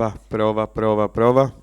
Prova, prova, prova.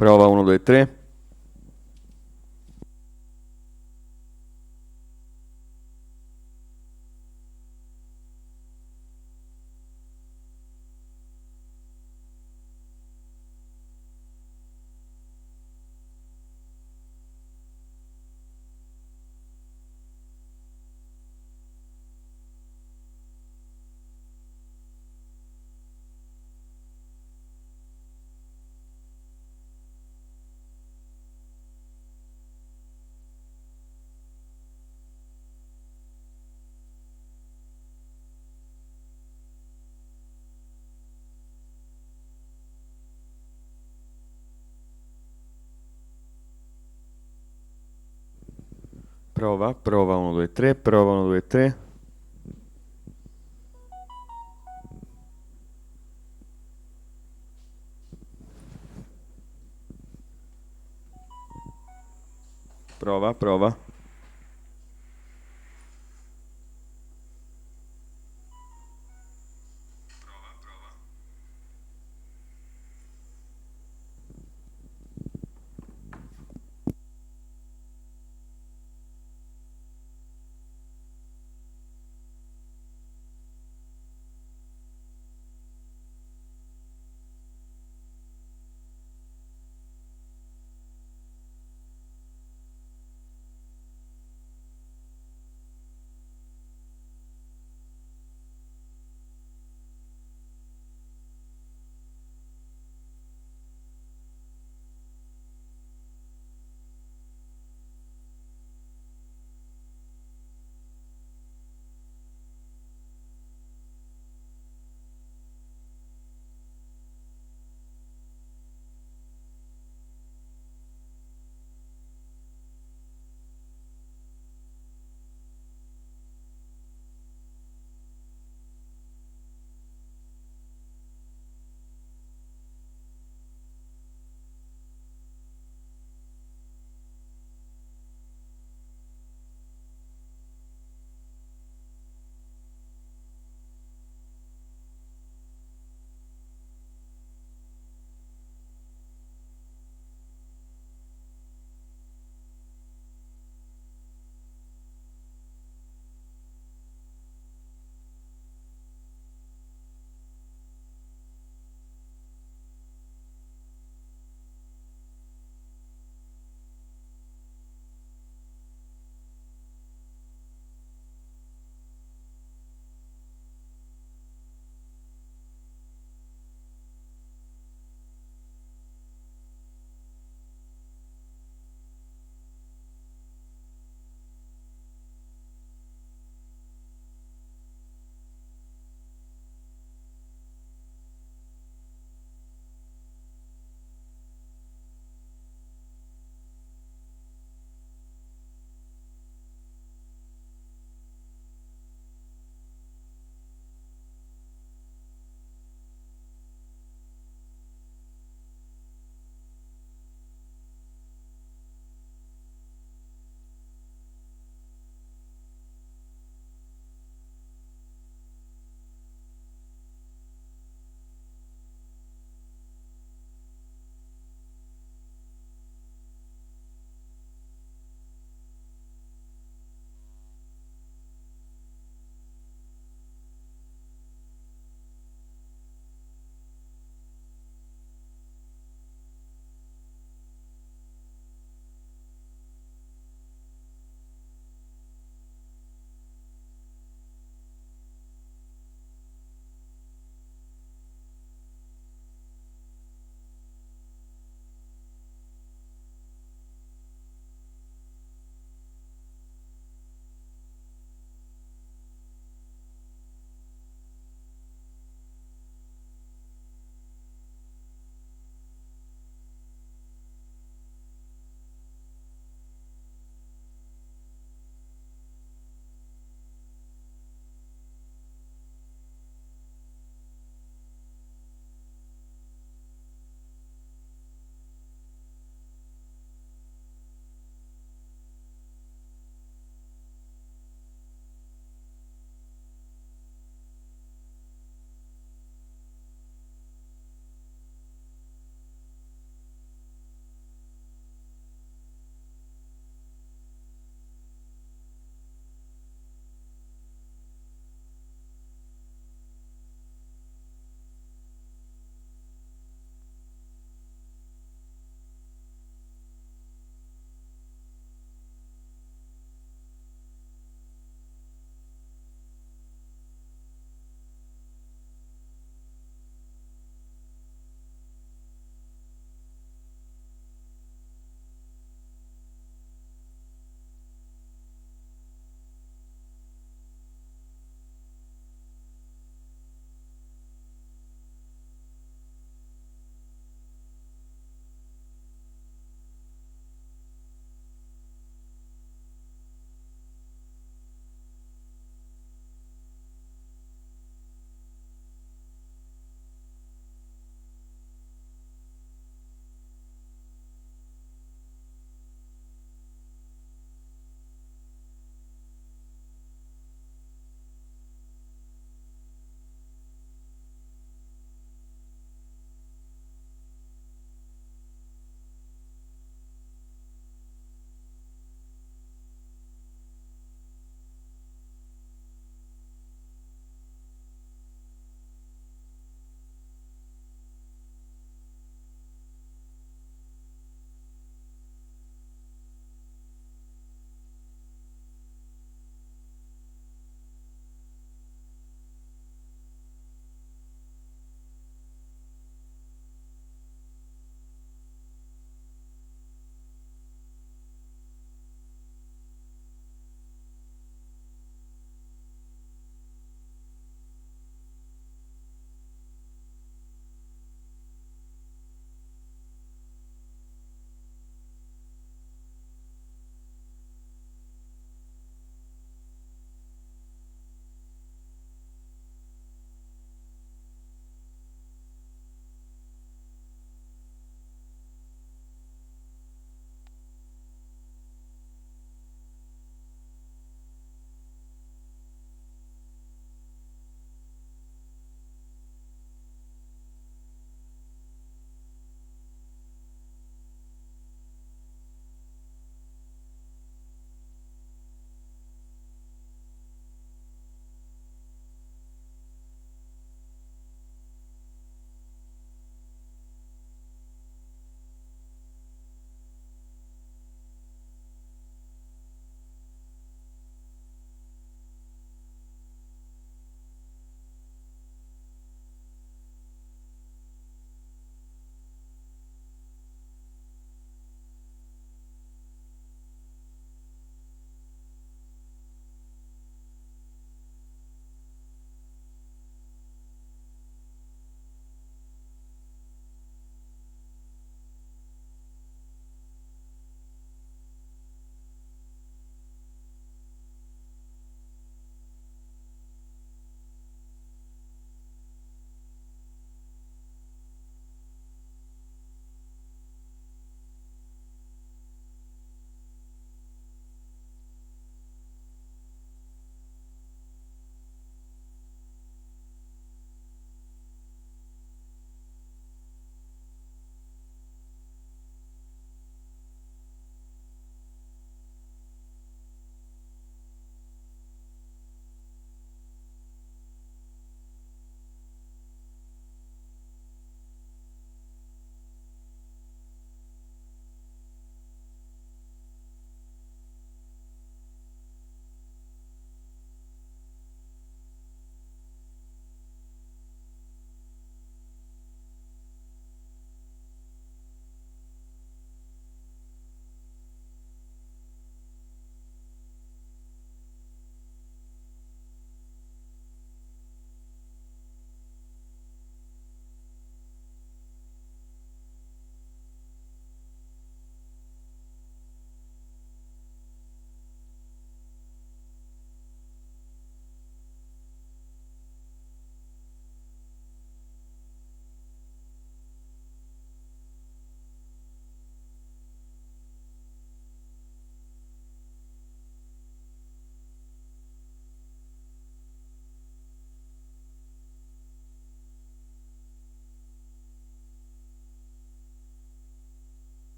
Prova 1, 2, 3. Prova 1, 2, 3. Prova 1, 2, 3. Prova, prova.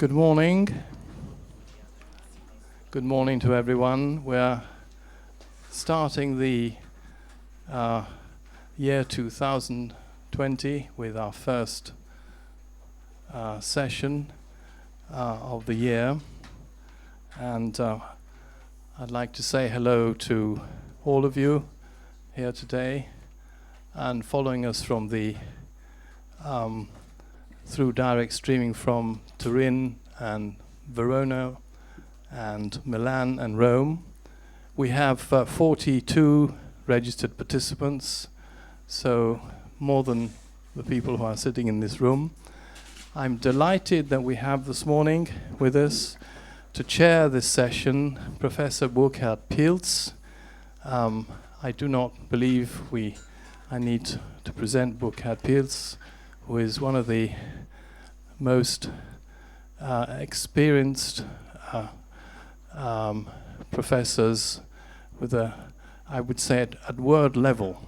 Good morning. Good morning to everyone. We're starting the year 2020 with our first session of the year. And I'd like to say hello to all of you here today and following us from the through direct streaming from Turin and Verona and Milan and Rome. We have 42 registered participants, so more than the people who are sitting in this room. I'm delighted that we have this morning with us to chair this session Professor Burkhard Pilz. I do not believe I need to present Burkhard Pilz, who is one of the most experienced professors with I would say at world level.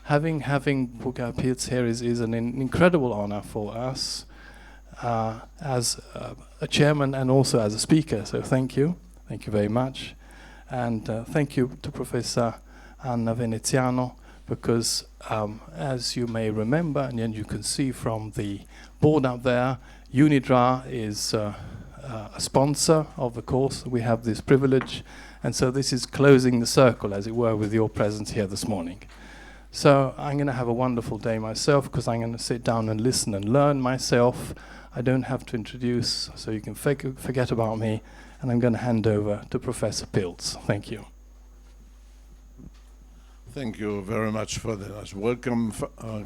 Having Burkhard Pilz here is an incredible honor for us as a chairman and also as a speaker. So thank you very much, and thank you to Professor Anna Veneziano, because as you may remember, and then you can see from the board up there, UNIDRA is a sponsor of the course. We have this privilege, and so this is closing the circle, as it were, with your presence here this morning. So I'm going to have a wonderful day myself, because I'm going to sit down and listen and learn myself. I don't have to introduce, so you can forget about me, and I'm going to hand over to Professor Pilz. Thank you. Thank you very much for that. Welcome,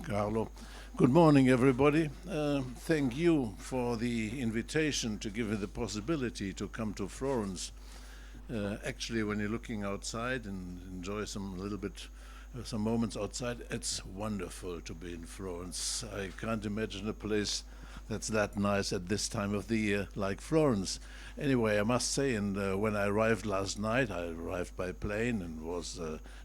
Carlo. Good morning, everybody. Thank you for the invitation to give me the possibility to come to Florence. Actually, when you're looking outside and enjoy some moments outside, it's wonderful to be in Florence. I can't imagine a place that's that nice at this time of the year like Florence. Anyway, I must say, and when I arrived last night, I arrived by plane and was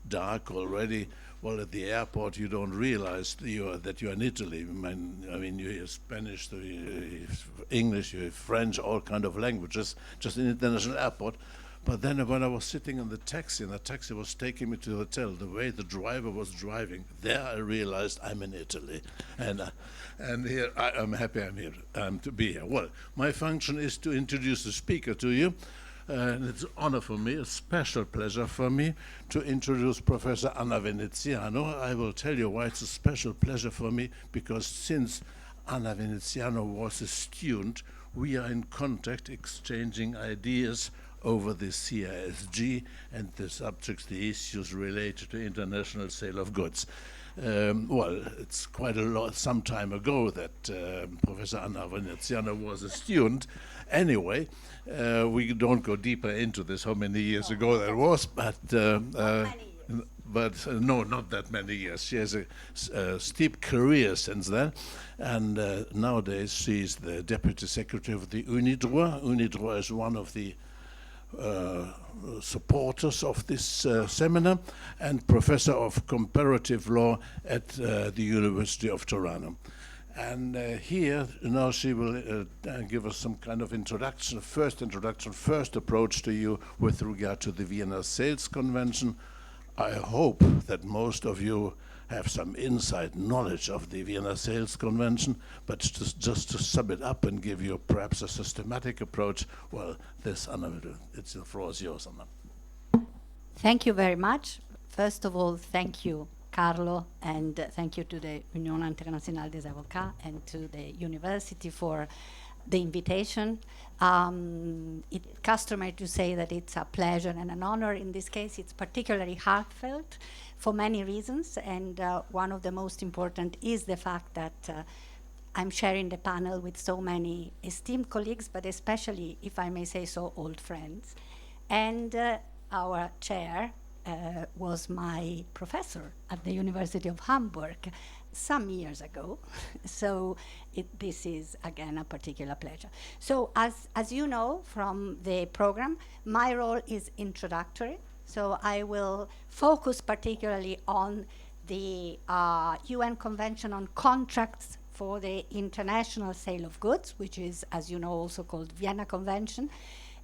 dark already. Well, at the airport, you don't realize that you're in Italy. I mean, you hear Spanish, you hear English, you hear French, all kind of languages, just in international airport. But then when I was sitting in the taxi, and the taxi was taking me to the hotel, the way the driver was driving, there I realized I'm in Italy. And here I'm happy I'm here, to be here. Well, my function is to introduce the speaker to you. And it's an honor for me, a special pleasure for me to introduce Professor Anna Veneziano. I will tell you why it's a special pleasure for me, because since Anna Veneziano was a student, we are in contact, exchanging ideas over the CISG and the subjects, the issues related to international sale of goods. Well, it's quite some time ago that Professor Anna Veneziano was a student. Anyway, we don't go deeper into this, how many years ago that was, but no, not that many years. She has a steep career since then, and nowadays she's the Deputy Secretary of the UNIDRA. UNIDRA is one of the supporters of this seminar, and Professor of Comparative Law at the University of Toronto. And here, now she will give us some kind of introduction, first approach to you with regard to the Vienna Sales Convention. I hope that most of you have some inside knowledge of the Vienna Sales Convention, but just to sum it up and give you perhaps a systematic approach, well, Anna, the floor is yours, Anna. Thank you very much. First of all, thank you, Carlo, and thank you to the Unione Internazionale des Avocats and to the university for the invitation. It's customary to say that it's a pleasure and an honor. In this case, it's particularly heartfelt for many reasons, and one of the most important is the fact that I'm sharing the panel with so many esteemed colleagues, but especially, if I may say so, old friends. And our chair was my professor at the University of Hamburg some years ago. So this is, again, a particular pleasure. So as you know from the program, my role is introductory. So I will focus particularly on the UN Convention on Contracts for the international sale of goods, which is, as you know, also called Vienna Convention,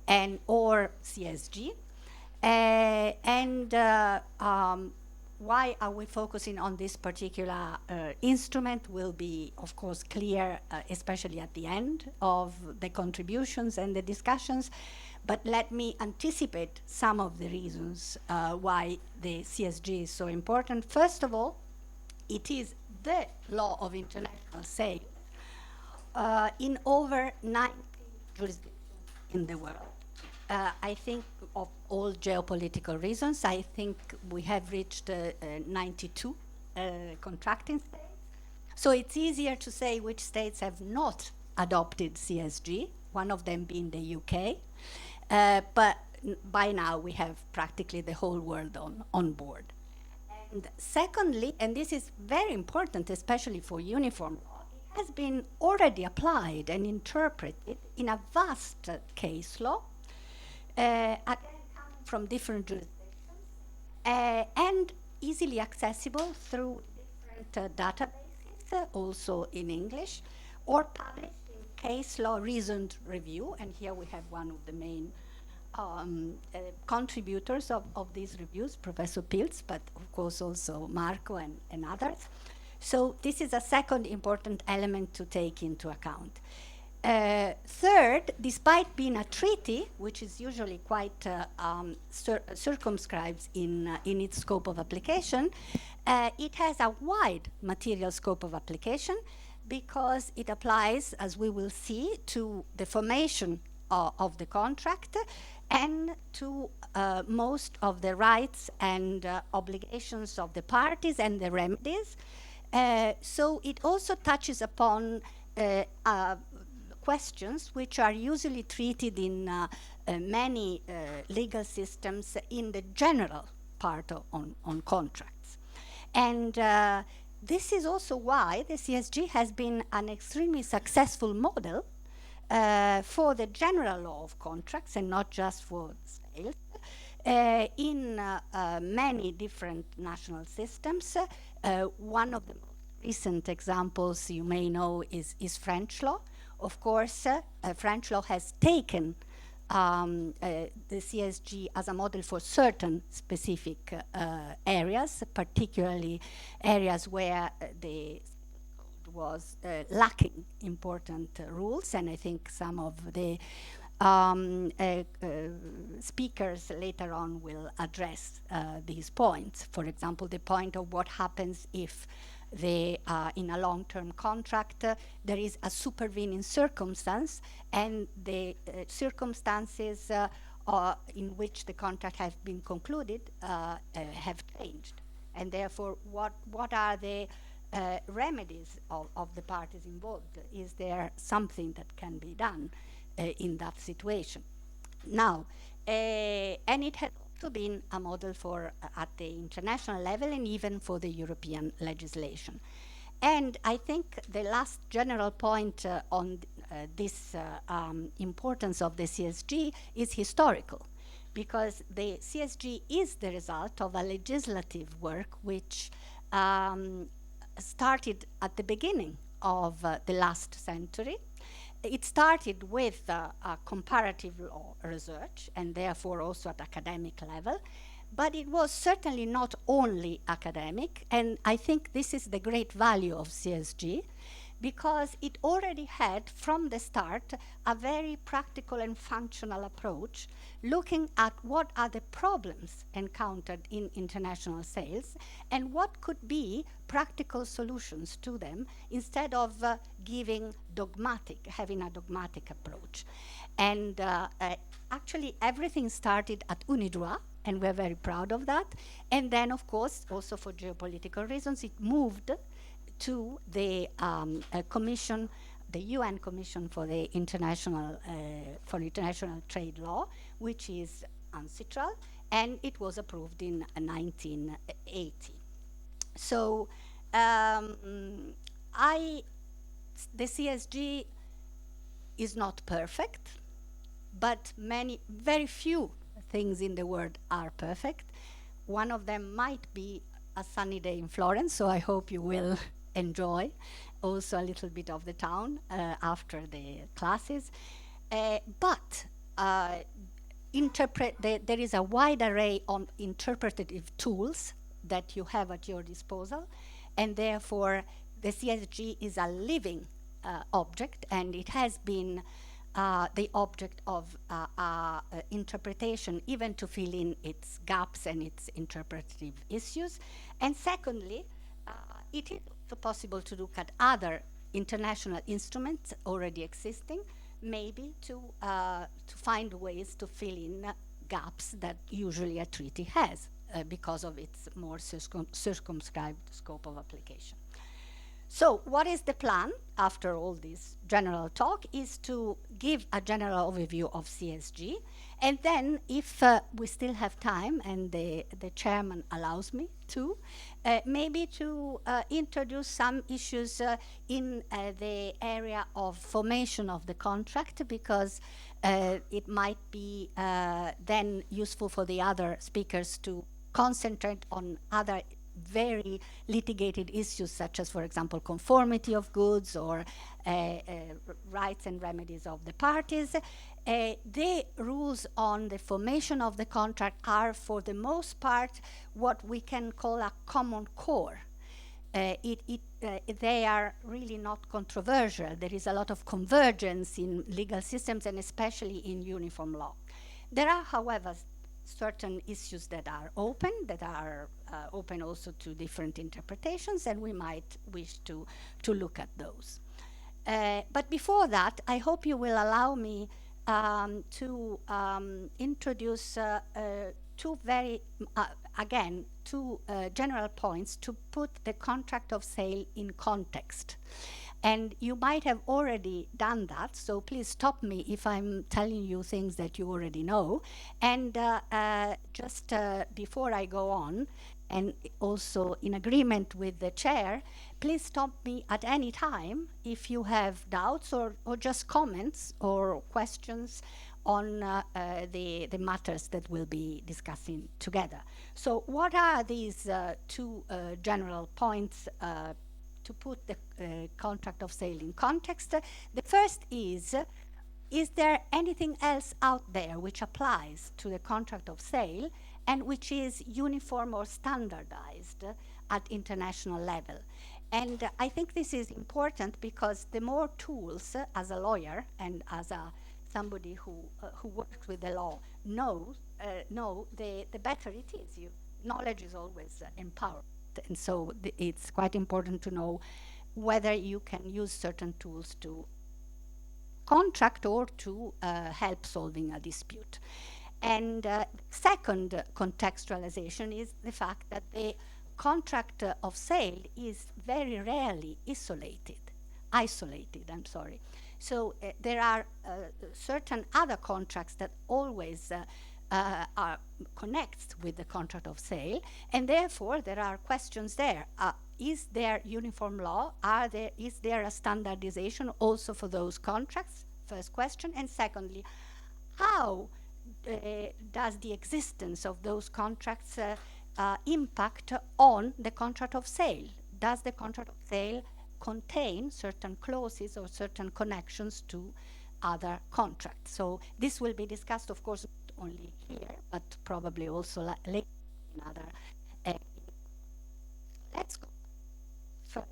and or CSG. Why are we focusing on this particular instrument will be, of course, clear, especially at the end of the contributions and the discussions. But let me anticipate some of the reasons why the CSG is so important. First of all, it is the law of international sale in over 90 jurisdictions in the world. I think of all geopolitical reasons, I think we have reached 92 contracting states. So it's easier to say which states have not adopted CSG, one of them being the UK. But by now we have practically the whole world on board. And secondly, and this is very important, especially for uniform law, it has been already applied and interpreted in a vast case law from different jurisdictions and easily accessible through different databases, also in English, or published in case law reasoned review. And here we have one of the main contributors of these reviews, Professor Pilz, but of course also Marco and others. So this is a second important element to take into account. Third, despite being a treaty, which is usually quite circumscribed in its scope of application, it has a wide material scope of application because it applies, as we will see, to the formation of the contract and to most of the rights and obligations of the parties and the remedies. So it also touches upon questions which are usually treated in many legal systems in the general part on contracts. And this is also why the CSG has been an extremely successful model for the general law of contracts and not just for sales in many different national systems. One of the most recent examples you may know is French law. Of course, French law has taken the CSG as a model for certain specific areas, particularly areas where the was lacking important rules, and I think some of the speakers later on will address these points. For example, the point of what happens if in a long-term contract there is a supervening circumstance and the circumstances in which the contract has been concluded have changed, and therefore what are the remedies of the parties involved? Is there something that can be done in that situation? Now, and it has also been a model for at the international level and even for the European legislation. And I think the last general point on this importance of the CSG is historical, because the CSG is the result of a legislative work which started at the beginning of the last century. It started with comparative law research and therefore also at academic level, but it was certainly not only academic, and I think this is the great value of CSG, because it already had from the start a very practical and functional approach, looking at what are the problems encountered in international sales and what could be practical solutions to them, instead of having a dogmatic approach. And actually everything started at Unidroit, and we're very proud of that. And then, of course, also for geopolitical reasons, it moved to the commission, the UN Commission for the International Trade Law, which is UNCITRAL, and it was approved in 1980. So the CSG is not perfect, but very few things in the world are perfect. One of them might be a sunny day in Florence, so I hope you will enjoy also a little bit of the town after the classes. But there is a wide array of interpretative tools that you have at your disposal, and therefore the CSG is a living object, and it has been the object of interpretation, even to fill in its gaps and its interpretative issues. And secondly, it is also possible to look at other international instruments already existing, maybe to find ways to fill in gaps that usually a treaty has because of its more circumscribed scope of application. So what is the plan after all this general talk is to give a general overview of CSG, and then if we still have time and the chairman allows me to, maybe to introduce some issues in the area of formation of the contract, because it might be then useful for the other speakers to concentrate on other very litigated issues, such as, for example, conformity of goods or rights and remedies of the parties. The rules on the formation of the contract are, for the most part, what we can call a common core. They are really not controversial. There is a lot of convergence in legal systems, and especially in uniform law. There are, however, certain issues that are open open also to different interpretations, and we might wish to look at those. But before that, I hope you will allow me to introduce two general points to put the contract of sale in context. And you might have already done that, so please stop me if I'm telling you things that you already know. And just before I go on, and also in agreement with the chair, please stop me at any time if you have doubts or just comments or questions on the matters that we'll be discussing together. So what are these two general points to put the contract of sale in context? The first is there anything else out there which applies to the contract of sale and which is uniform or standardized at international level? And I think this is important because the more tools, as a lawyer and as somebody who works with the law, know, the better it is. Knowledge is always empowered. And so it's quite important to know whether you can use certain tools to contract or to help solving a dispute. And second contextualization is the fact that the contract of sale is very rarely isolated. So there are certain other contracts that always connects with the contract of sale, and therefore there are questions there. Is there uniform law? Is there a standardization also for those contracts? First question. And secondly, how does the existence of those contracts impact on the contract of sale? Does the contract of sale contain certain clauses or certain connections to other contracts? So this will be discussed, of course, not only here, but probably also later in other. Let's go first,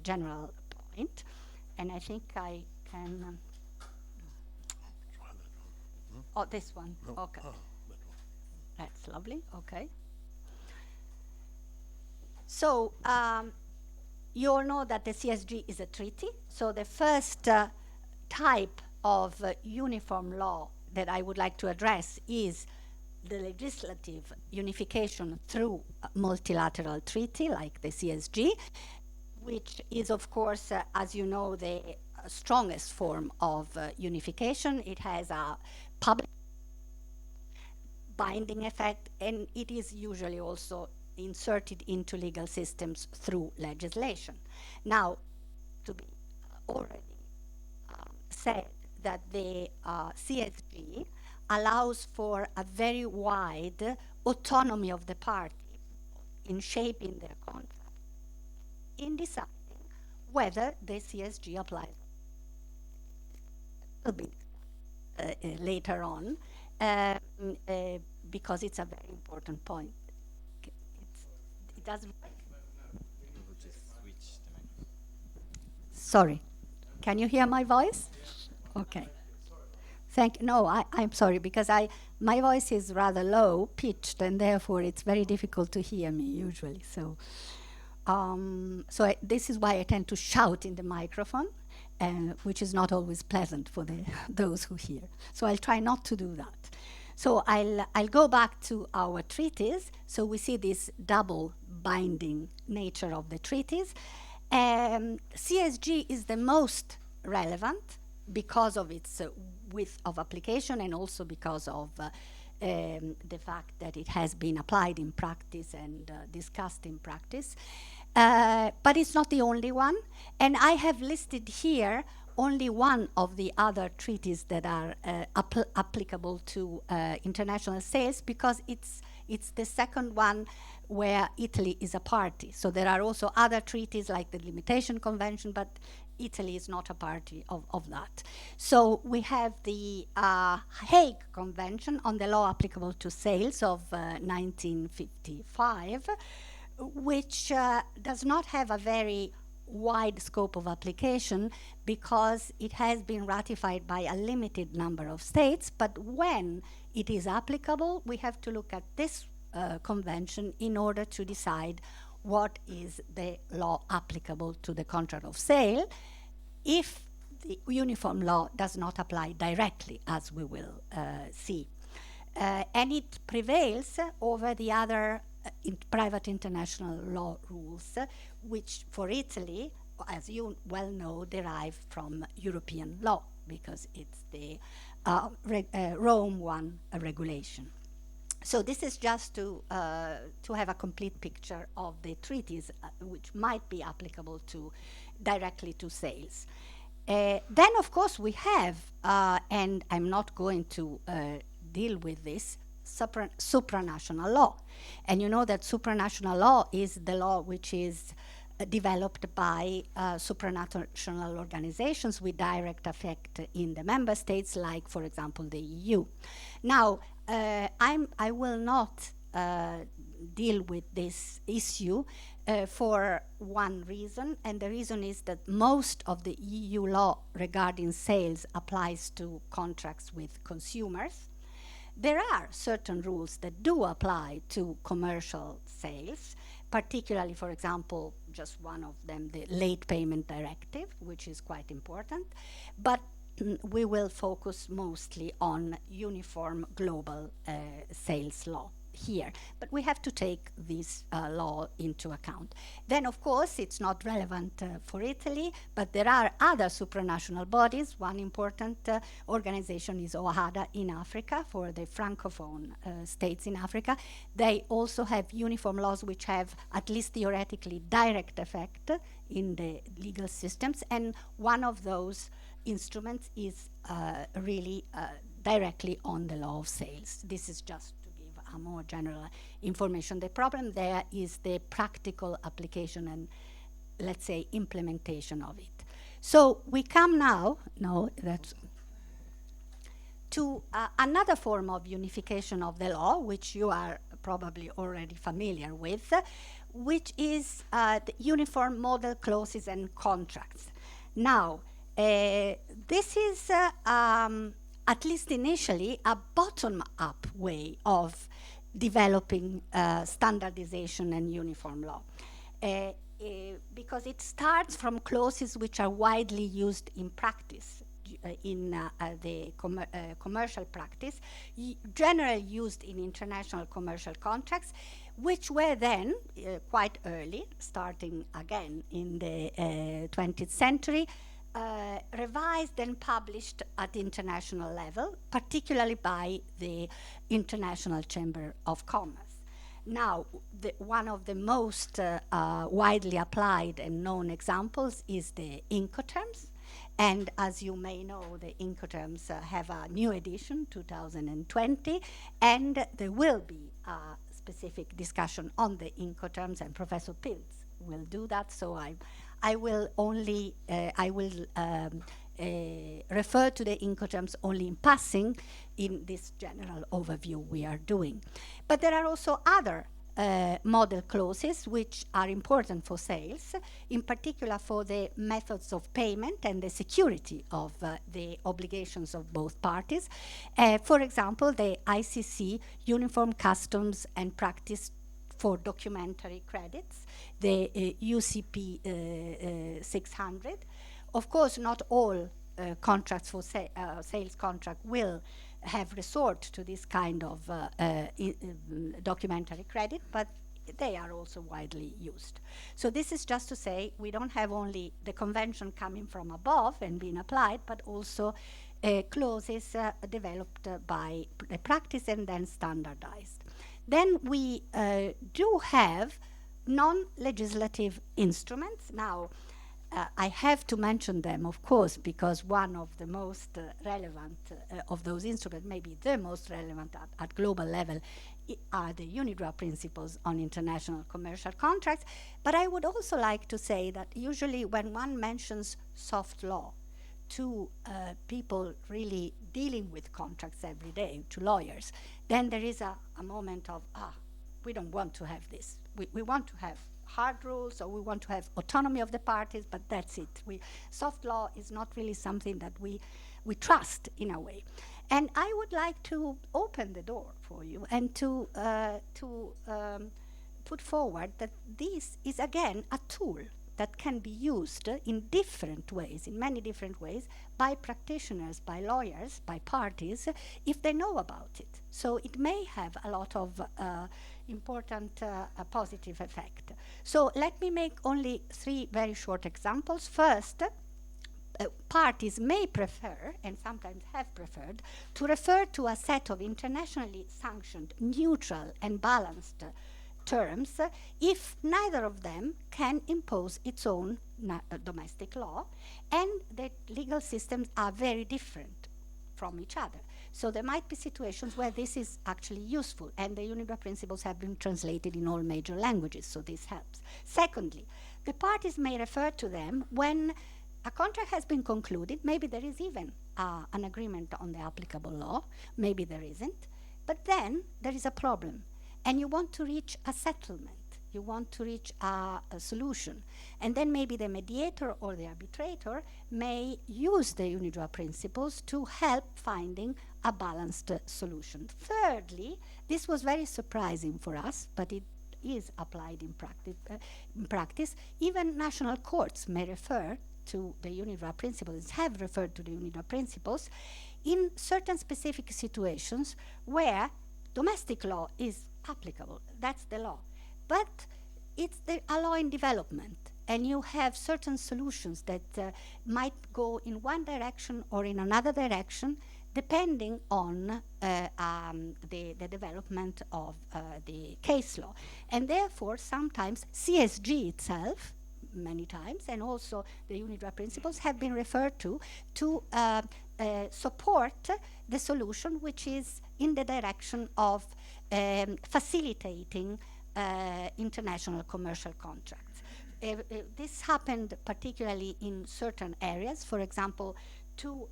general point, and I think I can. Oh, this one. No. Okay. Ah, that one. That's lovely. Okay. So you all know that the CSG is a treaty. So the first type of uniform law that I would like to address is the legislative unification through a multilateral treaty like the CSG, which is, of course, as you know, the strongest form of unification. It has a public binding effect, and it is usually also inserted into legal systems through legislation. Now, to be already said that the CSG allows for a very wide autonomy of the party in shaping their contract, in deciding whether the CSG applies a bit later on, um, uh, because it's a very important point. It doesn't. Sorry, can you hear my voice? Okay. No, I'm sorry because my voice is rather low pitched and therefore it's very difficult to hear me usually. So this is why I tend to shout in the microphone, which is not always pleasant for those who hear. So I'll try not to do that. So I'll go back to our treaties. So we see this double binding nature of the treaties. CSG is the most relevant because of its width of application and also because of the fact that it has been applied in practice and discussed in practice. But it's not the only one. And I have listed here only one of the other treaties that are applicable to international sales because it's the second one where Italy is a party. So there are also other treaties like the Limitation Convention, but Italy is not a party of that. So we have the Hague Convention on the law applicable to sales of 1955, which does not have a very wide scope of application because it has been ratified by a limited number of states, but when it is applicable, we have to look at this convention in order to decide what is the law applicable to the contract of sale if the uniform law does not apply directly, as we will see. And it prevails over the other private international law rules, which for Italy, as you well know, derive from European law because it's the Rome I regulation. So this is just to have a complete picture of the treaties which might be applicable directly to sales. Then, of course, we have, and I'm not going to deal with this, supranational law. And you know that supranational law is the law which is developed by supranational organizations with direct effect in the member states, like, for example, the EU. Now, I will not deal with this issue for one reason, and the reason is that most of the EU law regarding sales applies to contracts with consumers. There are certain rules that do apply to commercial sales, particularly, for example, just one of them, the Late Payment Directive, which is quite important. But we will focus mostly on uniform global sales law here. But we have to take this law into account. Then, of course, it's not relevant for Italy, but there are other supranational bodies. One important organization is OHADA in Africa for the Francophone states in Africa. They also have uniform laws which have, at least theoretically, direct effect in the legal systems. And one of those instruments is really directly on the law of sales. This is just to give a more general information. The problem there is the practical application and, let's say, implementation of it. So we come now, to another form of unification of the law, which you are probably already familiar with, which is the uniform model clauses and contracts. Now, this is, at least initially, a bottom-up way of developing standardization and uniform law. Because it starts from clauses which are widely used in practice, in the commercial practice, generally used in international commercial contracts, which were then, quite early, starting again in the 20th century, revised and published at international level, particularly by the International Chamber of Commerce. Now, one of the most widely applied and known examples is the Incoterms. And as you may know, the Incoterms have a new edition, 2020, and there will be a specific discussion on the Incoterms, and Professor Pilz will do that, so I will only refer to the Incoterms only in passing in this general overview we are doing. But there are also other model clauses which are important for sales, in particular for the methods of payment and the security of the obligations of both parties. For example, the ICC Uniform Customs and Practice for documentary credits, the UCP 600. Of course, not all contracts for sales contract will have resort to this kind of documentary credit, but they are also widely used. So this is just to say we don't have only the convention coming from above and being applied, but also clauses developed by the practice and then standardized. Then we do have non-legislative instruments. Now, I have to mention them, of course, because one of the most relevant of those instruments, maybe the most relevant at global level, are the UNIDROIT principles on international commercial contracts. But I would also like to say that usually when one mentions soft law to people really dealing with contracts every day, to lawyers, then there is a moment of, we don't want to have this. We want to have hard rules, or we want to have autonomy of the parties, but that's it. Soft law is not really something that we trust in a way. And I would like to open the door for you and to put forward that this is again a tool that can be used in different ways, in many different ways, by practitioners, by lawyers, by parties, if they know about it. So it may have a lot of important positive effect. So let me make only 3 very short examples. First, parties may prefer, and sometimes have preferred, to refer to a set of internationally sanctioned, neutral and balanced terms if neither of them can impose its own domestic law, and the legal systems are very different from each other. So there might be situations where this is actually useful, and the UNIDROIT principles have been translated in all major languages, so this helps. Secondly, the parties may refer to them when a contract has been concluded. Maybe there is even an agreement on the applicable law, maybe there isn't, but then there is a problem, and you want to reach a settlement. You want to reach a solution. And then maybe the mediator or the arbitrator may use the UNIDROIT principles to help finding a balanced solution. Thirdly, this was very surprising for us, but it is applied in practice. Even national courts may refer to the UNIDROIT principles, have referred to the UNIDROIT principles in certain specific situations where domestic law is applicable. That's the law. But it's a law in development, and you have certain solutions that might go in one direction or in another direction, depending on the development of the case law. And therefore, sometimes CSG itself, many times, and also the UNIDROIT principles have been referred to support the solution which is in the direction of facilitating international commercial contracts. This happened particularly in certain areas, for example, to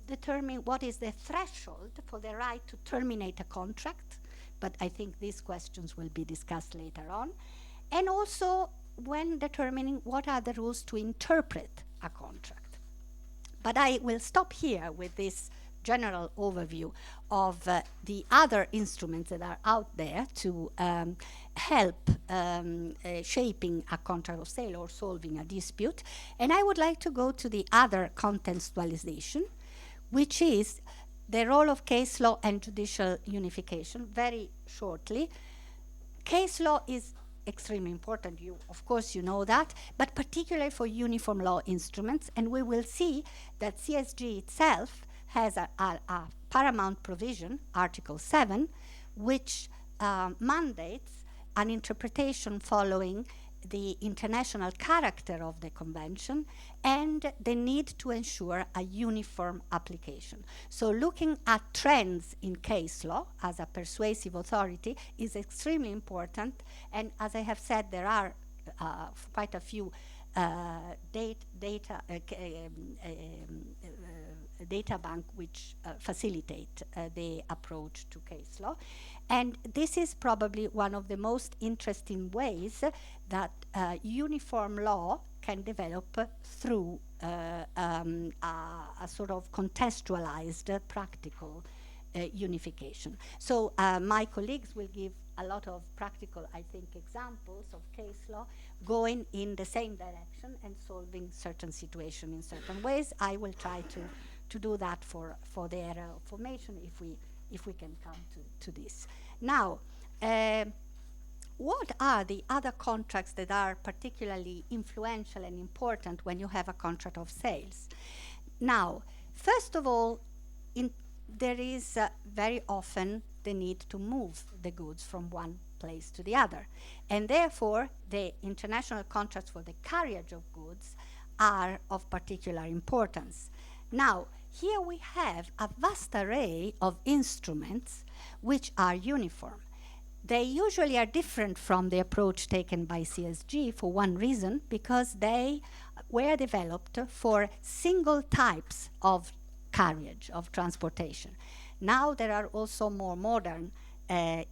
determine what is the threshold for the right to terminate a contract, but I think these questions will be discussed later on, and also when determining what are the rules to interpret a contract. But I will stop here with this general overview of the other instruments that are out there to help shaping a contract of sale or solving a dispute. And I would like to go to the other contextualization, which is the role of case law and judicial unification. Very shortly, case law is extremely important. Of course, you know that, but particularly for uniform law instruments. And we will see that CSG itself has a paramount provision, Article 7, which mandates an interpretation following the international character of the convention and the need to ensure a uniform application. So looking at trends in case law as a persuasive authority is extremely important, and as I have said, there are quite a few data bank which facilitate the approach to case law. And this is probably one of the most interesting ways that uniform law can develop through a sort of contextualized practical unification. So my colleagues will give a lot of practical, I think, examples of case law going in the same direction and solving certain situations in certain ways. I will try to do that for their formation if we can come to this. Now, what are the other contracts that are particularly influential and important when you have a contract of sales? Now, first of all, there is very often the need to move the goods from one place to the other. And therefore, the international contracts for the carriage of goods are of particular importance. Now, here we have a vast array of instruments which are uniform. They usually are different from the approach taken by CSG for one reason, because they were developed for single types of carriage, of transportation. Now there are also more modern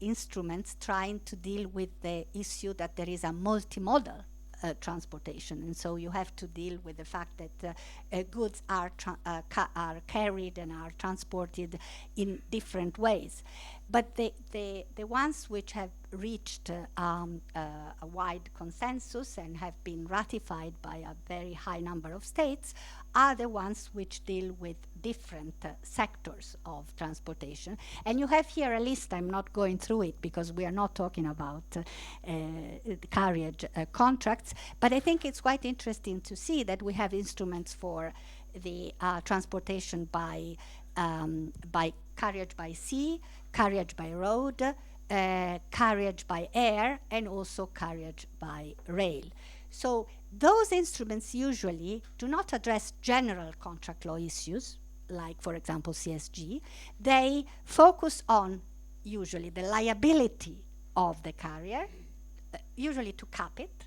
instruments trying to deal with the issue that there is a multimodal transportation, and so you have to deal with the fact that goods are carried and are transported in different ways. But the ones which have reached a wide consensus and have been ratified by a very high number of states are the ones which deal with different sectors of transportation. And you have here a list. I'm not going through it because we are not talking about carriage contracts, but I think it's quite interesting to see that we have instruments for the transportation by carriage by sea, carriage by road, carriage by air, and also carriage by rail. So those instruments usually do not address general contract law issues, like, for example, CSG. They focus on usually the liability of the carrier, usually to cap it,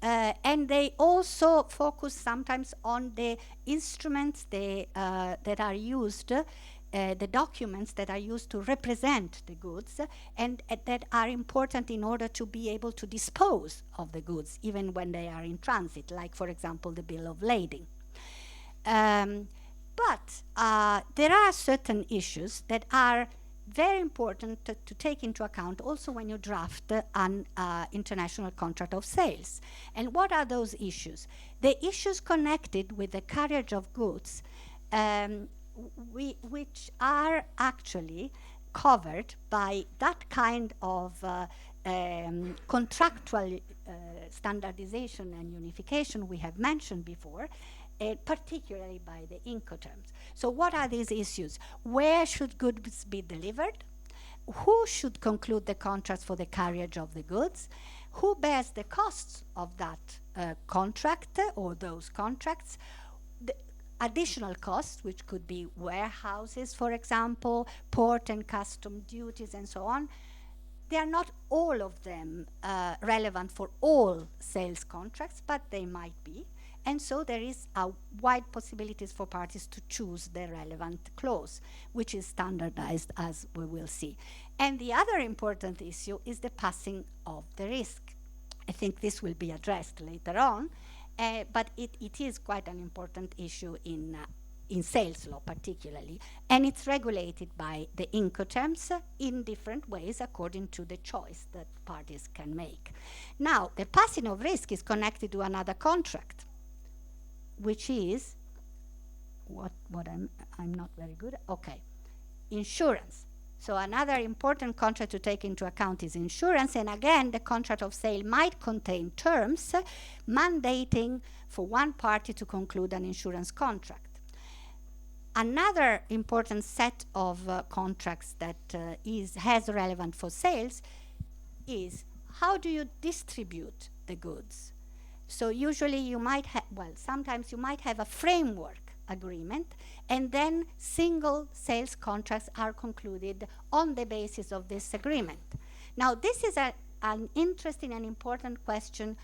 and they also focus sometimes on the instruments that are used, the documents that are used to represent the goods and that are important in order to be able to dispose of the goods even when they are in transit, like, for example, the bill of lading. But there are certain issues that are very important to take into account also when you draft an international contract of sales. And what are those issues? The issues connected with the carriage of goods, which are actually covered by that kind of contractual standardization and unification we have mentioned before, particularly by the Incoterms. So what are these issues? Where should goods be delivered? Who should conclude the contracts for the carriage of the goods? Who bears the costs of that contract or those contracts? The additional costs, which could be warehouses, for example, port and custom duties, and so on. They are not all of them relevant for all sales contracts, but they might be. And so there is a wide possibilities for parties to choose the relevant clause, which is standardized, as we will see. And the other important issue is the passing of the risk. I think this will be addressed later on, but it is quite an important issue in sales law particularly, and it's regulated by the Incoterms in different ways according to the choice that parties can make. Now, the passing of risk is connected to another contract, which is what I'm not very good at. Okay, insurance. So another important contract to take into account is insurance, and again, the contract of sale might contain terms mandating for one party to conclude an insurance contract. Another important set of contracts that has relevant for sales is how do you distribute the goods? So usually you might have, sometimes you might have a framework agreement, and then single sales contracts are concluded on the basis of this agreement. Now, this is an interesting and important question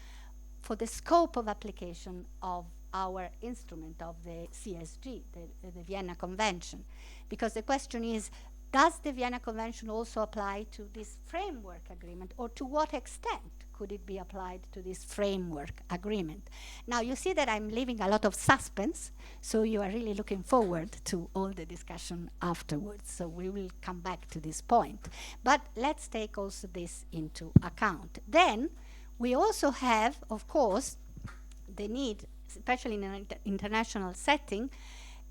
for the scope of application of our instrument of the CSG, the Vienna Convention. Because the question is, does the Vienna Convention also apply to this framework agreement, or to what extent could it be applied to this framework agreement? Now, you see that I'm leaving a lot of suspense, so you are really looking forward to all the discussion afterwards. So we will come back to this point. But let's take also this into account. Then we also have, of course, the need, especially in an international setting,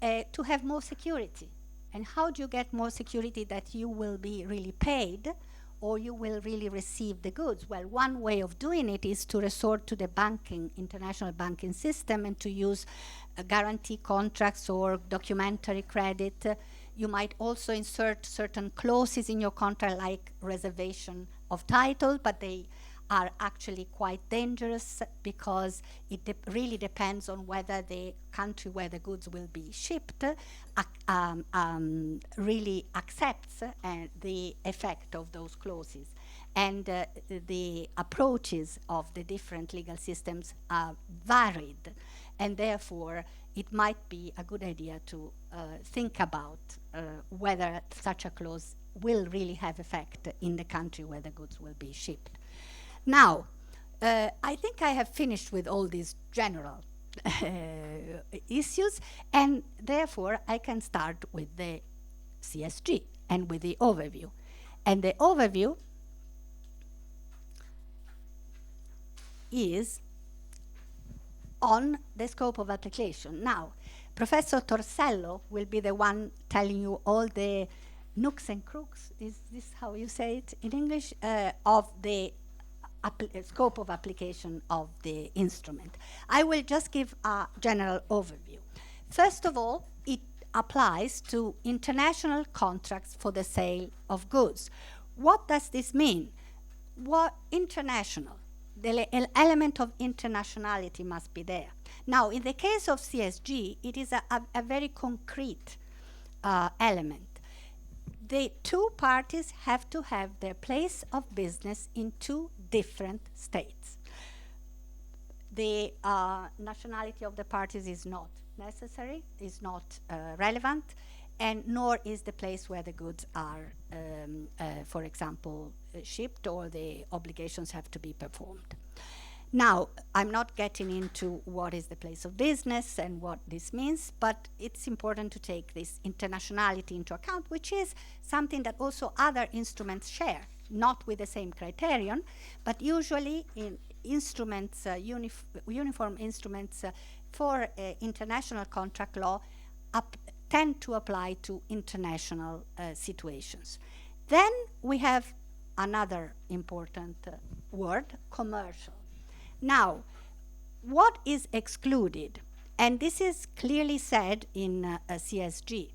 to have more security. And how do you get more security that you will be really paid or you will really receive the goods? Well, one way of doing it is to resort to the international banking system, and to use guarantee contracts or documentary credit. You might also insert certain clauses in your contract, like reservation of title, but they are actually quite dangerous, because it really depends on whether the country where the goods will be shipped really accepts the effect of those clauses. And the approaches of the different legal systems are varied, and therefore it might be a good idea to think about whether such a clause will really have effect in the country where the goods will be shipped. Now, I think I have finished with all these general issues, and therefore I can start with the CSG and with the overview. And the overview is on the scope of application. Now, Professor Torsello will be the one telling you all the nooks and crooks, is this how you say it in English, of the scope of application of the instrument. I will just give a general overview. First of all, it applies to international contracts for the sale of goods. What does this mean? What international? The element of internationality must be there. Now, in the case of CSG, it is a very concrete element. The two parties have to have their place of business in two different states. The nationality of the parties is not necessary, is not relevant, and nor is the place where the goods are, for example, shipped, or the obligations have to be performed. Now, I'm not getting into what is the place of business and what this means, but it's important to take this internationality into account, which is something that also other instruments share, not with the same criterion, but usually in instruments, uniform instruments for international contract law tend to apply to international situations. Then we have another important word, commercial. Now, what is excluded? And this is clearly said in CSG.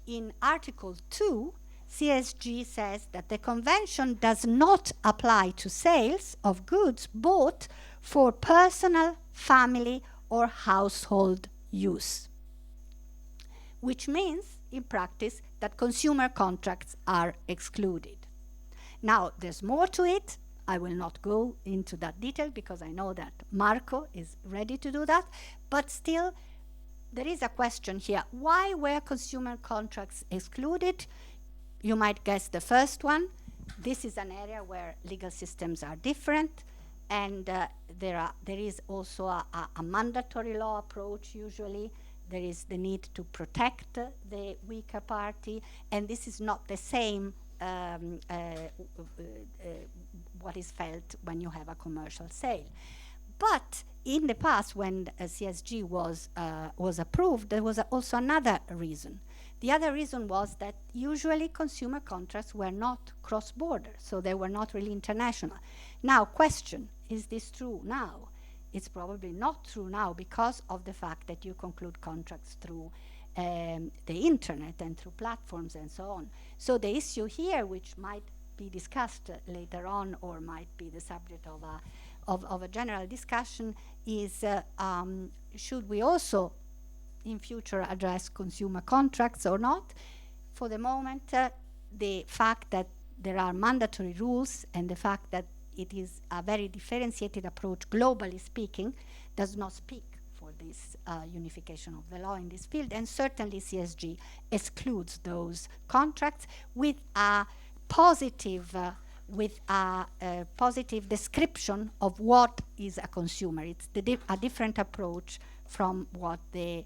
In Article 2, CSG says that the convention does not apply to sales of goods bought for personal, family, or household use, which means, in practice, that consumer contracts are excluded. Now, there's more to it. I will not go into that detail because I know that Marco is ready to do that, but still, there is a question here. Why were consumer contracts excluded? You might guess the first one. This is an area where legal systems are different, and there is also a mandatory law approach usually. There is the need to protect the weaker party, and this is not the same what is felt when you have a commercial sale. But in the past, when CSG was approved, there was also another reason. The other reason was that usually consumer contracts were not cross-border, so they were not really international. Now, question, is this true now? It's probably not true now because of the fact that you conclude contracts through the internet and through platforms and so on. So the issue here, which might be discussed later on or might be the subject of a general discussion, is should we also in future address consumer contracts or not? For the moment, the fact that there are mandatory rules and the fact that it is a very differentiated approach, globally speaking, does not speak for this unification of the law in this field, and certainly CSG excludes those contracts with a positive positive description of what is a consumer. It's a different approach from what the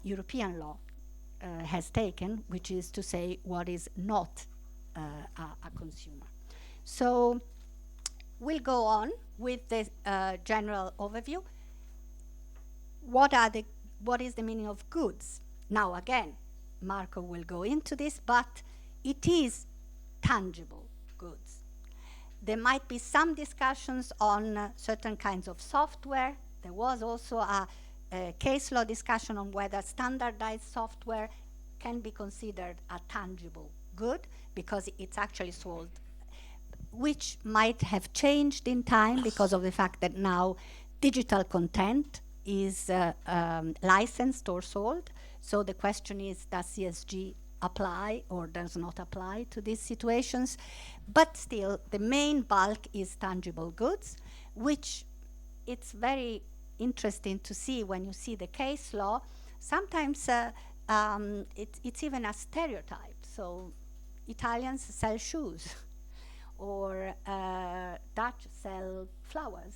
European law has taken, which is to say what is not a consumer. So we'll go on with the general overview. What is the meaning of goods? Now again, Marco will go into this, but it is tangible goods. There might be some discussions on certain kinds of software. There was also a case law discussion on whether standardized software can be considered a tangible good because it's actually sold, which might have changed in time because of the fact that now digital content is licensed or sold. So the question is, does CSG apply or does not apply to these situations? But still, the main bulk is tangible goods, which it's very interesting to see when you see the case law. Sometimes it's even a stereotype. So Italians sell shoes, or Dutch sell flowers,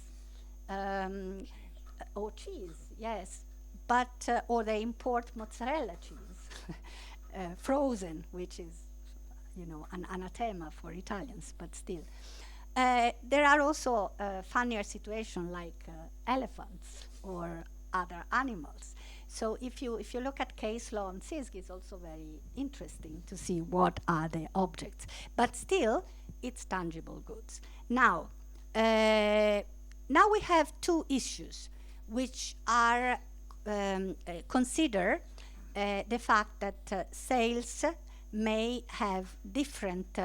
or cheese, yes. But or they import mozzarella cheese, frozen, which is, you know, an anathema for Italians, but still. There are also funnier situations like elephants or other animals. So if you look at case law on CSG, it's also very interesting to see what are the objects. But still, it's tangible goods. Now we have two issues which are consider the fact that sales may have different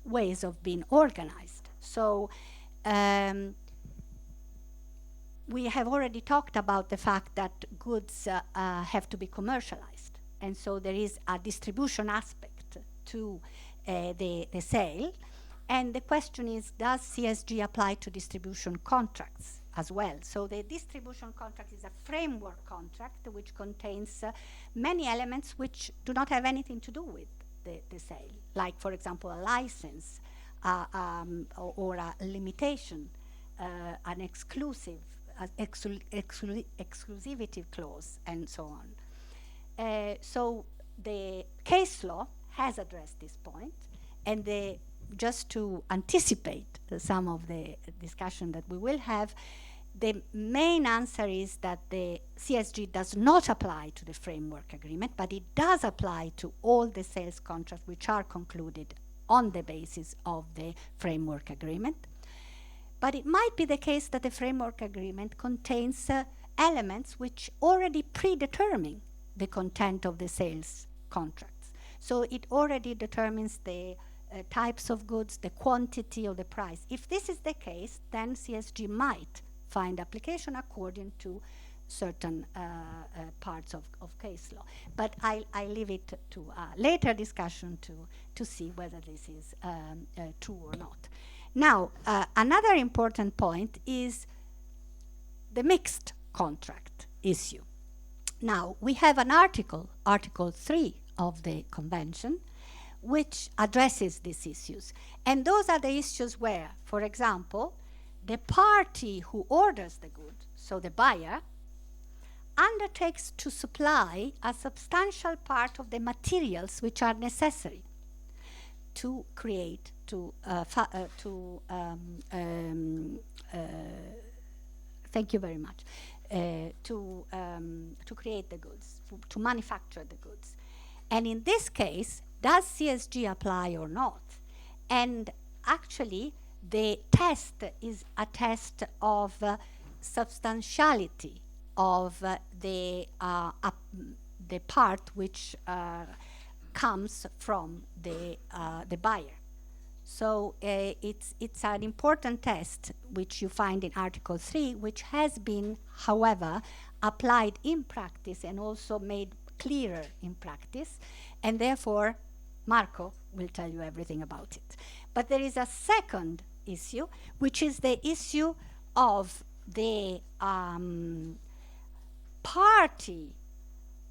ways of being organized. So we have already talked about the fact that goods have to be commercialized. And so there is a distribution aspect to the sale. And the question is, does CSG apply to distribution contracts as well? So the distribution contract is a framework contract which contains many elements which do not have anything to do with the sale, like, for example, a license or a limitation, an exclusivity clause, and so on. So the case law has addressed this point, and just to anticipate some of the discussion that we will have, the main answer is that the CSG does not apply to the framework agreement, but it does apply to all the sales contracts which are concluded on the basis of the framework agreement. But it might be the case that the framework agreement contains elements which already predetermine the content of the sales contracts. So it already determines the types of goods, the quantity or the price. If this is the case, then CSG might find application according to certain parts of case law. But I leave it to a later discussion to see whether this is true or not. Now, another important point is the mixed contract issue. Now, we have an Article 3 of the Convention, which addresses these issues. And those are the issues where, for example, the party who orders the good, so the buyer, undertakes to supply a substantial part of the materials which are necessary to create, thank you very much, to create the goods, to manufacture the goods. And in this case, does CSG apply or not? And actually, the test is a test of substantiality of the part which comes from the buyer. So it's an important test which you find in Article 3, which has been, however, applied in practice and also made clearer in practice, and therefore Marco will tell you everything about it. But there is a second issue, which is the issue of the party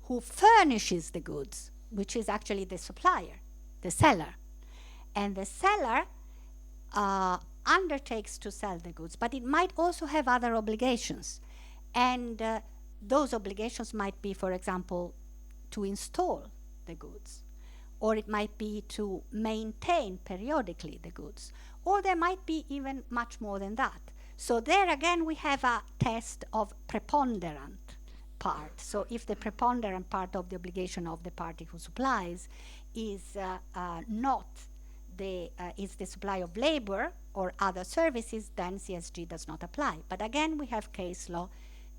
who furnishes the goods, which is actually the supplier, the seller. And the seller undertakes to sell the goods, but it might also have other obligations. And those obligations might be, for example, to install the goods, or it might be to maintain periodically the goods, or there might be even much more than that. So there again we have a test of preponderant part. So if the preponderant part of the obligation of the party who supplies is not is the supply of labor or other services, then CSG does not apply. But again, we have case law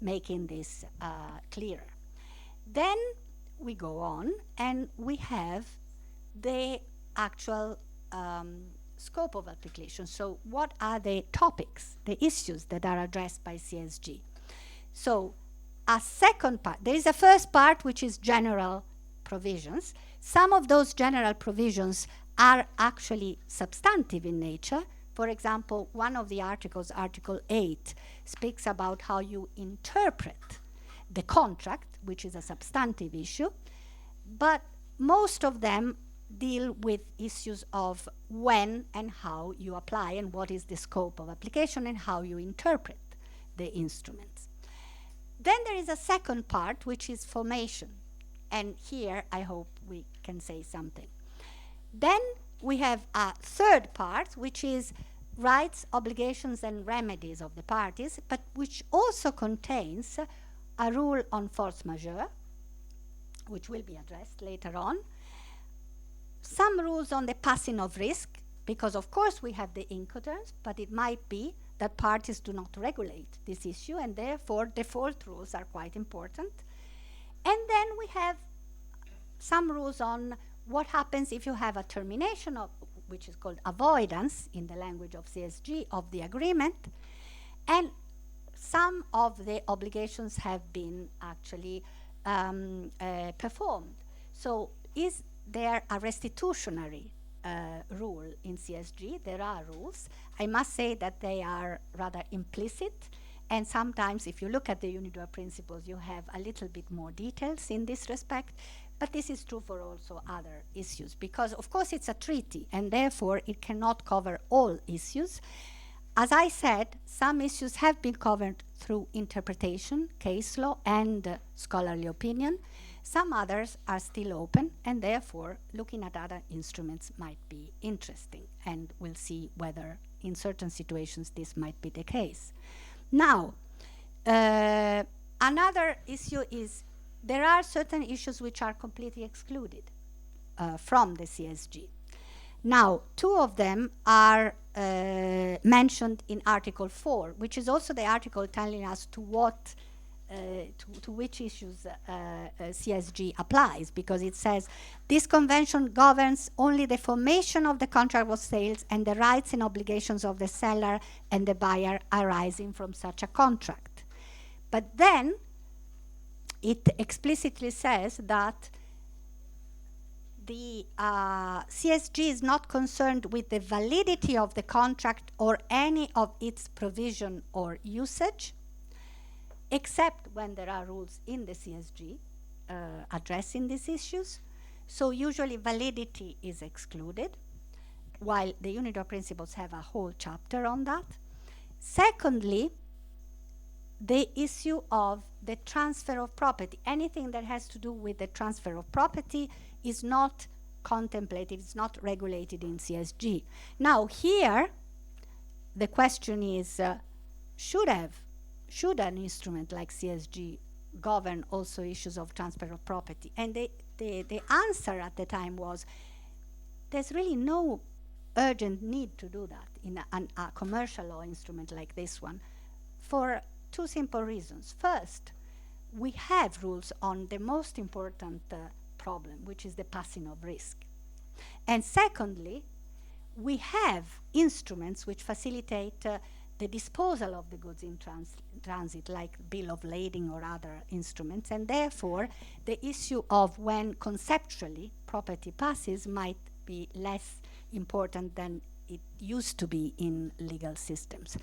making this clearer. Then we go on and we have the actual scope of application. So what are the topics, the issues that are addressed by CSG? So a second part, there is a first part which is general provisions. Some of those general provisions are actually substantive in nature. For example, one of the articles, Article 8, speaks about how you interpret the contract, which is a substantive issue, but most of them deal with issues of when and how you apply and what is the scope of application and how you interpret the instruments. Then there is a second part, which is formation. And here I hope we can say something. Then we have a third part, which is rights, obligations, and remedies of the parties, but which also contains a rule on force majeure, which will be addressed later on. Some rules on the passing of risk, because of course we have the incoterms, but it might be that parties do not regulate this issue, and therefore default rules are quite important. And then we have some rules on what happens if you have a termination of, which is called avoidance in the language of CSG, of the agreement. And some of the obligations have been actually performed. So is there a restitutionary rule in CSG? There are rules. I must say that they are rather implicit, and sometimes if you look at the UNIDROIT principles, you have a little bit more details in this respect. But this is true for also other issues, because of course it's a treaty and therefore it cannot cover all issues. As I said, some issues have been covered through interpretation, case law, and scholarly opinion. Some others are still open, and therefore looking at other instruments might be interesting, and we'll see whether in certain situations this might be the case. Now, another issue is there are certain issues which are completely excluded from the CSG. Now, two of them are mentioned in Article 4, which is also the article telling us to what, to which issues CSG applies, because it says this convention governs only the formation of the contract of sales and the rights and obligations of the seller and the buyer arising from such a contract. But then it explicitly says that the CSG is not concerned with the validity of the contract or any of its provision or usage, except when there are rules in the CSG addressing these issues. So usually validity is excluded, while the UNIDROIT principles have a whole chapter on that. Secondly, the issue of the transfer of property. Anything that has to do with the transfer of property is not contemplated, it's not regulated in CSG. Now here, the question is, should an instrument like CSG govern also issues of transfer of property? And the answer at the time was, there's really no urgent need to do that in a commercial law instrument like this one, for two simple reasons. First, we have rules on the most important problem, which is the passing of risk. And secondly, we have instruments which facilitate the disposal of the goods in transit, like bill of lading or other instruments, and therefore the issue of when conceptually property passes might be less important than it used to be in legal systems.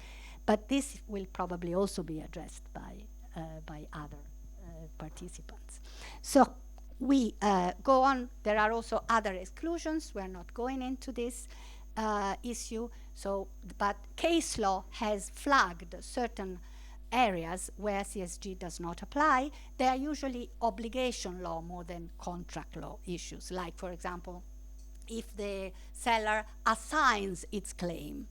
But this will probably also be addressed by other participants. So we go on. There are also other exclusions. We're not going into this issue. So, but case law has flagged certain areas where CSG does not apply. They are usually obligation law more than contract law issues. Like, for example, if the seller assigns its claim,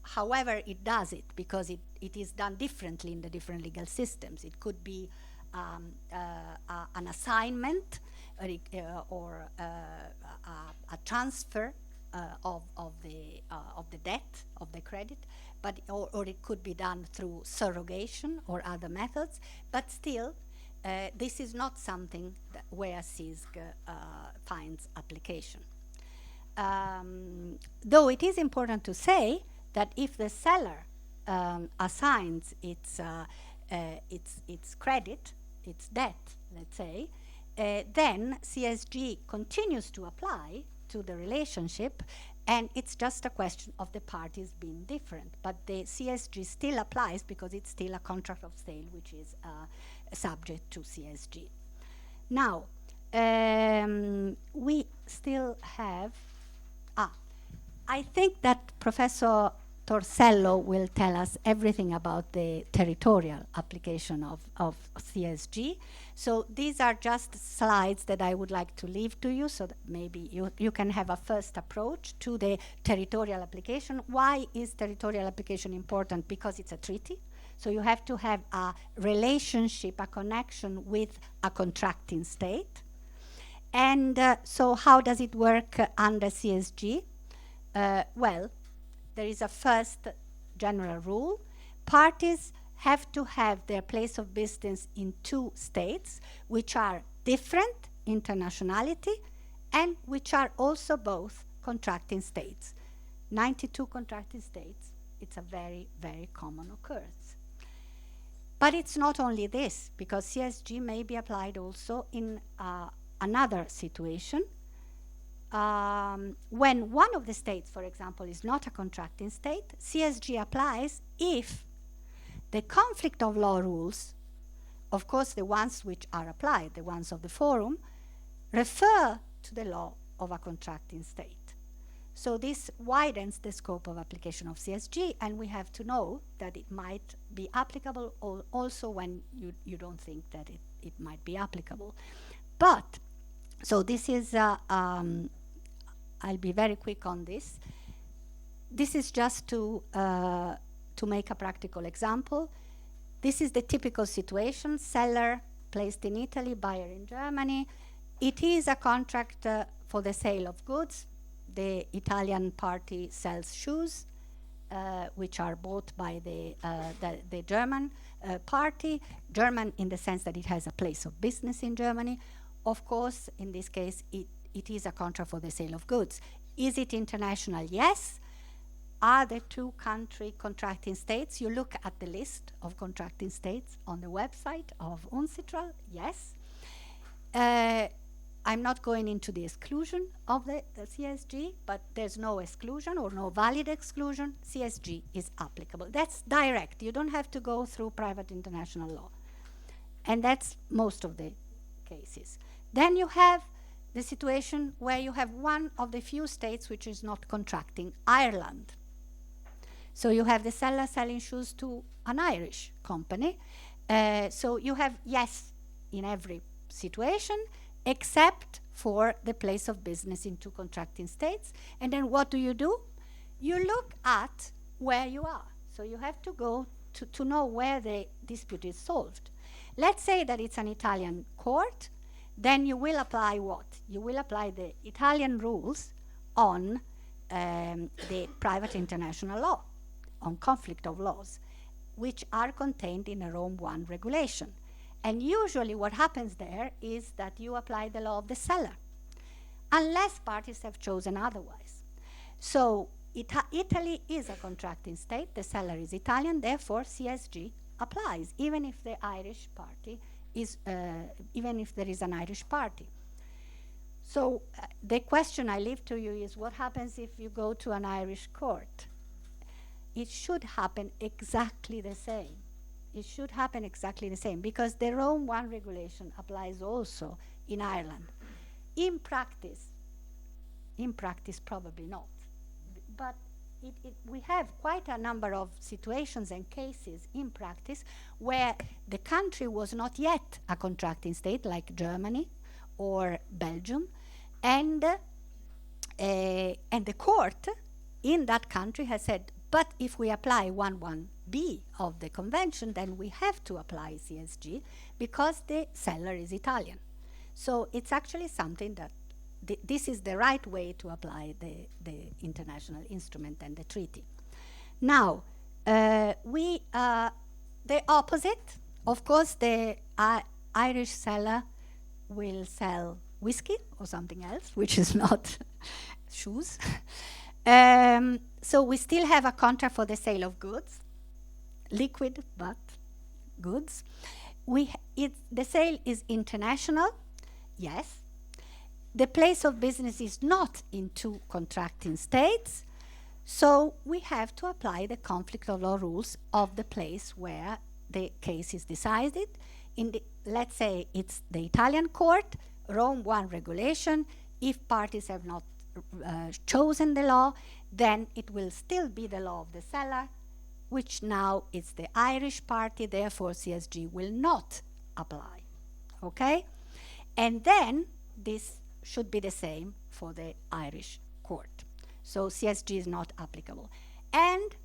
however it does it, because it is done differently in the different legal systems. It could be an assignment or a transfer of the debt, of the credit, but or it could be done through surrogation or other methods. But still, this is not something where CISG finds application. Though it is important to say that if the seller assigns its credit, its debt, let's say, then CSG continues to apply to the relationship, and it's just a question of the parties being different. But the CSG still applies because it's still a contract of sale which is subject to CSG. Now, we still have, I think that Professor Torsello will tell us everything about the territorial application of CSG. So these are just slides that I would like to leave to you so that maybe you can have a first approach to the territorial application. Why is territorial application important? Because it's a treaty. So you have to have a relationship, a connection with a contracting state. And so how does it work under CSG? Well, there is a first general rule. Parties have to have their place of business in two states which are different internationality and which are also both contracting states. 92 contracting states, it's a very, very common occurrence. But it's not only this, because CSG may be applied also in another situation. When one of the states, for example, is not a contracting state, CSG applies if the conflict of law rules, of course the ones which are applied, the ones of the forum, refer to the law of a contracting state. So this widens the scope of application of CSG, and we have to know that it might be applicable also when you don't think that it might be applicable. But, so this is, I'll be very quick on this. This is just to make a practical example. This is the typical situation: seller placed in Italy, buyer in Germany. It is a contract for the sale of goods. The Italian party sells shoes, which are bought by the German party. German in the sense that it has a place of business in Germany. Of course, in this case, it is a contract for the sale of goods. Is it international? Yes. Are the two country contracting states? You look at the list of contracting states on the website of UNCITRAL. Yes. I'm not going into the exclusion of the CSG, but there's no exclusion or no valid exclusion. CSG is applicable. That's direct. You don't have to go through private international law. And that's most of the cases. Then you have the situation where you have one of the few states which is not contracting, Ireland. So you have the seller selling shoes to an Irish company. So you have yes in every situation, except for the place of business in two contracting states. And then what do? You look at where you are. So you have to go to know where the dispute is solved. Let's say that it's an Italian court. Then you will apply what? You will apply the Italian rules on the private international law, on conflict of laws, which are contained in a Rome I regulation. And usually what happens there is that you apply the law of the seller, unless parties have chosen otherwise. So Italy is a contracting state, the seller is Italian, therefore CSG applies, even if the Irish party is, even if there is an Irish party. So the question I leave to you is, what happens if you go to an Irish court? It should happen exactly the same. It should happen exactly the same, because the Rome 1 regulation applies also in Ireland. In practice probably not. But we have quite a number of situations and cases in practice where the country was not yet a contracting state, like Germany or Belgium, and the court in that country has said, but if we apply 1.1b of the convention, then we have to apply CSG because the seller is Italian. So it's actually something that this is the right way to apply the international instrument and the treaty. Now, the opposite, of course, the Irish seller will sell whiskey or something else, which is not shoes. So we still have a contract for the sale of goods, liquid but goods. The sale is international, yes. The place of business is not in two contracting states, so we have to apply the conflict of law rules of the place where the case is decided. Let's say it's the Italian court, Rome 1 regulation. If parties have not chosen the law, then it will still be the law of the seller, which now is the Irish party, therefore CSG will not apply. Okay? And then this should be the same for the Irish court. So CSG is not applicable. And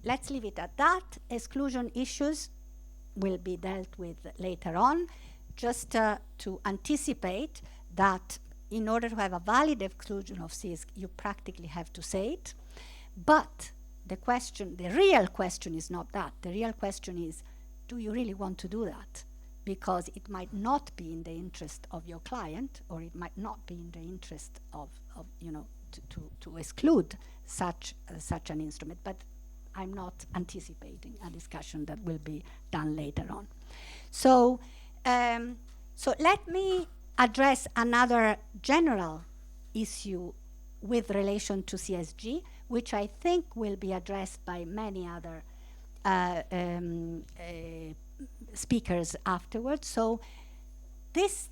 let's leave it at that. Exclusion issues will be dealt with later on. Just to anticipate that in order to have a valid exclusion of CSG, you practically have to say it. But the real question is not that. The real question is, do you really want to do that? Because it might not be in the interest of your client, or it might not be in the interest of to exclude such an instrument. But I'm not anticipating a discussion that will be done later on. So let me address another general issue with relation to CSG, which I think will be addressed by many other speakers afterwards. So this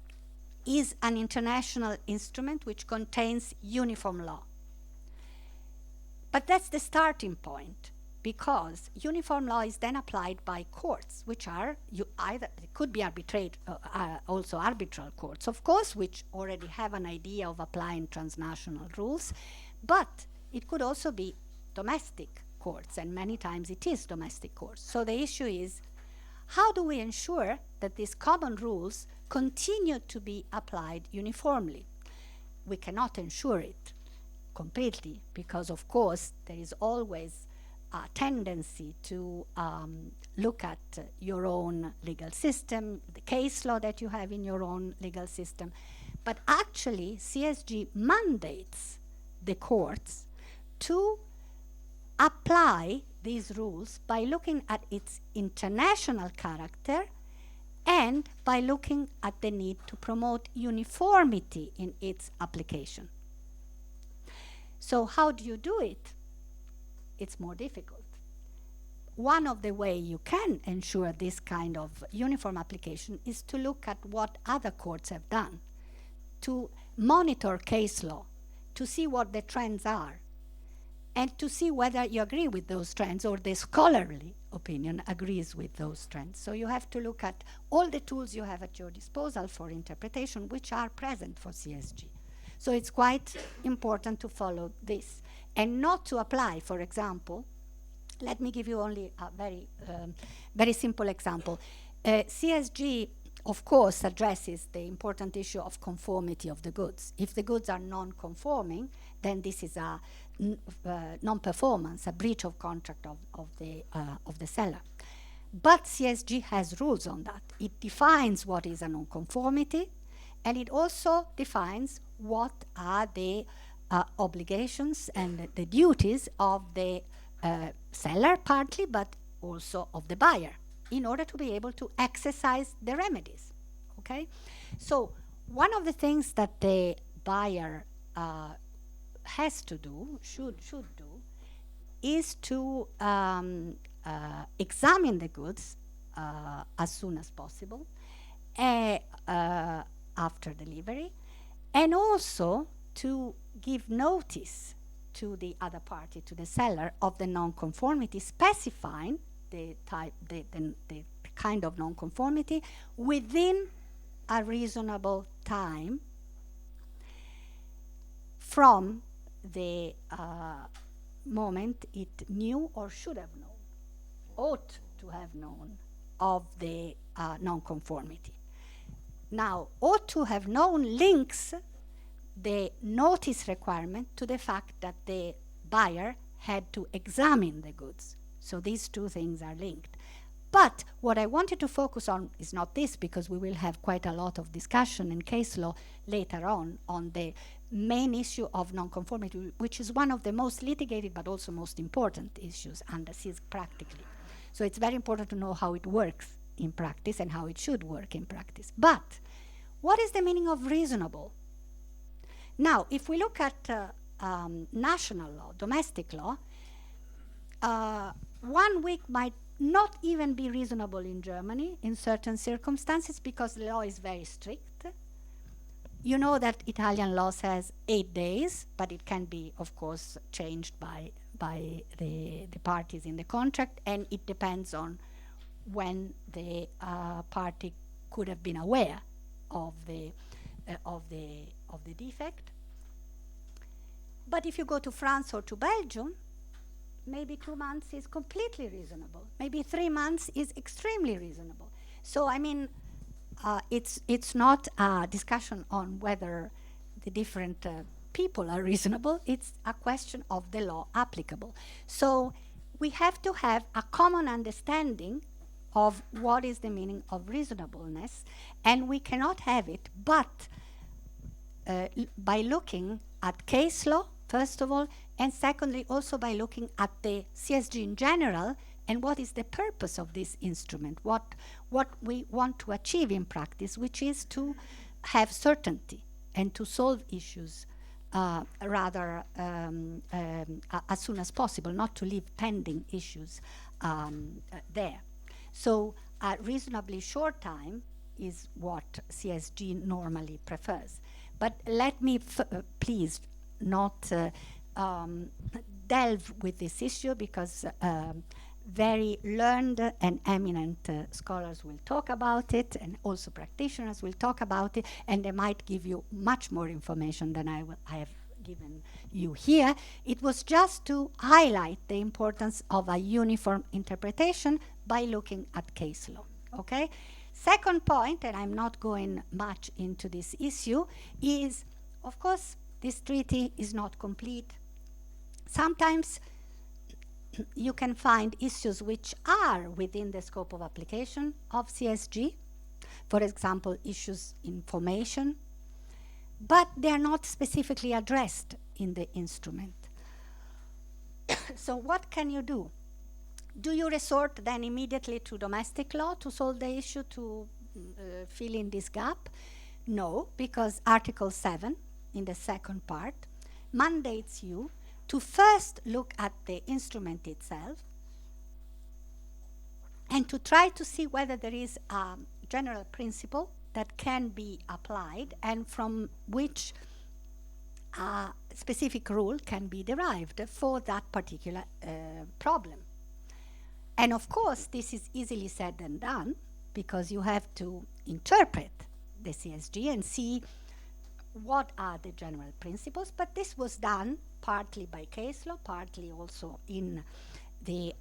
is an international instrument which contains uniform law. But that's the starting point, because uniform law is then applied by courts, which are it could be also arbitral courts, of course, which already have an idea of applying transnational rules, but it could also be domestic courts, and many times it is domestic courts. So the issue is, how do we ensure that these common rules continue to be applied uniformly? We cannot ensure it completely, because of course there is always a tendency to look at your own legal system, the case law that you have in your own legal system. But actually CSG mandates the courts to apply these rules by looking at its international character and by looking at the need to promote uniformity in its application. So how do you do it? It's more difficult. One of the ways you can ensure this kind of uniform application is to look at what other courts have done, to monitor case law, to see what the trends are, and to see whether you agree with those trends or the scholarly opinion agrees with those trends. So you have to look at all the tools you have at your disposal for interpretation, which are present for CSG. So it's quite important to follow this and not to apply, for example, let me give you only a very simple example. CSG, of course, addresses the important issue of conformity of the goods. If the goods are non-conforming, then this is a non-performance, a breach of contract of the seller. But CSG has rules on that. It defines what is a non-conformity, and it also defines what are the obligations and the duties of the seller partly, but also of the buyer, in order to be able to exercise the remedies. Okay? So one of the things that the buyer has to do, should do, is to examine the goods as soon as possible after delivery, and also to give notice to the other party, to the seller, of the non-conformity, specifying the type, the kind of non-conformity within a reasonable time from the moment it knew or should have known, ought to have known of the non-conformity. Now, ought to have known links the notice requirement to the fact that the buyer had to examine the goods. So these two things are linked. But what I wanted to focus on is not this, because we will have quite a lot of discussion in case law later on the main issue of nonconformity, which is one of the most litigated but also most important issues under CISC practically. So it's very important to know how it works in practice and how it should work in practice. But what is the meaning of reasonable? Now, if we look at national law, domestic law, 1 week might not even be reasonable in Germany in certain circumstances because the law is very strict. You know that Italian law says 8 days, but it can be, of course, changed by the parties in the contract, and it depends on when the party could have been aware of the defect. But if you go to France or to Belgium, maybe 2 months is completely reasonable. Maybe 3 months is extremely reasonable. So I mean, it's not a discussion on whether the different people are reasonable. It's a question of the law applicable. So we have to have a common understanding of what is the meaning of reasonableness, and we cannot have it but by looking at case law, first of all, and secondly, also by looking at the CSG in general and what is the purpose of this instrument, what we want to achieve in practice, which is to have certainty and to solve issues rather as soon as possible, not to leave pending issues there. So a reasonably short time is what CSG normally prefers. But let me please not delve with this issue, because very learned and eminent scholars will talk about it, and also practitioners will talk about it, and they might give you much more information than I have given you here. It was just to highlight the importance of a uniform interpretation by looking at case law. Okay? Second point, and I'm not going much into this issue, is, of course, this treaty is not complete. Sometimes you can find issues which are within the scope of application of CSG, for example, issues in formation, but they are not specifically addressed in the instrument. So what can you do? Do you resort then immediately to domestic law to solve the issue, to fill in this gap? No, because Article 7 in the second part mandates you to first look at the instrument itself and to try to see whether there is a general principle that can be applied and from which a specific rule can be derived for that particular problem. And of course, this is easily said and done, because you have to interpret the CSG and see what are the general principles, but this was done partly by case law, partly also in the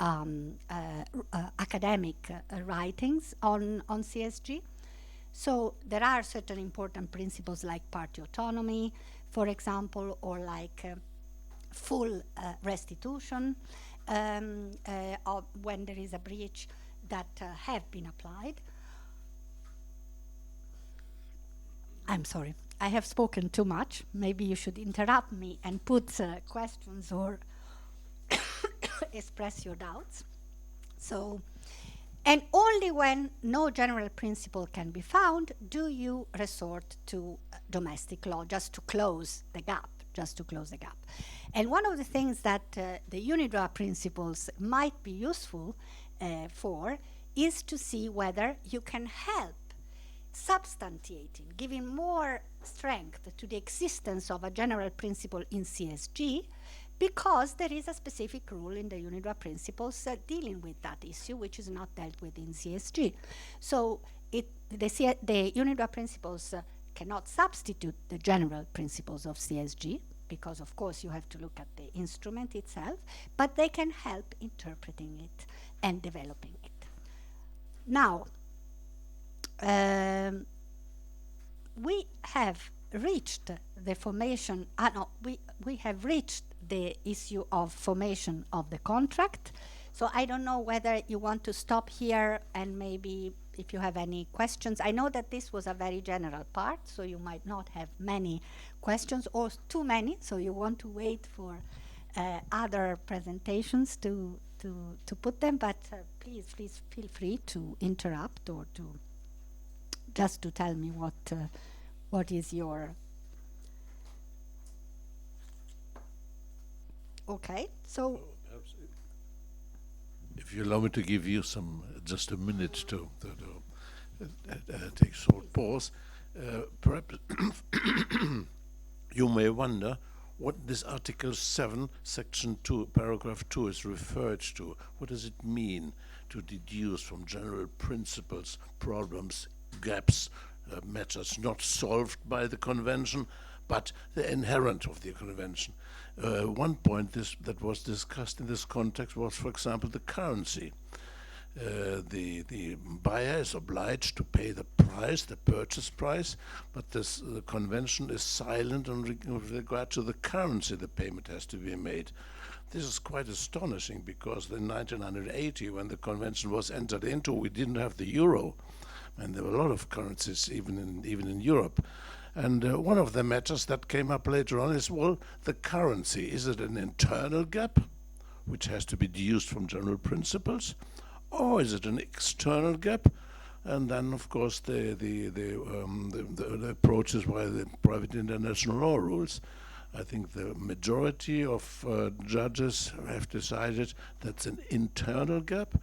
academic writings on CSG. So there are certain important principles like party autonomy, for example, or like full restitution of when there is a breach that have been applied. I'm sorry, I have spoken too much. Maybe you should interrupt me and put questions or express your doubts. So, and only when no general principle can be found do you resort to domestic law, just to close the gap. And one of the things that the UNIDROIT principles might be useful for is to see whether you can help substantiating, giving more strength to the existence of a general principle in CSG, because there is a specific rule in the UNIDROIT principles dealing with that issue, which is not dealt with in CSG. So the UNIDROIT principles cannot substitute the general principles of CSG, because of course you have to look at the instrument itself, but they can help interpreting it and developing it. Now, we have reached the formation, we have reached the issue of formation of the contract. So I don't know whether you want to stop here and maybe if you have any questions. I know that this was a very general part, so you might not have many questions or too many, so you want to wait for other presentations to put them, but please feel free to interrupt or to just to tell me what is your... Okay, so... If you allow me to give you just a minute to take a short pause, perhaps you may wonder what this Article 7, Section 2, Paragraph 2 is referred to. What does it mean to deduce from general principles, problems, gaps, matters not solved by the Convention, but the inherent of the Convention? One point that was discussed in this context was, for example, the currency. The buyer is obliged to pay the price, the purchase price, but the Convention is silent with regard to the currency the payment has to be made. This is quite astonishing, because in 1980, when the Convention was entered into, we didn't have the euro, and there were a lot of currencies even in Europe. And one of the matters that came up later on is, well, the currency, is it an internal gap, which has to be deduced from general principles, or is it an external gap? And then, of course, the approach is via the private international law rules. I think the majority of judges have decided that's an internal gap,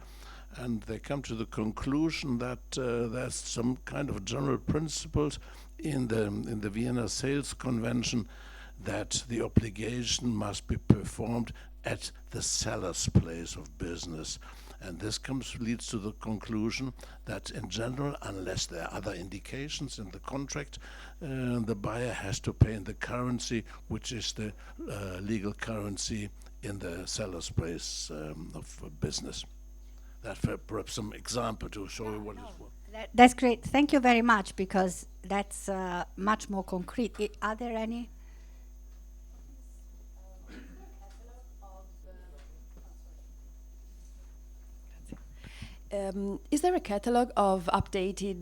and they come to the conclusion that there's some kind of general principles in the Vienna Sales Convention that the obligation must be performed at the seller's place of business. And this leads to the conclusion that in general, unless there are other indications in the contract, the buyer has to pay in the currency, which is the legal currency in the seller's place of business. That's perhaps some example to show you what is what. That's great. Thank you very much, because that's much more concrete. Are there any? Is there a catalog of updated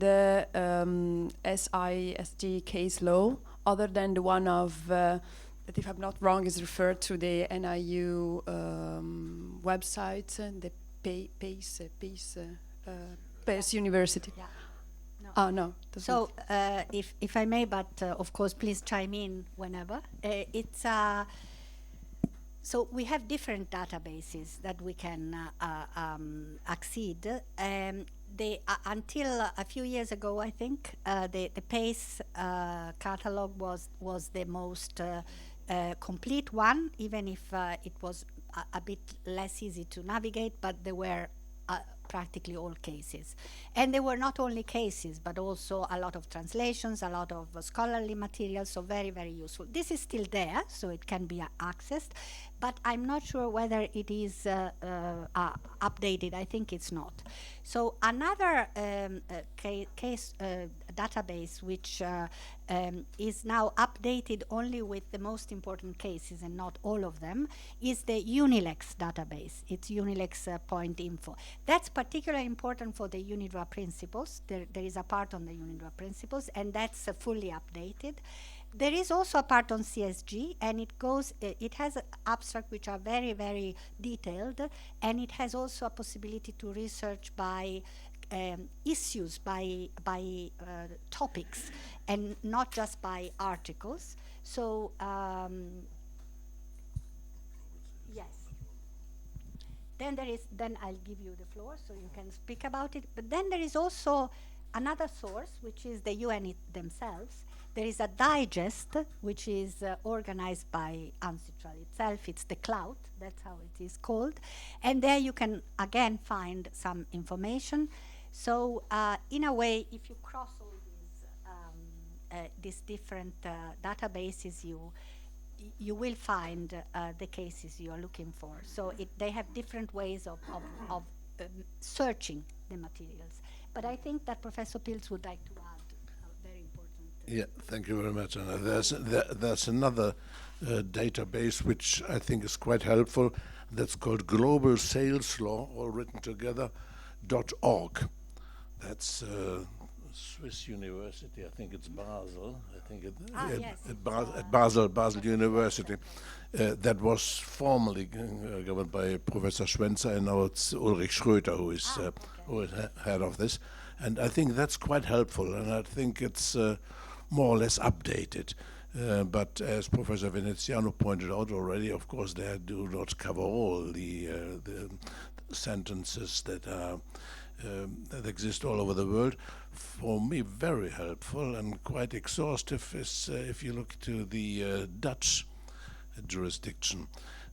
SISG case law other than the one of, that if I'm not wrong is referred to the NIU website, the Pace University? Yeah. No. Oh, no. So, if I may, but of course, please chime in whenever. So we have different databases that we can accede. Until a few years ago, I think, the PACE catalog was the most complete one, even if it was a bit less easy to navigate, but there were practically all cases. And there were not only cases, but also a lot of translations, a lot of scholarly material, so very, very useful. This is still there, so it can be accessed, but I'm not sure whether it is updated. I think it's not. So another case database which is now updated only with the most important cases and not all of them is the UNILEX database. It's unilex.info. That's particularly important for the UNIDROIT principles. There is a part on the UNIDROIT principles, and that's fully updated. There is also a part on CSG, and it has abstracts which are very, very detailed, and it has also a possibility to research by issues by topics and not just by articles. So yes. Then I'll give you the floor so you can speak about it. But then there is also another source, which is the UN themselves. There is a digest, which is organized by Ancestral itself. It's the Cloud, that's how it is called. And there you can, again, find some information. So in a way, if you cross all these different databases, you will find the cases you are looking for. So they have different ways of searching the materials. But I think that Professor Pilz would like to add a very important. Yeah, thank you very much, Anna. There's another database which I think is quite helpful. That's called Global Sales Law, all written together, .org. That's Swiss University. I think it's Basel. I think Yes. at Basel University. That was formerly governed by Professor Schwenzer, and now it's Ulrich Schröter who is head of this. And I think that's quite helpful, and I think it's more or less updated. But as Professor Veneziano pointed out already, of course, they do not cover all the sentences that are that exist all over the world. For me, very helpful and quite exhaustive is if you look to the Dutch jurisdiction.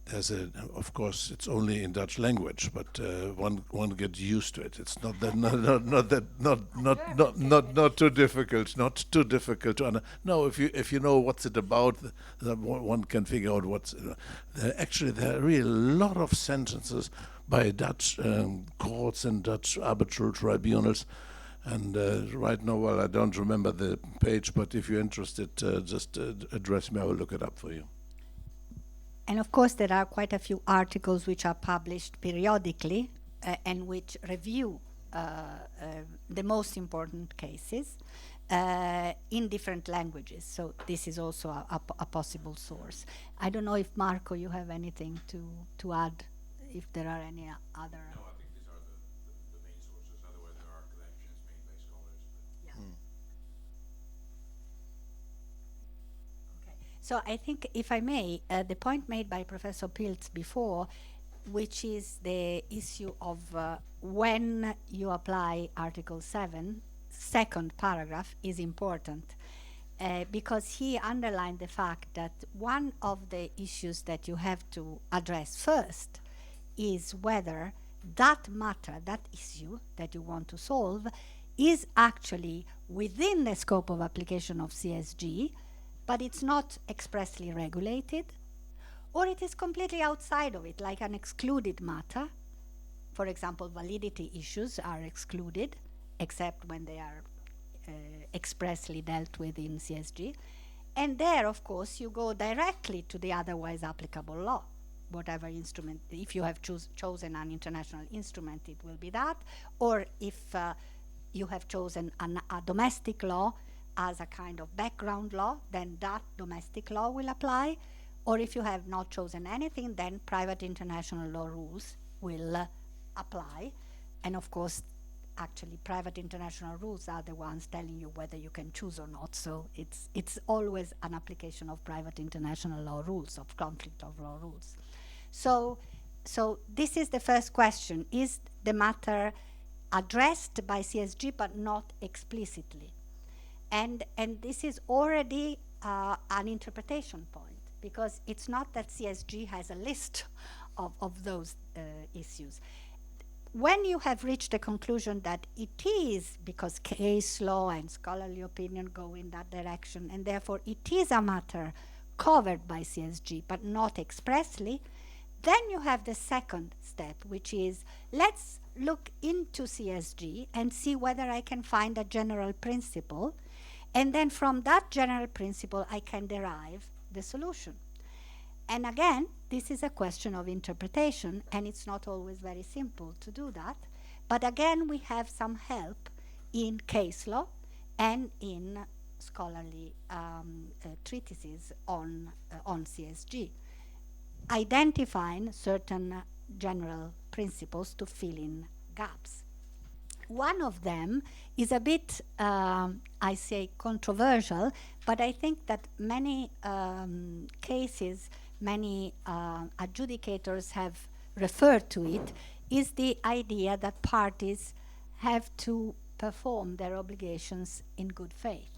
There's of course, it's only in Dutch language, but one gets used to it. It's not that not too difficult, not too difficult to no. If you know what's it about, one can figure out what's. Actually, there are really a lot of sentences by Dutch courts and Dutch arbitral tribunals. And right now, well, I don't remember the page, but if you're interested, just address me. I will look it up for you. And of course, there are quite a few articles which are published periodically and which review the most important cases in different languages. So this is also a possible source. I don't know if, Marco, you have anything to add, if there are any other. No, I think these are the main sources. Otherwise, there are collections made by scholars. Yeah. Okay. So I think, if I may, the point made by Professor Pilz before, which is the issue of when you apply Article 7, second paragraph, is important. Because he underlined the fact that one of the issues that you have to address first is whether that matter, that issue that you want to solve, is actually within the scope of application of CSG, but it's not expressly regulated, or it is completely outside of it, like an excluded matter. For example, validity issues are excluded, except when they are expressly dealt with in CSG. And there, of course, you go directly to the otherwise applicable law. Whatever instrument, if you have chosen an international instrument, it will be that. Or if you have chosen a domestic law as a kind of background law, then that domestic law will apply. Or if you have not chosen anything, then private international law rules will apply. And of course, actually, private international rules are the ones telling you whether you can choose or not. So it's always an application of private international law rules, of conflict of law rules. So this is the first question. Is the matter addressed by CSG but not explicitly? And this is already an interpretation point, because it's not that CSG has a list of those issues. When you have reached the conclusion that it is, because case law and scholarly opinion go in that direction, and therefore it is a matter covered by CSG but not expressly, then you have the second step, which is, let's look into CSG and see whether I can find a general principle, and then from that general principle I can derive the solution. And again, this is a question of interpretation, and it's not always very simple to do that. But again, we have some help in case law and in scholarly treatises on CSG, identifying certain general principles to fill in gaps. one of them is a bit, I say, controversial, but I think that many cases, many adjudicators have referred to it, is the idea that parties have to perform their obligations in good faith.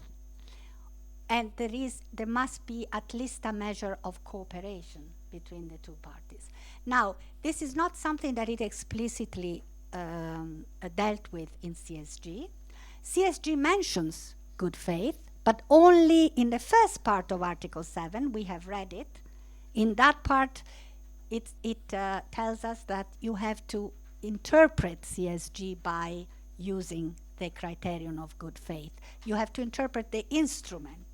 And there must be at least a measure of cooperation between the two parties. Now, this is not something that it explicitly dealt with in CSG. CSG mentions good faith, but only in the first part of Article 7. We have read it. In that part, it tells us that you have to interpret CSG by using the criterion of good faith. You have to interpret the instrument,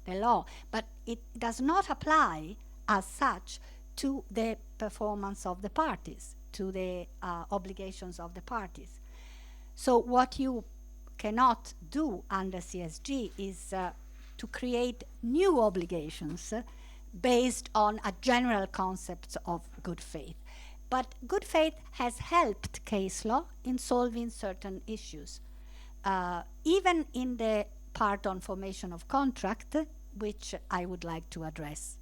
the law, but it does not apply as such to the performance of the parties, to the obligations of the parties. So what you cannot do under CSG is to create new obligations based on a general concept of good faith. But good faith has helped case law in solving certain issues. Even in the part on formation of contract, which I would like to address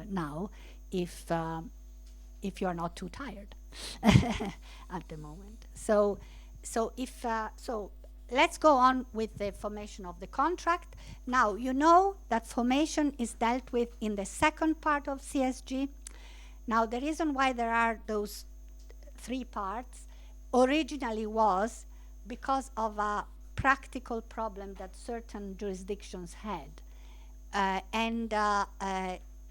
now, if you are not too tired at the moment. So let's go on with the formation of the contract. Now, you know that formation is dealt with in the second part of CSG. Now, the reason why there are those three parts originally was because of a practical problem that certain jurisdictions had, and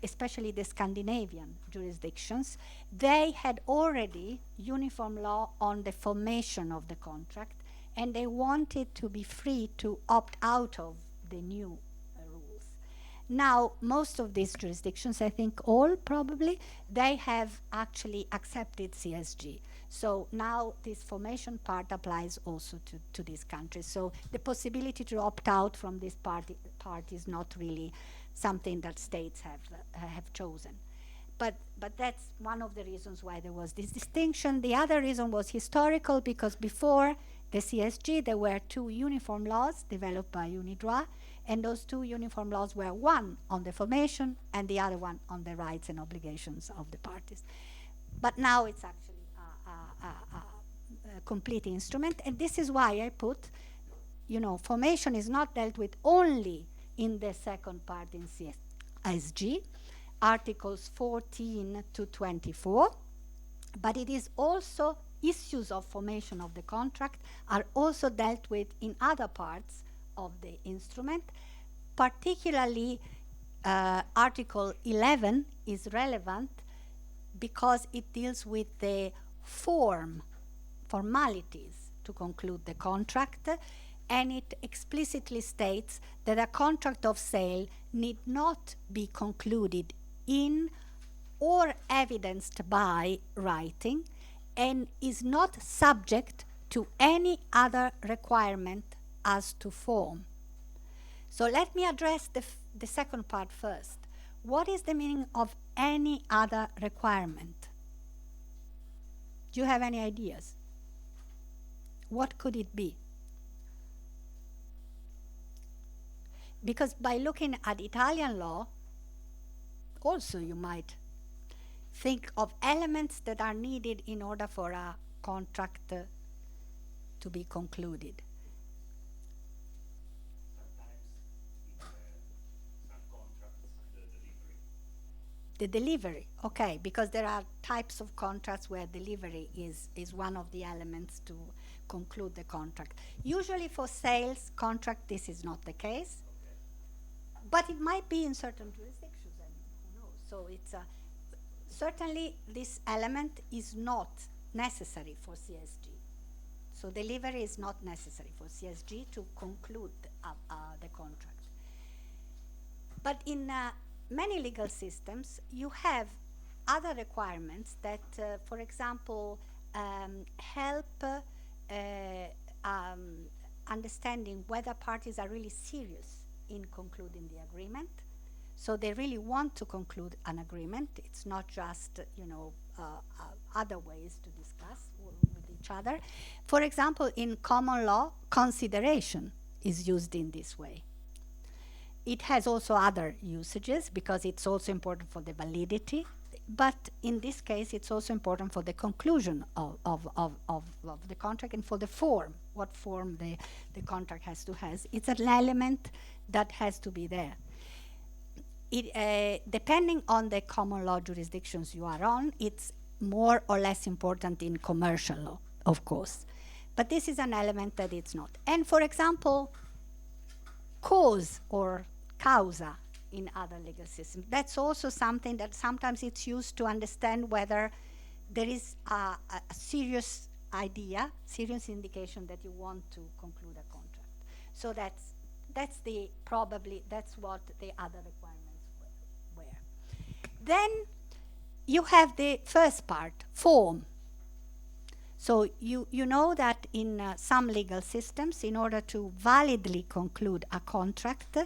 especially the Scandinavian jurisdictions. They had already uniform law on the formation of the contract, and they wanted to be free to opt out of the new rules. Now, most of these jurisdictions, I think all probably, they have actually accepted CSG. So now this formation part applies also to these countries. So the possibility to opt out from this part is not really something that states have chosen. But that's one of the reasons why there was this distinction. The other reason was historical, because before the CSG, there were two uniform laws developed by UNIDROIT, and those two uniform laws were one on the formation and the other one on the rights and obligations of the parties. But now it's actually a complete instrument, and this is why I put, formation is not dealt with only in the second part in CSG, Articles 14 to 24, but it is also issues of formation of the contract are also dealt with in other parts of the instrument. Particularly, Article 11 is relevant because it deals with the formalities to conclude the contract, and it explicitly states that a contract of sale need not be concluded in or evidenced by writing, and is not subject to any other requirement as to form. So let me address the second part first. What is the meaning of any other requirement? Do you have any ideas? What could it be? Because by looking at Italian law, also you might think of elements that are needed in order for a contract to be concluded. The delivery, okay, because there are types of contracts where delivery is one of the elements to conclude the contract. Usually for sales contract, this is not the case, but it might be in certain jurisdictions, and who knows. So it's certainly this element is not necessary for CSG. So delivery is not necessary for CSG to conclude the contract. But in many legal systems, you have other requirements that, for example, help understanding whether parties are really serious in concluding the agreement. So they really want to conclude an agreement. It's not just, other ways to discuss with each other. For example, in common law, consideration is used in this way. It has also other usages because it's also important for the validity, but in this case it's also important for the conclusion of the contract and for the form, what form the contract has to have. It's an element that has to be there. Depending on the common law jurisdictions you are on, it's more or less important in commercial law, of course. But this is an element that it's not. And for example, cause or causa in other legal systems, that's also something that sometimes it's used to understand whether there is a serious idea, serious indication that you want to conclude a contract. So that's what the other requirements were. Then you have the first part, form. So you know that in some legal systems, in order to validly conclude a contract,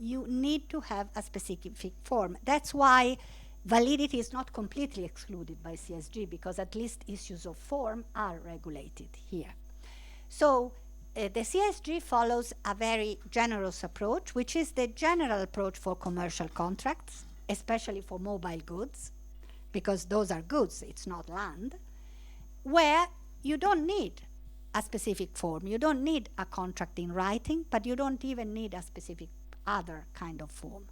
you need to have a specific form. That's why validity is not completely excluded by CSG, because at least issues of form are regulated here. So the CSG follows a very generous approach, which is the general approach for commercial contracts, especially for mobile goods, because those are goods, it's not land, where you don't need a specific form. You don't need a contract in writing, but you don't even need a specific other kind of form.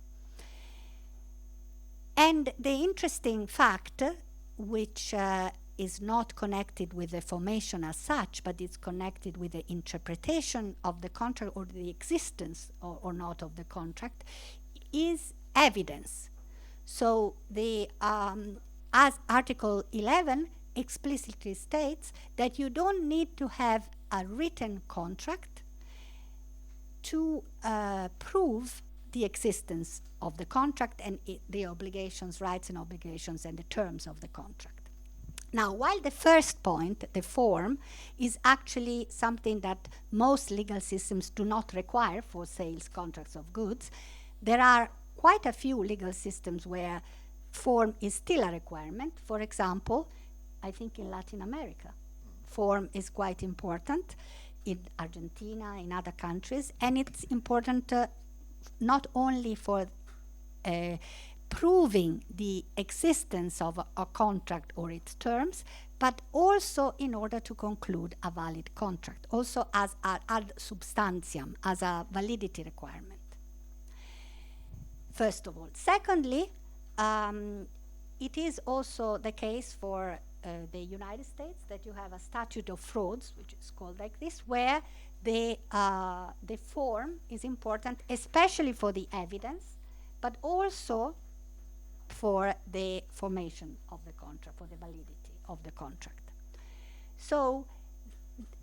And the interesting fact, which is not connected with the formation as such, but it's connected with the interpretation of the contract or the existence or not of the contract, is evidence. So as Article 11 explicitly states that you don't need to have a written contract to prove the existence of the contract and the obligations, rights and obligations, and the terms of the contract. Now, while the first point, the form, is actually something that most legal systems do not require for sales contracts of goods, there are quite a few legal systems where form is still a requirement. For example, I think in Latin America, form is quite important. In Argentina, in other countries, and it's important not only for proving the existence of a contract or its terms, but also in order to conclude a valid contract, also as ad substantiam, as a validity requirement. First of all. Secondly, it is also the case for the United States that you have a statute of frauds, which is called like this, where the form is important, especially for the evidence, but also for the formation of the contract, for the validity of the contract. So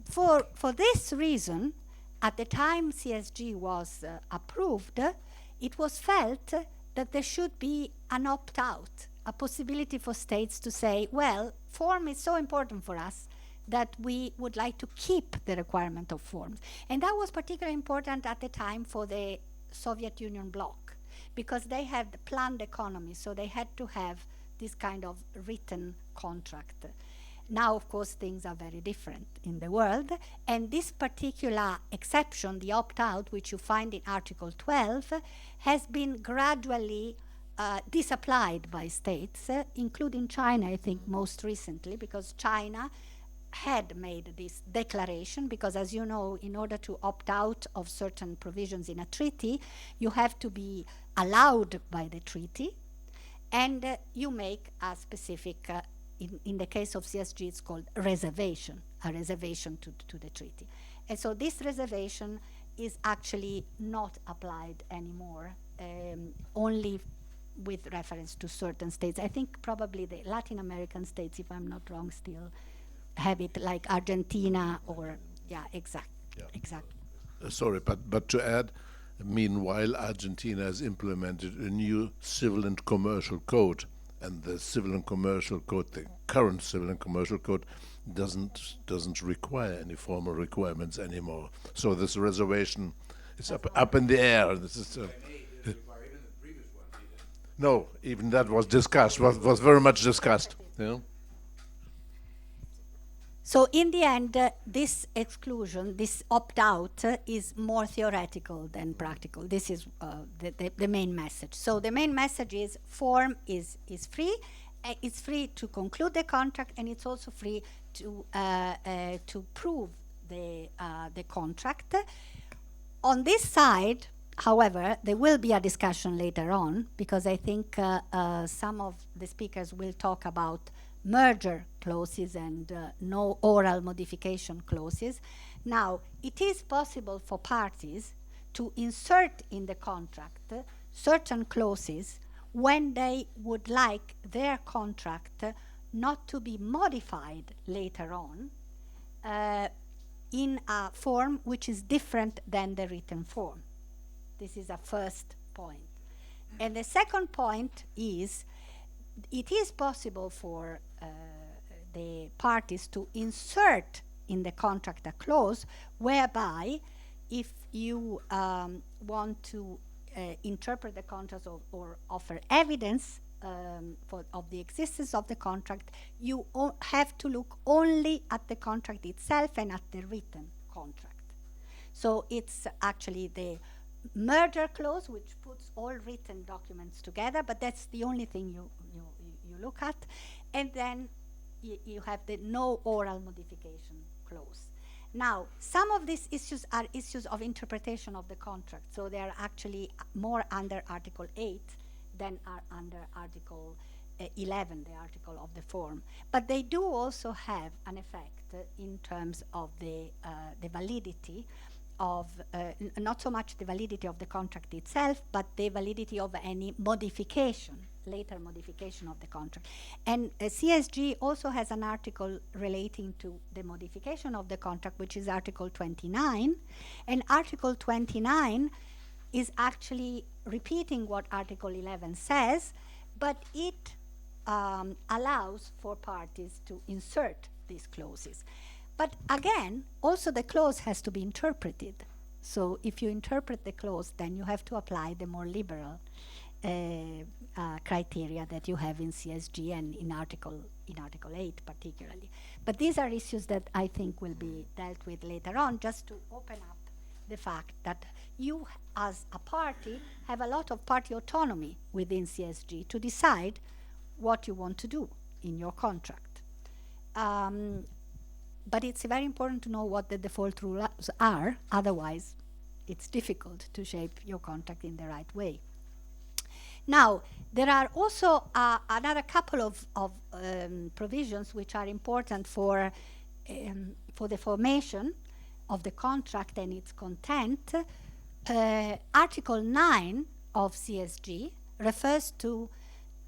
for this reason, at the time CSG was approved, it was felt that there should be an opt-out, a possibility for states to say, well, form is so important for us that we would like to keep the requirement of forms. And that was particularly important at the time for the Soviet Union bloc, because they had planned economy, so they had to have this kind of written contract. Now, of course, things are very different in the world, and this particular exception, the opt-out, which you find in Article 12, has been gradually disapplied by states, including China, I think, most recently, because China had made this declaration, because as you know, in order to opt out of certain provisions in a treaty, you have to be allowed by the treaty, and you make a specific, in the case of CSG, it's called reservation, a reservation to the treaty. And so this reservation is actually not applied anymore, only with reference to certain states. I think probably the Latin American states, if I'm not wrong, still have it, like Argentina or, yeah, exactly. Sorry, but to add, meanwhile, Argentina has implemented a new civil and commercial code, and the civil and commercial code, the current civil and commercial code, doesn't require any formal requirements anymore. So this reservation is up in the air. This is. No, even that was discussed, was very much discussed. You know? So in the end, this exclusion, this opt-out, is more theoretical than practical. This is the main message. So the main message is form is free. It's free to conclude the contract, and it's also free to prove the contract. On this side, however, there will be a discussion later on, because I think some of the speakers will talk about merger clauses and no oral modification clauses. Now, it is possible for parties to insert in the contract certain clauses when they would like their contract not to be modified later on in a form which is different than the written form. This is a first point. And the second point is, it is possible for the parties to insert in the contract a clause whereby if you want to interpret the contract or offer evidence of the existence of the contract, you have to look only at the contract itself and at the written contract. So it's actually the merger clause which puts all written documents together, but that's the only thing you look at. And then you have the no oral modification clause. Now, some of these issues are issues of interpretation of the contract, so they are actually more under Article 8 than are under Article 11, the article of the form. But they do also have an effect in terms of the validity of, not so much the validity of the contract itself, but the validity of any modification, later modification of the contract. And CSG also has an article relating to the modification of the contract, which is Article 29. And Article 29 is actually repeating what Article 11 says, but it allows for parties to insert these clauses. But again, also the clause has to be interpreted. So if you interpret the clause, then you have to apply the more liberal criteria that you have in CSG and in Article 8 particularly. But these are issues that I think will be dealt with later on, just to open up the fact that you as a party have a lot of party autonomy within CSG to decide what you want to do in your contract. But it's very important to know what the default rules are, otherwise it's difficult to shape your contract in the right way. Now, there are also another couple of provisions which are important for the formation of the contract and its content. Article 9 of CSG refers to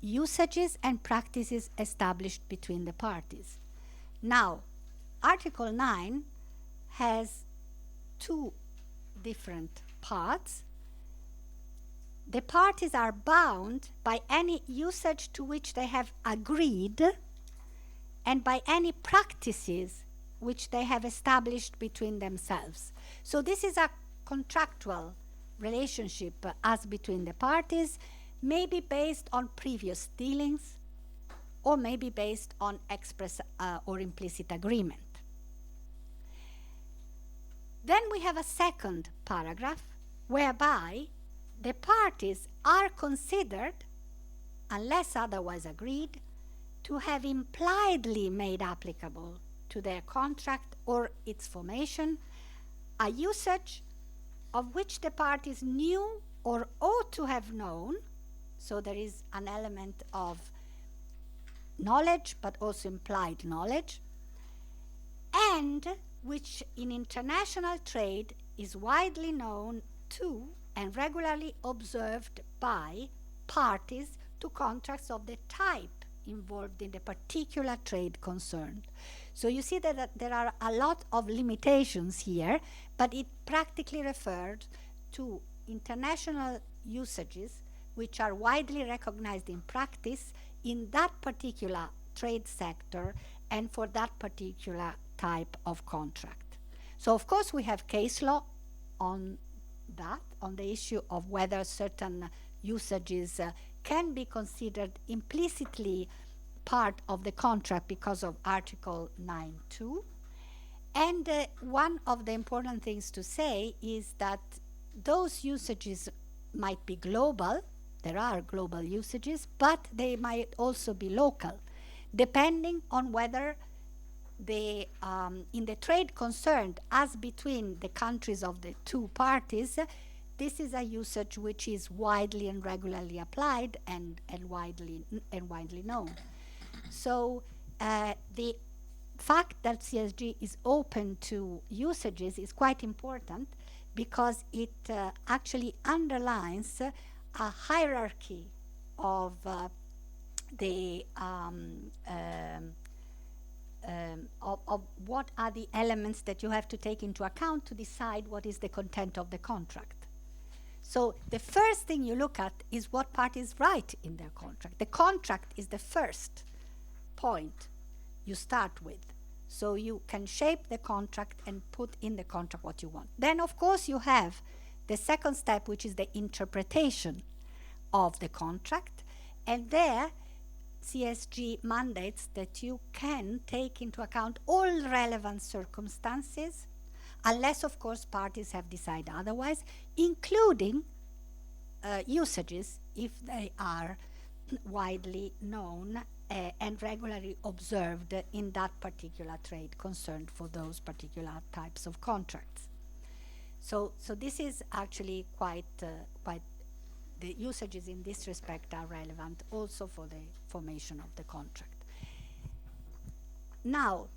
usages and practices established between the parties. Now, Article 9 has two different parts. The parties are bound by any usage to which they have agreed and by any practices which they have established between themselves. So this is a contractual relationship as between the parties, maybe based on previous dealings or maybe based on express or implicit agreement. Then we have a second paragraph whereby the parties are considered, unless otherwise agreed, to have impliedly made applicable to their contract or its formation a usage of which the parties knew or ought to have known, so there is an element of knowledge but also implied knowledge, and which in international trade is widely known to and regularly observed by parties to contracts of the type involved in the particular trade concerned. So you see that there are a lot of limitations here, but it practically refers to international usages which are widely recognized in practice in that particular trade sector and for that particular type of contract. So of course we have case law on that, on the issue of whether certain usages can be considered implicitly part of the contract because of Article 9.2. And one of the important things to say is that those usages might be global, there are global usages, but they might also be local, depending on whether in the trade concerned, as between the countries of the two parties, this is a usage which is widely and regularly applied and widely known. So the fact that CSG is open to usages is quite important because it actually underlines a hierarchy of of what are the elements that you have to take into account to decide what is the content of the contract. So the first thing you look at is what parties write in their contract. The contract is the first point you start with. So you can shape the contract and put in the contract what you want. Then, of course, you have the second step, which is the interpretation of the contract. And there, CSG mandates that you can take into account all relevant circumstances, unless, of course, parties have decided otherwise, including usages if they are widely known and regularly observed in that particular trade concerned for those particular types of contracts. So this is actually quite the usages in this respect are relevant also for the formation of the contract. Now,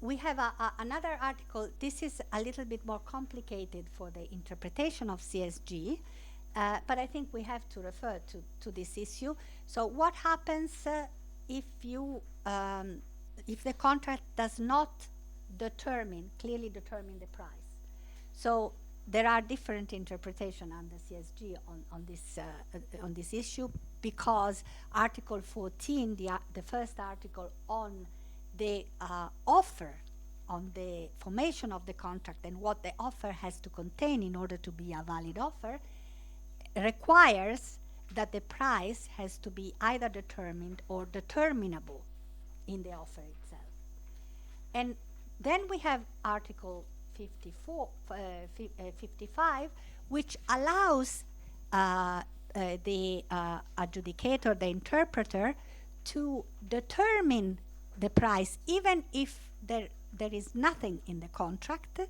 we have another article. This is a little bit more complicated for the interpretation of CSG, but I think we have to refer to this issue. So what happens if the contract does not clearly determine the price? So there are different interpretations under CSG on this issue, because Article 14, the first article on the offer, on the formation of the contract and what the offer has to contain in order to be a valid offer, requires that the price has to be either determined or determinable in the offer itself. And then we have Article 55, which allows the adjudicator, the interpreter, to determine the price, even if there is nothing in the contract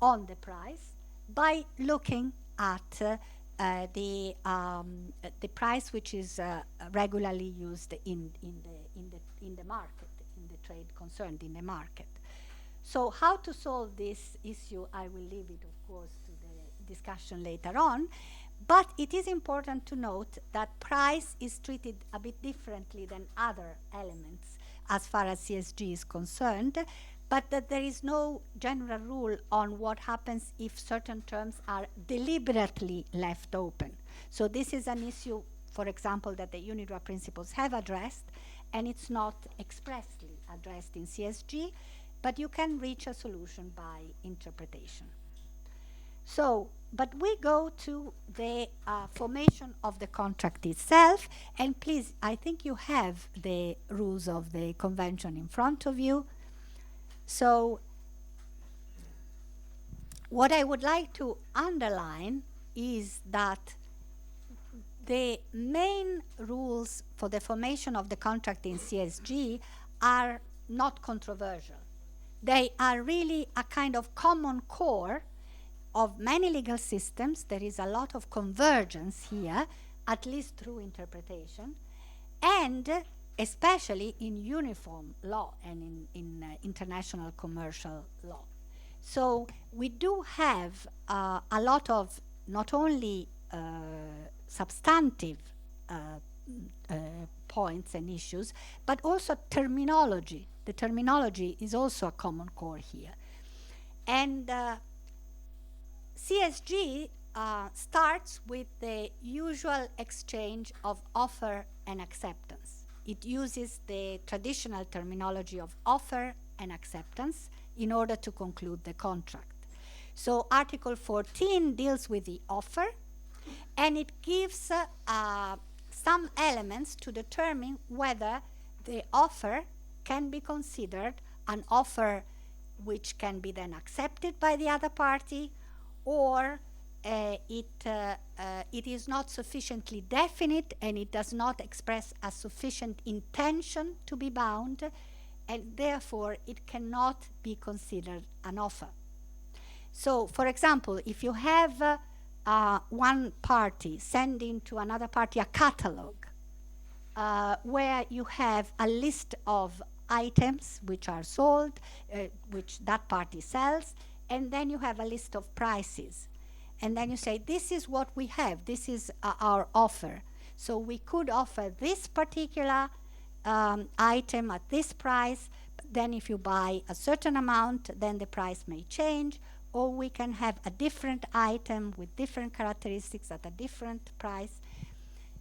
on the price, by looking at the price which is regularly used in the market, in the trade concerned in the market. So how to solve this issue, I will leave it, of course, to the discussion later on. But it is important to note that price is treated a bit differently than other elements as far as CSG is concerned, but that there is no general rule on what happens if certain terms are deliberately left open. So this is an issue, for example, that the UNIDROIT principles have addressed, and it's not expressly addressed in CSG, but you can reach a solution by interpretation. So, but we go to the formation of the contract itself, and please, I think you have the rules of the convention in front of you. So, what I would like to underline is that the main rules for the formation of the contract in CSG are not controversial. They are really a kind of common core of many legal systems. There is a lot of convergence here, at least through interpretation, and especially in uniform law and in international commercial law. So we do have a lot of not only substantive points and issues, but also terminology. The terminology is also a common core here. And CSG starts with the usual exchange of offer and acceptance. It uses the traditional terminology of offer and acceptance in order to conclude the contract. So Article 14 deals with the offer, and it gives some elements to determine whether the offer can be considered an offer which can be then accepted by the other party, or it is not sufficiently definite and it does not express a sufficient intention to be bound, and therefore it cannot be considered an offer. So, for example, if you have one party sending to another party a catalog where you have a list of items which are sold, which that party sells, and then you have a list of prices. And then you say, this is what we have, this is our offer. So we could offer this particular item at this price, but then if you buy a certain amount, then the price may change, or we can have a different item with different characteristics at a different price.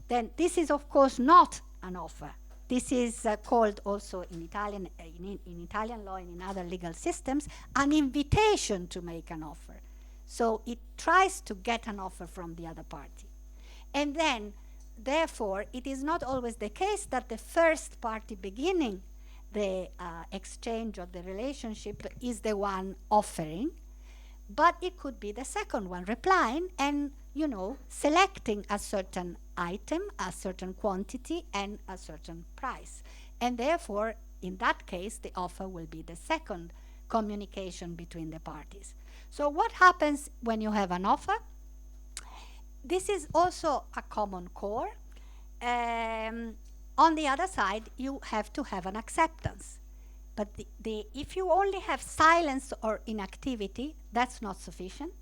Then this is, of course, not an offer. This is called also in Italian, in Italian law and in other legal systems, an invitation to make an offer. So it tries to get an offer from the other party. And then, therefore, it is not always the case that the first party beginning the exchange or the relationship is the one offering, but it could be the second one replying and, you know, selecting a certain item, a certain quantity, and a certain price. And therefore, in that case, the offer will be the second communication between the parties. So what happens when you have an offer? This is also a common core. On the other side, you have to have an acceptance. But if you only have silence or inactivity, that's not sufficient.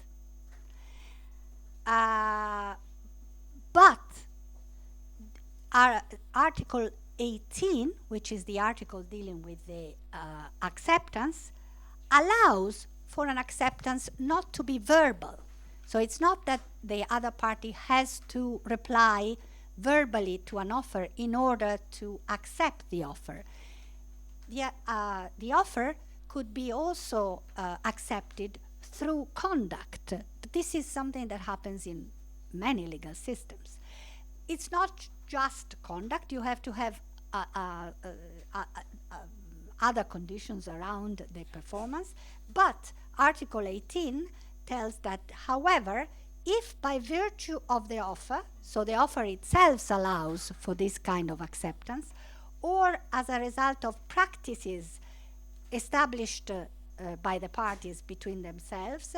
But Article 18, which is the article dealing with the acceptance, allows for an acceptance not to be verbal. So it's not that the other party has to reply verbally to an offer in order to accept the offer. The offer could be also accepted through conduct. This is something that happens in many legal systems. It's not just conduct. You have to have other conditions around the performance. But Article 18 tells that, however, if by virtue of the offer, so the offer itself allows for this kind of acceptance, or as a result of practices established by the parties between themselves,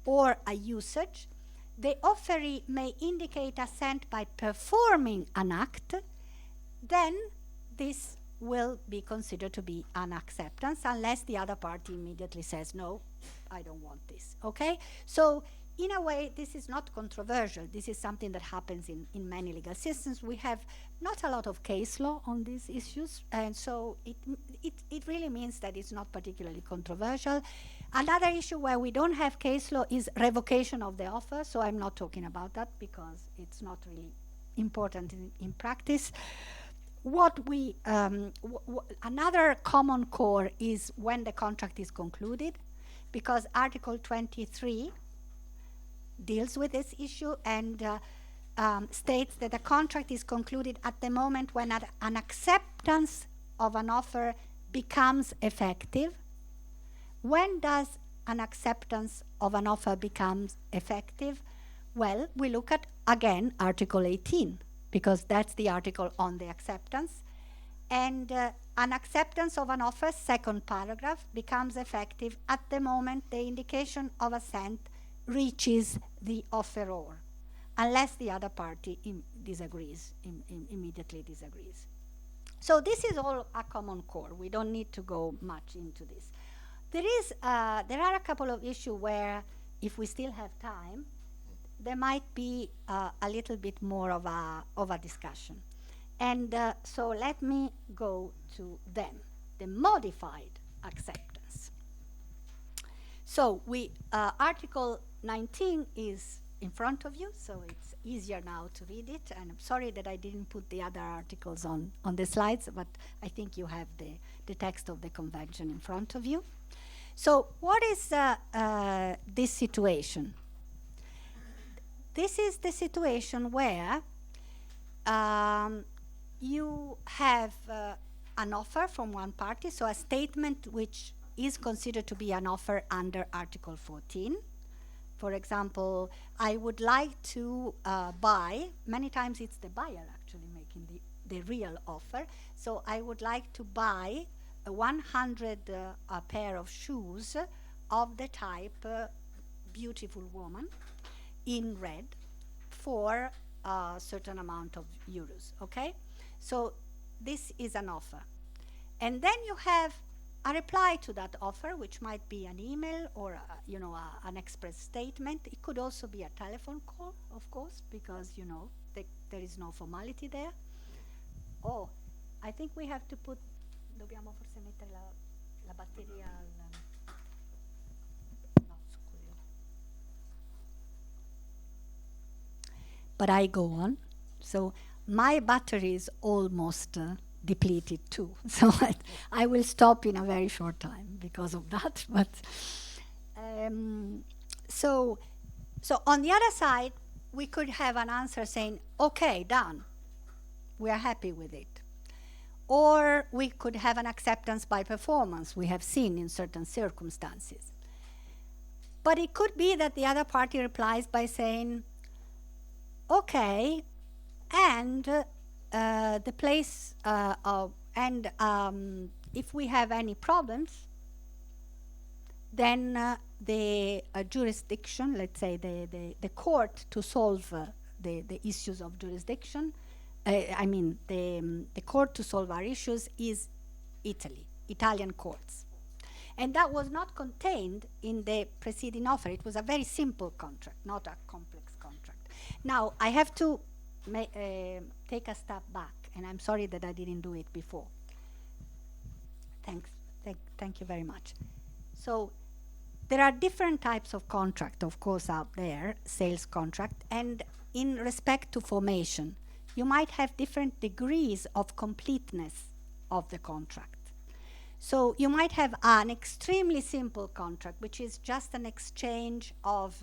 or a usage, the offeree may indicate assent by performing an act, then this will be considered to be an acceptance unless the other party immediately says, no, I don't want this, okay? So in a way, this is not controversial. This is something that happens in many legal systems. We have not a lot of case law on these issues, and so it really means that it's not particularly controversial. Another issue where we don't have case law is revocation of the offer, so I'm not talking about that because it's not really important in practice. Another common core is when the contract is concluded, because Article 23 deals with this issue and states that the contract is concluded at the moment when an acceptance of an offer becomes effective. When does an acceptance of an offer become effective? Well, we look at, again, Article 18, because that's the article on the acceptance. And an acceptance of an offer, second paragraph, becomes effective at the moment the indication of assent reaches the offeror, unless the other party immediately disagrees. So this is all a common core. We don't need to go much into this. There are a couple of issues where, if we still have time, there might be a little bit more of a discussion. And so let me go to them. The modified acceptance. So Article 19 is in front of you, so it's easier now to read it. And I'm sorry that I didn't put the other articles on the slides, but I think you have the text of the convention in front of you. So what is this situation? This is the situation where you have an offer from one party, so a statement which is considered to be an offer under Article 14. For example, I would like to buy, many times it's the buyer actually making the real offer. So I would like to buy 100 a pair of shoes of the type Beautiful Woman in red for a certain amount of euros, okay? So this is an offer. And then you have a reply to that offer, which might be an email or an express statement. It could also be a telephone call, of course, because there is no formality there. Oh, I think we have to put. Dobbiamo forse mettere la batteria al. No, scusi. But I go on. So my battery is almost depleted too. So I will stop in a very short time because of that. But so on the other side, we could have an answer saying, okay, done. We are happy with it. Or we could have an acceptance by performance, we have seen in certain circumstances. But it could be that the other party replies by saying, okay, and the place, if we have any problems, then the jurisdiction, let's say the court to solve the issues of jurisdiction, the court to solve our issues is Italy, Italian courts. And that was not contained in the preceding offer. It was a very simple contract, not a complex contract. Now, I have to take a step back, and I'm sorry that I didn't do it before. Thank you very much. So there are different types of contract, of course, out there, sales contract, and in respect to formation, you might have different degrees of completeness of the contract. So you might have an extremely simple contract, which is just an exchange of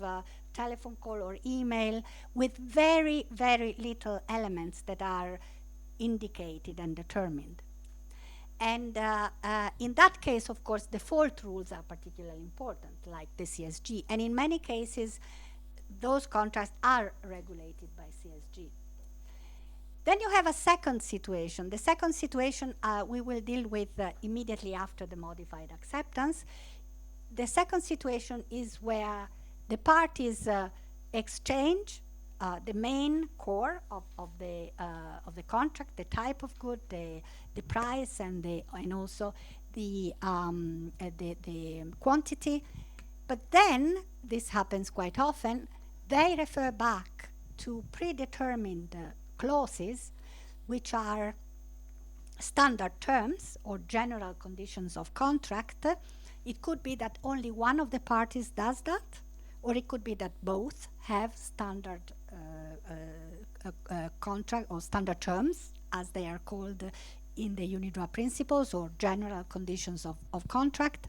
telephone call or email with very, very little elements that are indicated and determined. And in that case, of course, default rules are particularly important, like the CSG. And in many cases, those contracts are regulated by CSG. Then you have a second situation. The second situation we will deal with immediately after the modified acceptance. The second situation is where the parties exchange the main core of the contract, the type of good, the price, and also the quantity. But then this happens quite often. They refer back to predetermined clauses, which are standard terms or general conditions of contract. It could be that only one of the parties does that, or it could be that both have standard contract or standard terms, as they are called in the UNIDROIT principles, or general conditions of contract.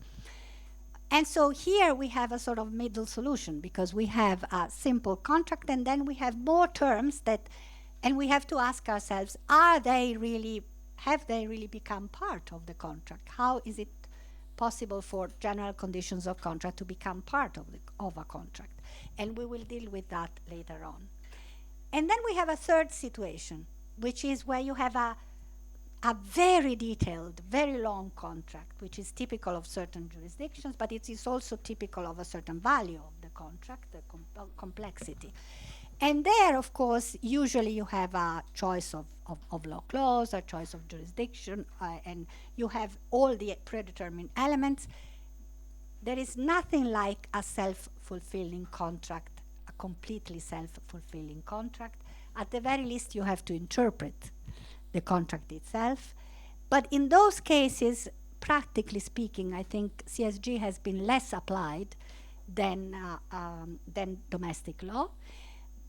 And so here we have a sort of middle solution, because we have a simple contract and then we have more terms and we have to ask ourselves, have they really become part of the contract? How is it possible for general conditions of contract to become part of a contract? And we will deal with that later on. And then we have a third situation, which is where you have a very detailed, very long contract, which is typical of certain jurisdictions, but it is also typical of a certain value of the contract, the complexity. And there, of course, usually you have a choice of law clause, a choice of jurisdiction, and you have all the predetermined elements. There is nothing like a self-fulfilling contract, a completely self-fulfilling contract. At the very least, you have to interpret the contract itself. But in those cases, practically speaking, I think CSG has been less applied than domestic law.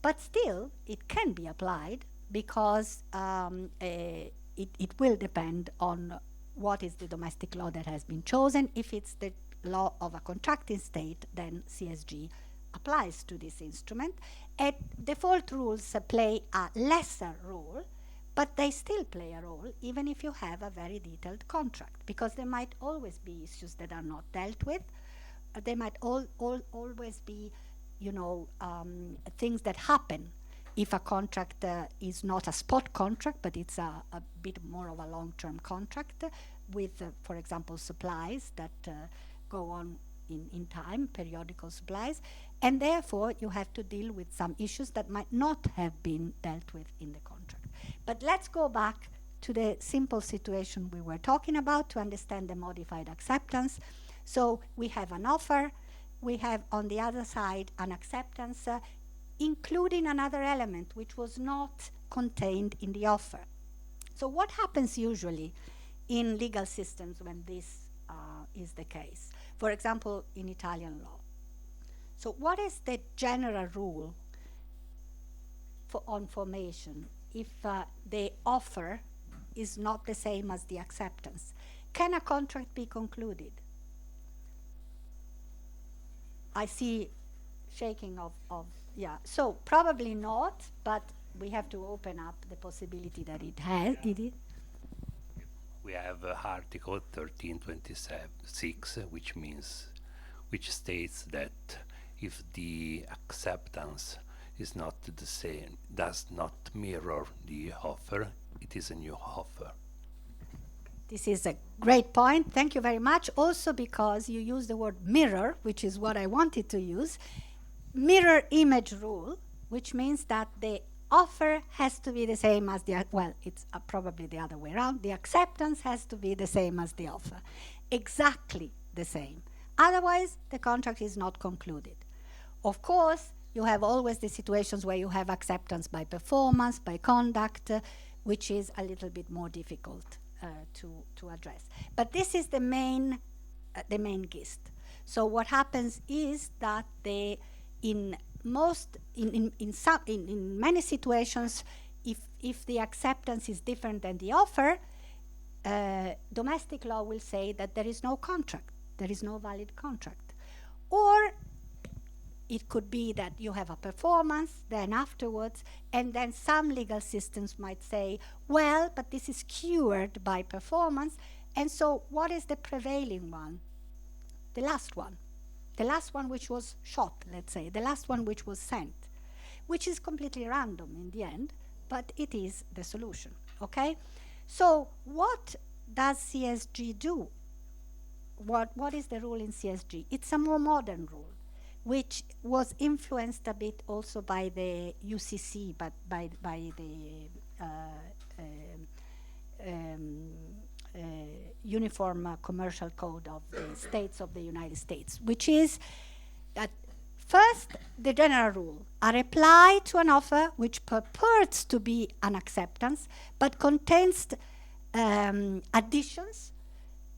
But still, it can be applied, because it will depend on what is the domestic law that has been chosen. If it's the law of a contracting state, then CSG applies to this instrument. And default rules play a lesser role, But they still play a role, even if you have a very detailed contract, because there might always be issues that are not dealt with. There might always be, things that happen if a contract is not a spot contract, but it's a bit more of a long-term contract with, for example, supplies that go on in time, periodical supplies, and therefore you have to deal with some issues that might not have been dealt with in the contract. But let's go back to the simple situation we were talking about to understand the modified acceptance. So we have an offer, we have on the other side an acceptance, including another element which was not contained in the offer. So what happens usually in legal systems when this is the case? For example, in Italian law. So what is the general rule on formation if the offer is not the same as the acceptance? Can a contract be concluded? I see shaking of yeah. So probably not, but we have to open up the possibility that it has. It is. We have Article 1326, which states that if the acceptance is not the same, does not mirror the offer, it is a new offer. This is a great point. Thank you very much. Also because you use the word mirror, which is what I wanted to use. Mirror image rule, which means that the offer has to be the same as the, well, it's probably the other way around. The acceptance has to be the same as the offer. Exactly the same. Otherwise, the contract is not concluded. Of course, you have always the situations where you have acceptance by performance, by conduct, which is a little bit more difficult to address. But this is the main gist. So what happens is that in many situations, if the acceptance is different than the offer, domestic law will say that there is no contract, there is no valid contract. Or it could be that you have a performance, then afterwards, and then some legal systems might say, well, but this is cured by performance, and so what is the prevailing one? The last one. The last one which was shot, let's say, the last one which was sent, which is completely random in the end, but it is the solution, okay? So what does CSG do? What is the rule in CSG? It's a more modern rule, which was influenced a bit also by the UCC, but by the Uniform Commercial Code of the States of the United States, which is that first, the general rule, a reply to an offer which purports to be an acceptance, but contains additions,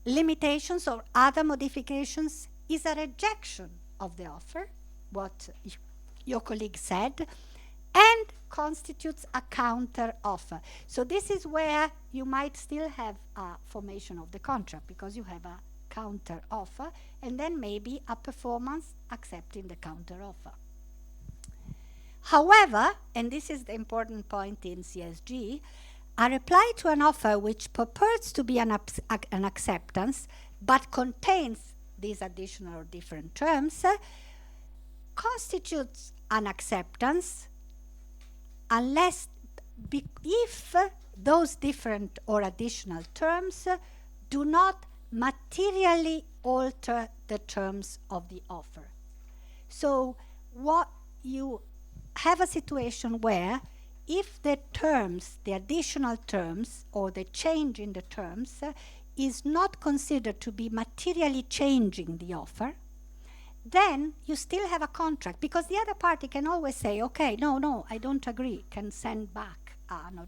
limitations, or other modifications is a rejection of the offer, what your colleague said, and constitutes a counter offer. So this is where you might still have a formation of the contract because you have a counter offer and then maybe a performance accepting the counter offer. However, and this is the important point in CSG, a reply to an offer which purports to be an acceptance but contains these additional or different terms constitutes an acceptance unless if those different or additional terms do not materially alter the terms of the offer. So what you have a situation where if the terms, the additional terms or the change in the terms is not considered to be materially changing the offer, then you still have a contract because the other party can always say, okay, no, I don't agree, can send back an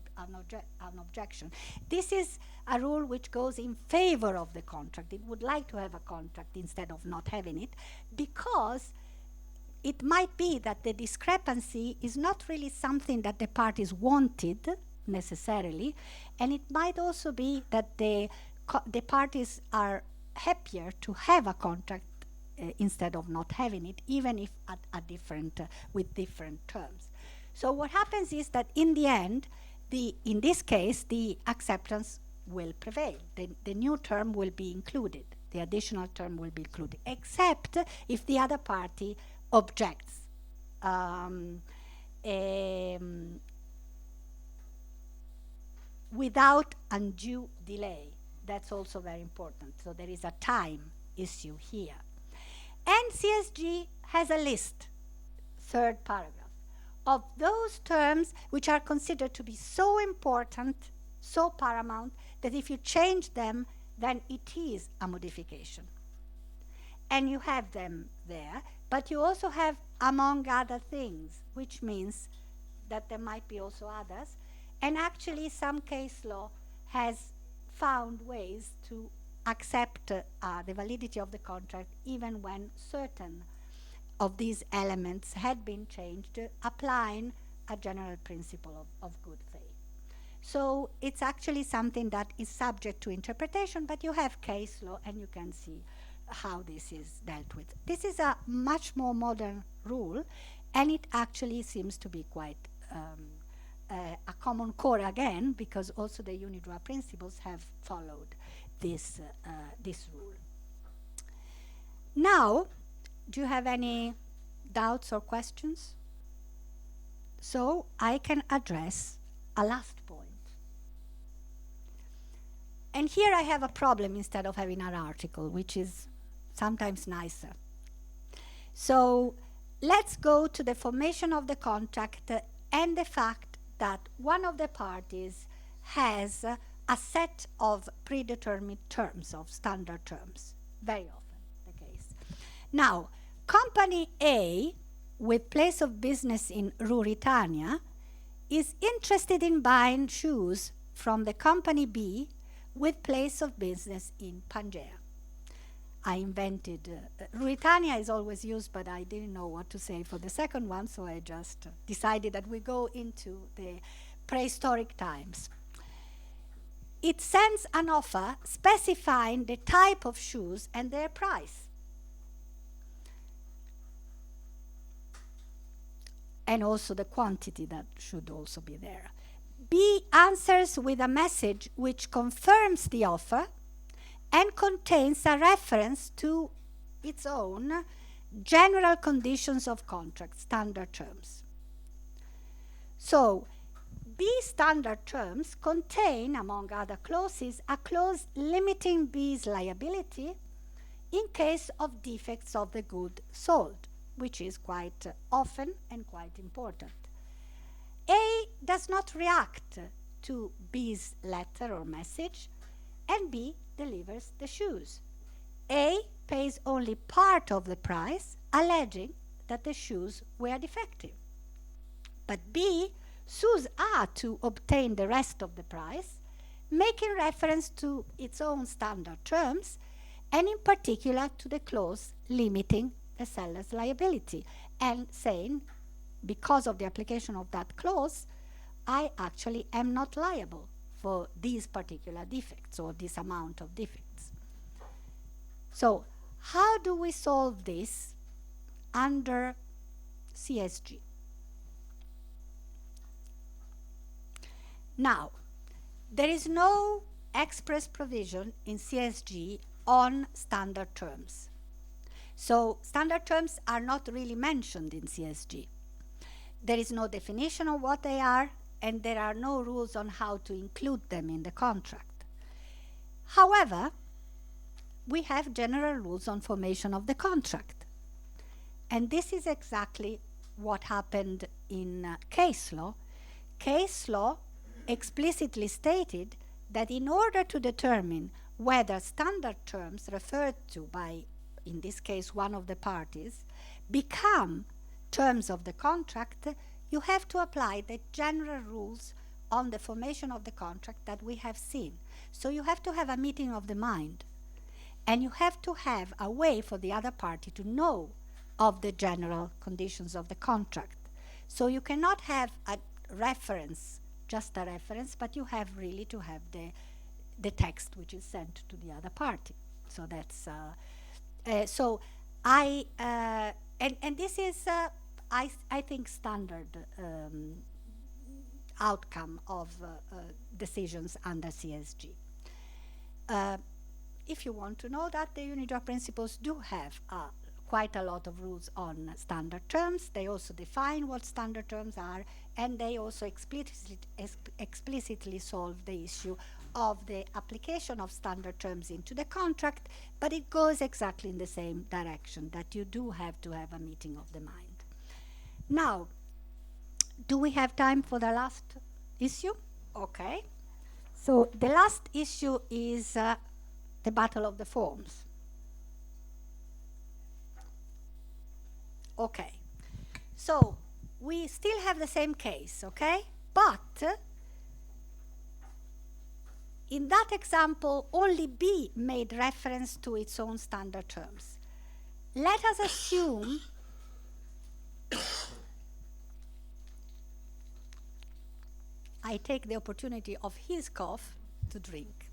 objection. This is a rule which goes in favor of the contract. It would like to have a contract instead of not having it because it might be that the discrepancy is not really something that the parties wanted necessarily, and it might also be that the parties are happier to have a contract instead of not having it, even if at a different with different terms. So what happens is that in the end, in this case, the acceptance will prevail. The new term will be included. The additional term will be included, except if the other party objects. Without undue delay. That's also very important. So there is a time issue here. And CSG has a list, third paragraph, of those terms which are considered to be so important, so paramount, that if you change them, then it is a modification. And you have them there, but you also have among other things, which means that there might be also others. And actually some case law has found ways to accept the validity of the contract even when certain of these elements had been changed, applying a general principle of good faith. So it's actually something that is subject to interpretation, but you have case law and you can see how this is dealt with. This is a much more modern rule, and it actually seems to be quite a common core again, because also the UNIDROIT principles have followed this rule. Now, do you have any doubts or questions? So I can address a last point. And here I have a problem instead of having an article, which is sometimes nicer. So let's go to the formation of the contract and the fact that one of the parties has a set of predetermined terms, of standard terms, very often the case. Now, company A, with place of business in Ruritania, is interested in buying shoes from the company B with place of business in Pangea. I invented, Ruritania is always used, but I didn't know what to say for the second one, so I just decided that we go into the prehistoric times. It sends an offer specifying the type of shoes and their price. And also the quantity that should also be there. B answers with a message which confirms the offer and contains a reference to its own general conditions of contract, standard terms. So, B standard terms contain, among other clauses, a clause limiting B's liability in case of defects of the good sold, which is quite often and quite important. A does not react to B's letter or message, and B delivers the shoes. A pays only part of the price, alleging that the shoes were defective. But B sues A to obtain the rest of the price, making reference to its own standard terms, and in particular to the clause limiting the seller's liability, and saying, because of the application of that clause, I actually am not liable for these particular defects or this amount of defects. So, how do we solve this under CSG? Now, there is no express provision in CSG on standard terms. So, standard terms are not really mentioned in CSG. There is no definition of what they are, and there are no rules on how to include them in the contract. However, we have general rules on formation of the contract. And this is exactly what happened in case law. Case law explicitly stated that in order to determine whether standard terms referred to by, in this case, one of the parties, become terms of the contract, you have to apply the general rules on the formation of the contract that we have seen. So you have to have a meeting of the mind, and you have to have a way for the other party to know of the general conditions of the contract. So you cannot have a reference, just a reference, but you have really to have the text which is sent to the other party. So that's and this is I think standard outcome of decisions under CSG. If you want to know that, the UNIDROIT principles do have quite a lot of rules on standard terms. They also define what standard terms are, and they also explicitly solve the issue of the application of standard terms into the contract, but it goes exactly in the same direction, that you do have to have a meeting of the mind. Now, do we have time for the last issue? Okay. So the last issue is the battle of the forms. Okay. So we still have the same case, okay? But in that example, only B made reference to its own standard terms. Let us assume I take the opportunity of his cough to drink.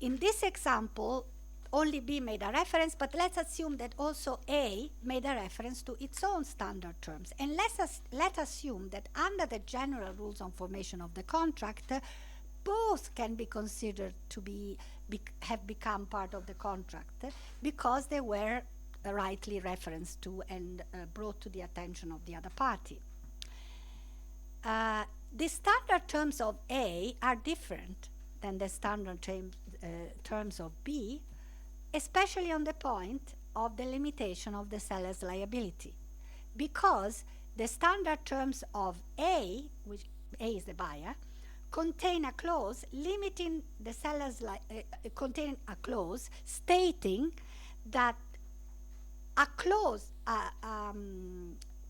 In this example, only B made a reference, but let's assume that also A made a reference to its own standard terms. And let's assume that under the general rules on formation of the contract, both can be considered to have become part of the contract because they were rightly referenced to and brought to the attention of the other party. The standard terms of A are different than the standard terms of B, especially on the point of the limitation of the seller's liability, because the standard terms of A, which A is the buyer, contain a clause limiting the seller's contain a clause stating that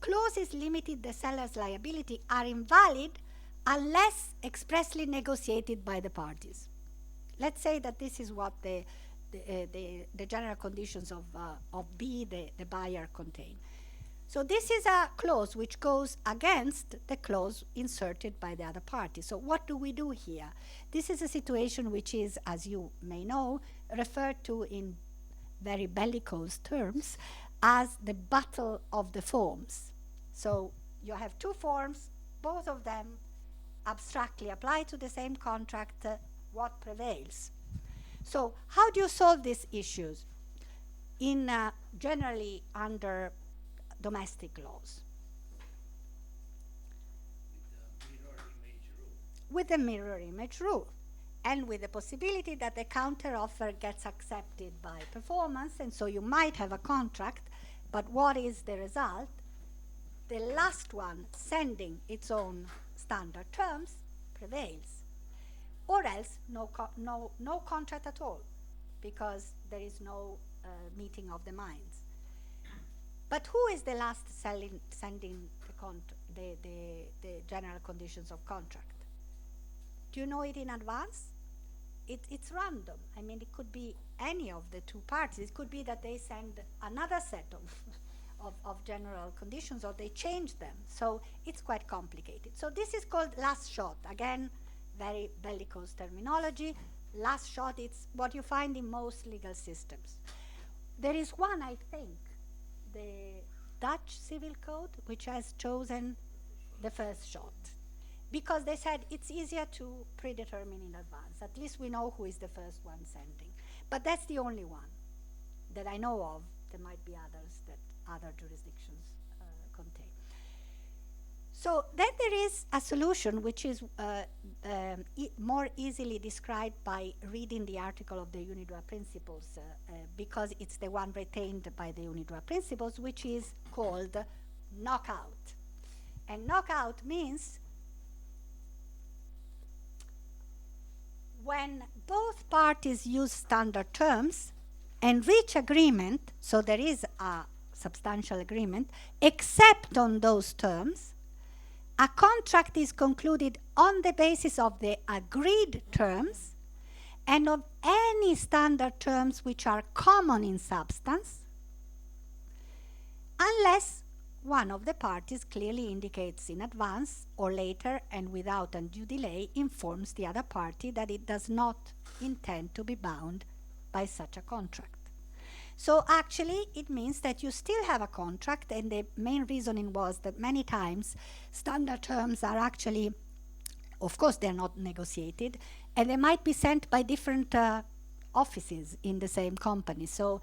clauses limiting the seller's liability are invalid unless expressly negotiated by the parties. Let's say that this is what the general conditions of B, the buyer, contain. So this is a clause which goes against the clause inserted by the other party. So what do we do here? This is a situation which is, as you may know, referred to in very bellicose terms as the battle of the forms. So you have two forms, both of them abstractly apply to the same contract. What prevails? So how do you solve these issues? In generally under domestic laws. With the mirror image rule. And with the possibility that the counteroffer gets accepted by performance, and so you might have a contract, but what is the result? The last one sending its own standard terms prevails. Or else no contract at all, because there is no meeting of the minds. But who is the last sending the general conditions of contract? Do you know it in advance? It's random. I mean, it could be any of the two parties. It could be that they send another set of general conditions, or they change them. So it's quite complicated. So this is called last shot. Again, very bellicose terminology. Last shot, it's what you find in most legal systems. There is one, I think, the Dutch Civil Code, which has chosen the first shot, because they said it's easier to predetermine in advance. At least we know who is the first one sending. But that's the only one that I know of. There might be others that other jurisdictions contain. So then there is a solution which is more easily described by reading the article of the UNIDROIT principles, because it's the one retained by the UNIDROIT principles, which is called knockout. And knockout means when both parties use standard terms and reach agreement, so there is a substantial agreement, except on those terms, a contract is concluded on the basis of the agreed terms and of any standard terms which are common in substance, unless one of the parties clearly indicates in advance or later and without undue delay informs the other party that it does not intend to be bound by such a contract. So actually, it means that you still have a contract, and the main reasoning was that many times standard terms are actually, of course, they're not negotiated, and they might be sent by different offices in the same company. So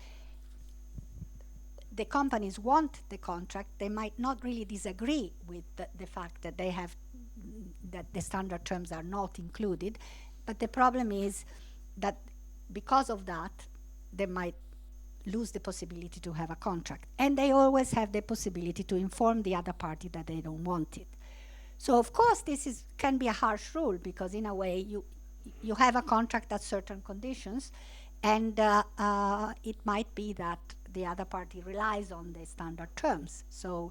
the companies want the contract. They might not really disagree with the fact that they have that the standard terms are not included, but the problem is that because of that, they might lose the possibility to have a contract. And they always have the possibility to inform the other party that they don't want it. So of course this can be a harsh rule, because in a way you have a contract at certain conditions, and it might be that the other party relies on the standard terms. So,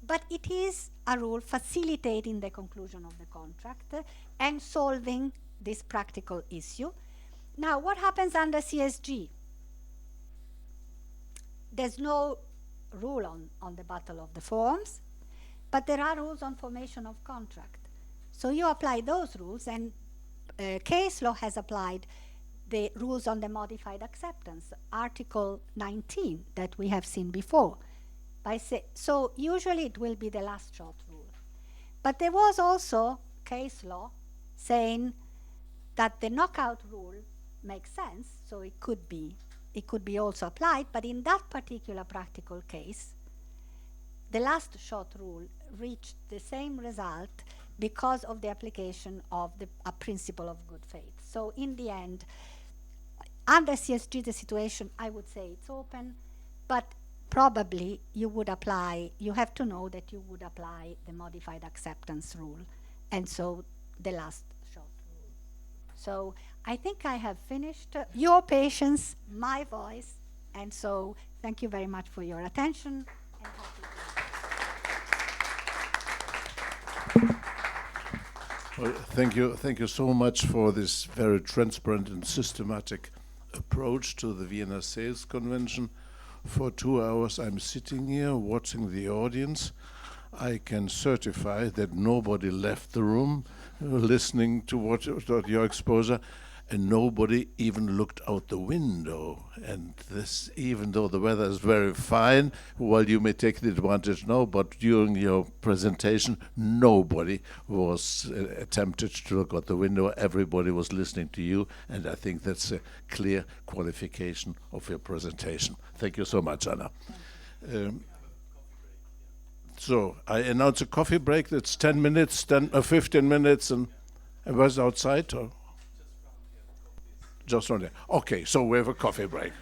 but it is a rule facilitating the conclusion of the contract and solving this practical issue. Now, what happens under CSG? There's no rule on the battle of the forms, but there are rules on formation of contract. So you apply those rules, and case law has applied the rules on the modified acceptance, Article 19 that we have seen before. So usually it will be the last shot rule. But there was also case law saying that the knockout rule makes sense, so it could be also applied, but in that particular practical case, the last shot rule reached the same result because of the application of a principle of good faith. So in the end, under CSG, the situation, I would say it's open, but probably you have to know that you would apply the modified acceptance rule, and so the last shot rule. So I think I have finished. Your patience, my voice, and so thank you very much for your attention. And Well, thank you so much for this very transparent and systematic approach to the Vienna Sales Convention. For 2 hours I'm sitting here watching the audience. I can certify that nobody left the room listening to what your exposure, and nobody even looked out the window. And this, even though the weather is very fine, well, you may take the advantage now, but during your presentation, nobody was attempted to look out the window. Everybody was listening to you, and I think that's a clear qualification of your presentation. Thank you so much, Anna. So I announce a coffee break. That's 10 minutes, 15 minutes, and it was outside, or? Just on there. Okay, so we have a coffee break.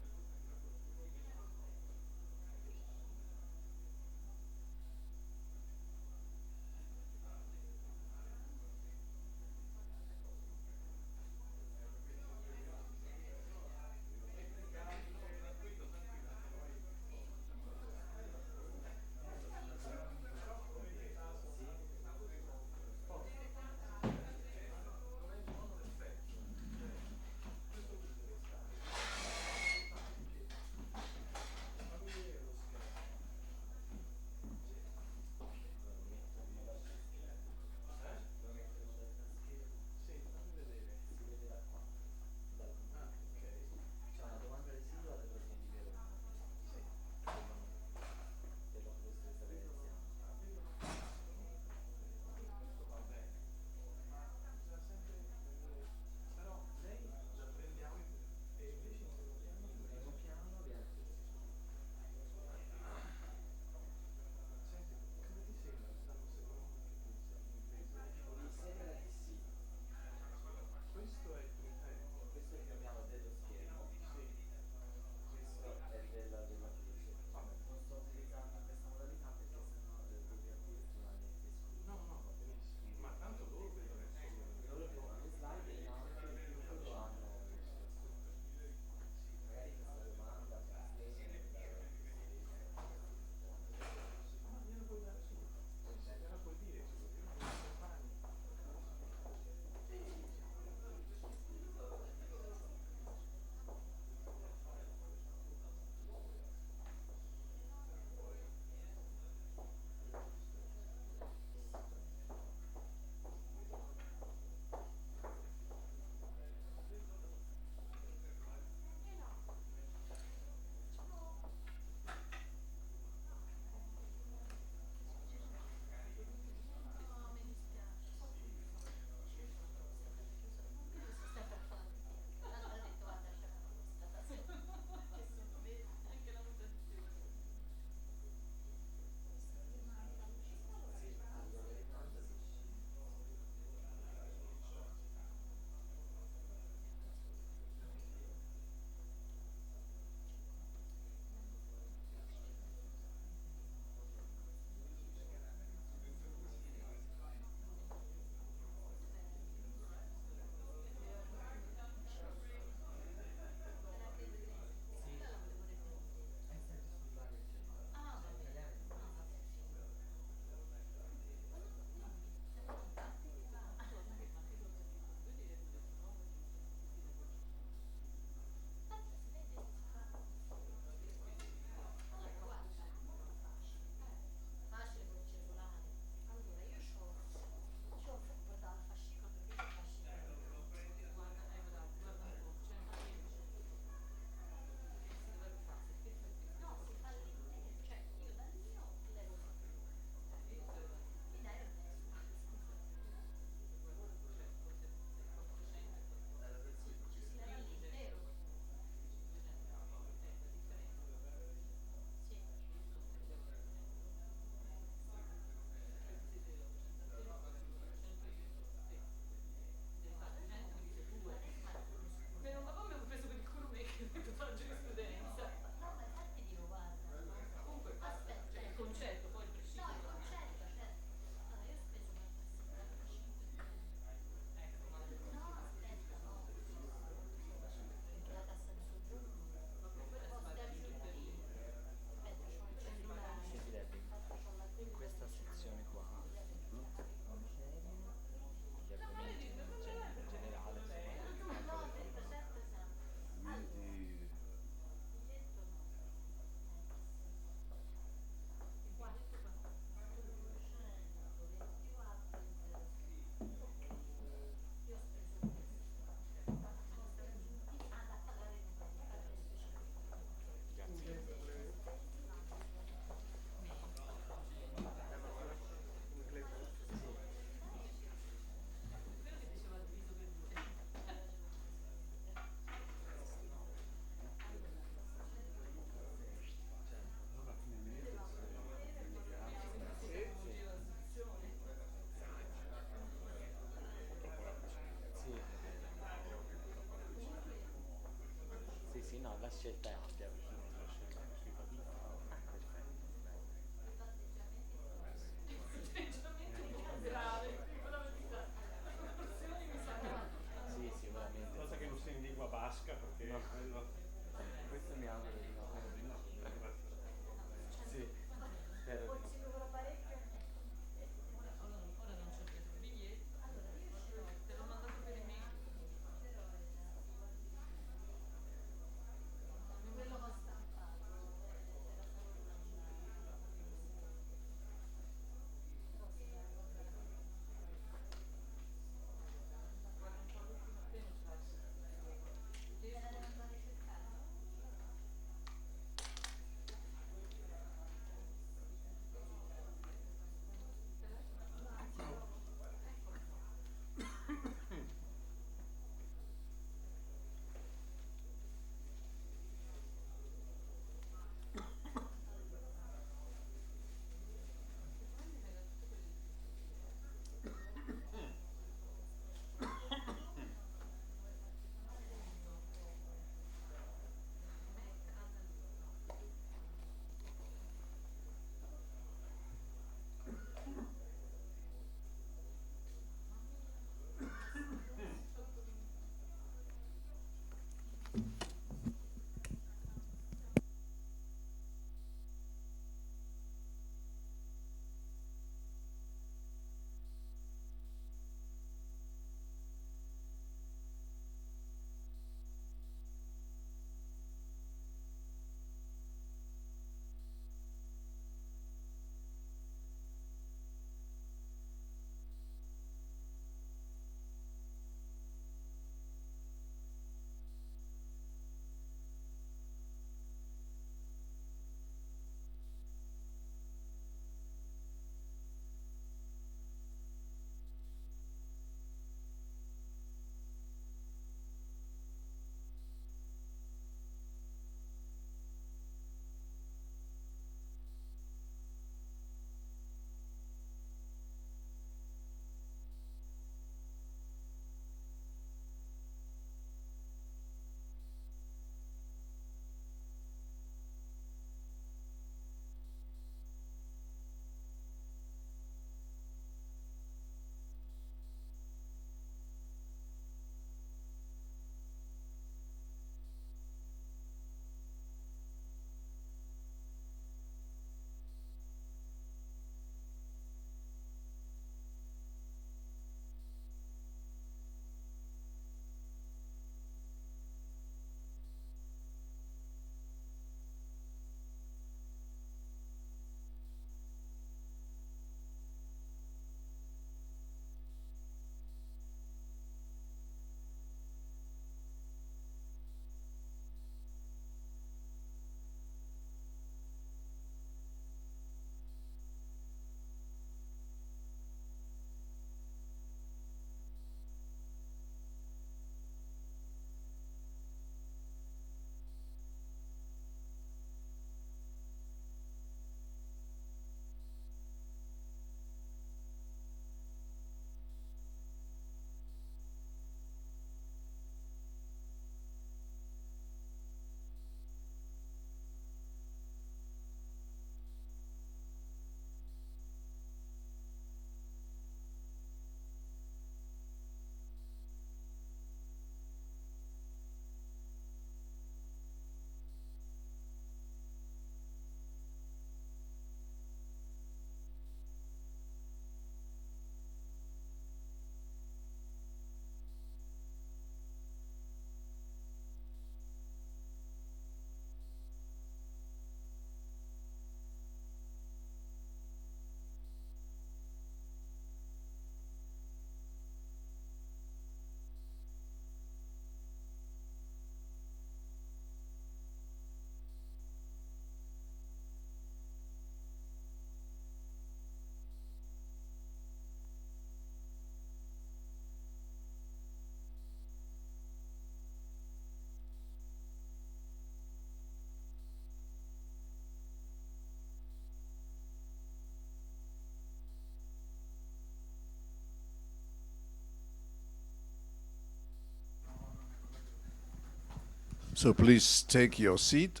So please take your seat.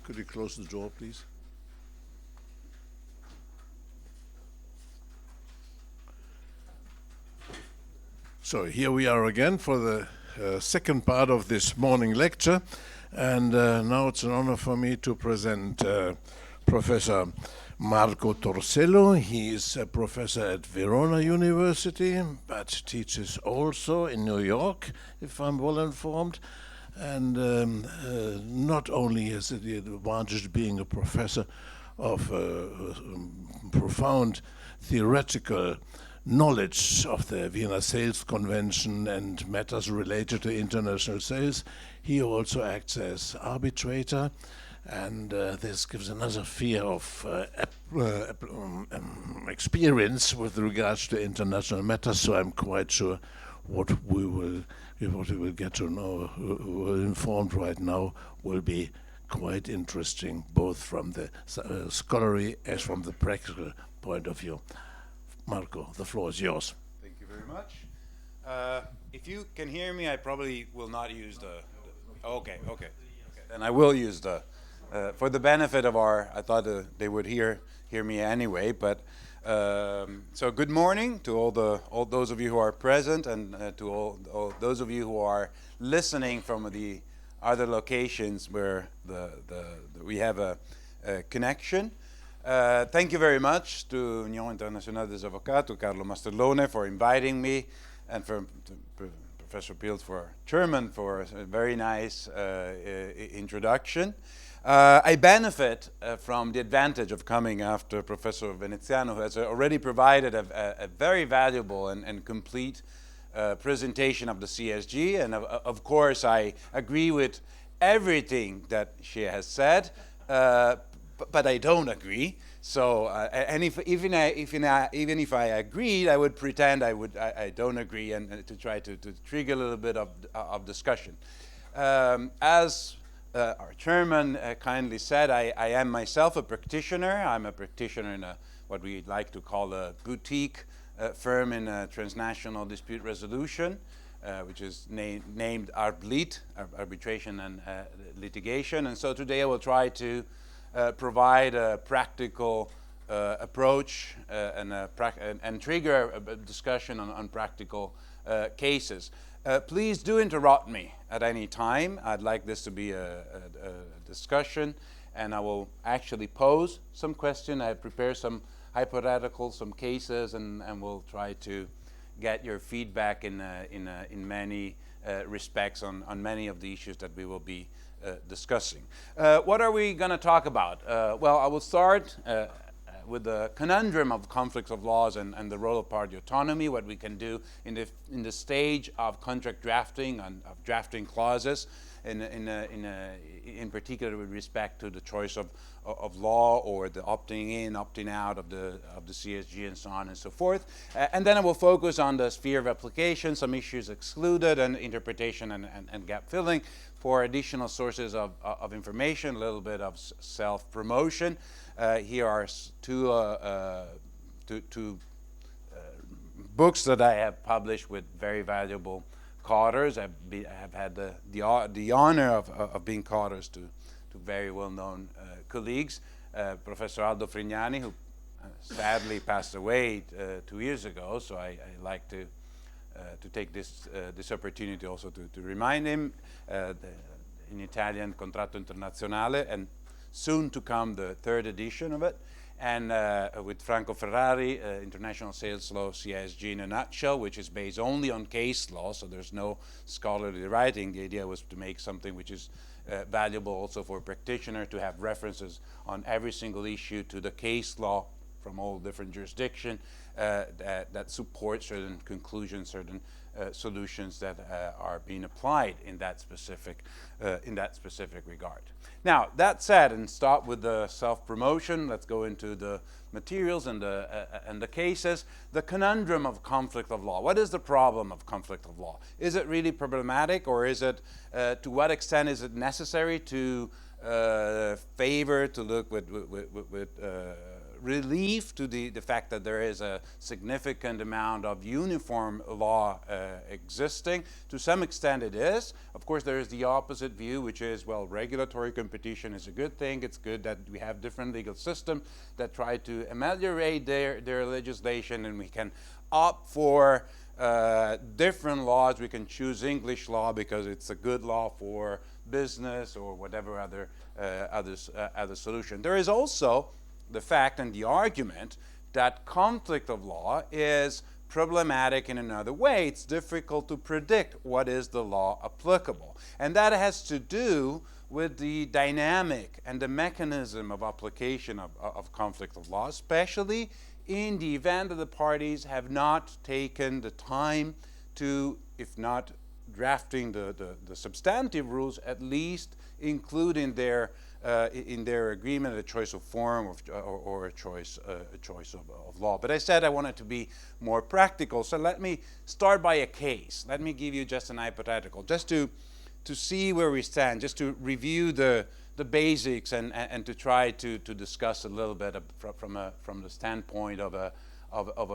Could you close the door, please? So here we are again for the second part of this morning lecture, and now it's an honor for me to present Professor Marco Torsello. He is a professor at Verona University, but teaches also in New York, if I'm well informed. And not only has it the advantage of being a professor of profound theoretical knowledge of the Vienna Sales Convention and matters related to international sales, he also acts as arbitrator, and this gives another sphere of experience with regards to international matters. So I'm quite sure what we will get to know, we're informed right now, will be quite interesting, both from the scholarly as from the practical point of view. Marco, the floor is yours. Thank you very much. If you can hear me, I probably will not use the okay. Then I will use the, for the benefit of I thought they would hear me anyway, but so good morning to all those of you who are present, and to all those of you who are listening from the other locations where we have a connection. Thank you very much to Unione Internazionale des Avocats, to Carlo Mastellone for inviting me, and for Professor Pilt for German for a very nice introduction. I benefit from the advantage of coming after Professor Veneziano, who has already provided a very valuable and complete presentation of the CSG, and of course I agree with everything that she has said, but I don't agree. So, and even if I agreed, I would pretend I don't agree, and to try to trigger a little bit of discussion. As our chairman kindly said, I am myself a practitioner. I'm a practitioner in what we like to call a boutique firm in transnational dispute resolution, which is named ARBLIT, Arbitration and Litigation. And so today I will try to provide a practical approach and trigger a discussion on practical cases. Please do interrupt me at any time. I'd like this to be a discussion, and I will actually pose some question. I prepare some hypotheticals, some cases, and we'll try to get your feedback in many respects on many of the issues that we will be discussing. What are we going to talk about? Well, I will start with the conundrum of conflicts of laws and the role of party autonomy, what we can do in the stage of contract drafting and of drafting clauses, in particular with respect to the choice of law, or the opting in, opting out of the CSG, and so on and so forth. And then I will focus on the sphere of application, some issues excluded, and interpretation and gap filling. For additional sources of information, a little bit of self-promotion. Here are two books that I have published with very valuable co-authors. I have had the honor of being co-authors to very well-known colleagues. Professor Aldo Frignani, who sadly passed away 2 years ago, so I like to take this opportunity also to remind him. In Italian, Contratto Internazionale, and soon to come the 3rd edition of it, and with Franco Ferrari, International Sales Law CSG in a nutshell, which is based only on case law, so there's no scholarly writing. The idea was to make something which is valuable also for a practitioner, to have references on every single issue to the case law from all different jurisdictions that support certain conclusions, certain solutions that are being applied in that specific regard. Now, that said, and start with the self-promotion, let's go into the materials and the cases. The conundrum of conflict of law. What is the problem of conflict of law? Is it really problematic, or is it, to what extent is it necessary to favor, to look with relief to the fact that there is a significant amount of uniform law existing. To some extent it is. Of course, there is the opposite view, which is, well, regulatory competition is a good thing. It's good that we have different legal systems that try to ameliorate their legislation, and we can opt for different laws. We can choose English law because it's a good law for business or whatever other solution. There is also the fact and the argument that conflict of law is problematic in another way. It's difficult to predict what is the law applicable. And that has to do with the dynamic and the mechanism of application of conflict of law, especially in the event that the parties have not taken the time to, if not drafting the substantive rules, at least include in their agreement a choice of form or a choice of law. But I said I wanted to be more practical, so let me start by a case. Let me give you just an hypothetical, just to see where we stand, just to review the basics and to try to discuss a little bit from the standpoint of a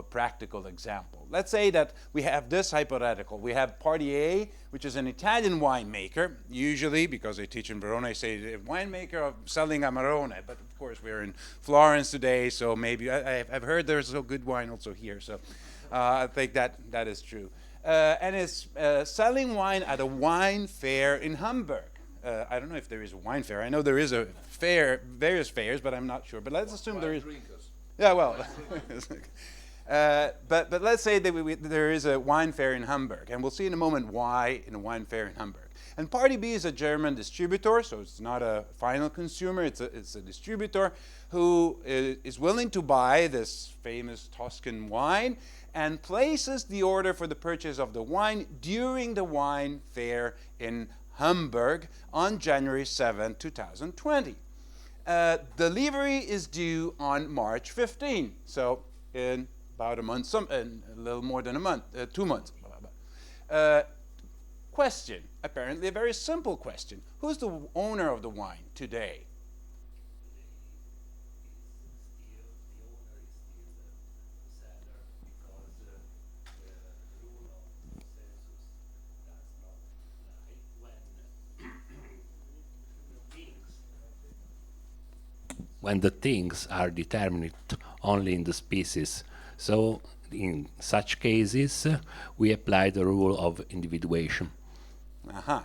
practical example. Let's say that we have this hypothetical. We have party A, which is an Italian winemaker, usually, because I teach in Verona, I say winemaker selling Amarone, but of course we're in Florence today, so maybe I've heard there's so good wine also here, so I think that is true. And it's selling wine at a wine fair in Hamburg. I don't know if there is a wine fair. I know there is a fair, various fairs, but I'm not sure. But let's assume there is. Drinkers. Yeah, well. But let's say that there is a wine fair in Hamburg, and we'll see in a moment why in a wine fair in Hamburg. And party B is a German distributor, so it's not a final consumer. It's a distributor who is willing to buy this famous Tuscan wine and places the order for the purchase of the wine during the wine fair in Hamburg on January 7, 2020. Delivery is due on March 15, so in about a month, a little more than a month, 2 months. Question, apparently a very simple question. Who's the owner of the wine today? When the things are determined only in the species. So in such cases, we apply the rule of individuation. Uh-huh.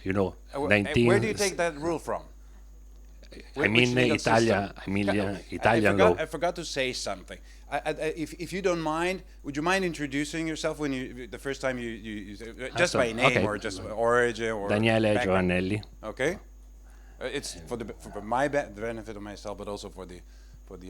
You know, Where do you take that rule from? I mean, Italian law. I forgot to say something. If you don't mind, would you mind introducing yourself when the first time you just by name okay. or just origin or Daniele background? Giovannelli. Okay. It's for my benefit of myself, but also for the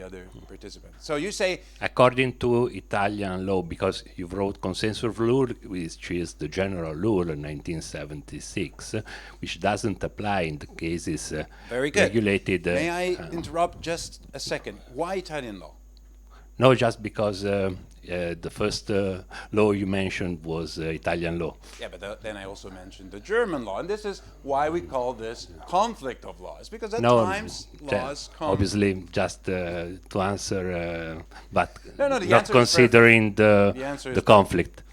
other participants. So you say, according to Italian law, because you wrote consensus rule, which is the general rule in 1976, which doesn't apply in the cases very good. Regulated. May I interrupt just a second? Why Italian law? No, just because the first law you mentioned was Italian law. Yeah, but then I also mentioned the German law, and this is why we call this conflict of laws, because at times laws come... Obviously, just to answer, but not considering the conflict.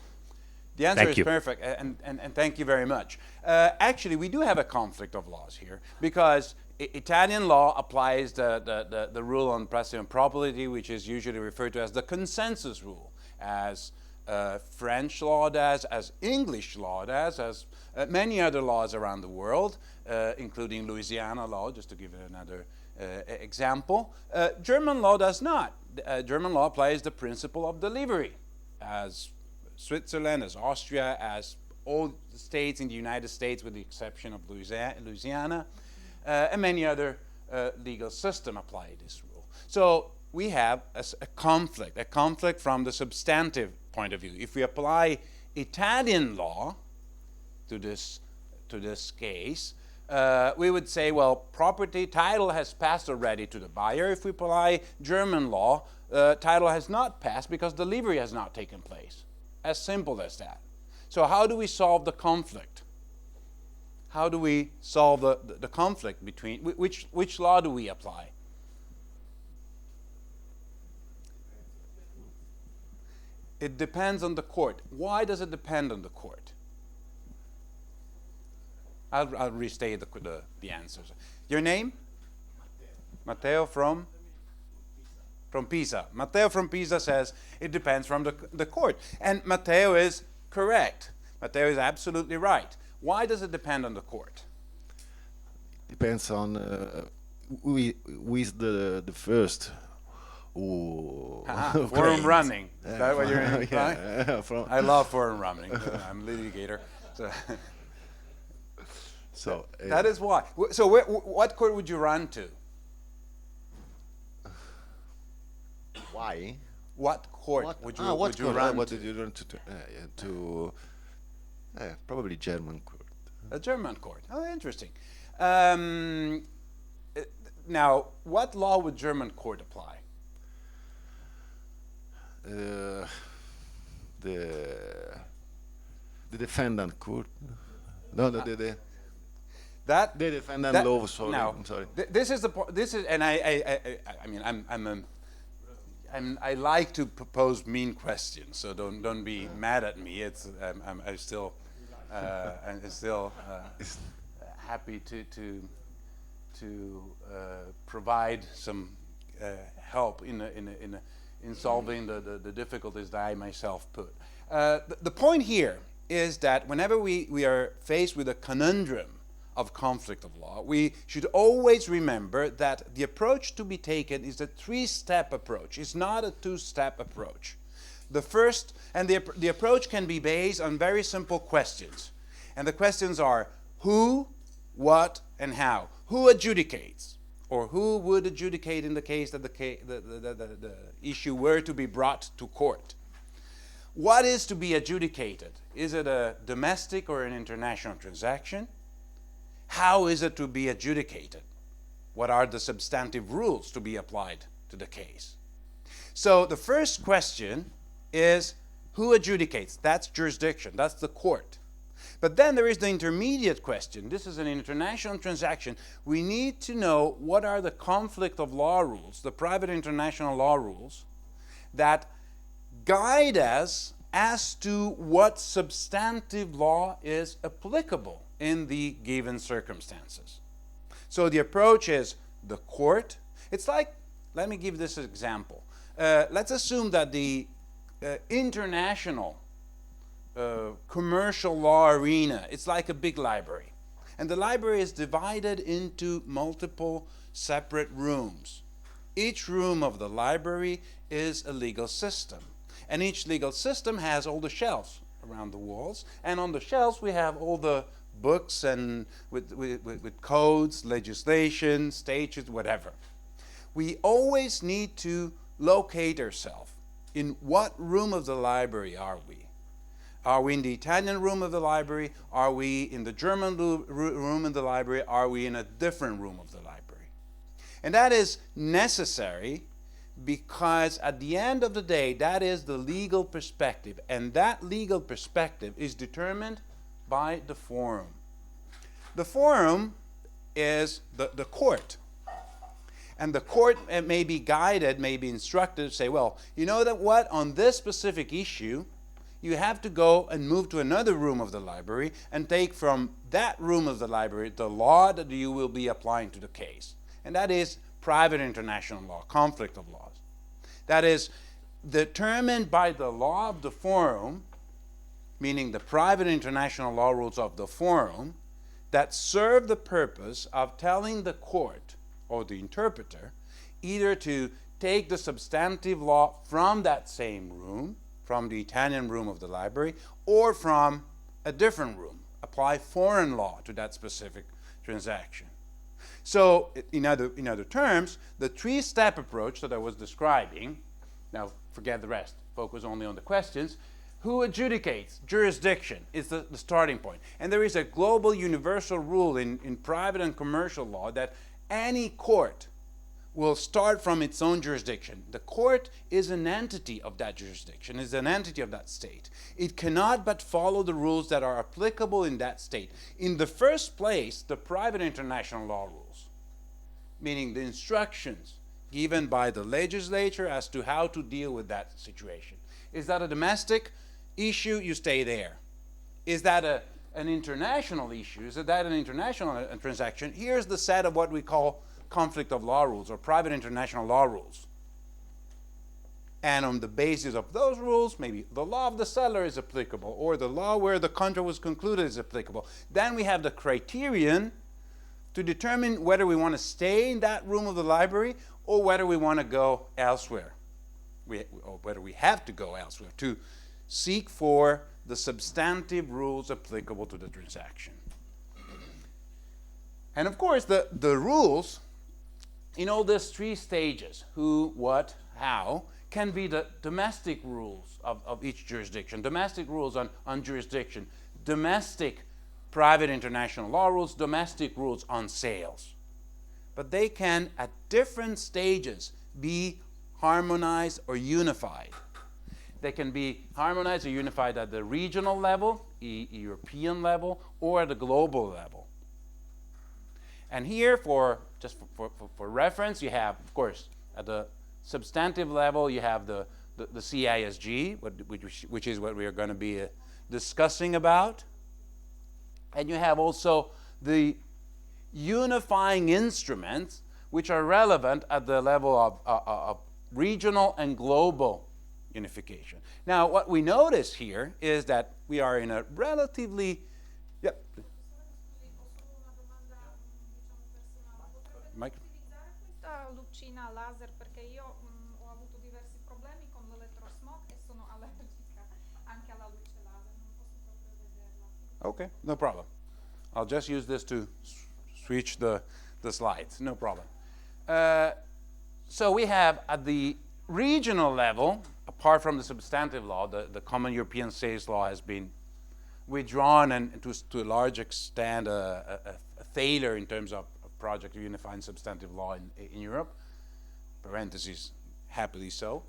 The answer Thank is you. perfect, and thank you very much. Actually, we do have a conflict of laws here, because Italian law applies the rule on precedent property, which is usually referred to as the consensus rule, as French law does, as English law does, as many other laws around the world, including Louisiana law, just to give it another example. German law does not. German law applies the principle of delivery, as Switzerland, as Austria, as all states in the United States, with the exception of Louisiana. And many other legal systems apply this rule. So we have a conflict from the substantive point of view. If we apply Italian law to this case, we would say, well, property title has passed already to the buyer. If we apply German law, title has not passed because delivery has not taken place. As simple as that. So how do we solve the conflict? How do we solve the conflict between, which law do we apply? It depends on the court. Why does it depend on the court? I'll restate the answers. Your name? Matteo from? From Pisa. Matteo from Pisa says it depends from the court. And Matteo is correct. Matteo is absolutely right. Why does it depend on the court? Depends on who is the first who Forum running. Is that what you're implying? Yeah, I love forum running. I'm a litigator. So that is why. So what court would you run to? Why? What court would you run what to? did you run to? Probably German court. A German court. Oh, interesting. Now, what law would German court apply? The defendant court. No, the defendant law. Sorry, now, I'm sorry. This is the this is, and I mean, I like to propose mean questions, so don't be mad at me. It's I'm still happy to provide some help in solving the difficulties that I myself put. The point here is that whenever we are faced with a conundrum of conflict of law, we should always remember that the approach to be taken is a three-step approach. It's not a two-step approach. The first, and the approach can be based on very simple questions. And the questions are who, what, and how. Who adjudicates? Or who would adjudicate in the case that the issue were to be brought to court? What is to be adjudicated? Is it a domestic or an international transaction? How is it to be adjudicated? What are the substantive rules to be applied to the case? So the first question is who adjudicates? That's jurisdiction, that's the court. But then there is the intermediate question. This is an international transaction. We need to know what are the conflict of law rules, the private international law rules, that guide us as to what substantive law is applicable in the given circumstances. So the approach is the court. It's like, let me give this example. Let's assume that the international commercial law arena, it's like a big library. And the library is divided into multiple separate rooms. Each room of the library is a legal system. And each legal system has all the shelves around the walls. And on the shelves we have all the books and with codes, legislation, statutes, whatever. We always need to locate ourselves. In what room of the library are we? Are we in the Italian room of the library? Are we in the German room of the library? Are we in a different room of the library? And that is necessary because at the end of the day, that is the legal perspective. And that legal perspective is determined by the forum. The forum is the court. And the court may be guided, may be instructed to say, well, you know that what? On this specific issue, you have to go and move to another room of the library and take from that room of the library the law that you will be applying to the case. And that is private international law, conflict of laws. That is determined by the law of the forum, meaning the private international law rules of the forum, that serve the purpose of telling the court or the interpreter either to take the substantive law from that same room, from the Italian room of the library, or from a different room, apply foreign law to that specific transaction. So, in other terms, the three-step approach that I was describing, now forget the rest, focus only on the questions, who adjudicates? Jurisdiction is the starting point. And there is a global universal rule in private and commercial law that any court will start from its own jurisdiction. The court is an entity of that jurisdiction, is an entity of that state. It cannot but follow the rules that are applicable in that state. In the first place, the private international law rules, meaning the instructions given by the legislature as to how to deal with that situation. Is that a domestic issue? You stay there. Is that an international issue? Is that an international transaction? Here's the set of what we call conflict of law rules or private international law rules. And on the basis of those rules, maybe the law of the seller is applicable, or the law where the contract was concluded is applicable. Then we have the criterion to determine whether we want to stay in that room of the library or whether we want to go elsewhere, or whether we have to go elsewhere to seek for the substantive rules applicable to the transaction. And of course, the rules in all these three stages, who, what, how, can be the domestic rules of each jurisdiction, domestic rules on jurisdiction, domestic private international law rules, domestic rules on sales. But they can, at different stages, be harmonized or unified. They can be harmonized or unified at the regional level, European level, or at the global level. And here, for reference, you have, of course, at the substantive level, you have the CISG, which is what we are going to be discussing about. And you have also the unifying instruments, which are relevant at the level of regional and global unification. Now, what we notice here is that we are in a relatively... Yep. Mike? Questa lucina laser perché io ho avuto diversi problemi con l'elettrosmog e sono allergica anche alla luce laser, non posso proprio vederla. Okay, no problem. I'll just use this to switch the slides, no problem. So we have at the regional level, apart from the substantive law, the Common European Sales Law has been withdrawn and to a large extent a failure in terms of project of unifying substantive law in Europe, parentheses, happily so,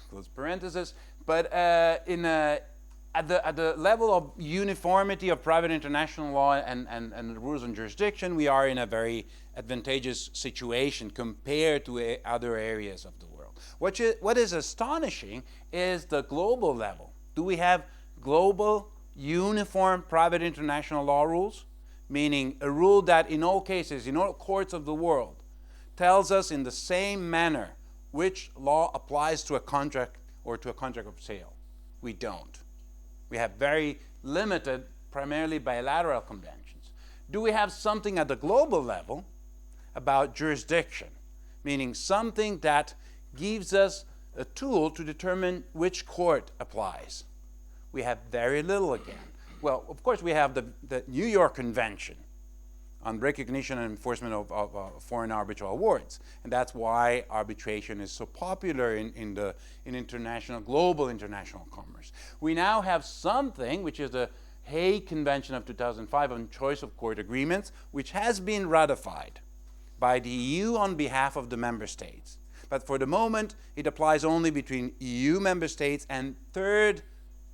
close parentheses. But at the level of uniformity of private international law and the rules on jurisdiction, we are in a very advantageous situation compared to other areas of the world. What is astonishing is the global level. Do we have global, uniform private international law rules? Meaning a rule that in all cases, in all courts of the world, tells us in the same manner which law applies to a contract or to a contract of sale. We don't. We have very limited, primarily bilateral conventions. Do we have something at the global level about jurisdiction? Meaning something that gives us a tool to determine which court applies. We have very little again. Well, of course, we have the New York Convention on recognition and enforcement of foreign arbitral awards. And that's why arbitration is so popular in global international commerce. We now have something, which is the Hague Convention of 2005 on choice of court agreements, which has been ratified by the EU on behalf of the member states. But for the moment, it applies only between EU member states and third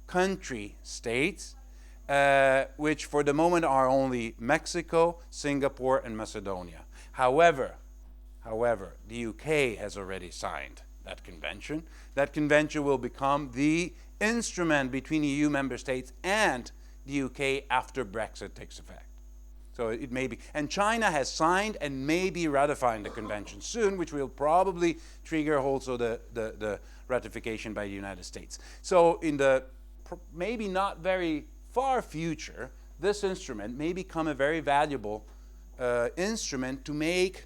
country states, which for the moment are only Mexico, Singapore, and Macedonia. However, the UK has already signed that convention. That convention will become the instrument between EU member states and the UK after Brexit takes effect. So it may be, and China has signed and may be ratifying the convention soon, which will probably trigger also the ratification by the United States. So in the maybe not very far future, this instrument may become a very valuable instrument to make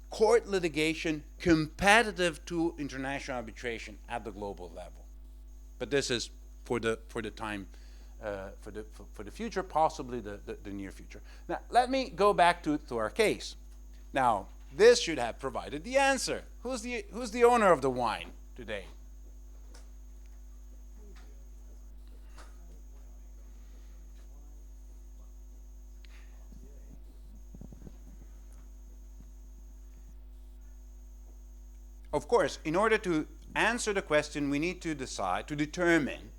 court litigation competitive to international arbitration at the global level. But this is for the time, for the future, possibly the near future. Now, let me go back to our case. Now, this should have provided the answer. Who's the owner of the wine today? Of course, in order to answer the question, we need to determine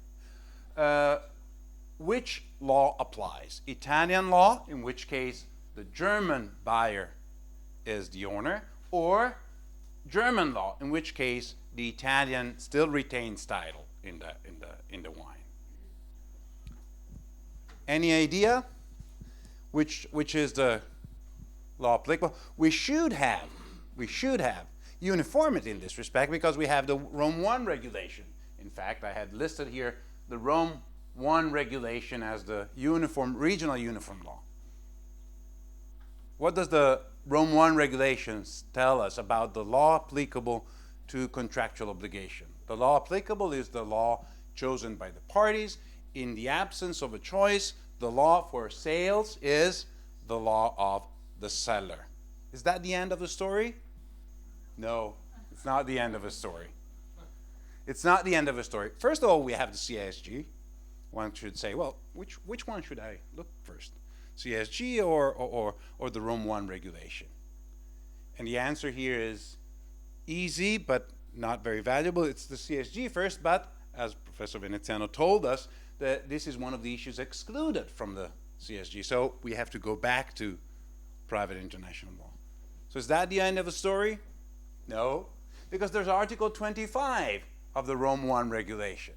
which law applies. Italian law, in which case the German buyer is the owner, or German law, in which case the Italian still retains title in the wine. Any idea which is the law applicable? We should have uniformity in this respect because we have the Rome I regulation. In fact, I had listed here the Rome I regulation as the regional uniform law. What does the Rome I regulations tell us about the law applicable to contractual obligation? The law applicable is the law chosen by the parties. In the absence of a choice, the law for sales is the law of the seller. Is that the end of the story? No, it's not the end of the story. It's not the end of the story. First of all, we have the CSG. One should say, well, which one should I look first? CSG or the Rome I regulation? And the answer here is easy, but not very valuable. It's the CSG first, but as Professor Veneziano told us, that this is one of the issues excluded from the CSG. So we have to go back to private international law. So is that the end of the story? No, because there's Article 25 of the Rome I regulation.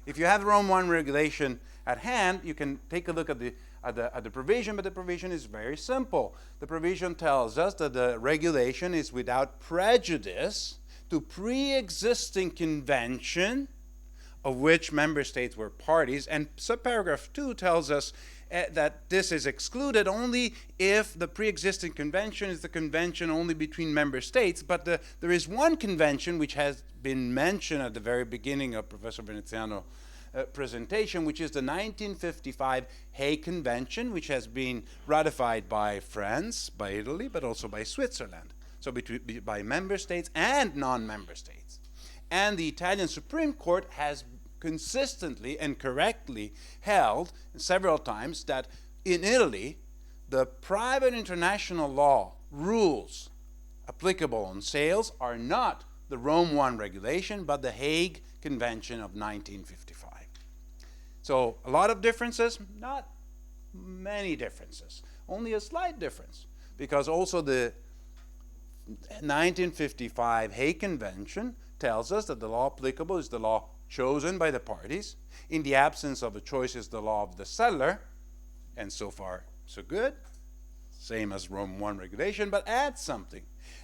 If you have the Rome I regulation at hand, you can take a look at the provision, but the provision is very simple. The provision tells us that the regulation is without prejudice to pre-existing convention of which member states were parties, and subparagraph 2 tells us that this is excluded only if the pre-existing convention is the convention only between member states, but there is one convention which has been mentioned at the very beginning of Professor Veneziano's presentation, which is the 1955 Hague Convention, which has been ratified by France, by Italy, but also by Switzerland, so by member states and non-member states. And the Italian Supreme Court has consistently and correctly held several times that in Italy, the private international law rules applicable on sales are not the Rome I regulation, but the Hague Convention of 1955. So a lot of differences, not many differences, only a slight difference, because also the 1955 Hague Convention tells us that the law applicable is the law chosen by the parties. In the absence of a choice is the law of the seller, and so far so good, same as Rome I regulation, but add something.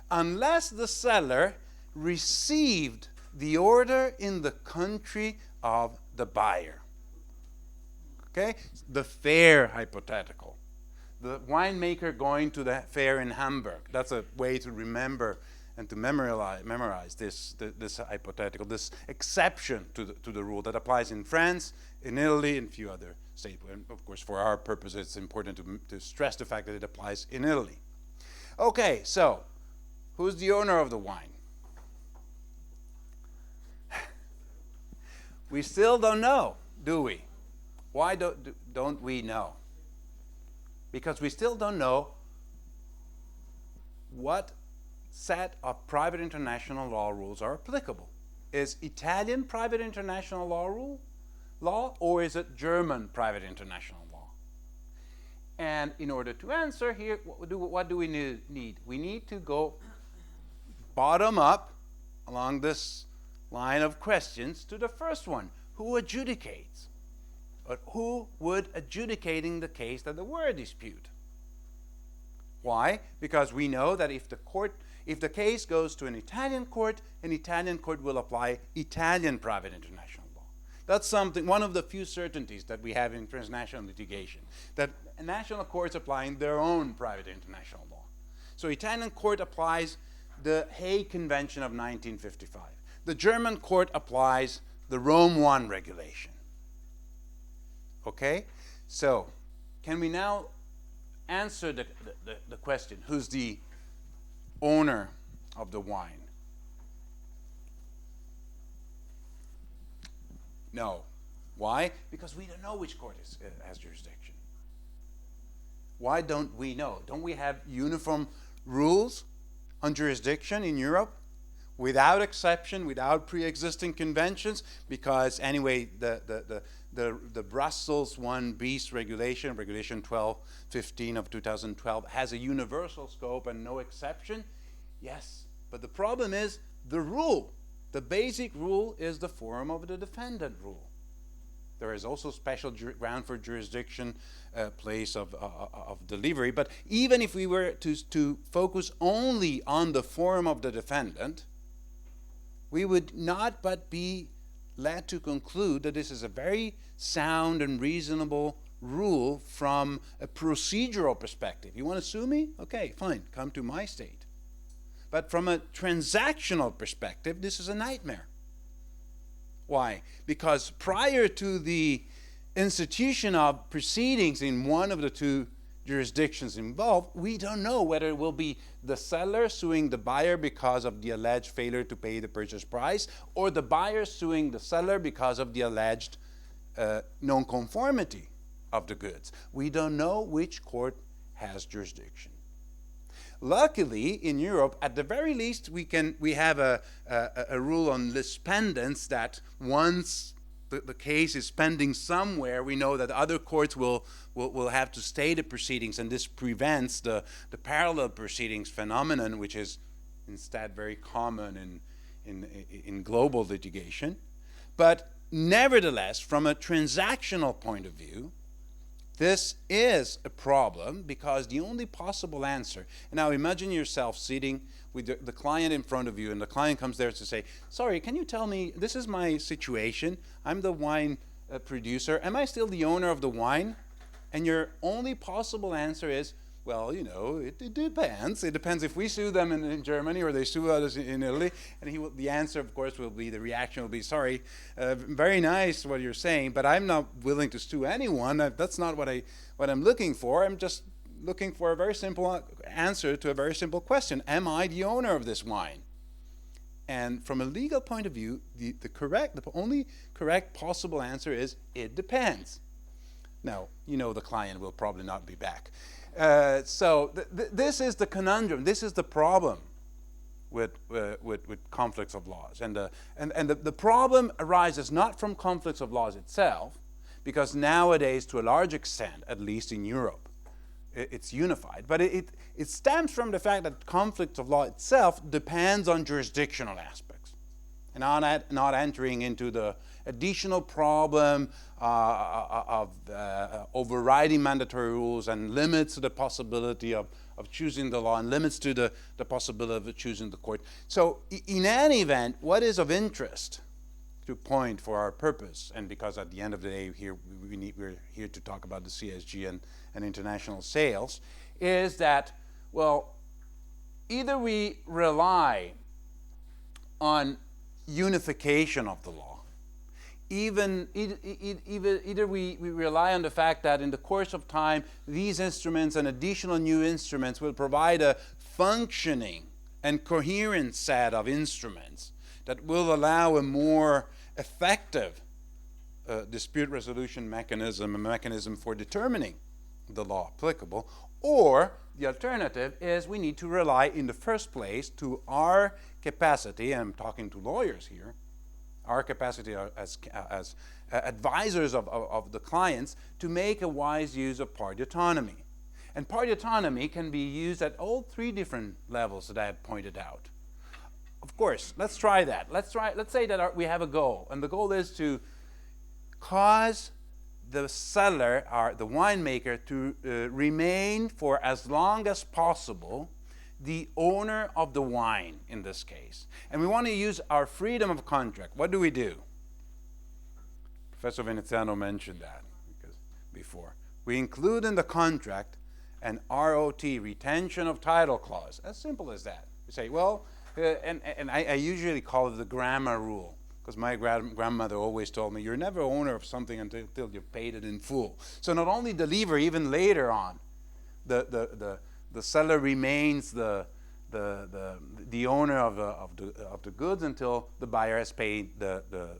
Unless the seller received the order in the country of the buyer. Okay? The fair hypothetical. The winemaker going to the fair in Hamburg. That's a way to remember and to memorize this hypothetical, this exception to the rule that applies in France, in Italy, and a few other states. And of course, for our purposes, it's important to stress the fact that it applies in Italy. Okay, so who's the owner of the wine? We still don't know, do we? Why don't we know? Because we still don't know what set of private international law rules are applicable. Is Italian private international law, or is it German private international law? And in order to answer here, what do we need? We need to go bottom up along this line of questions to the first one. Who adjudicates? But who would adjudicating the case that there were a dispute? Why? Because we know that if the case goes to an Italian court will apply Italian private international law. That's one of the few certainties that we have in transnational litigation, that national courts applying their own private international law. So Italian court applies the Hague Convention of 1955. The German court applies the Rome I regulation. Okay? So, can we now answer the question, who's the owner of the wine? No. Why? Because we don't know which court has jurisdiction. Why don't we know? Don't we have uniform rules on jurisdiction in Europe? Without exception, without pre-existing conventions, because anyway, the Brussels 1 bis regulation 1215 of 2012, has a universal scope and no exception. Yes, But the problem is the rule. The basic rule is the forum of the defendant rule. There is also special ground for jurisdiction, place of delivery. But even if we were to focus only on the forum of the defendant, we would not but be led to conclude that this is a very sound and reasonable rule from a procedural perspective. You want to sue me? Okay, fine, come to my state. But from a transactional perspective, this is a nightmare. Why? Because prior to the institution of proceedings in one of the two jurisdictions involved, we don't know whether it will be the seller suing the buyer because of the alleged failure to pay the purchase price, or the buyer suing the seller because of the alleged non-conformity of the goods. We don't know which court has jurisdiction. Luckily, in Europe, at the very least, we have a rule on lis pendens that once the case is pending somewhere, we know that other courts will have to stay the proceedings, and this prevents the parallel proceedings phenomenon, which is instead very common in global litigation. But nevertheless, from a transactional point of view, this is a problem because the only possible answer, now imagine yourself sitting with the client in front of you, and the client comes there to say, sorry, can you tell me, this is my situation, I'm the wine producer, am I still the owner of the wine? And your only possible answer is, well, you know, it depends. It depends if we sue them in Germany or they sue us in Italy. And the answer, of course, will be, the reaction will be, sorry, very nice what you're saying, but I'm not willing to sue anyone. That's not what I'm looking for. I'm just looking for a very simple answer to a very simple question. Am I the owner of this wine? And from a legal point of view, the only correct possible answer is, it depends. Now, you know the client will probably not be back. So this is the conundrum. This is the problem with conflicts of laws, and the problem arises not from conflicts of laws itself, because nowadays, to a large extent, at least in Europe, it's unified. But it stems from the fact that conflicts of law itself depends on jurisdictional aspects, and not entering into the additional problem of overriding mandatory rules and limits to the possibility of choosing the law and limits to the possibility of choosing the court. So in any event, what is of interest to point for our purpose, and because at the end of the day we're here to talk about the CSG and international sales, is that, well, either we rely on unification of the law, either we rely on the fact that in the course of time, these instruments and additional new instruments will provide a functioning and coherent set of instruments that will allow a more effective dispute resolution mechanism, a mechanism for determining the law applicable. Or the alternative is we need to rely in the first place to our capacity, and I'm talking to lawyers here, our capacity as advisors of the clients to make a wise use of party autonomy. And party autonomy can be used at all three different levels that I have pointed out. Of course, let's try that. Let's say that we have a goal, and the goal is to cause the seller, or the winemaker, to remain for as long as possible the owner of the wine in this case. And we want to use our freedom of contract. What do? Professor Veneziano mentioned that before. We include in the contract an ROT, retention of title clause. As simple as that. We say, well, and I usually call it the grammar rule, because my grandmother always told me, you're never owner of something until you've paid it in full. So not only the lever, even later on, the seller remains the owner of the goods until the buyer has paid the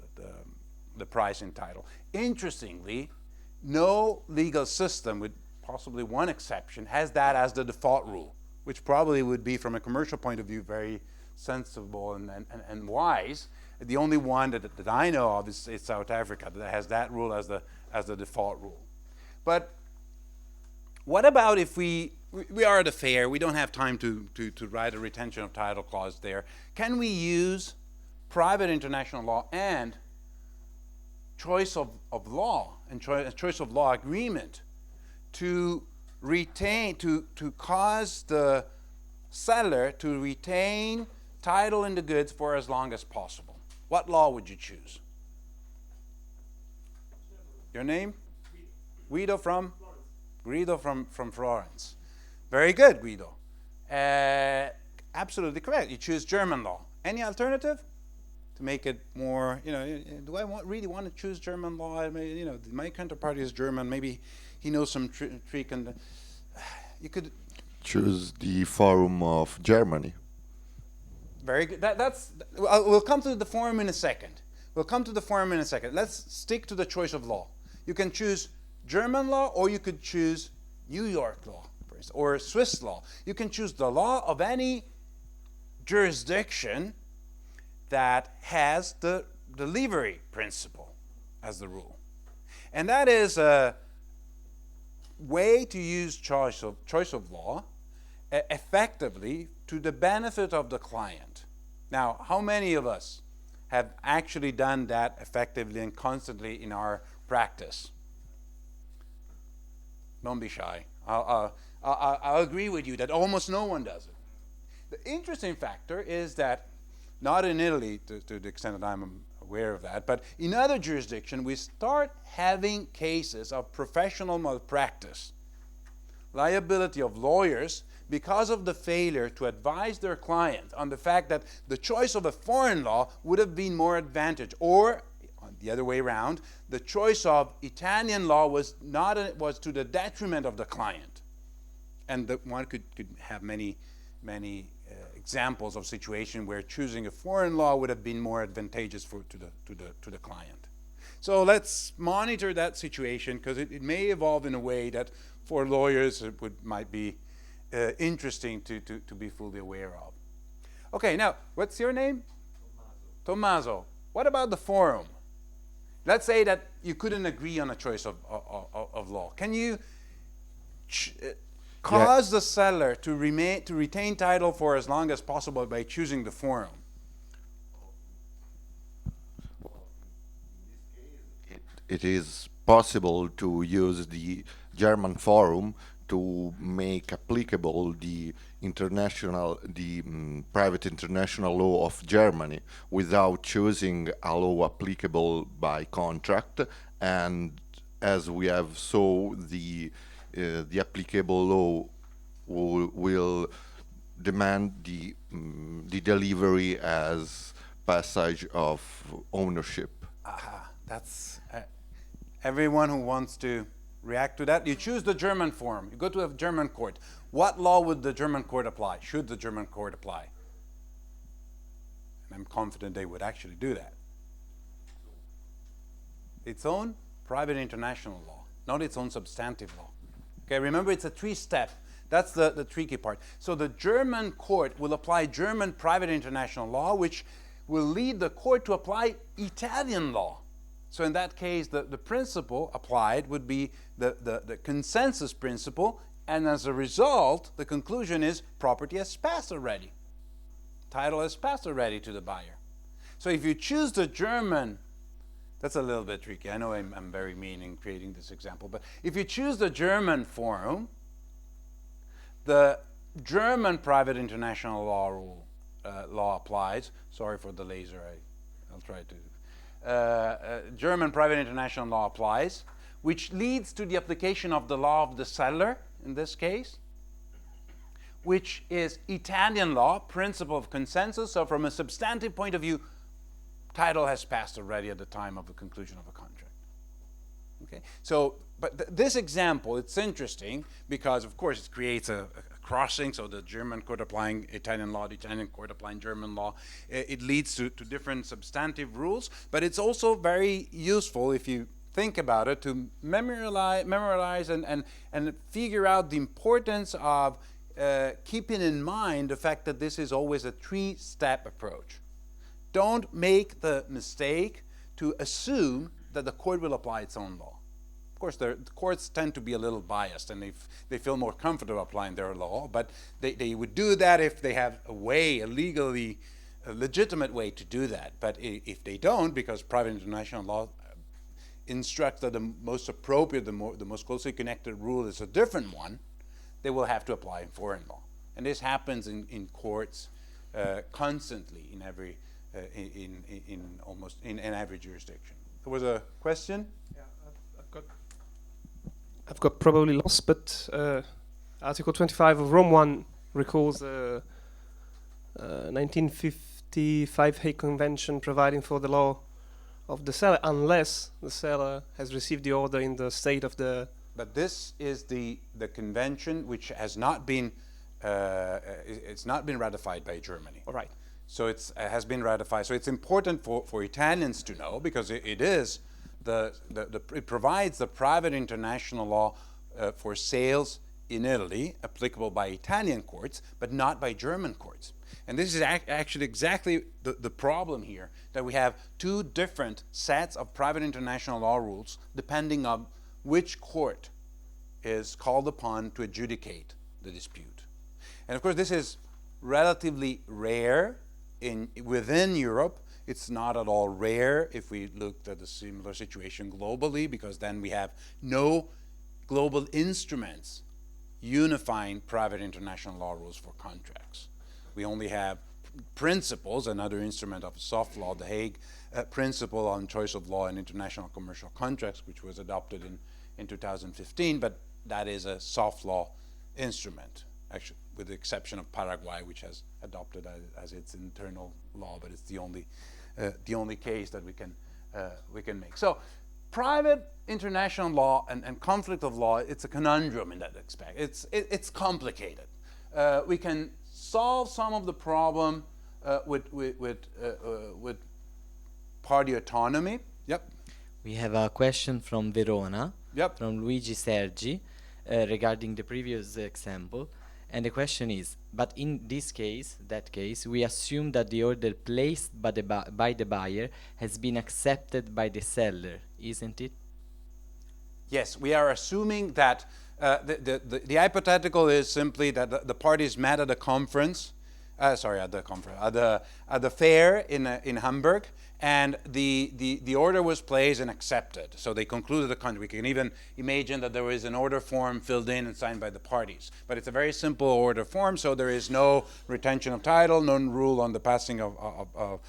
price in title. Interestingly, no legal system, with possibly one exception, has that as the default rule, which probably would be, from a commercial point of view, very sensible and wise. The only one that I know of is South Africa that has that rule as the default rule. But what about if we we are at a fair. We don't have time to write a retention of title clause there. Can we use private international law and choice of law and choice of law agreement to retain, to cause the seller to retain title in the goods for as long as possible? What law would you choose? Your name? Guido from? Guido from Florence. Very good, Guido. Absolutely correct. You choose German law. Any alternative? To make it more, do I really want to choose German law? I mean, my counterpart is German. Maybe he knows some trick, and you could choose the Forum of Germany. Very good. We'll come to the forum in a second. Let's stick to the choice of law. You can choose German law, or you could choose New York law, or Swiss law. You can choose the law of any jurisdiction that has the delivery principle as the rule. And that is a way to use choice of law effectively to the benefit of the client. Now, how many of us have actually done that effectively and constantly in our practice? Don't be shy. I'll agree with you that almost no one does it. The interesting factor is that, not in Italy to the extent that I'm aware of that, but in other jurisdictions we start having cases of professional malpractice, liability of lawyers because of the failure to advise their client on the fact that the choice of a foreign law would have been more advantage, or the other way around, the choice of Italian law was to the detriment of the client. And one could have many examples of situations where choosing a foreign law would have been more advantageous to the client. So let's monitor that situation, because it may evolve in a way that for lawyers it might be interesting to be fully aware of. Okay, now what's your name? Tommaso. What about the forum? Let's say that you couldn't agree on a choice of law. Can you cause the seller to retain title for as long as possible by choosing the forum? It is possible to use the German forum to make applicable the private international law of Germany without choosing a law applicable by contract. And as we have saw, the applicable law will demand the delivery as passage of ownership. That's everyone who wants to react to that. You choose the German forum. You go to a German court. What law would the German court apply? Should the German court apply? And I'm confident they would actually do that. Its own private international law, not its own substantive law. Okay, remember it's a three-step. That's the tricky part. So the German court will apply German private international law, which will lead the court to apply Italian law. So in that case, the principle applied would be the consensus principle, and as a result, the conclusion is property has passed already. Title has passed already to the buyer. So if you choose the German, that's a little bit tricky. I know I'm very mean in creating this example, but if you choose the German forum, the German private international law applies. Sorry for the laser. I'll try to. German private international law applies, which leads to the application of the law of the seller in this case, which is Italian law, principle of consensus. So from a substantive point of view, title has passed already at the time of the conclusion of a contract. Okay, so but this example, it's interesting because of course it creates a crossing, so the German court applying Italian law, the Italian court applying German law. It leads to different substantive rules, but it's also very useful, if you think about it, to memorialize and figure out the importance of keeping in mind the fact that this is always a three-step approach. Don't make the mistake to assume that the court will apply its own law. of course, the courts tend to be a little biased, and they feel more comfortable applying their law, but they would do that if they have a way, a legitimate way to do that. But if they don't, because private international law instructs that the most appropriate, the most closely connected rule is a different one, they will have to apply foreign law. And this happens in courts constantly in every in every jurisdiction. There was a question? Yeah, I've got probably lost, but Article 25 of Rome 1 recalls 1955 Hague Convention providing for the law of the seller, unless the seller has received the order in the state of the... But this is the convention which has not been it's not been ratified by Germany. All right. So it has been ratified. So it's important for Italians to know, because it is it provides the private international law for sales in Italy, applicable by Italian courts, but not by German courts. And this is actually exactly the problem here, that we have two different sets of private international law rules depending on which court is called upon to adjudicate the dispute. And of course, this is relatively rare within Europe. It's not at all rare if we looked at a similar situation globally, because then we have no global instruments unifying private international law rules for contracts. We only have principles, another instrument of soft law, the Hague Principle on Choice of Law in International Commercial Contracts, which was adopted in 2015, but that is a soft law instrument, actually, with the exception of Paraguay, which has adopted as its internal law, but it's the only case that we can make. So, private international law and conflict of law, it's a conundrum in that aspect. It's complicated. We can solve some of the problem with party autonomy. Yep. We have a question from Verona, Yep. from Luigi Sergi, regarding the previous example. And the question is, but in this case, we assume that the order placed by the buyer has been accepted by the seller, isn't it? Yes, we are assuming that the hypothetical is simply that the parties met at a conference, at the fair in Hamburg, and the order was placed and accepted. So they concluded the contract. We can even imagine that there is an order form filled in and signed by the parties. But it's a very simple order form, so there is no retention of title, no rule on the passing of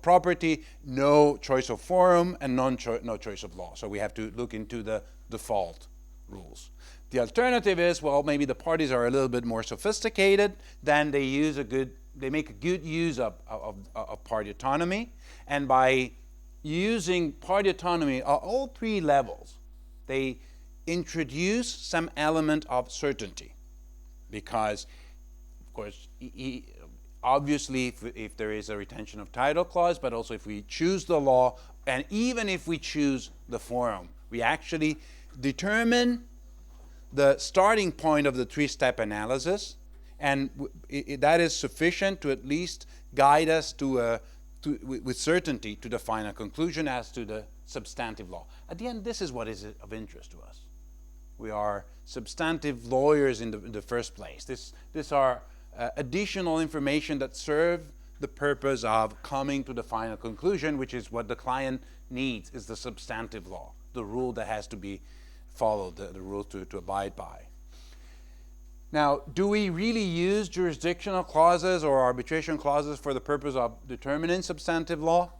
property, no choice of forum, and no choice of law. So we have to look into the default rules. The alternative is, well, maybe the parties are a little bit more sophisticated, then they make a good use of party autonomy, and by using party autonomy at all three levels, they introduce some element of certainty, because, of course, obviously, if there is a retention of title clause, but also if we choose the law, and even if we choose the forum, we actually determine the starting point of the three-step analysis, and that is sufficient to at least guide us with certainty to the final conclusion as to the substantive law. At the end, this is what is of interest to us. We are substantive lawyers in the first place. These are additional information that serve the purpose of coming to the final conclusion, which is what the client needs, is the substantive law, the rule that has to be followed, the rule to abide by. Now, do we really use jurisdictional clauses or arbitration clauses for the purpose of determining substantive law?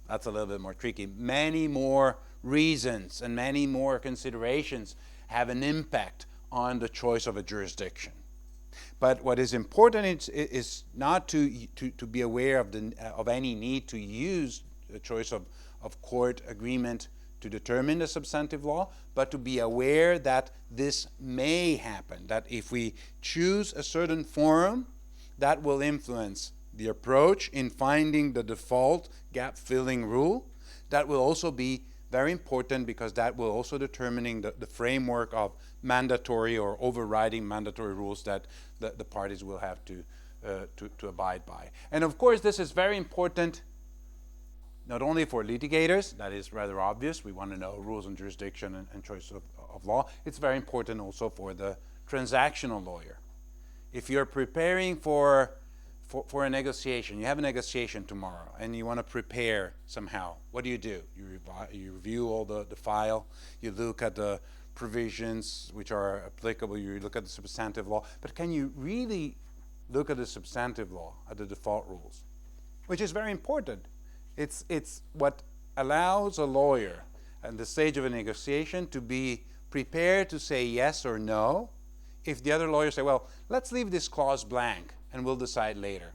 That's a little bit more tricky. Many more reasons and many more considerations have an impact on the choice of a jurisdiction. But what is important is not to be aware of any need to use the choice of court agreement to determine the substantive law, but to be aware that this may happen, that if we choose a certain forum, that will influence the approach in finding the default gap-filling rule. That will also be very important, because that will also determining the framework of mandatory or overriding mandatory rules that the parties will have to abide by. And of course, this is very important not only for litigators, that is rather obvious, we want to know rules and jurisdiction and choice of law, it's very important also for the transactional lawyer. If you're preparing for a negotiation, you have a negotiation tomorrow, and you want to prepare somehow, what do? You review all the file, you look at the provisions which are applicable, you look at the substantive law, but can you really look at the substantive law, at the default rules? Which is very important. It's what allows a lawyer at the stage of a negotiation to be prepared to say yes or no if the other lawyers say, well, let's leave this clause blank and we'll decide later,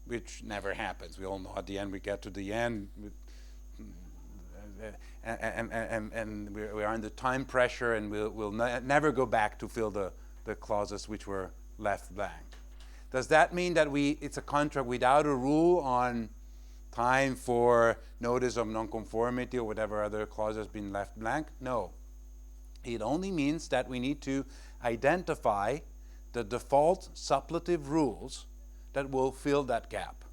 which never happens. We all know at the end we get to the end and we are under time pressure, and we'll never go back to fill the clauses which were left blank. Does that mean that it's a contract without a rule on time for notice of nonconformity or whatever other clause has been left blank? No. It only means that we need to identify the default suppletive rules that will fill that gap.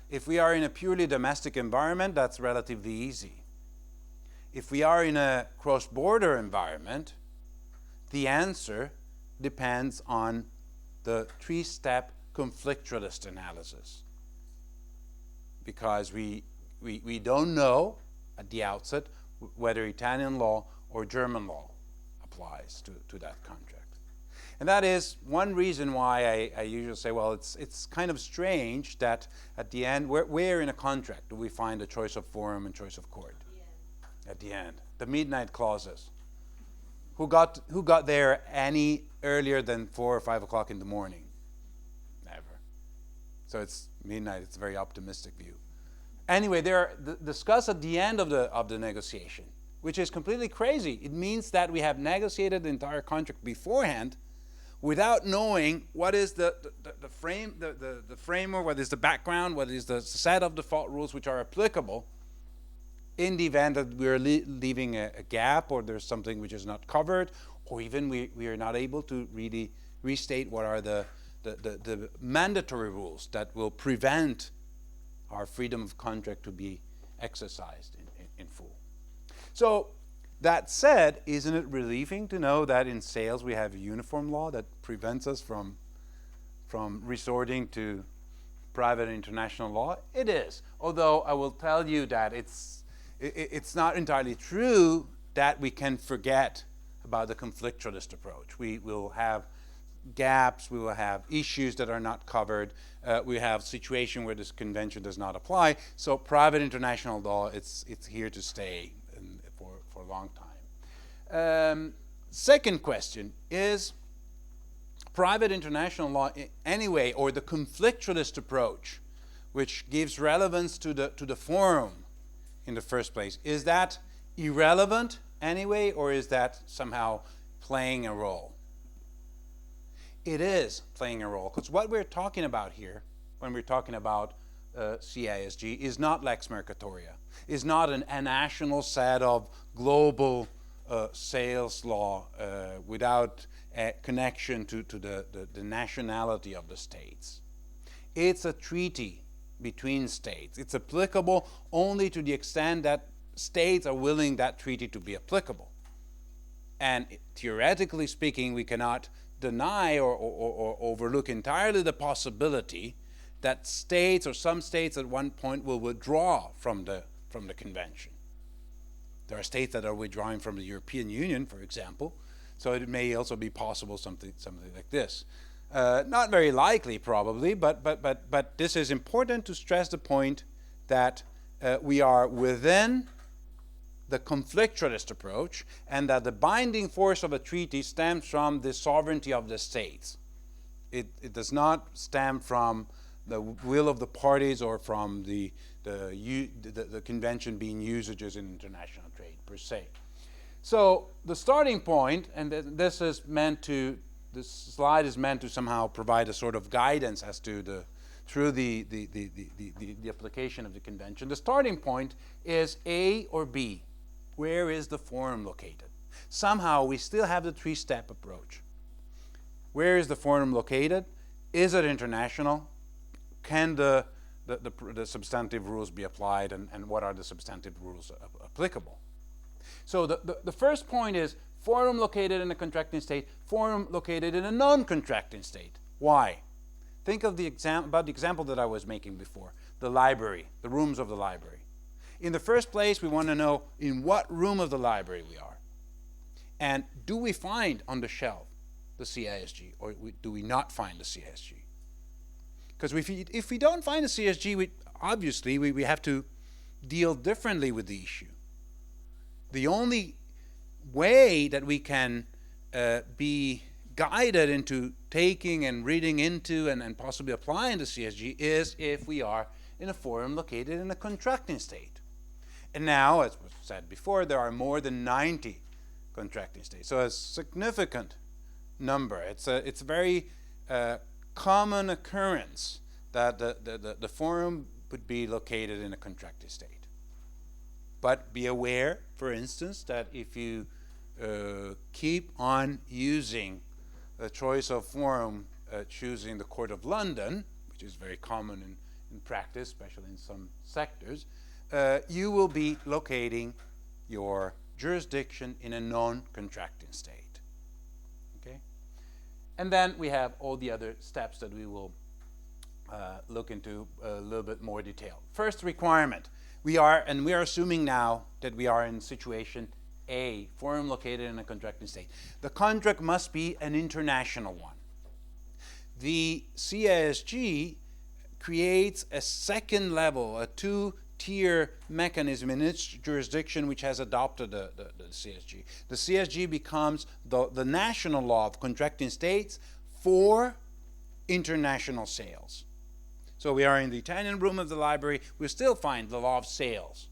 If we are in a purely domestic environment, that's relatively easy. If we are in a cross-border environment, the answer depends on the three-step conflictualist analysis. Because we don't know at the outset whether Italian law or German law applies to that contract. And that is one reason why I usually say, well, it's kind of strange that at the end, where in a contract do we find a choice of forum and choice of court? At the end. The midnight clauses. Who got there any earlier than 4 or 5 o'clock in the morning? Never. So it's midnight, it's a very optimistic view. Anyway, they're discussed at the end of the negotiation, which is completely crazy. It means that we have negotiated the entire contract beforehand without knowing what is the framework, what is the background, what is the set of default rules which are applicable in the event that we're leaving a gap, or there's something which is not covered, or even we are not able to really restate what are the mandatory rules that will prevent our freedom of contract to be exercised in full. So that said, isn't it relieving to know that in sales we have a uniform law that prevents us from resorting to private international law? It is. Although I will tell you that it's not entirely true that we can forget about the conflictualist approach. We will have gaps, we will have issues that are not covered, we have situations where this convention does not apply. So private international law, it's here to stay for a long time. Second question, is private international law anyway, or the conflictualist approach, which gives relevance to the forum in the first place, is that irrelevant anyway, or is that somehow playing a role? It is playing a role, because what we're talking about here, when we're talking about CISG, is not Lex Mercatoria, is not a national set of global sales law without a connection to the nationality of the states. It's a treaty between states. It's applicable only to the extent that states are willing that treaty to be applicable. And theoretically speaking, we cannot deny or overlook entirely the possibility that states, or some states at one point, will withdraw from the convention. There are states that are withdrawing from the European Union, for example, so it may also be possible something like this. Not very likely, probably, but this is important to stress the point that we are within the conflictualist approach, and that the binding force of a treaty stems from the sovereignty of the states. It does not stem from the will of the parties or from the convention being usages in international trade per se. So the starting point, and this slide is meant to somehow provide a sort of guidance as to through the application of the convention. The starting point is A or B. Where is the forum located? Somehow we still have the three-step approach. Where is the forum located? Is it international? Can the the substantive rules be applied, and what are the substantive rules applicable. So the first point is forum located in a contracting state, forum located in a non-contracting state. Why? Think of the example that I was making before, the library, the rooms of the library. In the first place, we want to know in what room of the library we are. And do we find on the shelf the CISG, or do we not find the CISG? Because if we don't find the CSG, obviously we have to deal differently with the issue. The only way that we can be guided into taking and reading into and possibly applying the CSG is if we are in a forum located in a contracting state. And now, as was said before, there are more than 90 contracting states. So a significant number. It's a very common occurrence that the forum would be located in a contracting state. But be aware, for instance, that if you keep on using the choice of forum, choosing the Court of London, which is very common in practice, especially in some sectors, you will be locating your jurisdiction in a non-contracting state. Okay? And then we have all the other steps that we will look into a little bit more detail. First requirement, we are assuming now that we are in situation A, forum located in a contracting state. The contract must be an international one. The CISG creates a second level, a two-tier mechanism in its jurisdiction which has adopted the CSG. The CSG becomes the national law of contracting states for international sales. So we are in the Italian room of the library, we still find the law of sales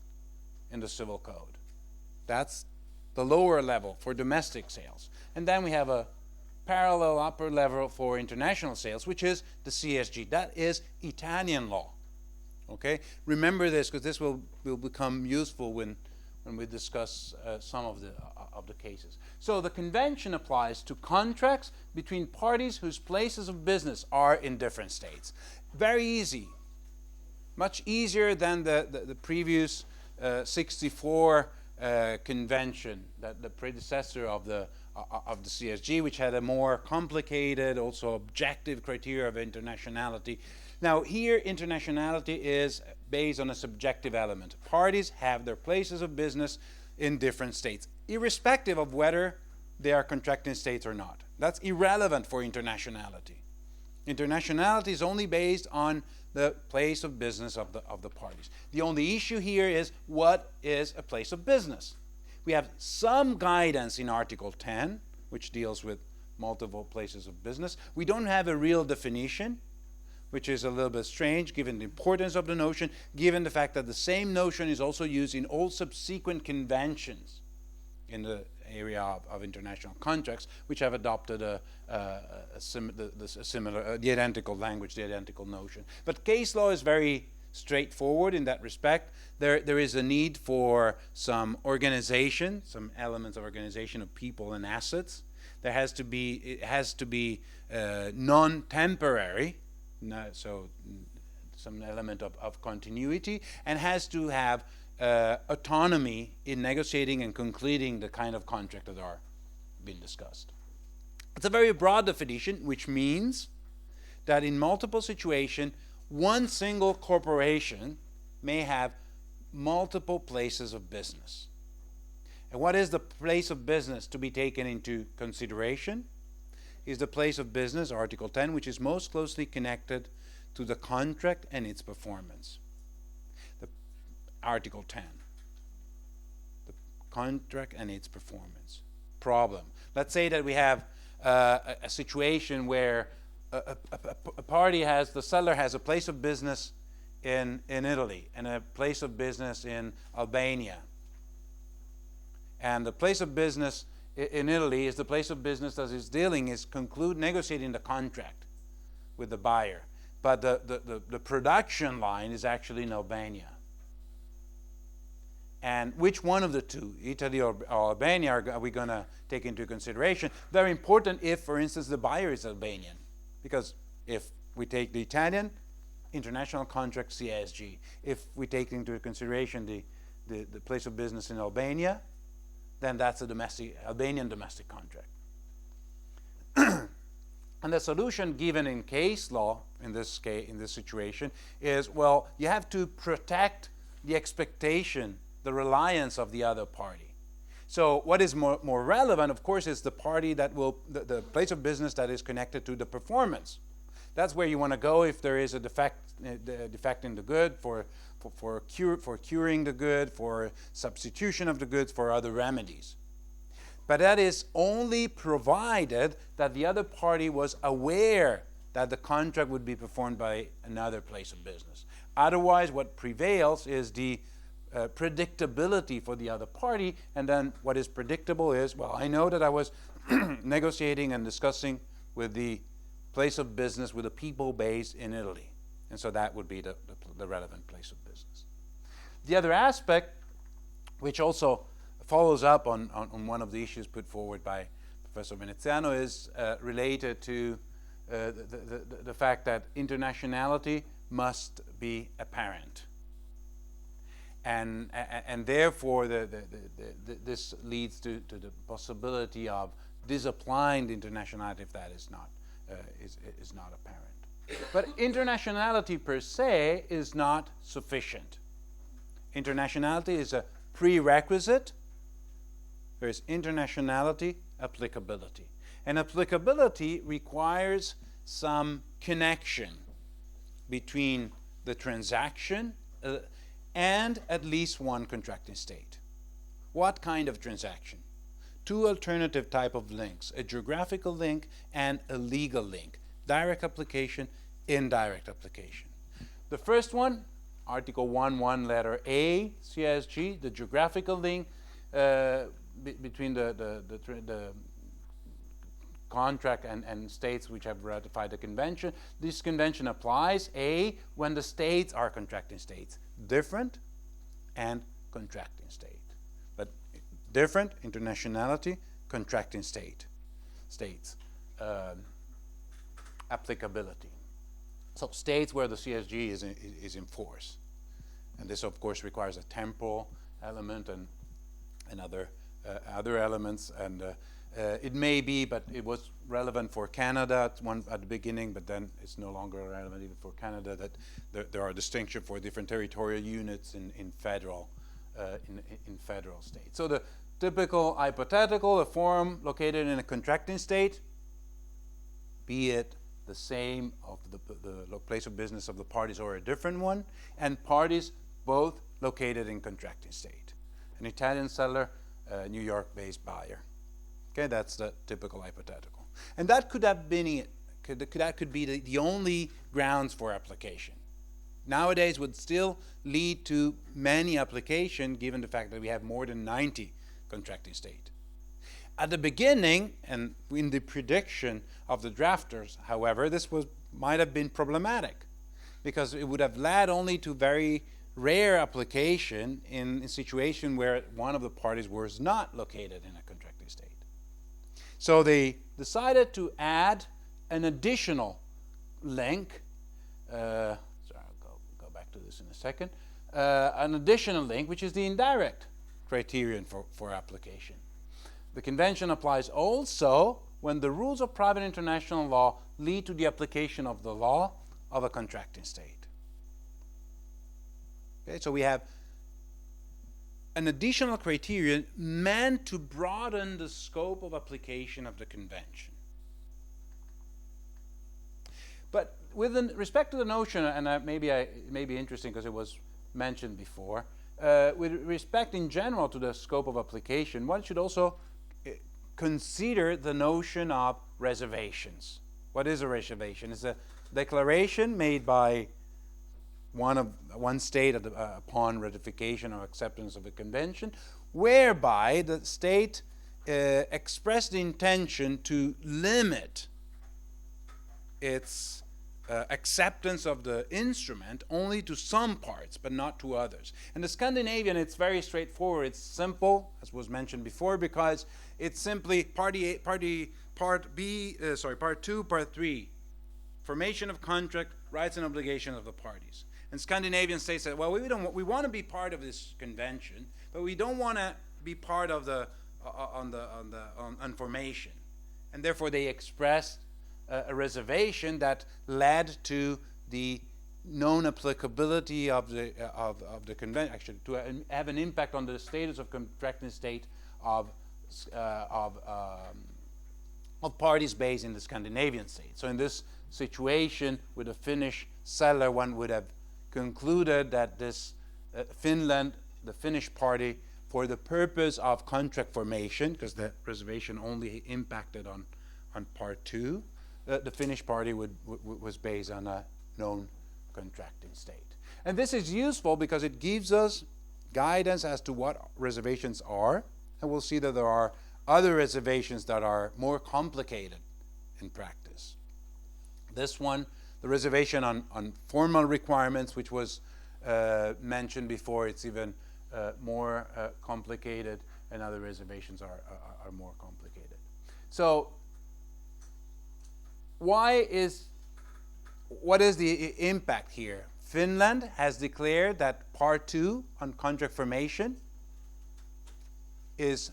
in the civil code. That's the lower level for domestic sales. And then we have a parallel upper level for international sales, which is the CSG. That is Italian law. Okay? Remember this, because this will become useful when we discuss some of the cases. So the convention applies to contracts between parties whose places of business are in different states. Very easy. Much easier than the previous 64 convention, that the predecessor of the CSG, which had a more complicated, also objective criteria of internationality. Now here, internationality is based on a subjective element. Parties have their places of business in different states, irrespective of whether they are contracting states or not. That's irrelevant for internationality. Internationality is only based on the place of business of the parties. The only issue here is, what is a place of business? We have some guidance in Article 10, which deals with multiple places of business. We don't have a real definition, which is a little bit strange given the importance of the notion, given the fact that the same notion is also used in all subsequent conventions in the area of international contracts, which have adopted the identical language, the identical notion. But case law is very straightforward in that respect. There is a need for some organization, some elements of organization of people and assets. It has to be non-temporary, so some element of continuity, and has to have autonomy in negotiating and concluding the kind of contract that are being discussed. It's a very broad definition, which means that in multiple situations, one single corporation may have multiple places of business. And what is the place of business to be taken into consideration? Is the place of business, Article 10, which is most closely connected to the contract and its performance. Article 10, the contract and its performance. Problem. Let's say that we have a situation where a party the seller has a place of business in Italy and a place of business in Albania. And the place of business in Italy is the place of business that is negotiating the contract with the buyer. But the production line is actually in Albania. And which one of the two, Italy or Albania, are we going to take into consideration? Very important if, for instance, the buyer is Albanian. Because if we take the Italian international contract CSG. If we take into consideration the place of business in Albania, then that's a Albanian domestic contract. And the solution given in case law in this situation is, well, you have to protect the expectation, the reliance of the other party. So what is more relevant, of course, is the party that will, the place of business that is connected to the performance. That's where you want to go if there is a defect in the good, for curing the good, for substitution of the goods, for other remedies. But that is only provided that the other party was aware that the contract would be performed by another place of business. Otherwise, what prevails is the predictability for the other party, and then what is predictable is, well, I know that I was negotiating and discussing with the place of business, with a people base in Italy. And so that would be the relevant place of business. The other aspect, which also follows up on one of the issues put forward by Professor Veneziano, is related to the fact that internationality must be apparent. And therefore, this leads to the possibility of disapplying the internationality if that is not apparent. But internationality per se is not sufficient. Internationality is a prerequisite. There is internationality, applicability. And applicability requires some connection between the transaction and at least one contracting state. What kind of transaction? Two alternative type of links, a geographical link and a legal link. Direct application, indirect application. The first one, Article 1.1, letter A, CSG, the geographical link between the contract and states which have ratified the convention. This convention applies, A, when the states are contracting states. Different and contracting state. But different, internationality, contracting states. Applicability. So states where the CSG is in force. And this, of course, requires a temporal element and other elements. And it may be, but it was relevant for Canada at the beginning, but then it's no longer relevant even for Canada, that there are distinctions for different territorial units in federal states. So the typical hypothetical, a forum located in a contracting state, be it the same of the place of business of the parties or a different one, and parties both located in contracting state. An Italian seller, a New York-based buyer. Okay, that's the typical hypothetical. And that could have been it. That could be the only grounds for application. Nowadays would still lead to many applications given the fact that we have more than 90 contracting states. At the beginning, and in the prediction of the drafters, however, this might have been problematic because it would have led only to very rare application in a situation where one of the parties was not located in a contracting state. So they decided to add an additional link. Sorry, I'll go back to this in a second. An additional link, which is the indirect criterion for application. The convention applies also when the rules of private international law lead to the application of the law of a contracting state. Okay, so we have an additional criterion meant to broaden the scope of application of the convention. But with respect to the notion, and it may be interesting because it was mentioned before, with respect in general to the scope of application, one should also consider the notion of reservations. What is a reservation? It's a declaration made by one state upon ratification or acceptance of a convention, whereby the state expressed the intention to limit its acceptance of the instrument only to some parts, but not to others. And the Scandinavian, it's very straightforward. It's simple, as was mentioned before, because it's simply part 2, part 3. Formation of contract, rights and obligations of the parties. And Scandinavian states said, well, we want to be part of this convention, but we don't want to be part of the on formation. And therefore they expressed a reservation that led to the known applicability of the convention, actually, to have an impact on the status of contracting state of parties based in the Scandinavian state. So in this situation, with a Finnish seller, one would have concluded that this Finland, the Finnish party, for the purpose of contract formation, because the reservation only impacted on part 2, the Finnish party was based on a known contracting state. And this is useful because it gives us guidance as to what reservations are, and we'll see that there are other reservations that are more complicated in practice. This one, the reservation on formal requirements, which was mentioned before, it's even more complicated, and other reservations are more complicated. So what is the impact here? Finland has declared that Part 2 on contract formation is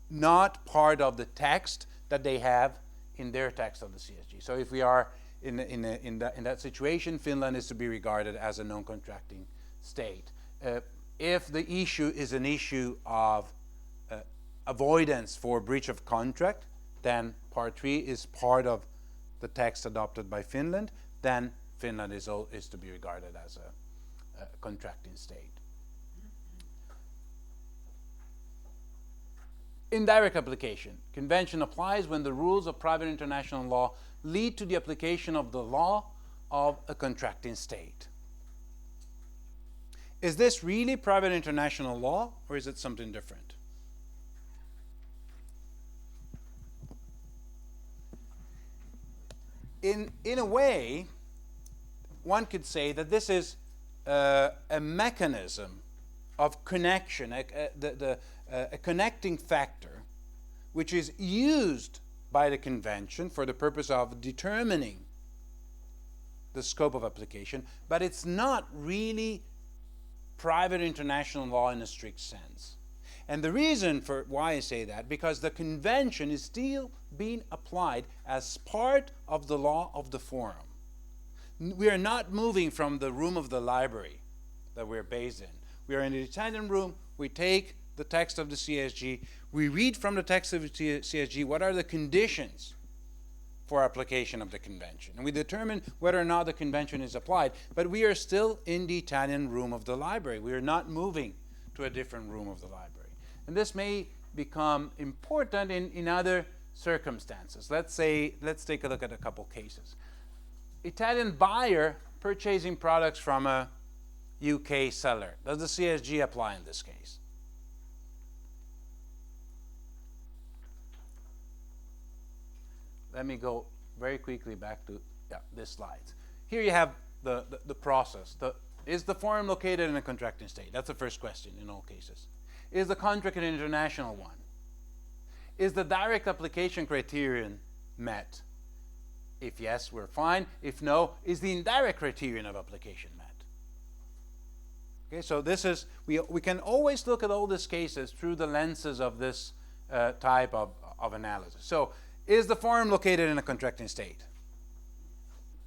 not part of the text that they have in their text of the CSG. So if we are in that situation, Finland is to be regarded as a non-contracting state. If the issue is an issue of avoidance for breach of contract, then Part 3 is part of the text adopted by Finland, then Finland is to be regarded as a contracting state. Indirect application. Convention applies when the rules of private international law lead to the application of the law of a contracting state. Is this really private international law, or is it something different? In a way, one could say that this is a mechanism of connection, a connecting factor, which is used by the convention for the purpose of determining the scope of application, but it's not really private international law in a strict sense. And the reason for why I say that, because the convention is still being applied as part of the law of the forum. We are not moving from the room of the library that we're based in. We are in the Italian room, we take the text of the CSG, we read from the text of the CSG what are the conditions for application of the convention. And we determine whether or not the convention is applied, but we are still in the Italian room of the library. We are not moving to a different room of the library. And this may become important in other circumstances. Let's take a look at a couple cases. Italian buyer purchasing products from a UK seller. Does the CSG apply in this case? Let me go very quickly back to this slide. Here you have the process. Is the forum located in a contracting state? That's the first question in all cases. Is the contract an international one? Is the direct application criterion met? If yes, we're fine. If no, is the indirect criterion of application met? Okay, so this is, we can always look at all these cases through the lenses of this type of analysis. So, is the forum located in a contracting state?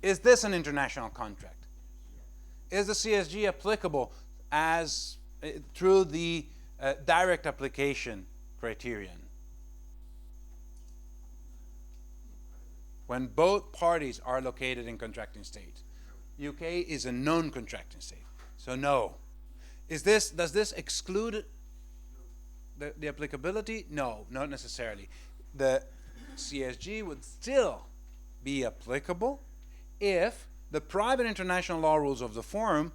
Is this an international contract? Is the CSG applicable as through the direct application criterion? When both parties are located in contracting state. UK is a non-contracting state, so no. Does this exclude the applicability? No, not necessarily. The CSG would still be applicable if the private international law rules of the forum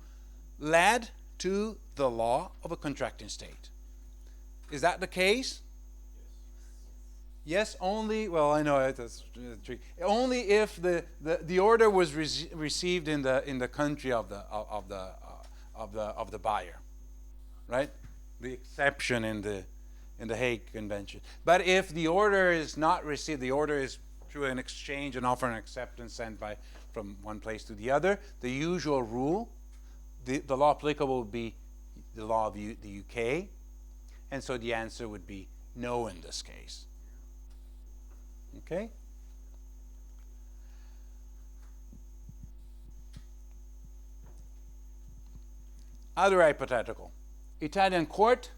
led to the law of a contracting state. Is that the case? Yes, only. Well, I know that's tricky. Only if the order was received in the country of the buyer, right? The exception in the Hague Convention. But if the order is not received, the order is through an exchange, an offer and acceptance sent by, from one place to the other, the usual rule, the law applicable would be the law of the UK, and so the answer would be no in this case. Okay? Other hypothetical. Italian court.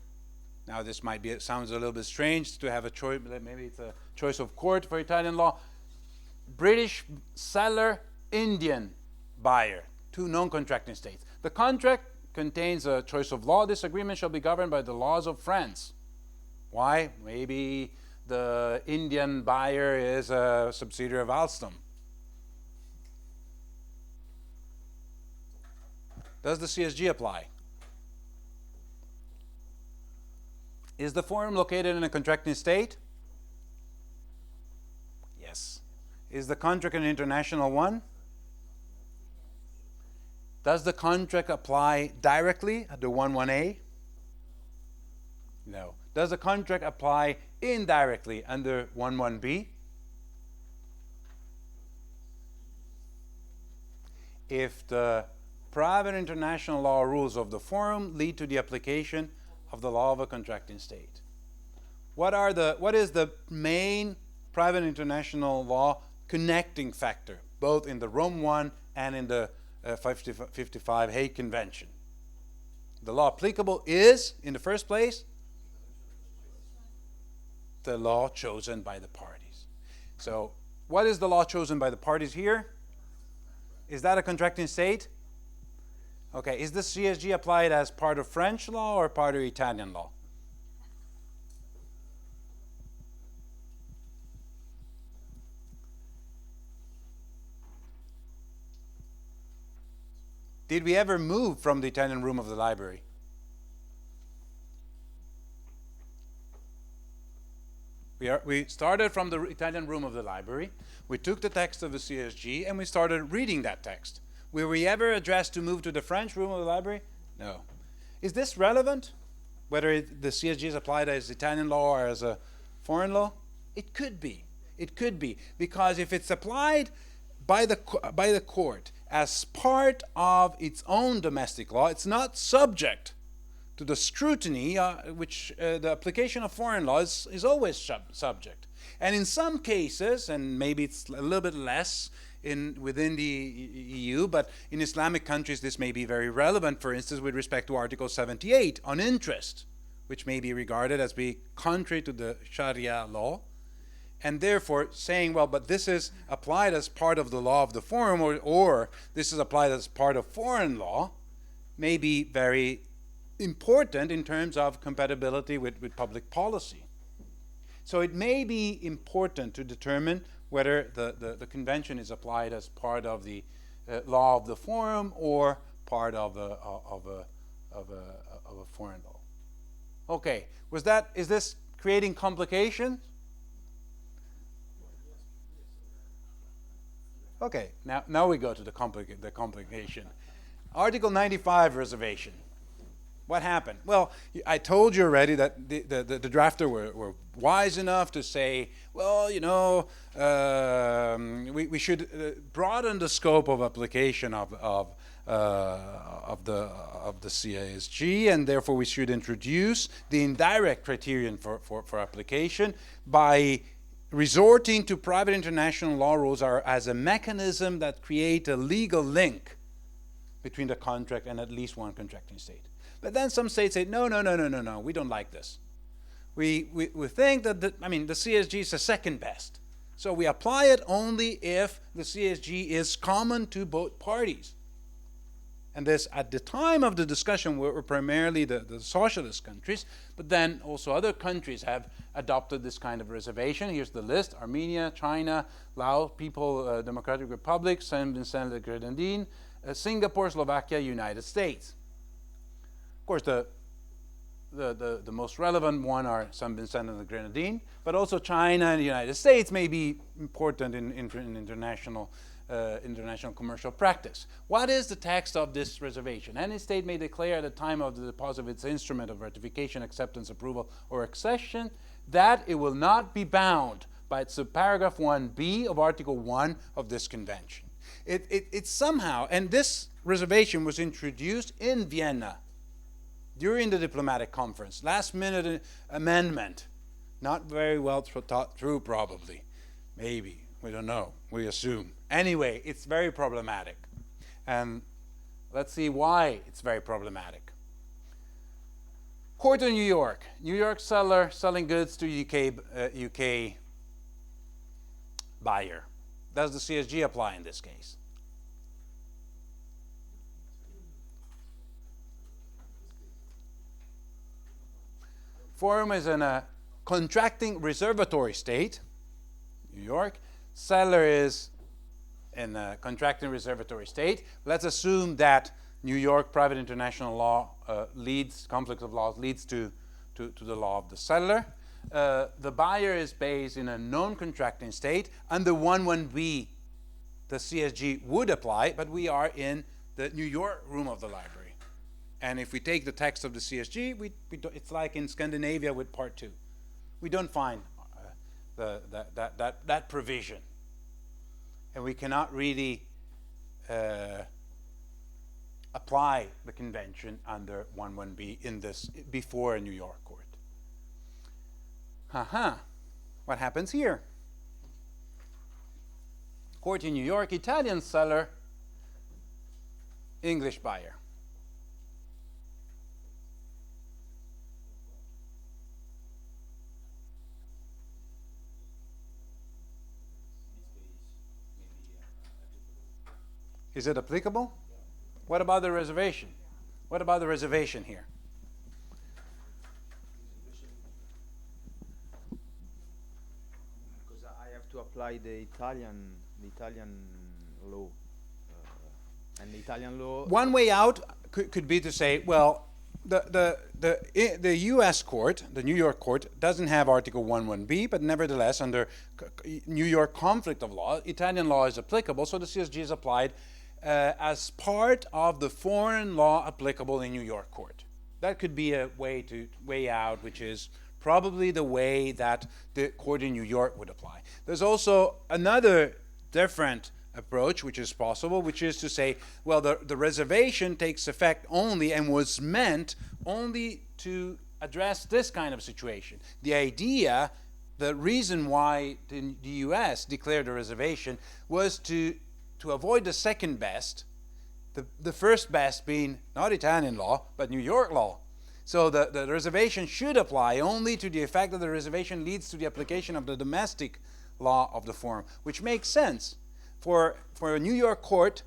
Now this might be, sounds a little bit strange to have a choice, maybe it's a choice of court for Italian law. British seller, Indian buyer, two non-contracting states. The contract contains a choice of law. This agreement shall be governed by the laws of France. Why? Maybe the Indian buyer is a subsidiary of Alstom. Does the CSG apply? Is the forum located in a contracting state? Yes. Is the contract an international one? Does the contract apply directly at the 11A? No. Does the contract apply indirectly under 11B? If the private international law rules of the forum lead to the application of the law of a contracting state. What is the main private international law connecting factor, both in the Rome I and in the 55 Hague Convention? The law applicable is, in the first place, the law chosen by the parties. So, what is the law chosen by the parties here? Is that a contracting state? Okay, is the CSG applied as part of French law or part of Italian law? Did we ever move from the Italian room of the library? We started from the Italian room of the library. We took the text of the CSG and we started reading that text. Were we ever addressed to move to the French room of the library? No. Is this relevant? Whether the CSG is applied as Italian law or as a foreign law? It could be. It could be. Because if it's applied by the court as part of its own domestic law, it's not subject to the scrutiny which the application of foreign law is always subject. And in some cases, and maybe it's a little bit less within the EU, but in Islamic countries this may be very relevant, for instance, with respect to Article 78 on interest, which may be regarded as being contrary to the Sharia law, and therefore saying, well, but this is applied as part of the law of the forum, or this is applied as part of foreign law, may be very important in terms of compatibility with public policy. So it may be important to determine whether the convention is applied as part of the law of the forum or part of a foreign law. Okay, is this creating complications? Okay, now we go to the complication. Article 95 reservation. What happened? Well, I told you already that the drafter were wise enough to say, well, you know, we should broaden the scope of application of the CSG, and therefore we should introduce the indirect criterion for application by resorting to private international law rules as a mechanism that create a legal link between the contract and at least one contracting state. But then some states say, no, we don't like this. We think that, the CSG is the second best. So we apply it only if the CSG is common to both parties. And this, at the time of the discussion, were primarily the socialist countries, but then also other countries have adopted this kind of reservation. Here's the list: Armenia, China, Laos, Democratic Republic, Saint Vincent and the Grenadines, Singapore, Slovakia, United States. Of course, the most relevant one are Saint Vincent and the Grenadines, but also China and the United States may be important in international commercial practice. What is the text of this reservation? Any state may declare at the time of the deposit of its instrument of ratification, acceptance, approval, or accession that it will not be bound by subparagraph 1b of Article 1 of this convention. It somehow, and this reservation was introduced in Vienna during the diplomatic conference, last minute amendment, not very well thought through probably, maybe, we don't know, we assume. Anyway, it's very problematic. And let's see why it's very problematic. Court in New York. New York seller selling goods to UK buyer. Does the CSG apply in this case? Forum is in a contracting reservatory state, New York. Seller is in a contracting reservatory state. Let's assume that New York private international law conflict of laws leads to the law of the seller. The buyer is based in a non-contracting state. Under 1.1b, the CSG would apply, but we are in the New York room of the library. And if we take the text of the CSG, it's like in Scandinavia with Part 2. We don't find that provision. And we cannot really apply the convention under 1.1b in this before a New York court. What happens here? Court in New York, Italian seller, English buyer. Is it applicable? What about the reservation? What about the reservation here? Because I have to apply the Italian law, and the Italian law. One way out could be to say, well, the U.S. court, the New York court, doesn't have Article 1.1b, but nevertheless, under New York conflict of law, Italian law is applicable, so the CSG is applied as part of the foreign law applicable in New York court. That could be a way out, which is probably the way that the court in New York would apply. There's also another different approach which is possible, which is to say, well, the reservation takes effect only and was meant only to address this kind of situation. The idea, the reason why the US declared a reservation was to avoid the second best, the first best being not Italian law, but New York law. So the reservation should apply only to the effect that the reservation leads to the application of the domestic law of the forum, which makes sense. For a New York court,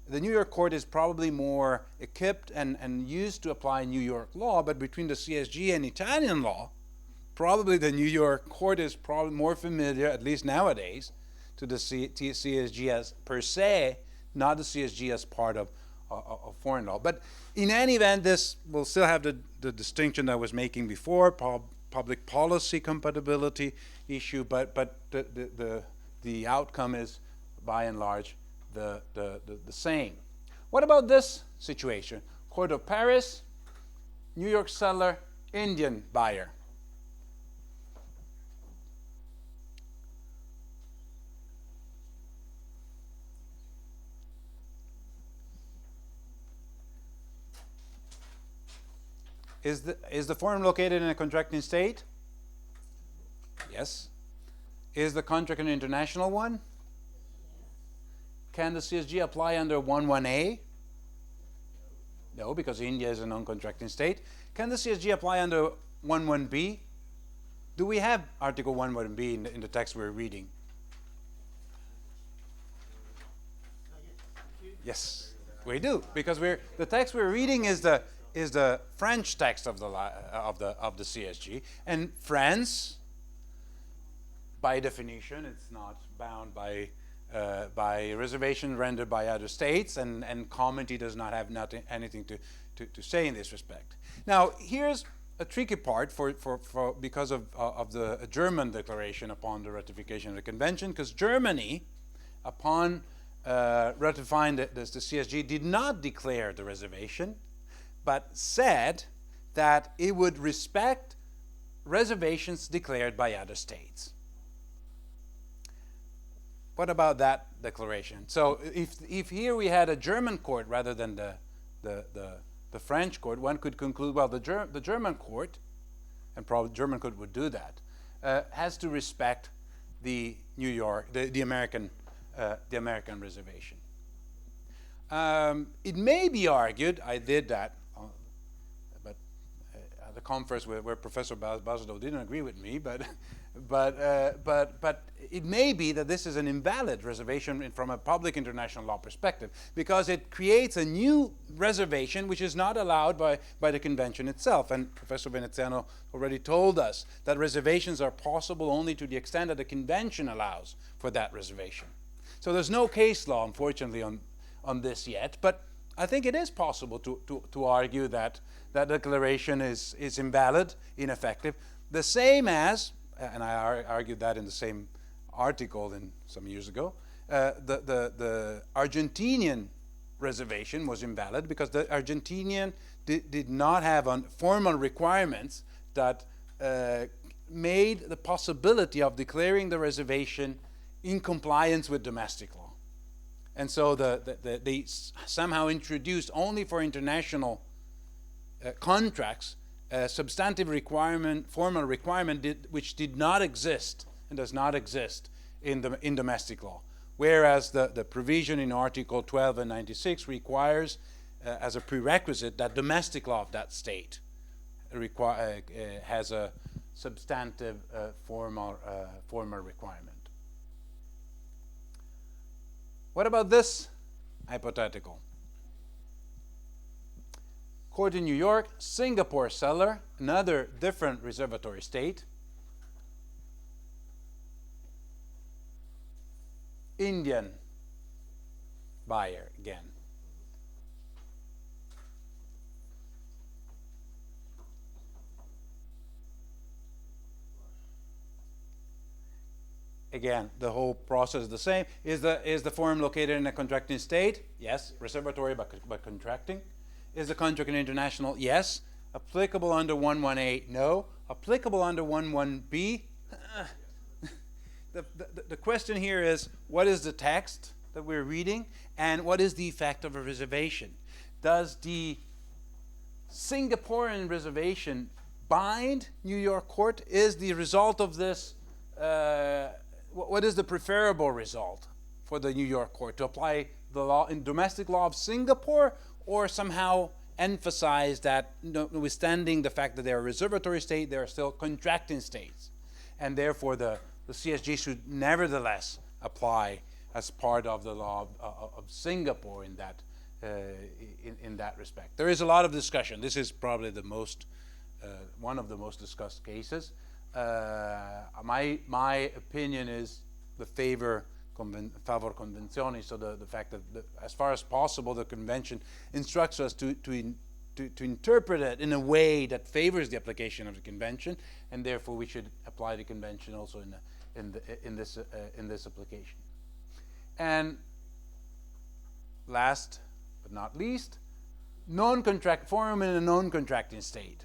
the New York court is probably more equipped and used to apply New York law, but between the CSG and Italian law, probably the New York court is probably more familiar, at least nowadays, to the CSG as per se, not the CSG as part of foreign law. But in any event, this will still have the distinction that I was making before, public policy compatibility issue, but the outcome is, by and large, the same. What about this situation? Court of Paris, New York seller, Indian buyer. Is the forum located in a contracting state? Yes. Is the contract an international one? Can the CSG apply under 1.1a? No, because India is a non-contracting state. Can the CSG apply under 1.1b? Do we have Article 1.1b in the text we're reading? Yes, we do, because the text we're reading is the French text of the CSG, and France, by definition, it's not bound by reservation rendered by other states, and comity does not have anything to say in this respect. Now, here's a tricky part because of the German declaration upon the ratification of the convention, because Germany, upon ratifying the CSG, did not declare the reservation, but said that it would respect reservations declared by other states. what about that declaration? So if here we had a German court rather than the French court, one could conclude, well, the German court, and probably German court would do that, has to respect the American reservation. It may be argued, I did that, but at the conference where Professor Basdo didn't agree with me, but it may be that this is an invalid reservation from a public international law perspective, because it creates a new reservation which is not allowed by the convention itself. And Professor Veneziano already told us that reservations are possible only to the extent that the convention allows for that reservation. So there's no case law, unfortunately, on this yet, but I think it is possible to argue that that declaration is invalid, ineffective, the same as, and I argued that in the same article some years ago, the Argentinian reservation was invalid because the Argentinian did not have formal requirements that made the possibility of declaring the reservation in compliance with domestic law. And so they somehow introduced only for international contracts a substantive requirement, formal requirement, which did not exist and does not exist in domestic law. Whereas the provision in Article 12 and 96 requires, as a prerequisite, that domestic law of that state has a substantive formal requirement. What about this hypothetical? Court in New York, Singapore seller, another different reservatory state. Indian buyer again. Again, the whole process is the same. Is the forum located in a contracting state? Yes. Reservatory but contracting. Is the contract an international? Yes. Applicable under 11A? No. Applicable under 11B? The question here is, what is the text that we're reading, and what is the effect of a reservation? Does the Singaporean reservation bind New York court? Is the result of this, what is the preferable result for the New York court? To apply the law in domestic law of Singapore, or somehow emphasize that, notwithstanding the fact that they're a reservatory state, they're still contracting states, and therefore the CSG should nevertheless apply as part of the law of Singapore in that respect. There is a lot of discussion. This is probably the most one of the most discussed cases. My opinion is the favor convenzioni, so the fact that as far as possible the convention instructs us to interpret it in a way that favors the application of the convention, and therefore we should apply the convention also in this application. And last but not least, non-contract forum in a non-contracting state.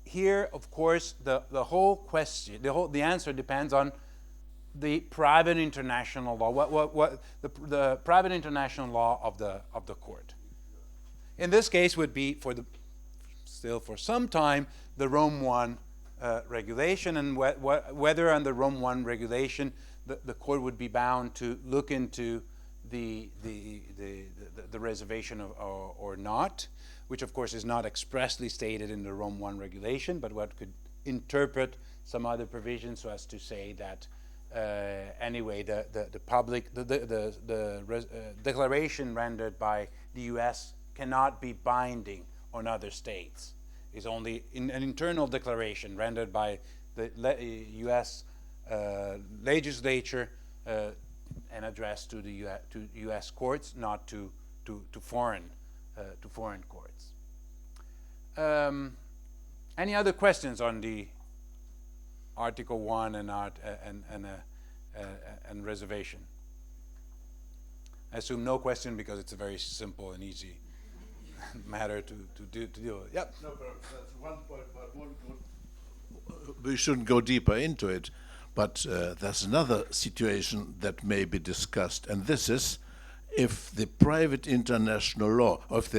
Here, of course, the whole question, the answer depends on the private international law. What the private international law of the court. In this case, would be still for some time the Rome I regulation, and whether under Rome I regulation the court would be bound to look into the reservation or not, which of course is not expressly stated in the Rome I regulation, but what could interpret some other provisions so as to say that anyway the declaration rendered by the U.S. cannot be binding on other states. It's only an internal declaration rendered by the U.S. legislature and addressed to the U.S. courts, not to foreign courts. Any other questions on the Article 1 and reservation? I assume no question, because it's a very simple and easy matter to deal with. Yep. No, but that's one point, but we shouldn't go deeper into it. But there's another situation that may be discussed, and this is if the private international law, or if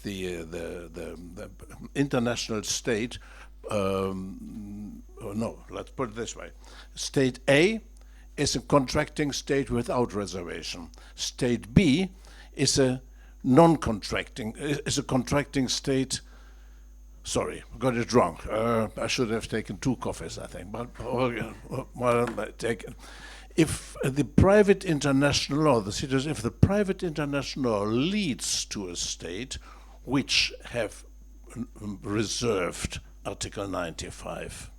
the international state, no, let's put it this way: State A is a contracting state without reservation. State B is a non-contracting, is a contracting state. Sorry, got it wrong. I should have taken 2 coffees, I think. But if the private international law, the situation, if the private international law leads to a state which have reserved Article 95,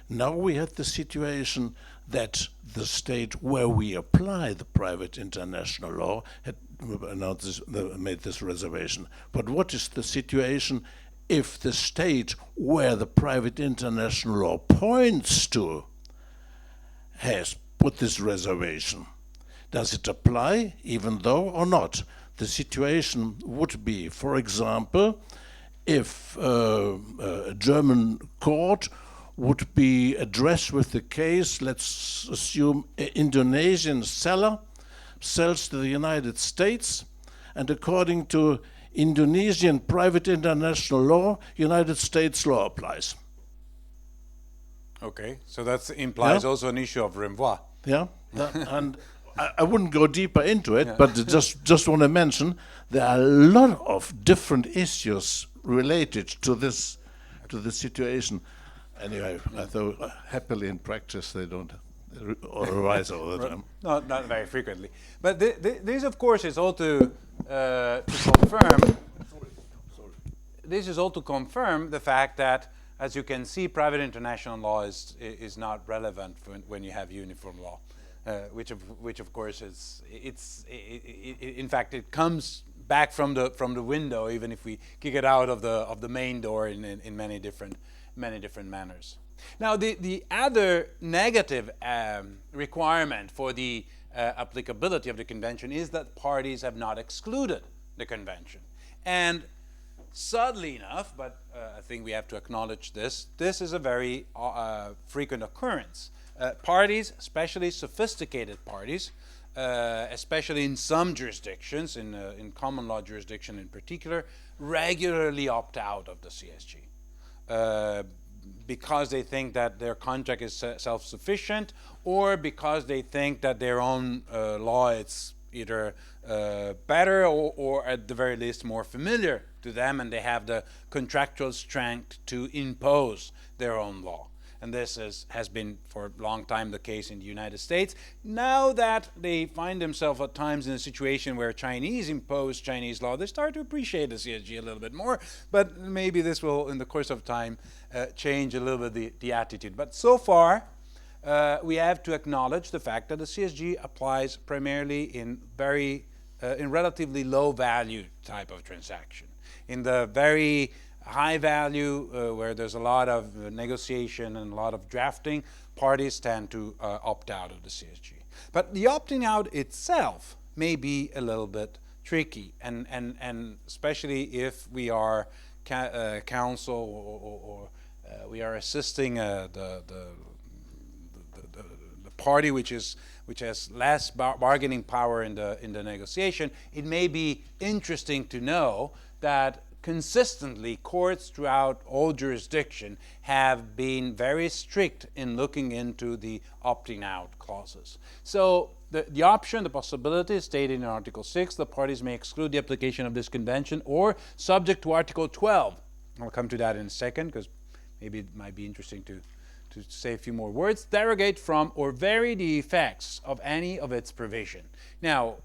now we had the situation that the state where we apply the private international law had made this reservation. But what is the situation if the state where the private international law points to has put this reservation? Does it apply even though or not? The situation would be, for example, if a German court would be addressed with the case, let's assume an Indonesian seller sells to the United States, and according to Indonesian private international law, United States law applies. Okay, so that implies Yeah. also an issue of renvoi. Yeah, and I wouldn't go deeper into it, but just want to mention there are a lot of different issues related to this situation. Anyway, I thought happily in practice they don't arise all the time. Not very frequently. But this, of course, is all to confirm. This is all to confirm the fact that, as you can see, private international law is not relevant when you have uniform law, which of course in fact it comes back from the window, even if we kick it out of the main door in many different manners. Now, the other negative requirement for the applicability of the convention is that parties have not excluded the convention. And sadly enough, but I think we have to acknowledge this is a very frequent occurrence. Parties, especially sophisticated parties, especially in some jurisdictions, in common law jurisdiction in particular, regularly opt out of the CSG. Because they think that their contract is self-sufficient, or because they think that their own law is either better or at the very least more familiar to them, and they have the contractual strength to impose their own law. And this has been for a long time the case in the United States. Now that they find themselves at times in a situation where Chinese impose Chinese law, they start to appreciate the CSG a little bit more, but maybe this will, in the course of time, change a little bit the attitude. But so far, we have to acknowledge the fact that the CSG applies primarily in relatively low value type of transaction. In the very high value, where there's a lot of negotiation and a lot of drafting, parties tend to opt out of the CSG. But the opting out itself may be a little bit tricky, and especially if we are counsel or we are assisting the party which has less bargaining power in the negotiation. It may be interesting to know that consistently, courts throughout all jurisdiction have been very strict in looking into the opting out clauses. So the option, the possibility is stated in Article 6, the parties may exclude the application of this convention, or subject to Article 12. I'll come to that in a second, because maybe it might be interesting to say a few more words, derogate from or vary the effects of any of its provision. Now,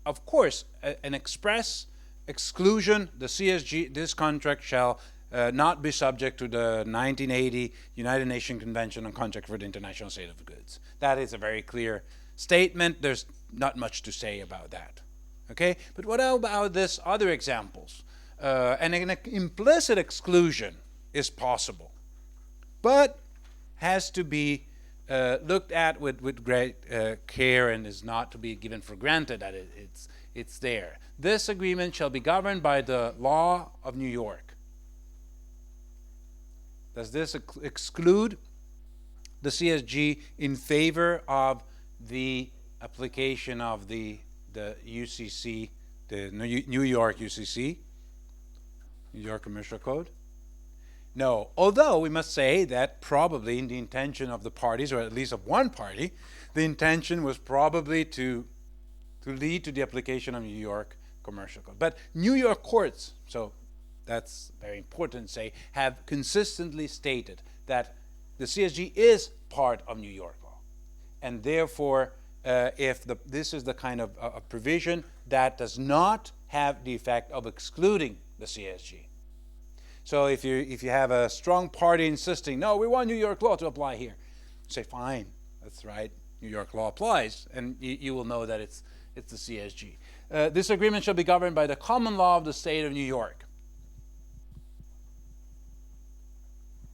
of course, an express exclusion, the CSG, this contract shall not be subject to the 1980 United Nations Convention on Contract for the International Sale of Goods. That is a very clear statement. There's not much to say about that. Okay? But what about this other examples? And an implicit exclusion is possible, but has to be looked at with great care and is not to be given for granted that it's there. This agreement shall be governed by the law of New York. Does this exclude the CSG in favor of the application of the UCC, the New York UCC, New York Commercial Code? No, although we must say that probably in the intention of the parties, or at least of one party, the intention was probably to lead to the application of New York Commercial Code. But New York courts, so that's very important to say, have consistently stated that the CSG is part of New York law. And therefore, this is the kind of provision that does not have the effect of excluding the CSG. So if you have a strong party insisting, no, we want New York law to apply here, say, fine, that's right, New York law applies, and you will know that it's the CSG. This agreement shall be governed by the common law of the state of New York.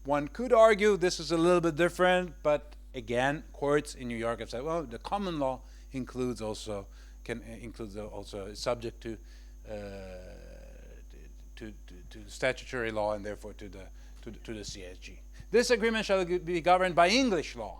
One could argue this is a little bit different, but again, courts in New York have said, well, the common law includes also is subject to statutory law and therefore to the CSG. This agreement shall be governed by English law.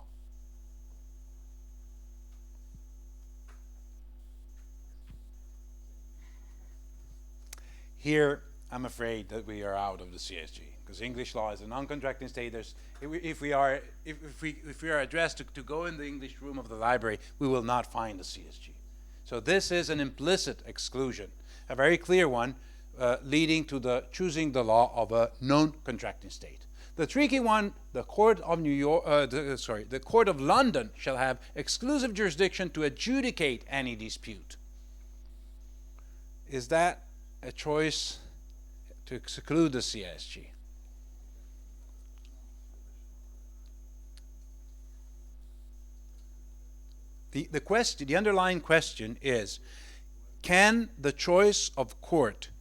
Here, I'm afraid that we are out of the CSG because English law is a non-contracting state. If we are addressed to go in the English room of the library, we will not find the CSG. So this is an implicit exclusion, a very clear one, leading to choosing the law of a non-contracting state. The tricky one, the Court of the Court of London shall have exclusive jurisdiction to adjudicate any dispute. Is that a choice to exclude the CSG? The underlying question is, can the choice of court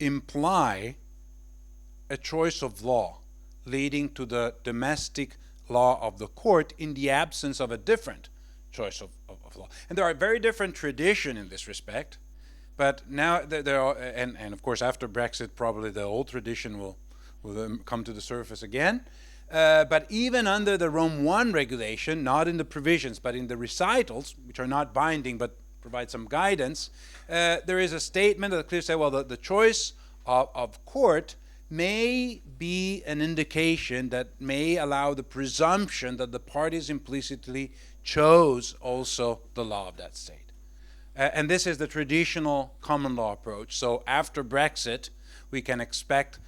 imply a choice of law leading to the domestic law of the court in the absence of a different choice of law? And there are very different traditions in this respect, but now there are, and of course after Brexit probably the old tradition will come to the surface again. But even under the Rome I regulation, not in the provisions but in the recitals, which are not binding but provide some guidance, there is a statement that clearly says, well, the choice of court may be an indication that may allow the presumption that the parties implicitly chose also the law of that state. And this is the traditional common law approach. So after Brexit, we can expect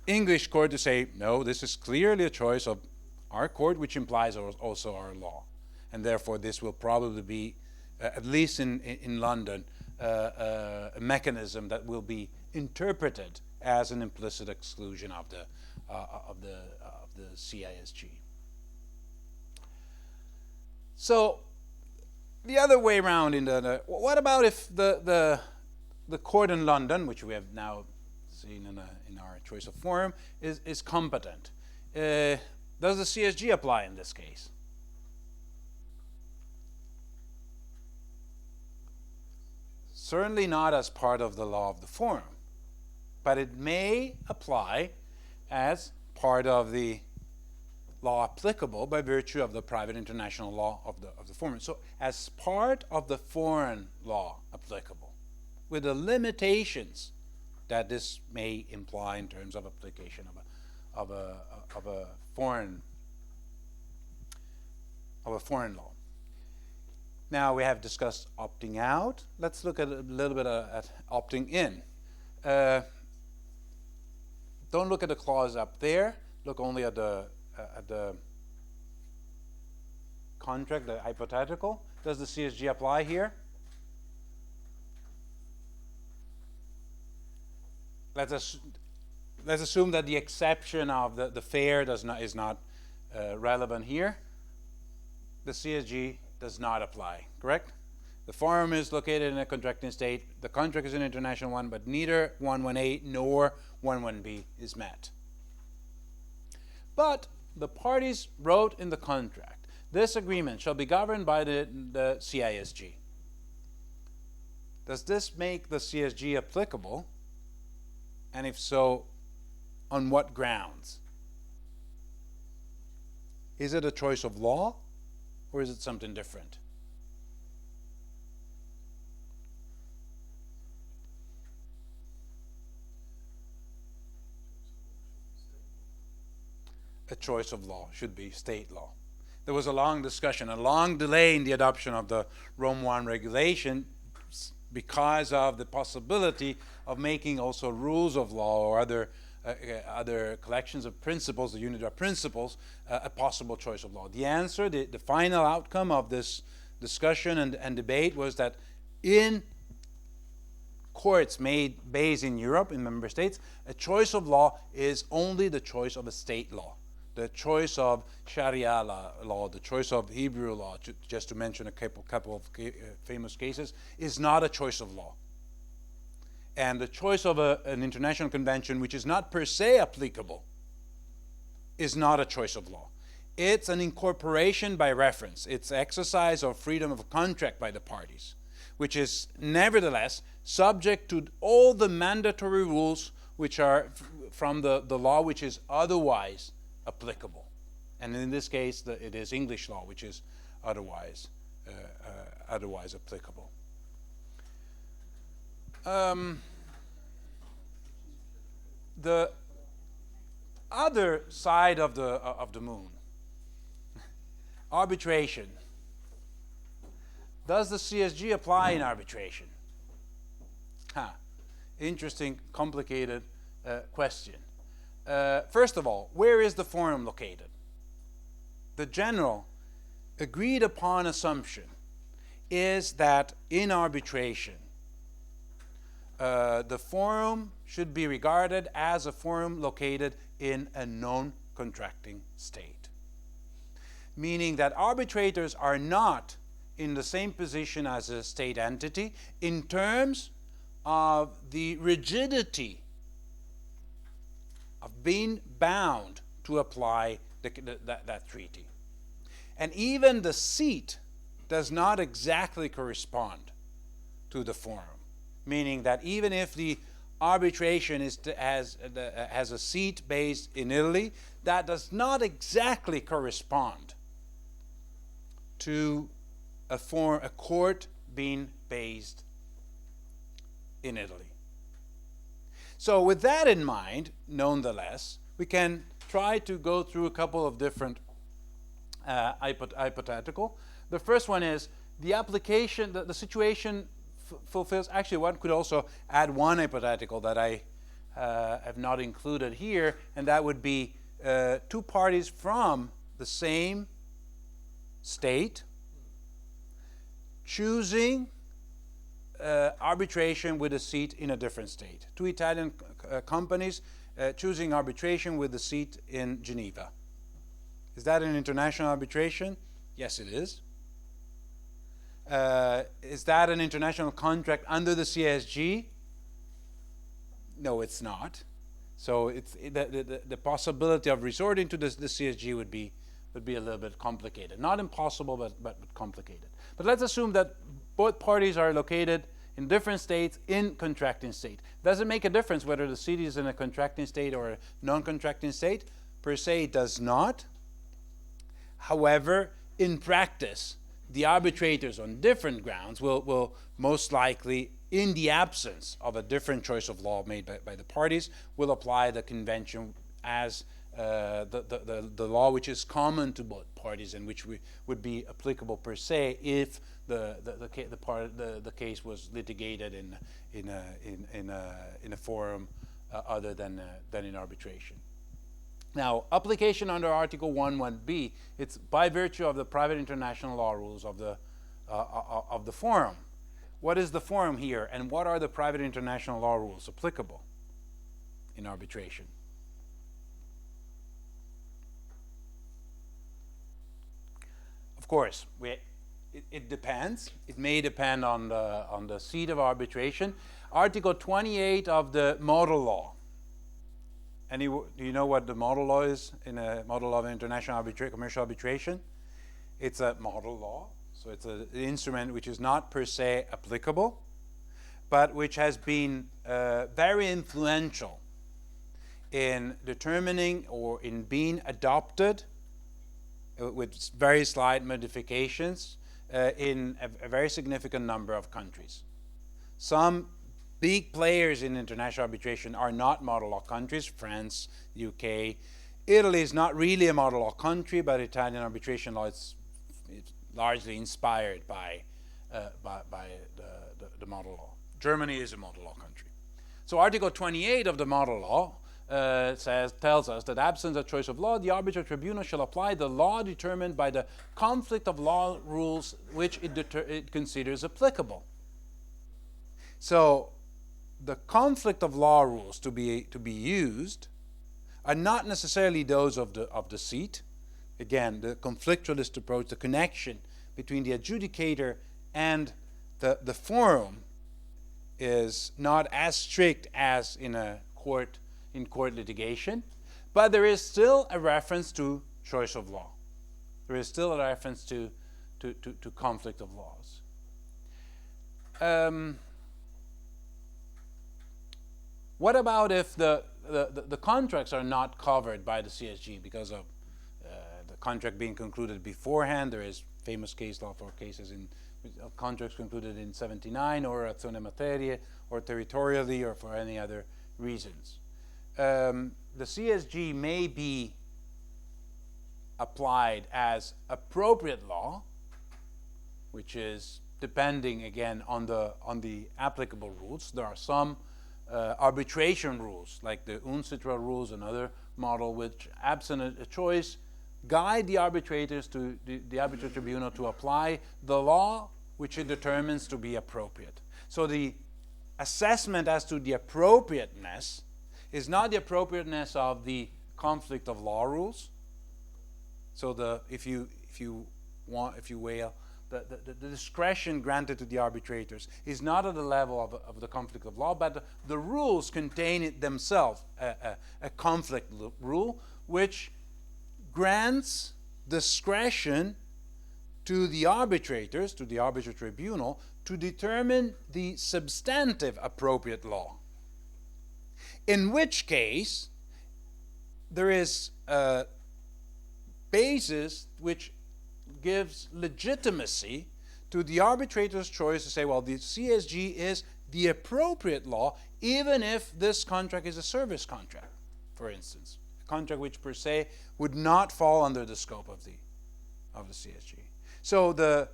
English court to say, no, this is clearly a choice of our court, which implies also our law. And therefore, this will probably be, at least in London, a mechanism that will be interpreted as an implicit exclusion of the CISG. So the other way around, what about if the court in London, which we have now seen in our choice of forum, is competent? Does the CSG apply in this case? Certainly not as part of the law of the forum, but it may apply as part of the law applicable by virtue of the private international law of the forum. So as part of the foreign law applicable, with the limitations that this may imply in terms of application of a foreign law. Now we have discussed opting out. Let's look at a little bit at opting in. Don't look at the clause up there. Look only at the contract, the hypothetical. Does the CSG apply here? Let's assume that the exception of the fair is not relevant here. The CSG does not apply, correct? The forum is located in a contracting state. The contract is an international one, but neither 118 nor 11B is met. But the parties wrote in the contract this agreement shall be governed by the CISG. Does this make the CSG applicable? And if so, on what grounds? Is it a choice of law, or is it something different? A choice of law should be state law. There was a long discussion, a long delay in the adoption of the Rome I regulation because of the possibility of making also rules of law or other collections of principles, the unit of principles, a possible choice of law. The answer, the final outcome of this discussion and debate was that in courts based in Europe, in member states, a choice of law is only the choice of a state law. The choice of Sharia law, the choice of Hebrew law, just to mention a couple of famous cases, is not a choice of law. And the choice of an international convention, which is not per se applicable, is not a choice of law. It's an incorporation by reference. It's exercise of freedom of contract by the parties, which is nevertheless subject to all the mandatory rules which are from the law which is otherwise applicable. And in this case, it is English law which is otherwise applicable. The other side of the moon, arbitration. Does the CSG apply in arbitration? Interesting, complicated question. First of all, where is the forum located? The general agreed upon assumption is that in arbitration, the forum should be regarded as a forum located in a non-contracting state. Meaning that arbitrators are not in the same position as a state entity in terms of the rigidity of being bound to apply that treaty. And even the seat does not exactly correspond to the forum, meaning that even if the arbitration has a seat based in Italy, that does not exactly correspond to a court being based in Italy. So with that in mind, nonetheless, we can try to go through a couple of different hypothetical. The first one is the application, the situation fulfills, actually one could also add one hypothetical that I have not included here, and that would be two parties from the same state choosing arbitration with a seat in a different state. Two Italian companies choosing arbitration with a seat in Geneva. Is that an international arbitration? Yes, it is. Is that an international contract under the CSG? No, it's not. So it's the possibility of resorting to the CSG would be a little bit complicated. Not impossible, but complicated. But let's assume that both parties are located in different states in contracting state. Does it make a difference whether the city is in a contracting state or a non-contracting state? Per se, it does not. However, in practice, the arbitrators on different grounds will most likely, in the absence of a different choice of law made by the parties, will apply the convention as the law which is common to both parties and which would be applicable per se if the case was litigated in a forum other than in arbitration. Now, application under Article 1(1)b, it's by virtue of the private international law rules of the forum. What is the forum here, and what are the private international law rules applicable in arbitration? Of course, it depends. It may depend on the seat of arbitration. Article 28 of the Model Law. Do you know what the Model Law is in a Model Law of International Commercial Arbitration? It's a model law, so it's an instrument which is not per se applicable, but which has been very influential in determining or in being adopted with very slight modifications in a very significant number of countries. Some big players in international arbitration are not model law countries: France, UK. Italy is not really a model law country, but Italian arbitration law is largely inspired by the model law. Germany is a model law country. So Article 28 of the model law tells us that absent a choice of law, the arbitral tribunal shall apply the law determined by the conflict of law rules which it considers applicable. So the conflict of law rules to be used are not necessarily those of the seat. Again, the conflictualist approach, the connection between the adjudicator and the forum is not as strict as in court litigation, but there is still a reference to choice of law. There is still a reference to conflict of laws. What about if the contracts are not covered by the CSG because of the contract being concluded beforehand? There is famous case law for cases in contracts concluded in 79 or azione materie or territorially or for any other reasons. The CSG may be applied as appropriate law, which is depending again on the applicable rules. There are some arbitration rules, like the UNCITRAL rules, another model which, absent a choice, guide the arbitrators to the arbitral tribunal to apply the law which it determines to be appropriate. So the assessment as to the appropriateness is not the appropriateness of the conflict of law rules. So if you will, the discretion granted to the arbitrators is not at the level of the conflict of law, but the rules contain it themselves a conflict rule which grants discretion to the arbitrators, to the arbitral tribunal, to determine the substantive appropriate law. In which case, there is a basis which gives legitimacy to the arbitrator's choice to say, well, the CSG is the appropriate law, even if this contract is a service contract, for instance, a contract which per se would not fall under the scope of the CSG. So the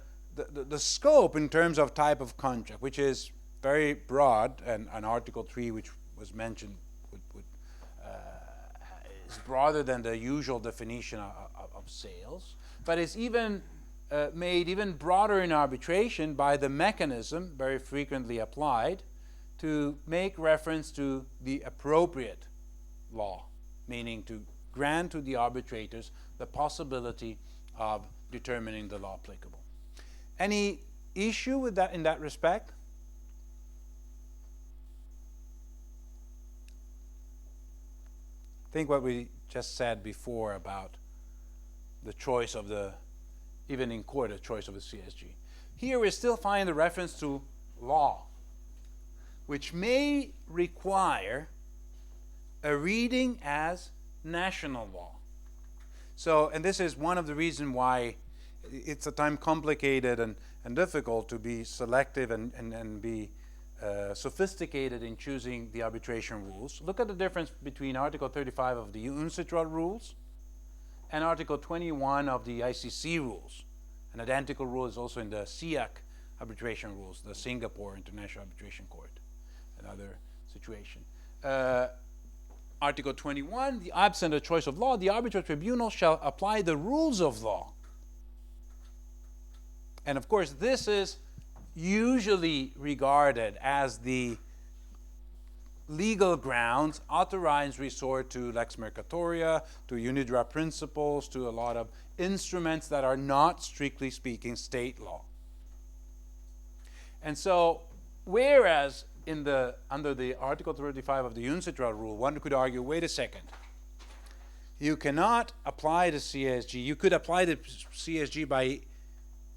scope in terms of type of contract, which is very broad, and Article 3, which was mentioned, is broader than the usual definition of sales, but it's even made even broader in arbitration by the mechanism very frequently applied to make reference to the appropriate law, meaning to grant to the arbitrators the possibility of determining the law applicable. Any issue with that in that respect? Think what we just said before about the choice of even in court, the choice of the CSG. Here we still find the reference to law, which may require a reading as national law. So, and this is one of the reasons why it's at times complicated and difficult to be selective and be sophisticated in choosing the arbitration rules. Look at the difference between Article 35 of the UNCITRAL rules and Article 21 of the ICC rules. An identical rule is also in the SIAC arbitration rules, the Singapore International Arbitration Court, another situation. Article 21, the absent a choice of law, the arbitral tribunal shall apply the rules of law. And of course, this is usually regarded as the legal grounds authorized resort to lex mercatoria, to unidra principles, to a lot of instruments that are not, strictly speaking, state law. And so, whereas under the Article 35 of the UNCITRAL rule, one could argue, wait a second, you cannot apply the CSG. You could apply the CSG by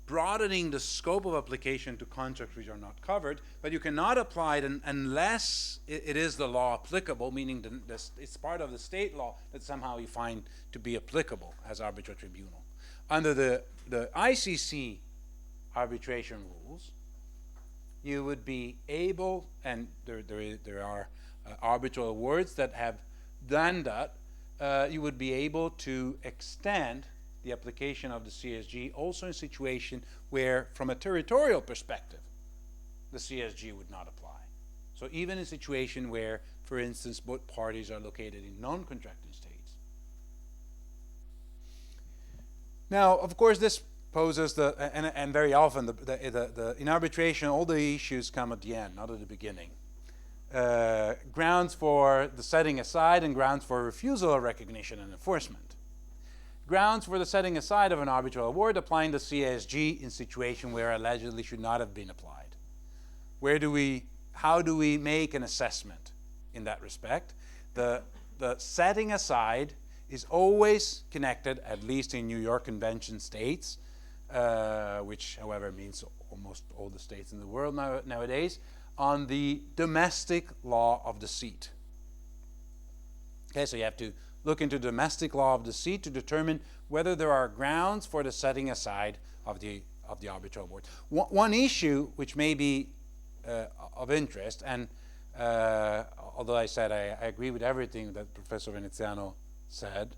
broadening the scope of application to contracts which are not covered, but you cannot apply it unless it is the law applicable, meaning it's part of the state law that somehow you find to be applicable as arbitral tribunal. Under the ICC arbitration rules, you would be able, and there are arbitral awards that have done that, you would be able to extend the application of the CSG also in a situation where, from a territorial perspective, the CSG would not apply. So even in a situation where, for instance, both parties are located in non-contracting states. Now, of course, this poses and very often in arbitration, all the issues come at the end, not at the beginning. Grounds for the setting aside and grounds for refusal of recognition and enforcement. Grounds for the setting aside of an arbitral award applying the CSG in situation where allegedly should not have been applied. How do we make an assessment in that respect? The setting aside is always connected, at least in New York Convention states, which however means almost all the states in the world nowadays, on the domestic law of the seat. Okay, so you have to look into domestic law of the seat to determine whether there are grounds for the setting aside of the arbitral award. One issue which may be of interest, and although I said I agree with everything that Professor Veneziano said,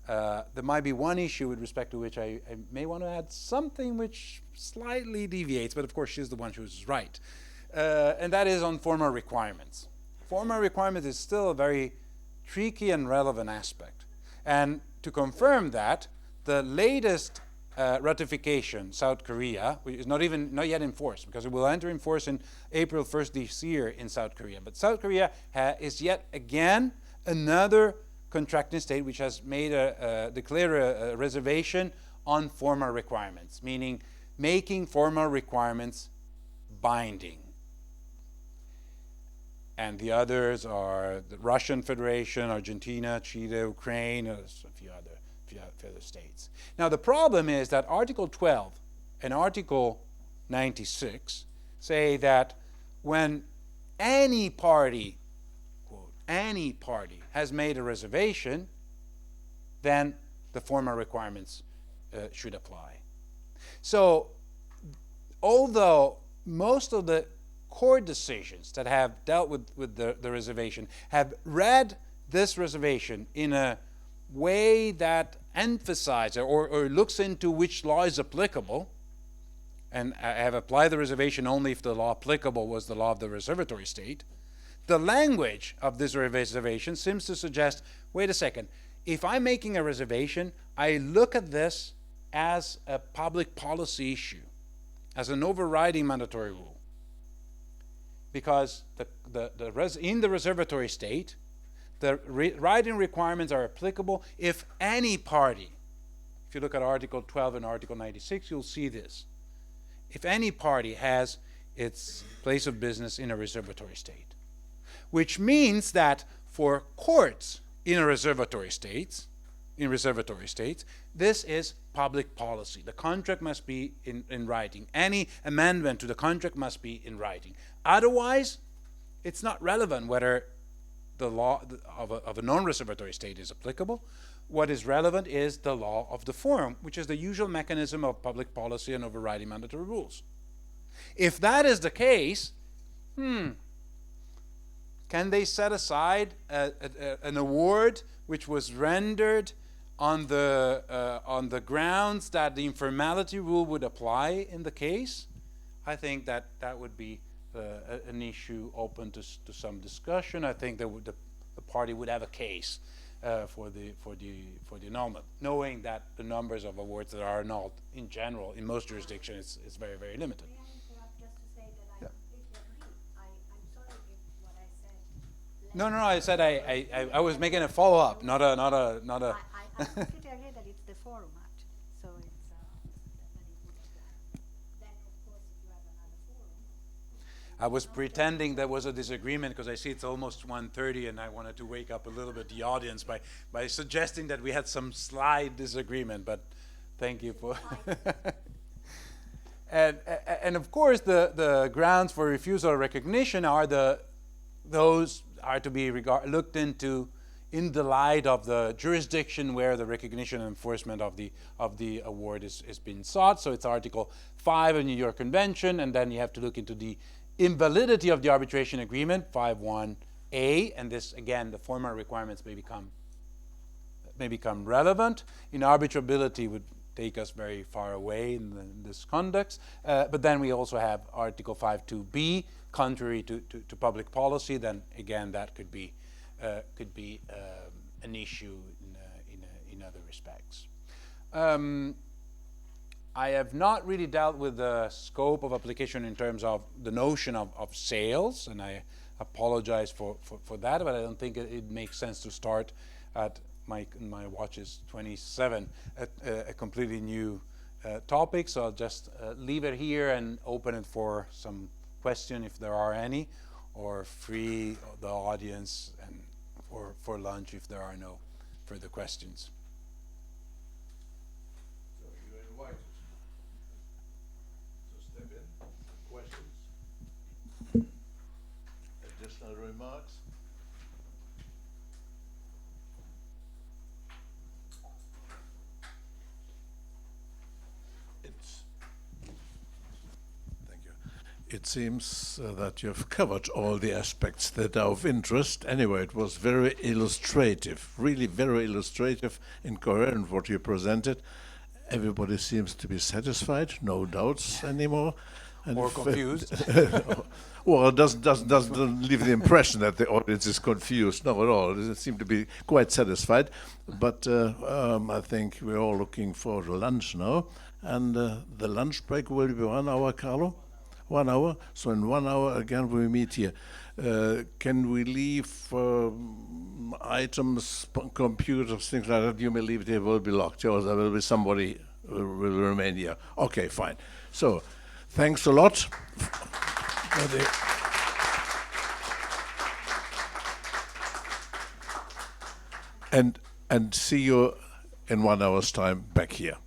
there might be one issue with respect to which I may want to add something which slightly deviates, but of course she's the one who's right. And that is on formal requirements. Formal requirements is still a very tricky and relevant aspect. And to confirm that, the latest ratification, South Korea, which is not yet in force, because it will enter in force in April 1st this year in South Korea. But South Korea is yet again another contracting state which has made declared a reservation on formal requirements, meaning making formal requirements binding. And the others are the Russian Federation, Argentina, Chile, Ukraine, a few other states. Now the problem is that Article 12 and Article 96 say that when any party, quote, any party has made a reservation, then the formal requirements should apply. So although most of the court decisions that have dealt with the reservation have read this reservation in a way that emphasizes or looks into which law is applicable, and have applied the reservation only if the law applicable was the law of the reservatory state, the language of this reservation seems to suggest, wait a second, if I'm making a reservation, I look at this as a public policy issue, as an overriding mandatory rule. Because in the reservatory state, the writing requirements are applicable if any party, if you look at Article 12 and Article 96, you'll see this. If any party has its place of business in a reservatory state. Which means that for courts in reservatory states, this is public policy. The contract must be in writing. Any amendment to the contract must be in writing. Otherwise, it's not relevant whether the law of a non-reservatory state is applicable. What is relevant is the law of the forum, which is the usual mechanism of public policy and overriding mandatory rules. If that is the case, can they set aside an award which was rendered on the grounds that the informality rule would apply in the case? I think that would be an issue open to some discussion. I think that the party would have a case for the annulment, knowing that the numbers of awards that are annulled in general in most jurisdictions is very, very limited. May I interrupt just to say that I completely agree. I'm sorry if what I said. No, I said I was making a follow-up, not a. I completely agree that it's the forum actually, so it's that it would apply. Then of course if you have another forum. I was pretending there was a disagreement because I see it's almost 1:30 and I wanted to wake up a little bit the audience by suggesting that we had some slight disagreement, but thank you for... And of course, the grounds for refusal recognition are those are to be looked into in the light of the jurisdiction where the recognition and enforcement of the award is being sought. So it's Article 5 of the New York Convention, and then you have to look into the invalidity of the arbitration agreement, 5.1a, and this, again, the formal requirements may become relevant. Inarbitrability would take us very far away in this context. But then we also have Article 5.2b, contrary to public policy. Then again, that could be an issue in other respects. I have not really dealt with the scope of application in terms of the notion of sales, and I apologize for that, but I don't think it makes sense to start at my watch is 27 at a completely new topic, so I'll just leave it here and open it for some question if there are any, or free the audience and for lunch if there are no further questions. So you're invited to step in. Questions? Additional remarks? It seems that you've covered all the aspects that are of interest. Anyway, it was very illustrative, really very illustrative and coherent what you presented. Everybody seems to be satisfied, no doubts anymore. And or confused. Well, it doesn't leave the impression that the audience is confused. No, at all. They seem to be quite satisfied. But I think we're all looking for lunch now. And the lunch break will be 1 hour, Carlo? 1 hour. So in 1 hour again we meet here. Can we leave items, computers, things like that? You may leave. They will be locked. Or there will be somebody will remain here. Okay, fine. So thanks a lot. And see you in 1 hour's time back here.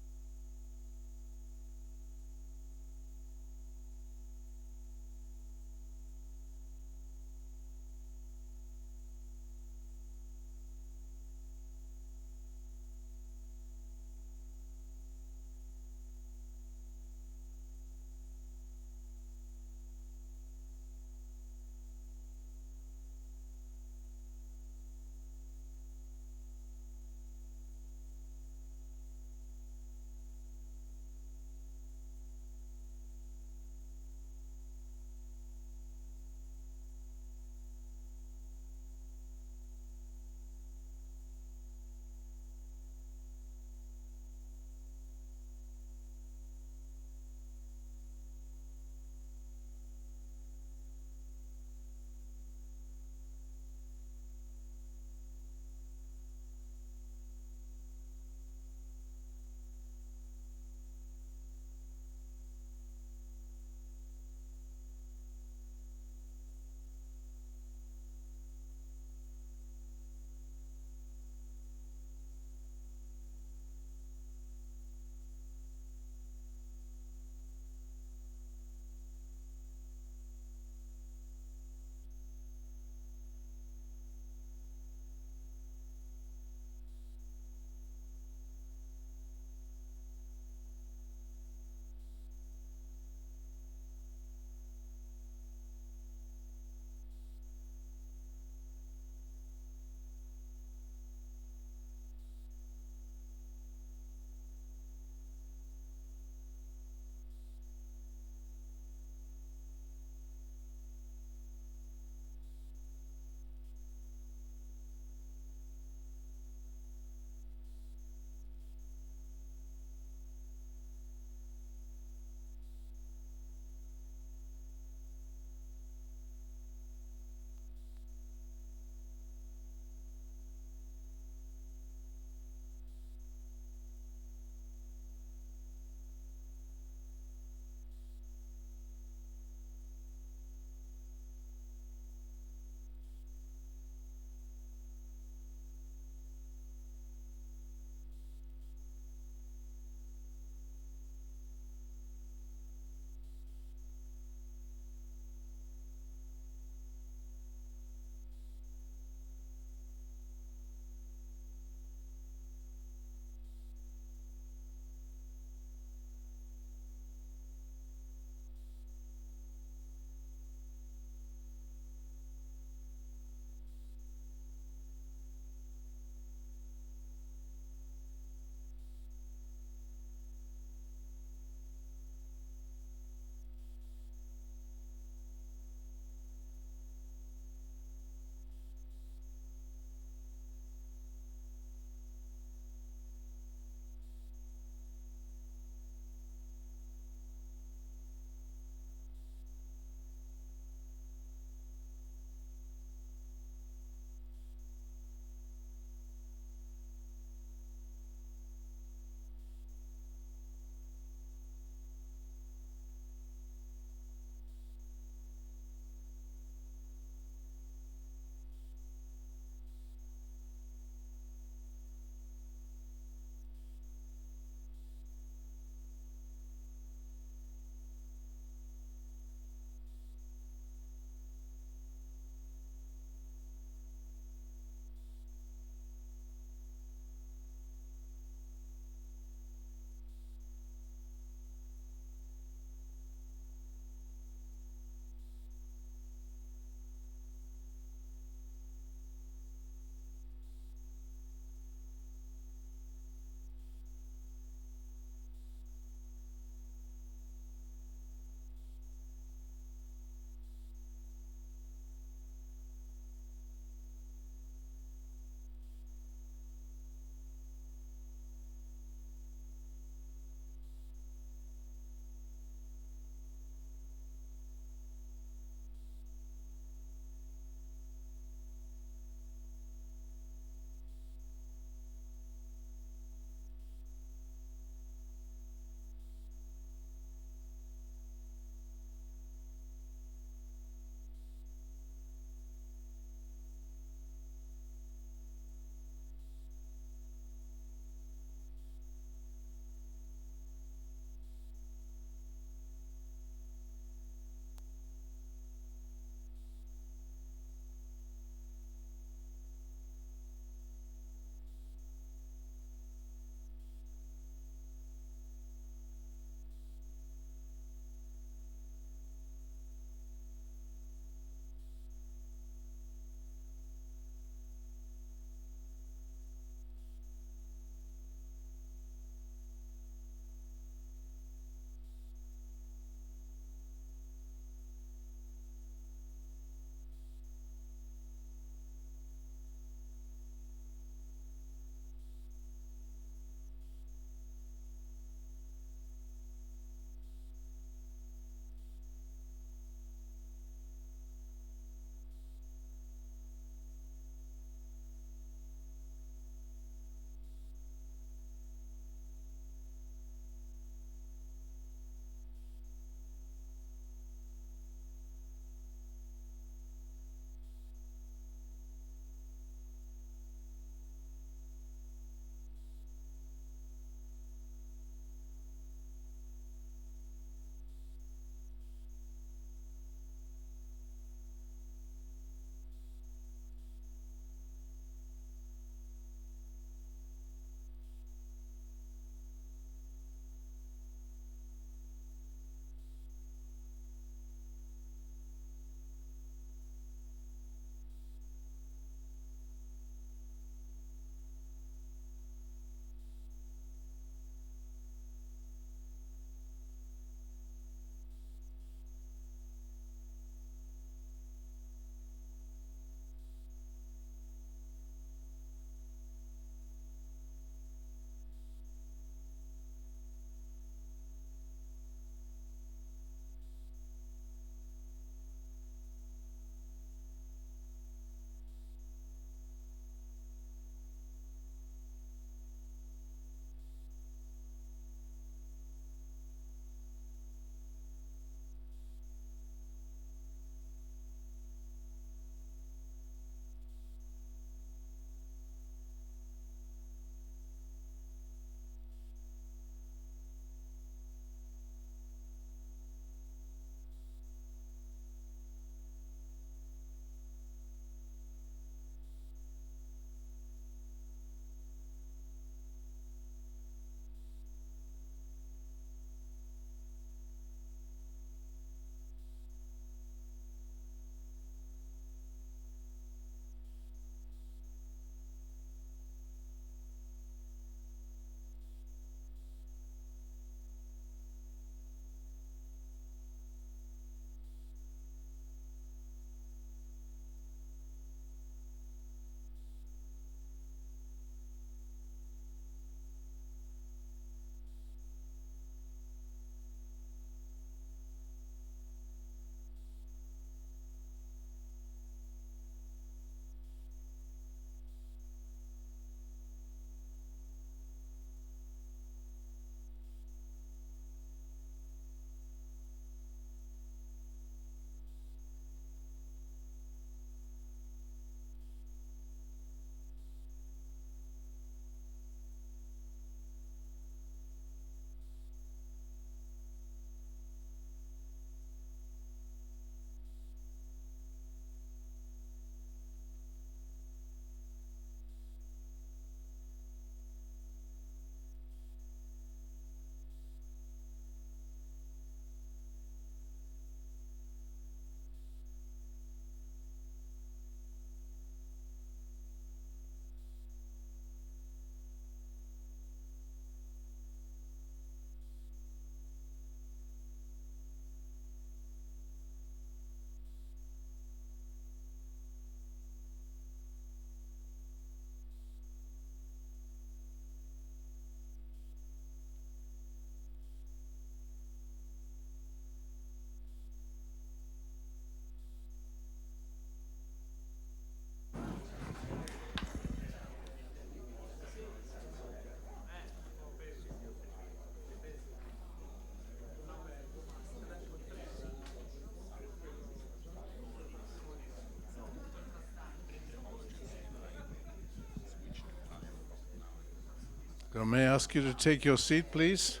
may I ask you to take your seat, please?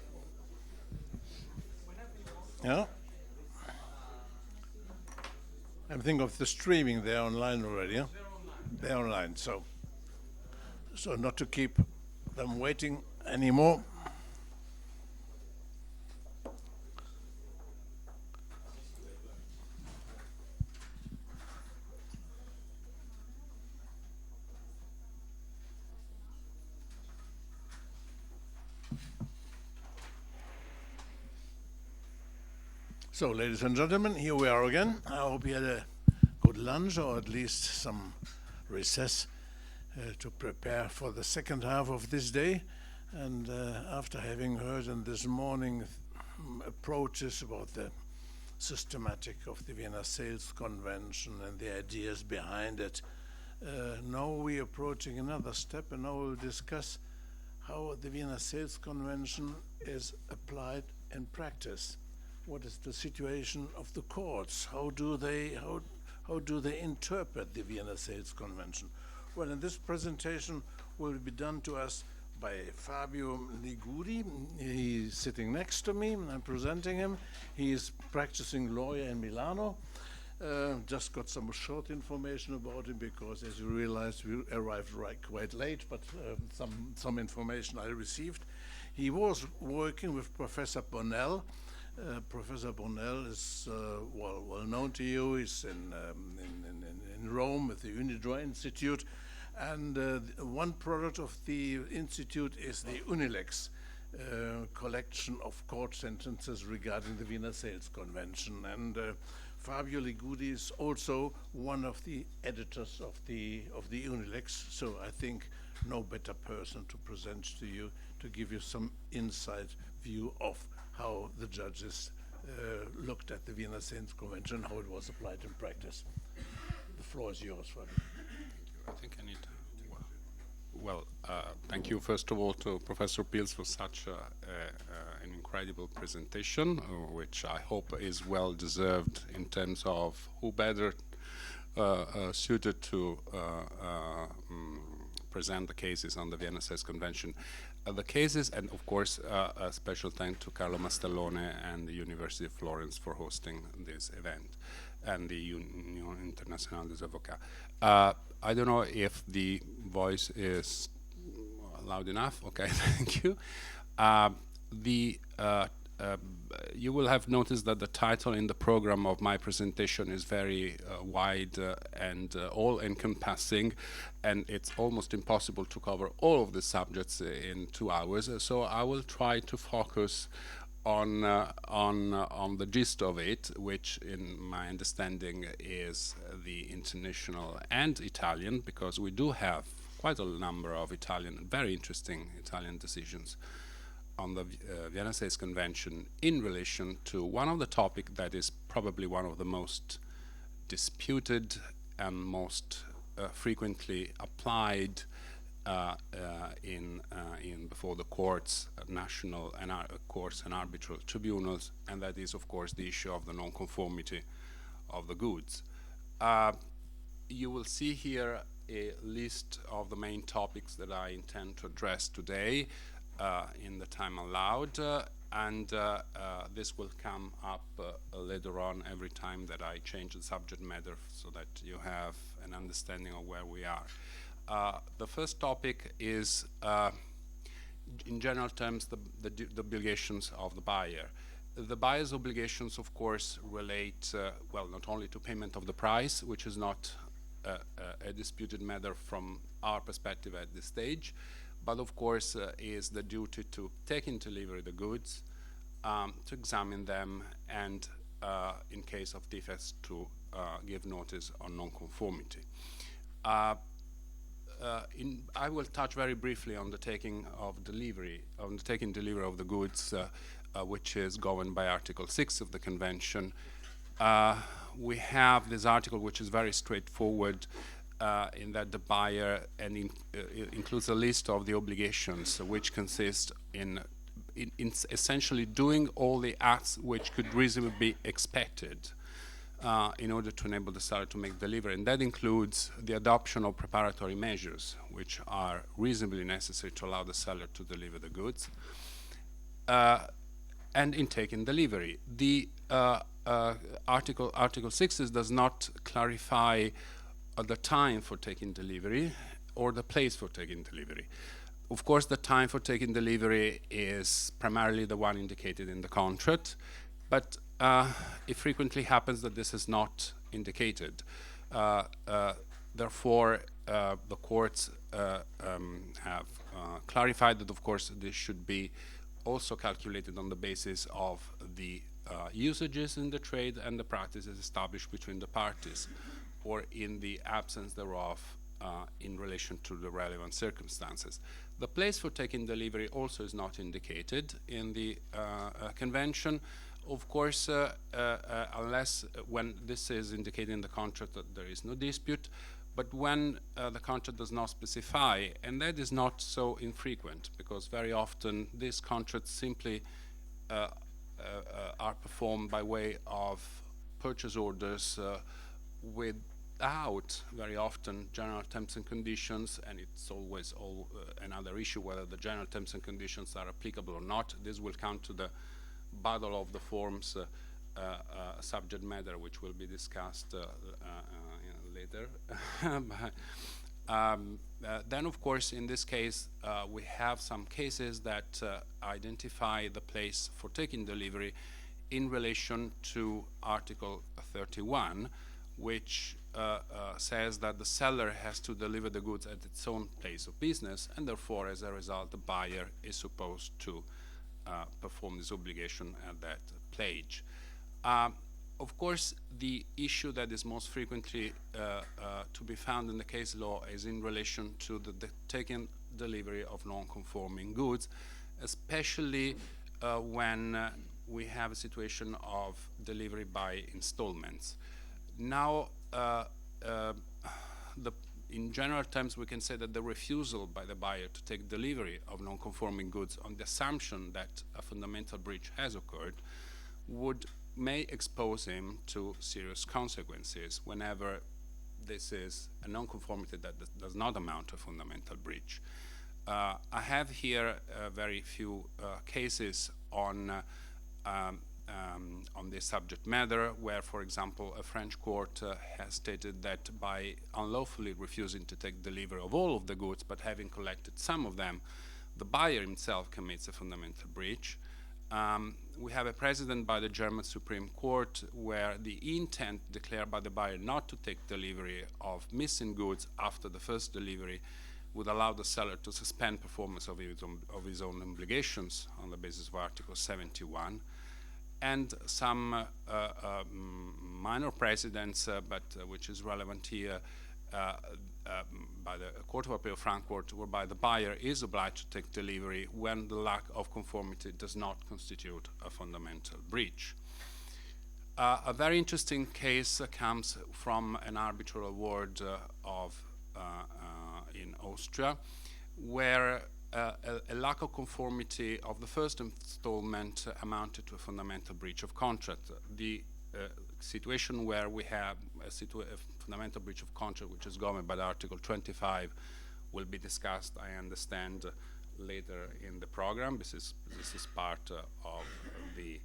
Yeah? I'm thinking of the streaming. They're online already, yeah? They're online, so not to keep them waiting anymore. So, ladies and gentlemen, here we are again. I hope you had a good lunch or at least some recess to prepare for the second half of this day. And after having heard in this morning approaches about the systematic of the Vienna Sales Convention and the ideas behind it, now we're approaching another step, and now we'll discuss how the Vienna Sales Convention is applied in practice. What is the situation of the courts? How do they interpret the Vienna Sales Convention? Well, in this presentation will be done to us by Fabio Liguri. He's sitting next to me, and I'm presenting him. He is practicing lawyer in Milano. Just got some short information about him because, as you realize, we arrived quite late, but some information I received. He was working with Professor Bonnell. Professor Bonnell is well known to you. He's in Rome with the Unidroit Institute, and one product of the institute is the Unilex collection of court sentences regarding the Vienna Sales Convention. And Fabio Liguri is also one of the editors of the Unilex. So I think no better person to present to you to give you some inside view of how the judges looked at the Vienna Sales Convention, how it was applied in practice. The floor is yours, Fabio. I think I need to. Well, thank you first of all to Professor Pils for such an incredible presentation, which I hope is well deserved in terms of who better suited to present the cases on the Vienna Sales Convention. The cases, and of course a special thanks to Carlo Mastellone and the University of Florence for hosting this event, and the Union Internazionale des Avocats. I don't know if the voice is loud enough. Okay, thank you. You will have noticed that the title in the program of my presentation is very wide and all-encompassing, and it's almost impossible to cover all of the subjects in 2 hours. So I will try to focus on the gist of it, which, in my understanding, is the international and Italian, because we do have quite a number of very interesting Italian decisions on the Vienna Sales Convention in relation to one of the topics that is probably one of the most disputed and most frequently applied before the courts, national and courts and arbitral tribunals, and that is, of course, the issue of the non-conformity of the goods. You will see here a list of the main topics that I intend to address today in the time allowed, and this will come up later on every time that I change the subject matter, so that you have an understanding of where we are. The first topic is, in general terms, the obligations of the buyer. The buyer's obligations, of course, relate, well, not only to payment of the price, which is not a disputed matter from our perspective at this stage, but of course is the duty to take into delivery the goods, to examine them, and in case of defects to give notice on non-conformity. I will touch very briefly on the taking delivery of the goods, which is governed by Article 6 of the Convention. We have this article, which is very straightforward, in that the buyer includes a list of the obligations, which consist in essentially doing all the acts which could reasonably be expected in order to enable the seller to make delivery. And that includes the adoption of preparatory measures, which are reasonably necessary to allow the seller to deliver the goods, and in taking delivery. The Article 6 does not clarify the time for taking delivery or the place for taking delivery. Of course, the time for taking delivery is primarily the one indicated in the contract, but it frequently happens that this is not indicated. Therefore, the courts have clarified that, of course, this should be also calculated on the basis of the usages in the trade and the practices established between the parties, or in the absence thereof in relation to the relevant circumstances. The place for taking delivery also is not indicated in the convention. Of course, unless when this is indicated in the contract, that there is no dispute, but when the contract does not specify, and that is not so infrequent, because very often these contracts simply are performed by way of purchase orders without, very often, general terms and conditions, and it's always another issue whether the general terms and conditions are applicable or not. This will come to the battle of the forms subject matter, which will be discussed later. Then, of course, in this case, we have some cases that identify the place for taking delivery in relation to Article 31, which says that the seller has to deliver the goods at its own place of business, and therefore, as a result, the buyer is supposed to perform this obligation at that place. Of course, the issue that is most frequently to be found in the case law is in relation to the taking delivery of non-conforming goods, especially when we have a situation of delivery by installments. Now, in general terms, we can say that the refusal by the buyer to take delivery of non-conforming goods on the assumption that a fundamental breach has occurred may expose him to serious consequences whenever this is a non-conformity that does not amount to a fundamental breach. I have here very few cases on this subject matter, where, for example, a French court has stated that by unlawfully refusing to take delivery of all of the goods, but having collected some of them, the buyer himself commits a fundamental breach. We have a precedent by the German Supreme Court where the intent declared by the buyer not to take delivery of missing goods after the first delivery would allow the seller to suspend performance of his own obligations on the basis of Article 71. And some minor precedents, but which is relevant here, by the Court of Appeal Frankfurt, whereby the buyer is obliged to take delivery when the lack of conformity does not constitute a fundamental breach. A very interesting case comes from an arbitral award in Austria, where a lack of conformity of the first installment amounted to a fundamental breach of contract. The situation where we have a fundamental breach of contract, which is governed by Article 25, will be discussed, I understand, later in the program. This is part of the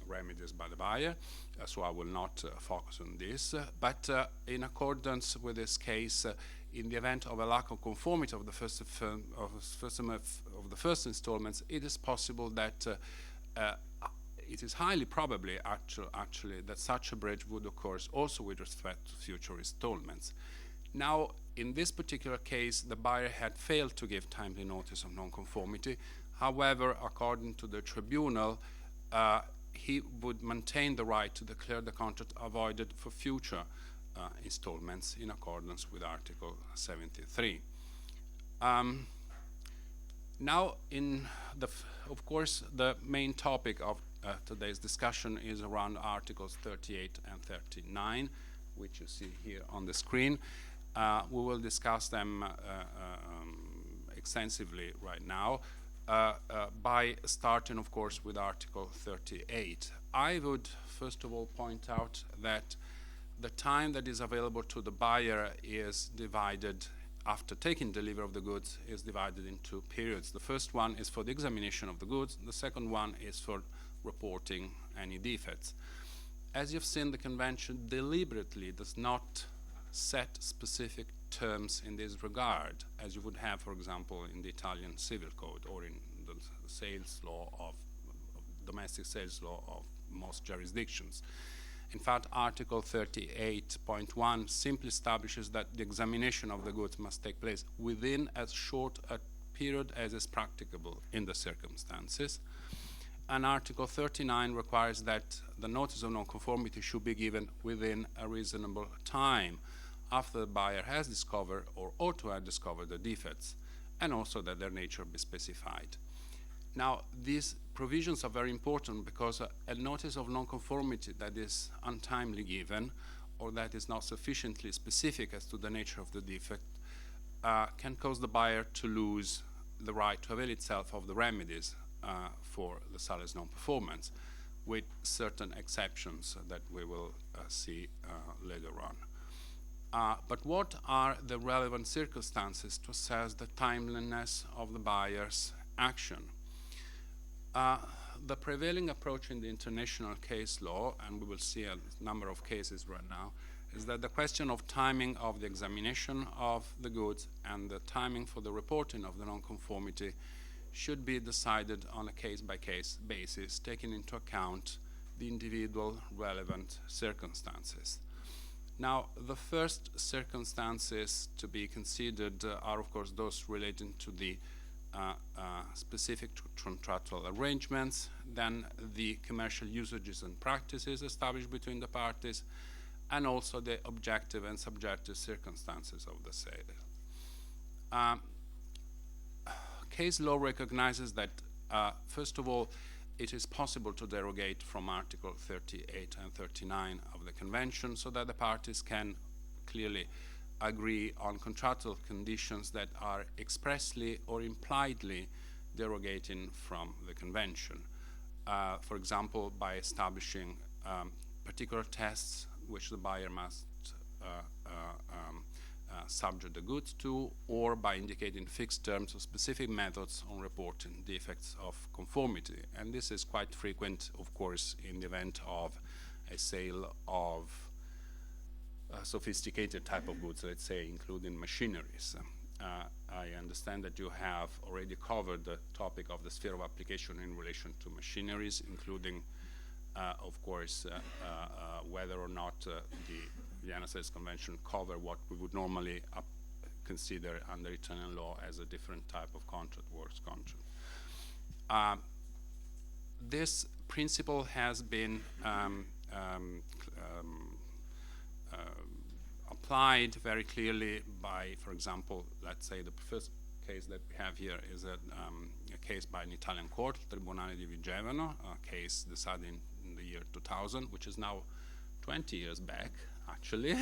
remedies by the buyer, so I will not focus on this. But in accordance with this case, in the event of a lack of conformity of the first installments, it is possible that it is highly probably actually that such a breach would occur also with respect to future installments. Now, in this particular case, the buyer had failed to give timely notice of non-conformity. However, according to the tribunal, he would maintain the right to declare the contract avoided for future installments in accordance with Article 73. Now, of course, the main topic of today's discussion is around Articles 38 and 39, which you see here on the screen. We will discuss them extensively right now. by starting, of course, with Article 38. I would first of all point out that the time that is available to the buyer is divided, after taking delivery of the goods, is divided in two periods. The first one is for the examination of the goods, the second one is for reporting any defects. As you've seen, the convention deliberately does not set specific terms in this regard, as you would have, for example, in the Italian civil code or in the sales law of domestic sales law of most jurisdictions. In fact, Article 38.1 simply establishes that the examination of the goods must take place within as short a period as is practicable in the circumstances. And Article 39 requires that the notice of nonconformity should be given within a reasonable time after the buyer has discovered or ought to have discovered the defects, and also that their nature be specified. Now, these provisions are very important because a notice of nonconformity that is untimely given or that is not sufficiently specific as to the nature of the defect can cause the buyer to lose the right to avail itself of the remedies for the seller's non-performance, with certain exceptions that we will see later on. But what are the relevant circumstances to assess the timeliness of the buyer's action? The prevailing approach in the international case law, and we will see a number of cases right now, is that the question of timing of the examination of the goods and the timing for the reporting of the nonconformity should be decided on a case-by-case basis, taking into account the individual relevant circumstances. Now, the first circumstances to be considered are, of course, those relating to the specific contractual arrangements, then the commercial usages and practices established between the parties, and also the objective and subjective circumstances of the sale. Case law recognizes that, first of all, it is possible to derogate from Article 38 and 39 of the Convention so that the parties can clearly agree on contractual conditions that are expressly or impliedly derogating from the Convention. For example, by establishing particular tests which the buyer must subject the goods to, or by indicating fixed terms or specific methods on reporting defects of conformity. And this is quite frequent, of course, in the event of a sale of a sophisticated type of goods, let's say, including machineries. I understand that you have already covered the topic of the sphere of application in relation to machineries, including, of course, whether or not the Vienna Sales Convention cover what we would normally consider under Italian law as a different type of contract, works contract. This principle has been applied very clearly by, for example, let's say the first case that we have here is a case by an Italian court, Tribunale di Vigevano, a case decided in the year 2000, which is now 20 years back, actually,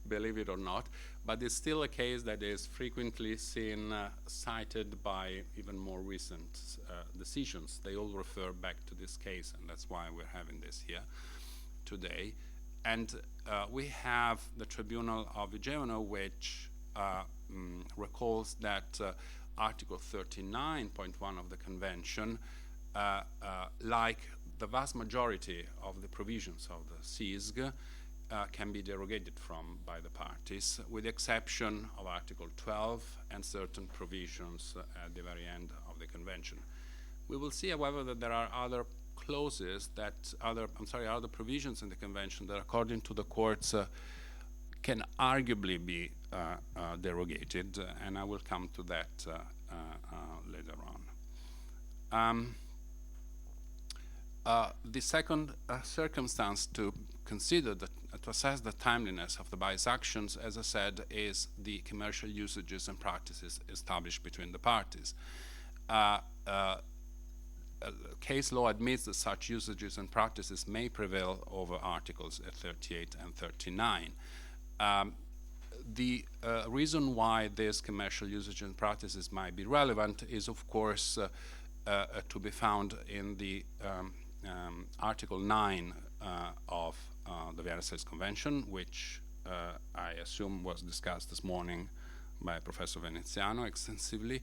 believe it or not, but it's still a case that is frequently seen cited by even more recent decisions. They all refer back to this case, and that's why we're having this here today. And we have the Tribunal of Vigevano, which recalls that Article 39.1 of the Convention, like the vast majority of the provisions of the CISG, can be derogated from by the parties, with the exception of Article 12 and certain provisions at the very end of the Convention. We will see, however, that there are other clauses that other provisions in the Convention that, according to the courts, can arguably be derogated, and I will come to that later on. The second circumstance to consider to assess the timeliness of the buyer's actions, as I said, is the commercial usages and practices established between the parties. Case law admits that such usages and practices may prevail over Articles 38 and 39. The reason why this commercial usage and practices might be relevant is, of course, to be found in the Article 9 of the Vienna Sales Convention, which I assume was discussed this morning by Professor Veneziano extensively.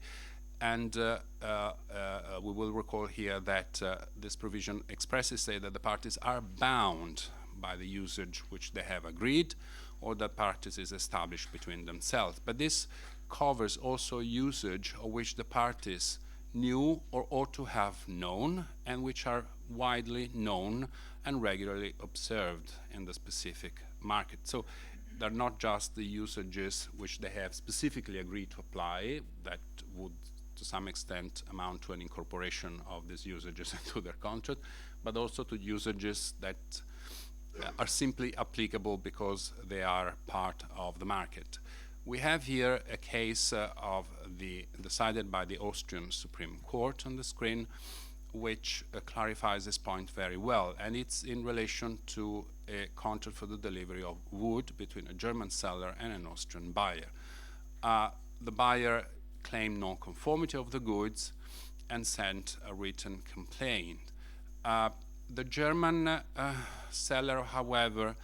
And we will recall here that this provision expressly says that the parties are bound by the usage which they have agreed, or that practice is established between themselves. But this covers also usage of which the parties knew or ought to have known, and which are widely known and regularly observed in the specific market. So they're not just the usages which they have specifically agreed to apply that would to some extent amount to an incorporation of these usages into their contract, but also to usages that are simply applicable because they are part of the market. We have here a case decided by the Austrian Supreme Court on the screen, which clarifies this point very well, and it's in relation to a contract for the delivery of wood between a German seller and an Austrian buyer. The buyer claimed non-conformity of the goods and sent a written complaint. The German seller, however,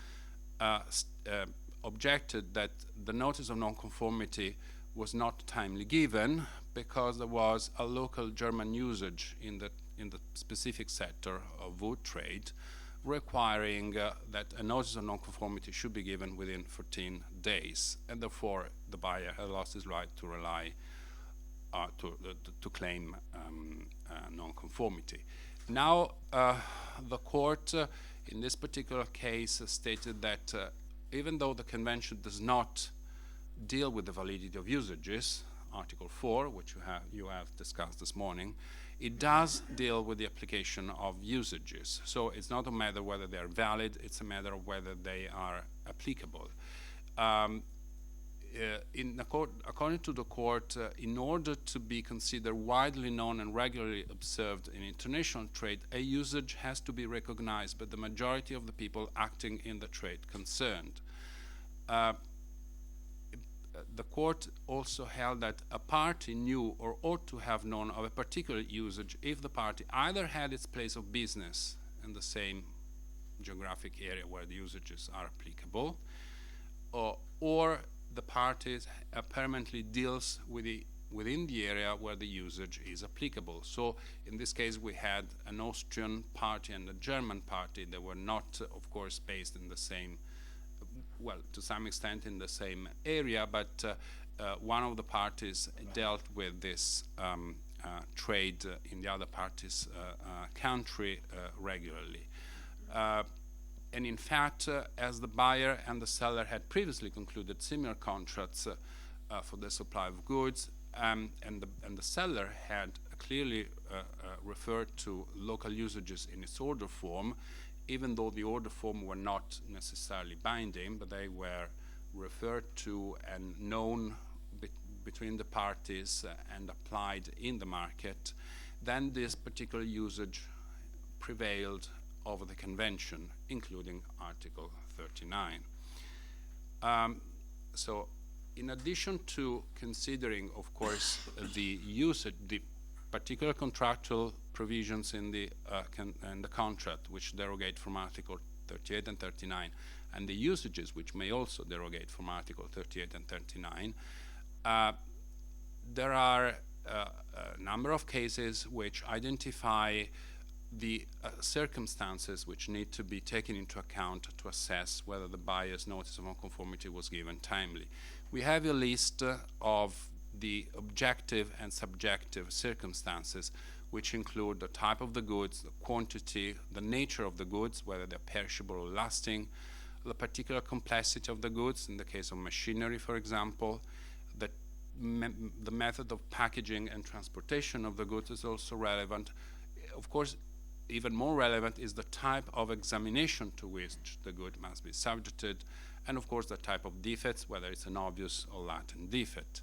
objected that the notice of non-conformity was not timely given because there was a local German usage in the specific sector of wood trade requiring that a notice of non-conformity should be given within 14 days, and therefore the buyer had lost his right to rely to claim non-conformity. Now, the court in this particular case stated that even though the convention does not deal with the validity of usages, Article 4, which you have discussed this morning, it does deal with the application of usages. So it's not a matter whether they are valid, it's a matter of whether they are applicable. According to the court, in order to be considered widely known and regularly observed in international trade, a usage has to be recognized by the majority of the people acting in the trade concerned. The court also held that a party knew or ought to have known of a particular usage if the party either had its place of business in the same geographic area where the usages are applicable, or the party permanently deals within the area where the usage is applicable. So in this case we had an Austrian party and a German party. They were not, of course, based in the same, well, to some extent in the same area, but one of the parties dealt with this trade in the other party's country regularly. And in fact, as the buyer and the seller had previously concluded similar contracts for the supply of goods, and the seller had clearly referred to local usages in its order form, even though the order form were not necessarily binding, but they were referred to and known between the parties and applied in the market, then this particular usage prevailed over the convention, including Article 39. So in addition to considering, of course, the usage, the particular contractual provisions in the contract which derogate from Article 38 and 39, and the usages which may also derogate from Article 38 and 39, there are a number of cases which identify the circumstances which need to be taken into account to assess whether the buyer's notice of non-conformity was given timely. We have a list of the objective and subjective circumstances, which include the type of the goods, the quantity, the nature of the goods, whether they're perishable or lasting, the particular complexity of the goods, in the case of machinery, for example. The method of packaging and transportation of the goods is also relevant. Of course, even more relevant is the type of examination to which the good must be subjected, and of course the type of defects, whether it's an obvious or latent defect.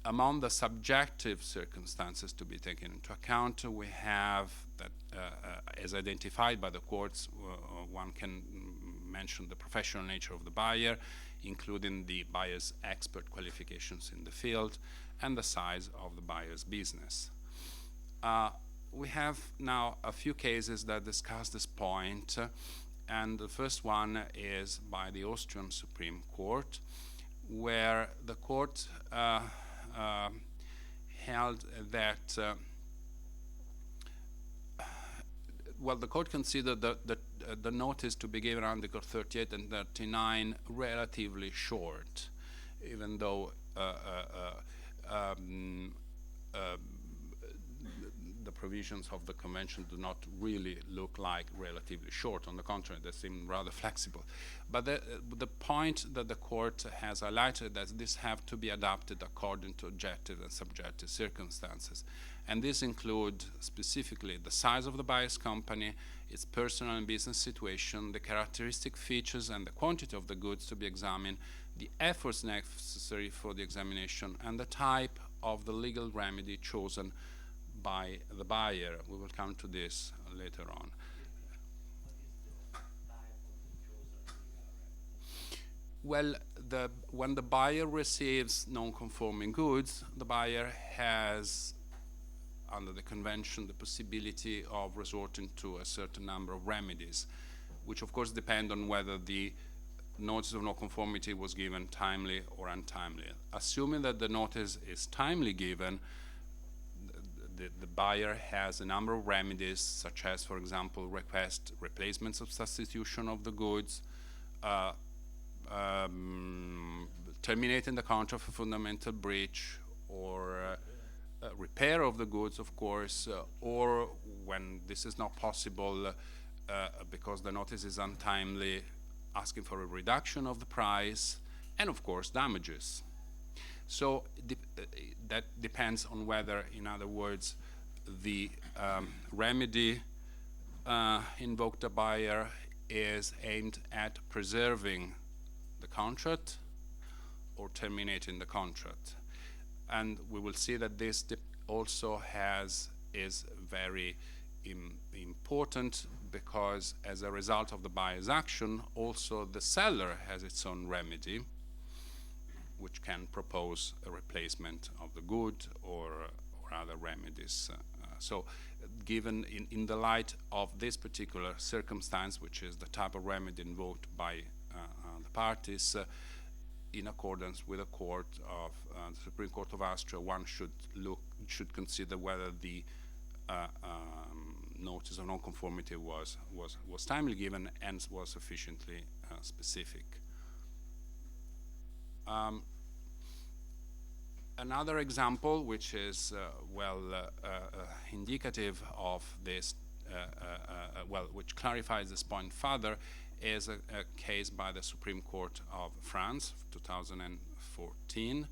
Among the subjective circumstances to be taken into account, we have that, as identified by the courts, one can mentioned the professional nature of the buyer, including the buyer's expert qualifications in the field, and the size of the buyer's business. We have now a few cases that discuss this point, and the first one is by the Austrian Supreme Court, where the court held that well, the court considered the notice to be given under Article 38 and 39 relatively short, even though the provisions of the convention do not really look like relatively short. On the contrary, they seem rather flexible. But the point that the court has highlighted that this have to be adapted according to objective and subjective circumstances. And these include specifically the size of the buyer's company, its personal and business situation, the characteristic features and the quantity of the goods to be examined, the efforts necessary for the examination, and the type of the legal remedy chosen by the buyer. We will come to this later on. Well, when the buyer receives non-conforming goods, the buyer has, under the convention, the possibility of resorting to a certain number of remedies, which of course depend on whether the notice of non-conformity was given timely or untimely. Assuming that the notice is timely given, the buyer has a number of remedies, such as, for example, request replacements of substitution of the goods, terminating the contract for fundamental breach, or repair of the goods, of course, or when this is not possible because the notice is untimely, asking for a reduction of the price, and of course damages. So that depends on whether, in other words, the remedy invoked by buyer is aimed at preserving the contract or terminating the contract. And we will see that this also is very important, because as a result of the buyer's action, also the seller has its own remedy, which can propose a replacement of the good or other remedies. So given in the light of this particular circumstance, which is the type of remedy invoked by the parties, in accordance with the Supreme Court of Austria, one should consider whether the notice of non-conformity was timely given and was sufficiently specific. Another example, which is indicative of this, which clarifies this point further, is a case by the Supreme Court of France, 2014,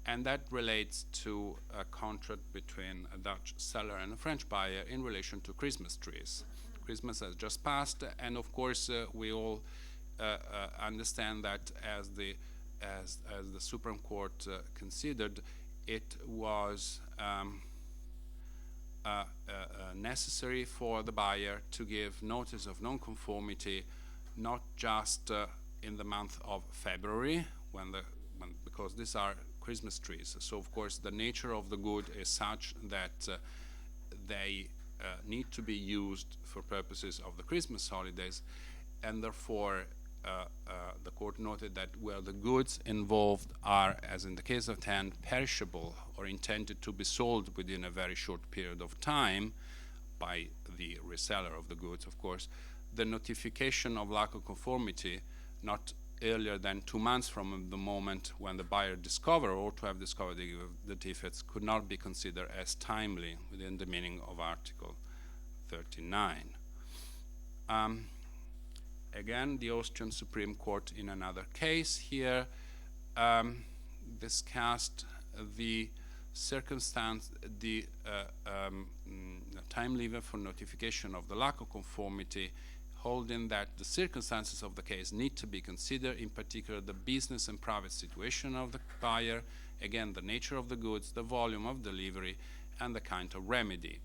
and that relates to a contract between a Dutch seller and a French buyer in relation to Christmas trees. Christmas has just passed, and of course we all understand that as the Supreme Court considered, it was necessary for the buyer to give notice of non-conformity not just in the month of February, because these are Christmas trees. So of course the nature of the good is such that they need to be used for purposes of the Christmas holidays, and therefore the court noted that where the goods involved are, as in the case of tan, perishable or intended to be sold within a very short period of time by the reseller of the goods, of course, the notification of lack of conformity not earlier than 2 months from the moment when the buyer discovered or to have discovered the defects could not be considered as timely within the meaning of Article 39. Again, the Austrian Supreme Court in another case here discussed the circumstance, the time limit for notification of the lack of conformity, holding that the circumstances of the case need to be considered, in particular the business and private situation of the buyer, again the nature of the goods, the volume of delivery, and the kind of remedy.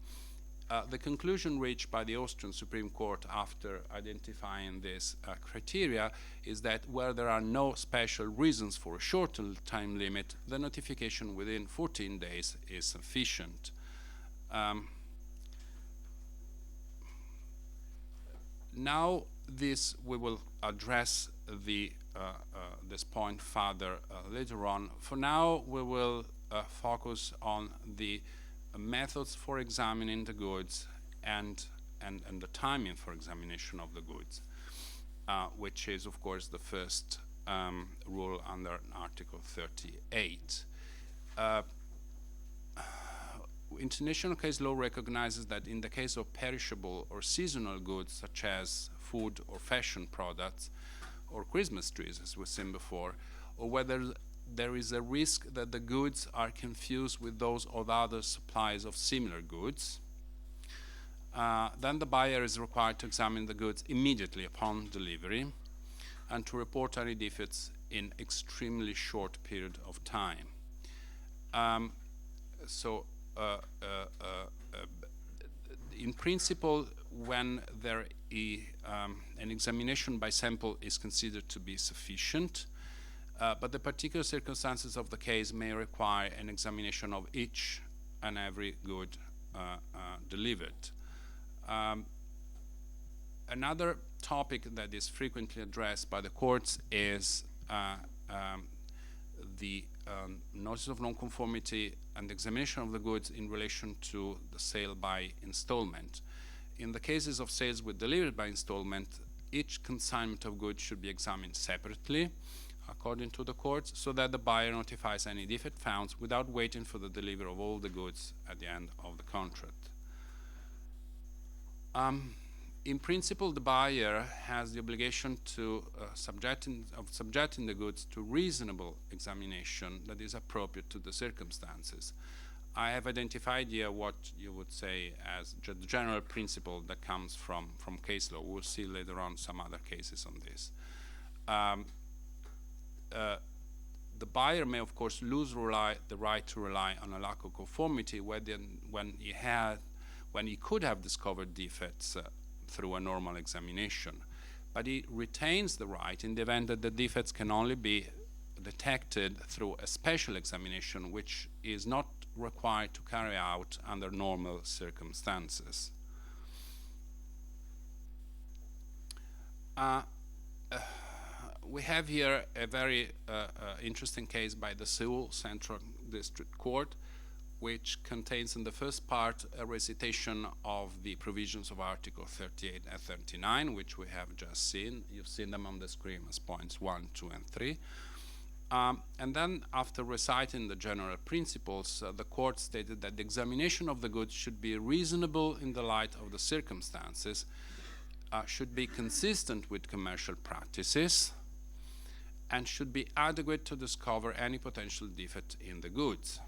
The conclusion reached by the Austrian Supreme Court after identifying this criteria is that where there are no special reasons for a shorter time limit, the notification within 14 days is sufficient. Now we will address this point further later on. For now, we will focus on the methods for examining the goods and the timing for examination of the goods, which is, of course, the first rule under Article 38. International case law recognizes that in the case of perishable or seasonal goods, such as food or fashion products, or Christmas trees, as we've seen before, or whether there is a risk that the goods are confused with those of other suppliers of similar goods, then the buyer is required to examine the goods immediately upon delivery and to report any defects in extremely short period of time. In principle, when there is an examination by sample is considered to be sufficient, but the particular circumstances of the case may require an examination of each and every good delivered. Another topic that is frequently addressed by the courts is the notice of non-conformity and examination of the goods in relation to the sale by installment. In the cases of sales with delivery by installment, each consignment of goods should be examined separately, according to the courts, so that the buyer notifies any defect found without waiting for the delivery of all the goods at the end of the contract. In principle, the buyer has the obligation to subjecting the goods to reasonable examination that is appropriate to the circumstances. I have identified here what you would say as the general principle that comes from case law. We'll see later on some other cases on this. The buyer may, of course, lose the right to rely on a lack of conformity when he could have discovered defects through a normal examination. But he retains the right in the event that the defects can only be detected through a special examination, which is not required to carry out under normal circumstances. We have here a very interesting case by the Seoul Central District Court, which contains in the first part a recitation of the provisions of Article 38 and 39, which we have just seen. You've seen them on the screen as points 1, 2, and 3. And then, after reciting the general principles, the court stated that the examination of the goods should be reasonable in the light of the circumstances, should be consistent with commercial practices, and should be adequate to discover any potential defect in the goods.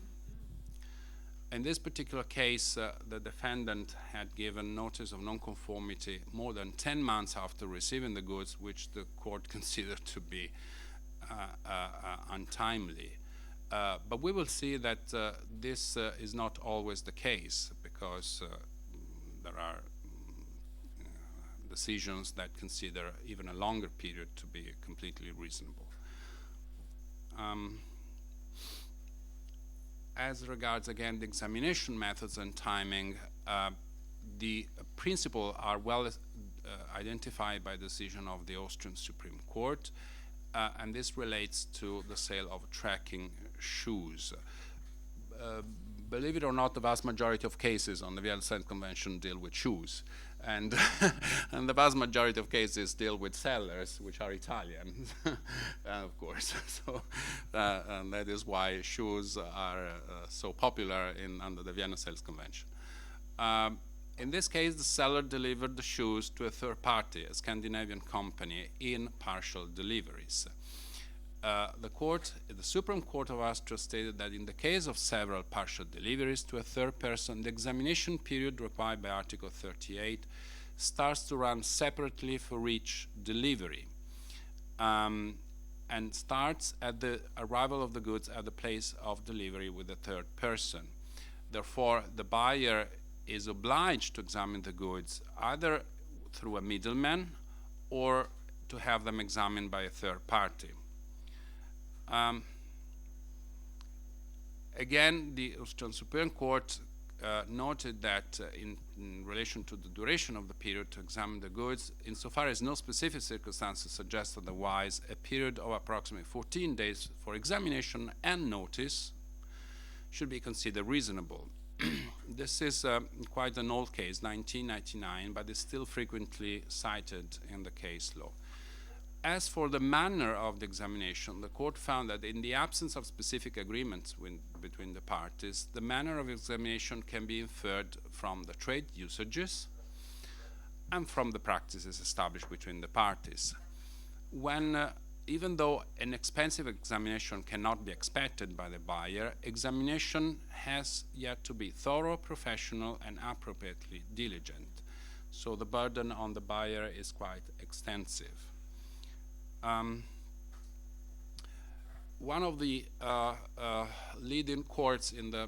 In this particular case, the defendant had given notice of non-conformity more than 10 months after receiving the goods, which the court considered to be untimely. But we will see that this is not always the case, because there are decisions that consider even a longer period to be completely reasonable. As regards, again, the examination methods and timing, the principles are well identified by decision of the Austrian Supreme Court, and this relates to the sale of tracking shoes. Believe it or not, the vast majority of cases on the Vienna Central Convention deal with shoes, and and the vast majority of cases deal with sellers, which are Italian, of course. So, and that is why shoes are so popular under the Vienna Sales Convention. In this case, the seller delivered the shoes to a third party, a Scandinavian company, in partial deliveries. The Supreme Court of Austria stated that in the case of several partial deliveries to a third person, the examination period required by Article 38 starts to run separately for each delivery, and starts at the arrival of the goods at the place of delivery with the third person. Therefore, the buyer is obliged to examine the goods either through a middleman or to have them examined by a third party. Again, the Austrian Supreme Court noted that in relation to the duration of the period to examine the goods, insofar as no specific circumstances suggest otherwise, a period of approximately 14 days for examination and notice should be considered reasonable. This is quite an old case, 1999, but is still frequently cited in the case law. As for the manner of the examination, the court found that in the absence of specific agreements between the parties, the manner of examination can be inferred from the trade usages and from the practices established between the parties. Even though an expensive examination cannot be expected by the buyer, examination has yet to be thorough, professional, and appropriately diligent. So the burden on the buyer is quite extensive. One of the leading courts in the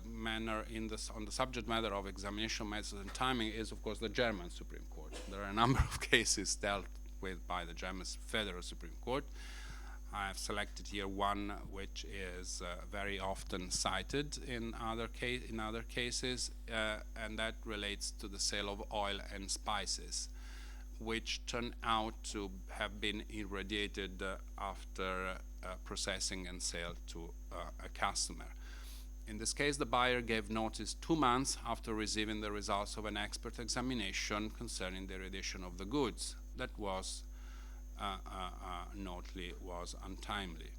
on the subject matter of examination methods and timing is, of course, the German Supreme Court. There are a number of cases dealt with by the German Federal Supreme Court. I have selected here one which is very often cited in other cases, and that relates to the sale of oil and spices, which turn out to have been irradiated after processing and sale to a customer. In this case, the buyer gave notice 2 months after receiving the results of an expert examination concerning the irradiation of the goods. That was notely was untimely.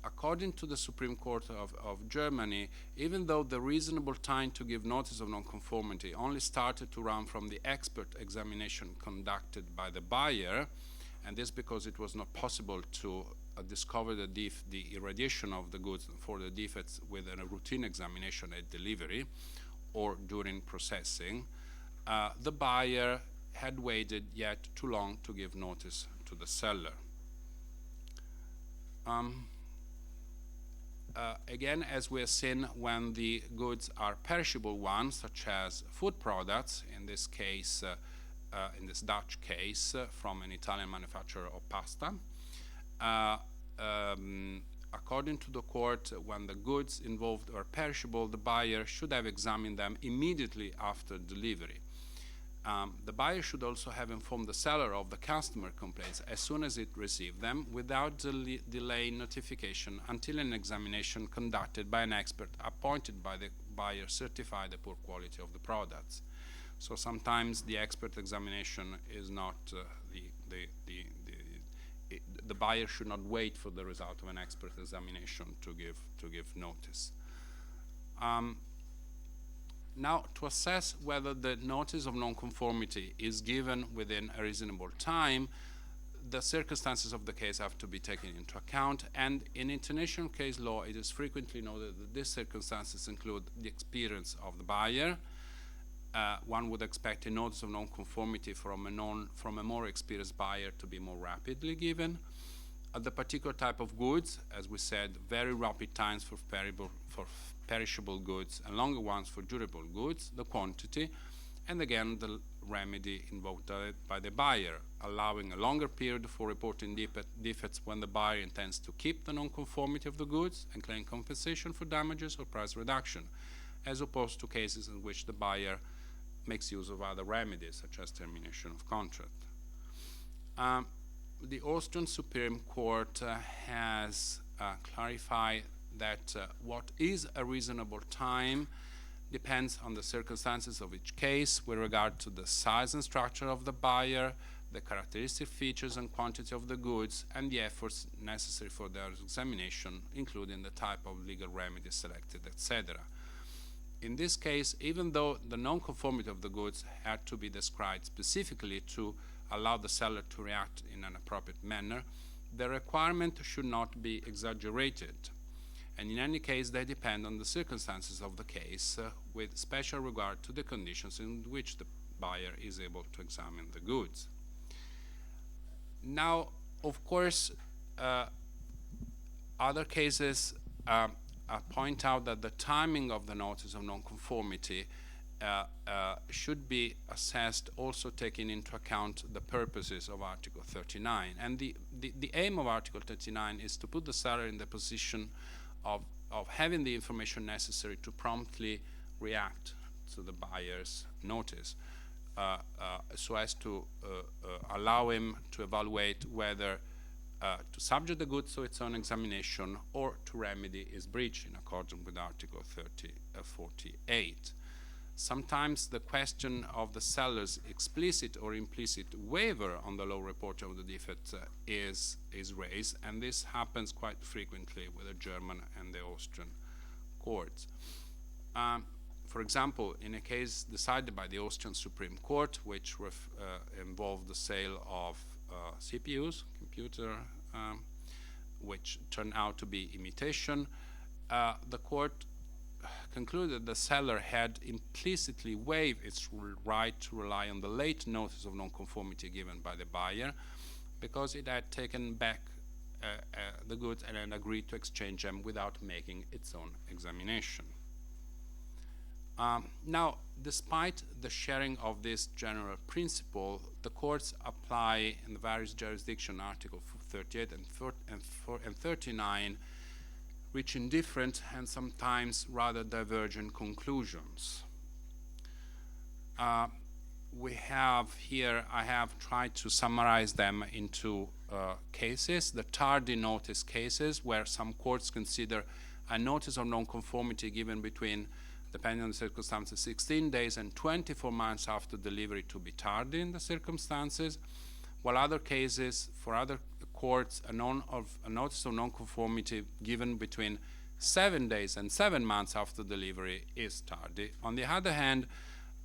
According to the Supreme Court of Germany, even though the reasonable time to give notice of nonconformity only started to run from the expert examination conducted by the buyer, and this because it was not possible to discover the irradiation of the goods for the defects with a routine examination at delivery or during processing, the buyer had waited yet too long to give notice to the seller. Again, as we have seen, when the goods are perishable ones, such as food products, in this case, in this Dutch case, from an Italian manufacturer of pasta, according to the court, when the goods involved are perishable, the buyer should have examined them immediately after delivery. The buyer should also have informed the seller of the customer complaints as soon as it received them, without delaying notification until an examination conducted by an expert appointed by the buyer certified the poor quality of the products. So sometimes the expert examination is not the buyer should not wait for the result of an expert examination to give notice. Now, to assess whether the notice of nonconformity is given within a reasonable time, the circumstances of the case have to be taken into account, and in international case law, it is frequently noted that these circumstances include the experience of the buyer. One would expect a notice of nonconformity from a more experienced buyer to be more rapidly given. The particular type of goods, as we said, very rapid times for perishable goods and longer ones for durable goods, the quantity, and again the remedy invoked by the buyer, allowing a longer period for reporting defects when the buyer intends to keep the nonconformity of the goods and claim compensation for damages or price reduction, as opposed to cases in which the buyer makes use of other remedies, such as termination of contract. The Austrian Supreme Court has clarified that what is a reasonable time depends on the circumstances of each case with regard to the size and structure of the buyer, the characteristic features and quantity of the goods, and the efforts necessary for their examination, including the type of legal remedy selected, etc. In this case, even though the nonconformity of the goods had to be described specifically to allow the seller to react in an appropriate manner, the requirement should not be exaggerated. And in any case, they depend on the circumstances of the case, with special regard to the conditions in which the buyer is able to examine the goods. Now, of course, other cases point out that the timing of the notice of nonconformity should be assessed also taking into account the purposes of Article 39. And the aim of Article 39 is to put the seller in the position of having the information necessary to promptly react to the buyer's notice, so as to allow him to evaluate whether to subject the goods to its own examination or to remedy its breach in accordance with Article 48. Sometimes the question of the seller's explicit or implicit waiver on the law report of the defect is raised, and this happens quite frequently with the German and the Austrian courts. For example, in a case decided by the Austrian Supreme Court, which involved the sale of CPUs, computer, which turned out to be imitation, the court concluded the seller had implicitly waived its right to rely on the late notice of nonconformity given by the buyer, because it had taken back the goods and had agreed to exchange them without making its own examination. Now, despite the sharing of this general principle, the courts apply in the various jurisdictions Article 38 and 39, reaching different and sometimes rather divergent conclusions. We have here, I have tried to summarize them into cases, the tardy notice cases, where some courts consider a notice of nonconformity given between, depending on the circumstances, 16 days and 24 months after delivery to be tardy in the circumstances, while other cases, for other courts, a notice of nonconformity given between 7 days and 7 months after delivery is tardy. On the other hand,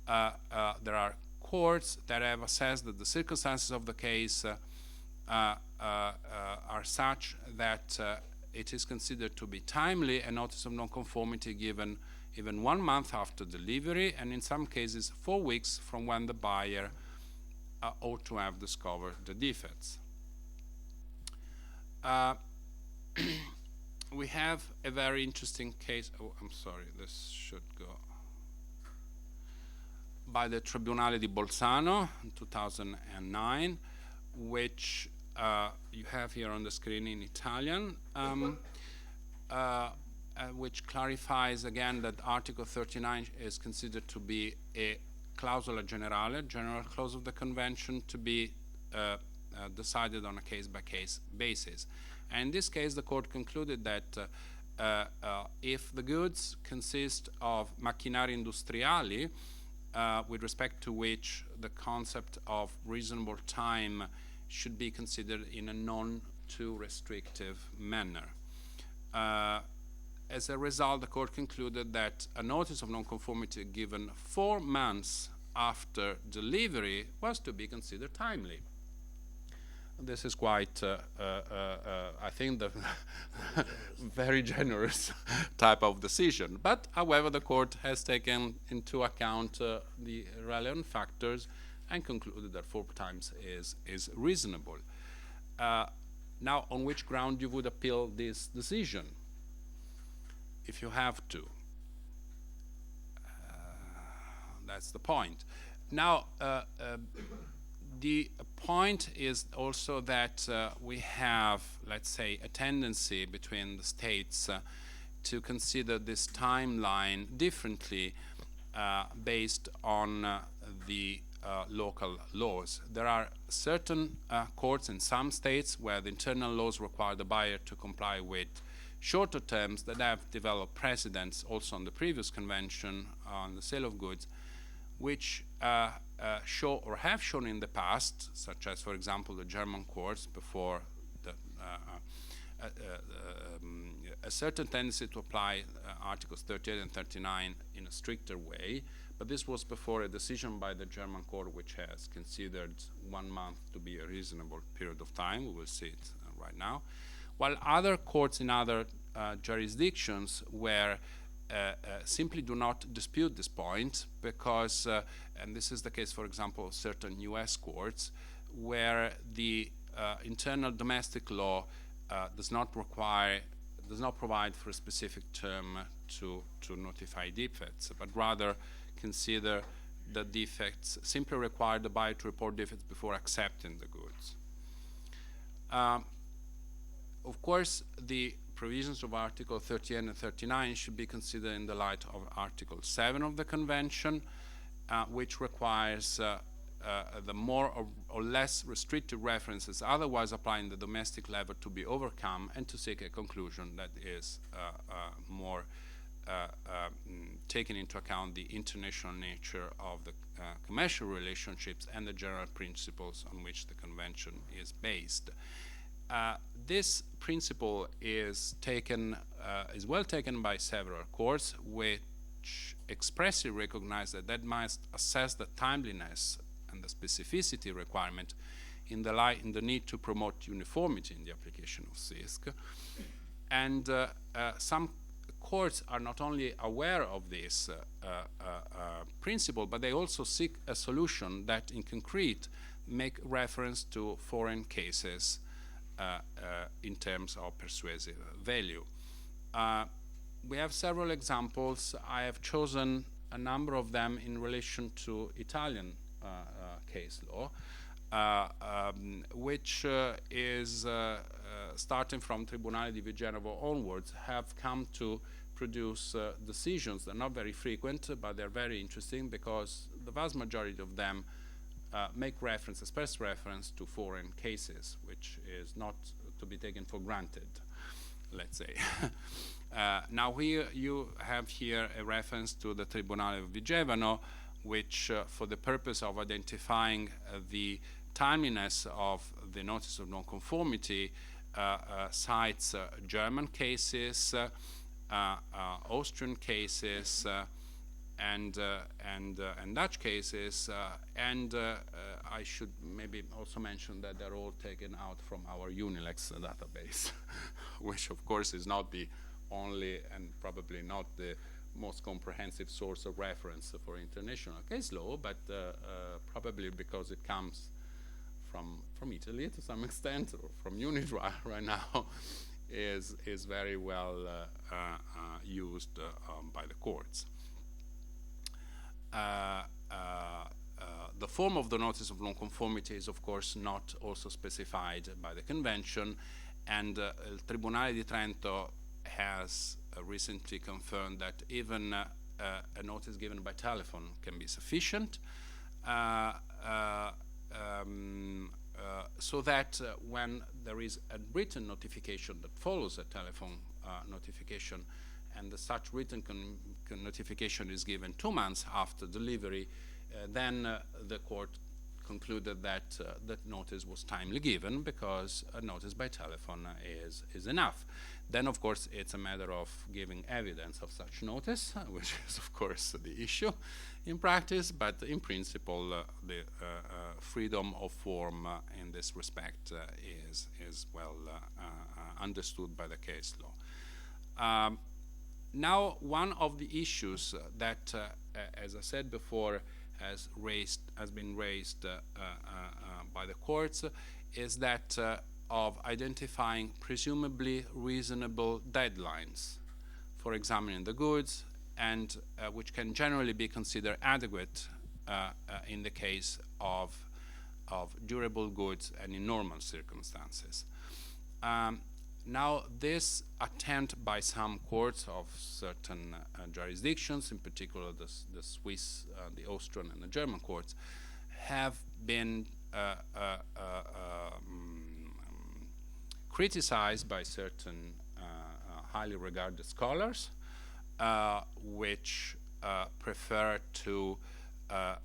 there are courts that have assessed that the circumstances of the case are such that it is considered to be timely a notice of nonconformity given even 1 month after delivery, and in some cases 4 weeks from when the buyer ought to have discovered the defects. We have a very interesting case, oh, I'm sorry, this should go, by the Tribunale di Bolzano in 2009, which you have here on the screen in Italian, which clarifies again that Article 39 is considered to be a clausola generale, general clause of the Convention, to be decided on a case-by-case basis. And in this case, the court concluded that if the goods consist of macchinari industriali, with respect to which the concept of reasonable time should be considered in a non-too restrictive manner. As a result, the court concluded that a notice of nonconformity given 4 months after delivery was to be considered timely. This is quite, I think, the very generous type of decision. But, however, the court has taken into account the relevant factors and concluded that 4 times is reasonable. Now, on which ground you would appeal this decision, if you have to? That's the point. Now, the point is also that we have, let's say, a tendency between the states to consider this timeline differently based on the local laws. There are certain courts in some states where the internal laws require the buyer to comply with shorter terms that have developed precedents also on the previous convention on the sale of goods, which show or have shown in the past, such as, for example, the German courts before the, a certain tendency to apply Articles 38 and 39 in a stricter way, but this was before a decision by the German court which has considered 1 month to be a reasonable period of time. We will see it right now. While other courts in other jurisdictions where simply do not dispute this point because, and this is the case, for example, of certain US courts, where the internal domestic law does not require does not provide for a specific term to notify defects, but rather consider that defects simply require the buyer to report defects before accepting the goods. Of course, the provisions of Article 38 and 39 should be considered in the light of Article 7 of the Convention, which requires the more or less restrictive references otherwise applying the domestic level to be overcome and to seek a conclusion that is more taking into account the international nature of the commercial relationships and the general principles on which the Convention is based. This principle is well taken by several courts, which expressly recognize that must assess the timeliness and the specificity requirement in the need to promote uniformity in the application of CISC. And some courts are not only aware of this principle, but they also seek a solution that in concrete make reference to foreign cases in terms of persuasive value. We have several examples. I have chosen a number of them in relation to Italian case law, which is starting from Tribunale di Genova onwards, have come to produce decisions. They're not very frequent, but they're very interesting because the vast majority of them make reference, express reference to foreign cases, which is not to be taken for granted, let's say. Now here you have here a reference to the Tribunale of Vigevano, which for the purpose of identifying the timeliness of the notice of nonconformity cites German cases, Austrian cases, and Dutch cases, and I should maybe also mention that they're all taken out from our Unilex database, which of course is not the only and probably not the most comprehensive source of reference for international case law, but probably because it comes from Italy to some extent, or from UNIT right now, is very well used by the courts. The form of the notice of nonconformity is of course not also specified by the Convention, and il Tribunale di Trento has recently confirmed that even a notice given by telephone can be sufficient, so that when there is a written notification that follows a telephone notification, and such written notification is given 2 months after delivery, then the court concluded that that notice was timely given because a notice by telephone is enough. Then, of course, it's a matter of giving evidence of such notice, which is, of course, the issue in practice, but in principle, the freedom of form in this respect is well understood by the case law. Now, one of the issues that, as I said before, has been raised by the courts is that of identifying presumably reasonable deadlines for examining the goods, and which can generally be considered adequate in the case of durable goods and in normal circumstances. Now, this attempt by some courts of certain jurisdictions, in particular the Swiss, the Austrian, and the German courts, have been criticized by certain highly regarded scholars, which prefer to, I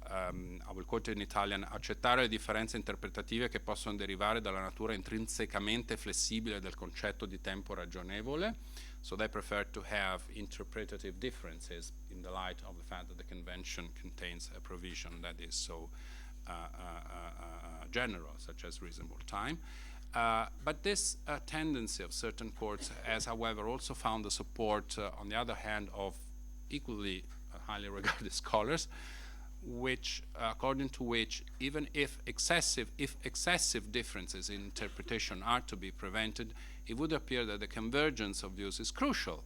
will quote in Italian, accettare le differenze interpretative che possono derivare dalla natura intrinsecamente flessibile del concetto di tempo ragionevole. So they prefer to have interpretative differences in the light of the fact that the Convention contains a provision that is so general, such as reasonable time. But this tendency of certain courts has, however, also found the support, on the other hand, of equally highly regarded scholars, which, according to which, even if excessive differences in interpretation are to be prevented, it would appear that the convergence of views is crucial,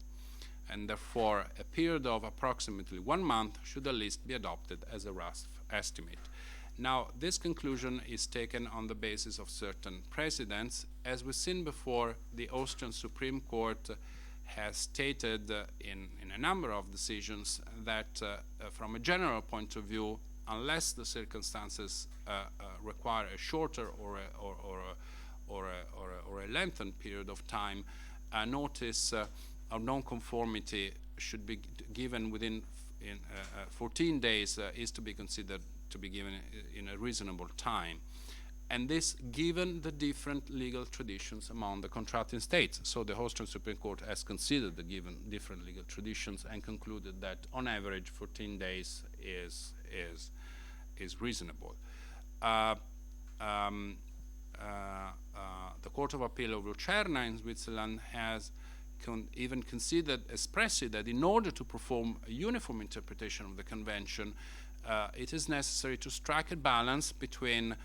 and therefore a period of approximately 1 month should at least be adopted as a rough estimate. Now, this conclusion is taken on the basis of certain precedents. As we've seen before, the Austrian Supreme Court has stated in a number of decisions that from a general point of view, unless the circumstances require a shorter or a lengthened period of time, a notice of non-conformity should be given within 14 days is to be considered to be given in a reasonable time. And this given the different legal traditions among the contracting states. So the Austrian Supreme Court has considered the given different legal traditions and concluded that on average 14 days is reasonable. The Court of Appeal of Lucerna in Switzerland has even considered expressly that in order to perform a uniform interpretation of the Convention, it is necessary to strike a balance between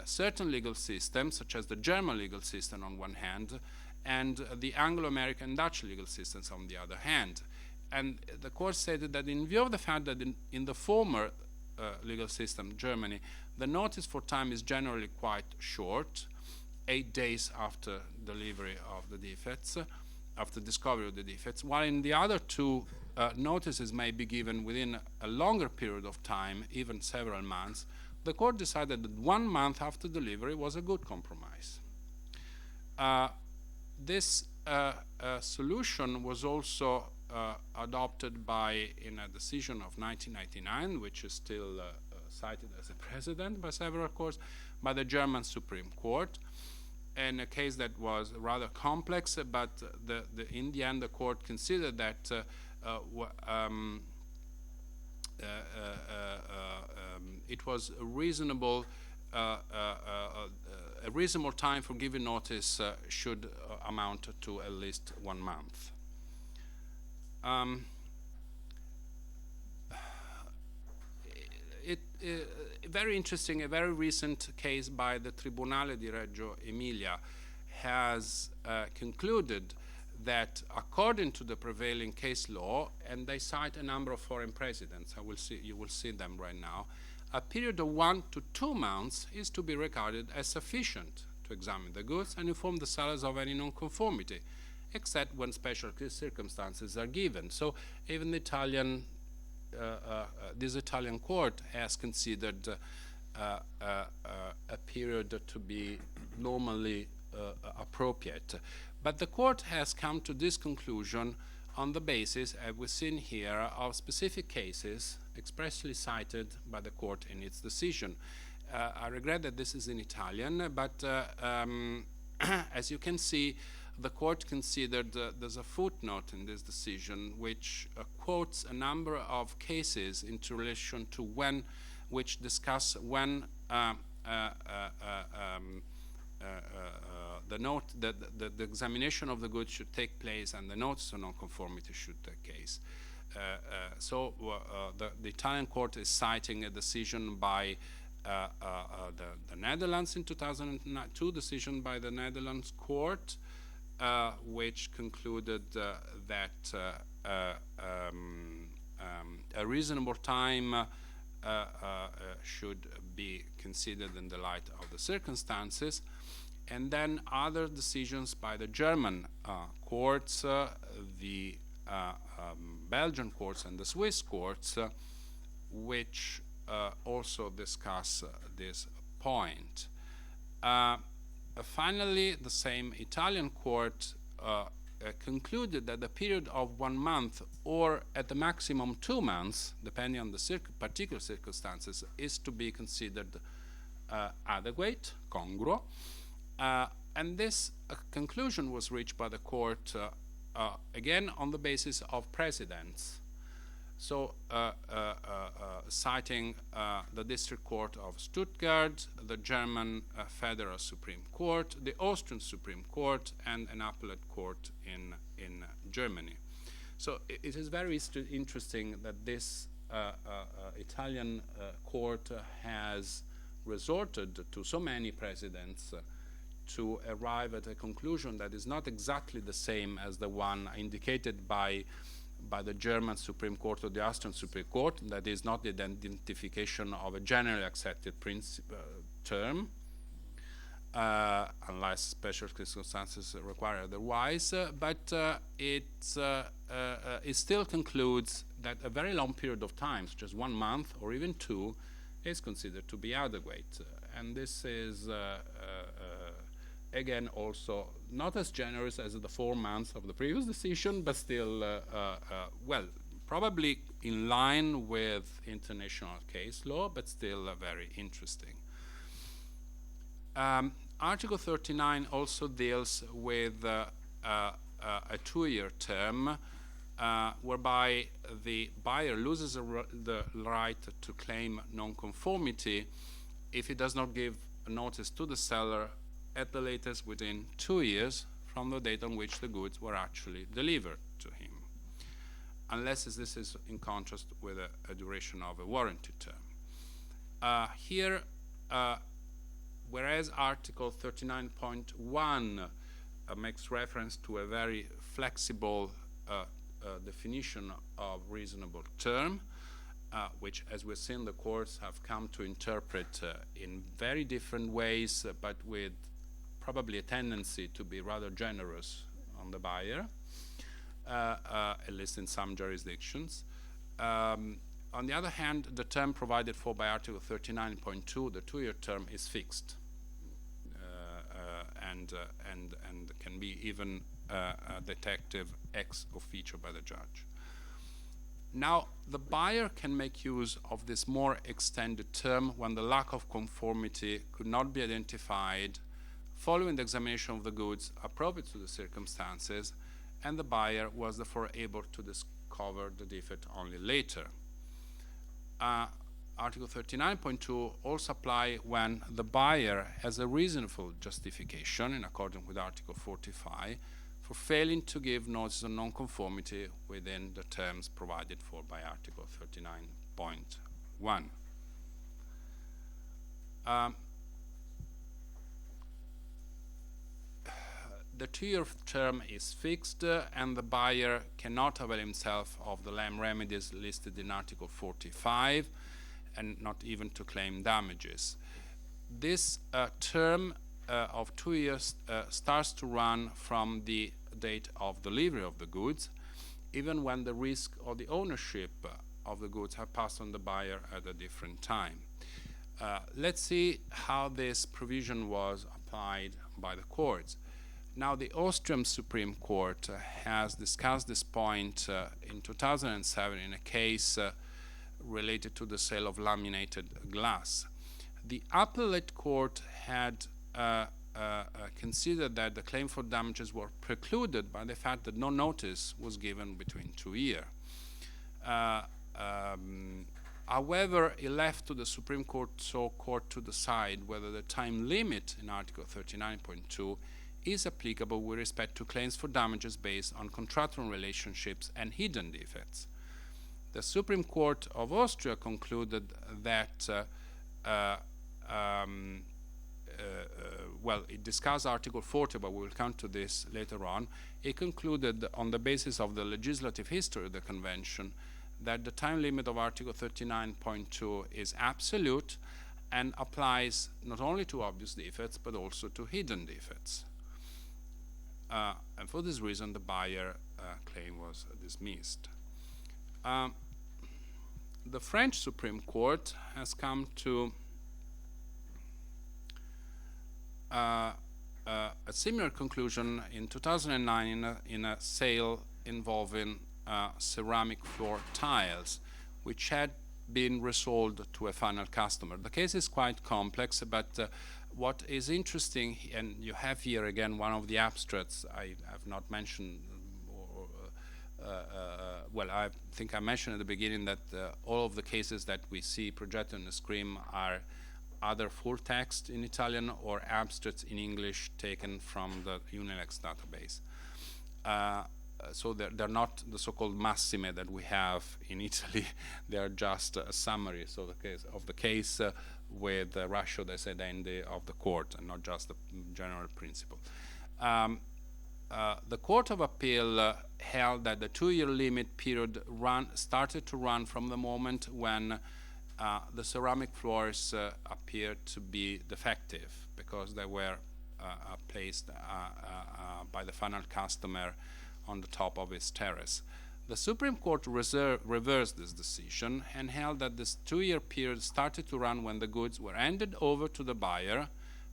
certain legal systems, such as the German legal system on one hand, and the Anglo-American Dutch legal systems on the other hand. And the court stated that in view of the fact that in the former legal system, Germany, the notice for time is generally quite short, 8 days after delivery of the defects, after discovery of the defects, while in the other two, notices may be given within a longer period of time, even several months. The court decided that 1 month after delivery was a good compromise. This solution was also adopted in a decision of 1999, which is still cited as a precedent by several courts, by the German Supreme Court, in a case that was rather complex, but in the end the court considered that it was a reasonable time for giving notice should amount to at least 1 month. Very interesting, a very recent case by the Tribunale di Reggio Emilia has concluded that according to the prevailing case law, and they cite a number of foreign precedents, you will see them right now, a period of 1 to 2 months is to be regarded as sufficient to examine the goods and inform the sellers of any non-conformity, except when special circumstances are given. So even this Italian court has considered a period to be normally appropriate. But the court has come to this conclusion on the basis, as we've seen here, of specific cases expressly cited by the court in its decision. I regret that this is in Italian, but as you can see, the court considered, there's a footnote in this decision which quotes a number of cases into relation to which discuss when the examination of the goods should take place and the notice of non-conformity should take place. So the Italian court is citing a decision by the Netherlands in 2002, decision by the Netherlands court, which concluded that a reasonable time should be considered in the light of the circumstances. And then other decisions by the German courts, the Belgian courts and the Swiss courts, which also discuss this point. Finally, the same Italian court concluded that the period of 1 month or at the maximum 2 months, depending on the particular circumstances, is to be considered adequate, congruo. And this conclusion was reached by the court, again, on the basis of precedents. So, citing the District Court of Stuttgart, the German Federal Supreme Court, the Austrian Supreme Court, and an appellate court in Germany. So it is very interesting that this Italian court has resorted to so many precedents to arrive at a conclusion that is not exactly the same as the one indicated by the German Supreme Court or the Austrian Supreme Court, that is not the identification of a generally accepted term, unless special circumstances require otherwise, but it still concludes that a very long period of time, such as 1 month or even 2, is considered to be adequate. And this is, again, also not as generous as the 4 months of the previous decision, but still, well, probably in line with international case law, but still very interesting. Article 39 also deals with a 2-year term whereby the buyer loses the right to claim non-conformity if he does not give a notice to the seller at the latest within 2 years from the date on which the goods were actually delivered to him, unless this is in contrast with a duration of a warranty term. Here, whereas Article 39.1 makes reference to a very flexible definition of reasonable term, which, as we've seen, the courts have come to interpret in very different ways, but with probably a tendency to be rather generous on the buyer, at least in some jurisdictions. On the other hand, the term provided for by Article 39.2, the 2-year term, is fixed and can be even detected ex officio by the judge. Now, the buyer can make use of this more extended term when the lack of conformity could not be identified following the examination of the goods appropriate to the circumstances, and the buyer was therefore able to discover the defect only later. Article 39.2 also apply when the buyer has a reasonable justification, in accordance with Article 45, for failing to give notice of non-conformity within the terms provided for by Article 39.1. The 2-year term is fixed, and the buyer cannot avail himself of the lame remedies listed in Article 45, and not even to claim damages. This term of 2 years starts to run from the date of delivery of the goods, even when the risk or the ownership of the goods have passed on the buyer at a different time. Let's see how this provision was applied by the courts. Now, the Austrian Supreme Court has discussed this point in 2007 in a case related to the sale of laminated glass. The appellate court had considered that the claim for damages were precluded by the fact that no notice was given between 2 years. However, it left to the Supreme Court to decide whether the time limit in Article 39.2 is applicable with respect to claims for damages based on contractual relationships and hidden defects. The Supreme Court of Austria concluded that, well, it discussed Article 40, but we will come to this later on. It concluded, on the basis of the legislative history of the Convention, that the time limit of Article 39.2 is absolute and applies not only to obvious defects, but also to hidden defects. And for this reason, the buyer claim was dismissed. The French Supreme Court has come to a similar conclusion in 2009 in a sale involving ceramic floor tiles, which had been resold to a final customer. The case is quite complex, but what is interesting, and you have here again one of the abstracts I have not mentioned, well, I think I mentioned at the beginning that all of the cases that we see projected on the screen are either full text in Italian or abstracts in English taken from the Unilex database. so they're not the so-called massime that we have in Italy. They are just a summary, so the case with the ratio decidendi of the court, and not just the general principle. The Court of Appeal held that the 2-year limit period started to run from the moment when the ceramic floors appeared to be defective, because they were placed by the final customer on the top of his terrace. The Supreme Court reversed this decision and held that this 2-year period started to run when the goods were handed over to the buyer,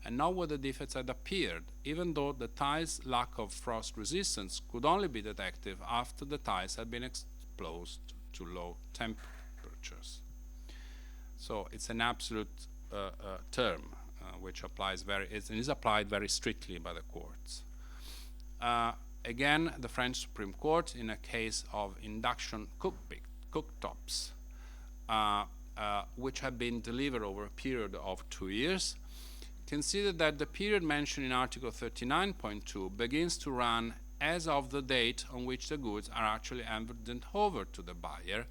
and not when the defects had appeared, even though the tile's lack of frost resistance could only be detected after the tiles had been exposed to low temperatures. So it's an absolute term which applies is applied very strictly by the courts. Again, the French Supreme Court, in a case of induction cooktops, which had been delivered over a period of 2 years, considered that the period mentioned in Article 39.2 begins to run as of the date on which the goods are actually handed over to the buyer,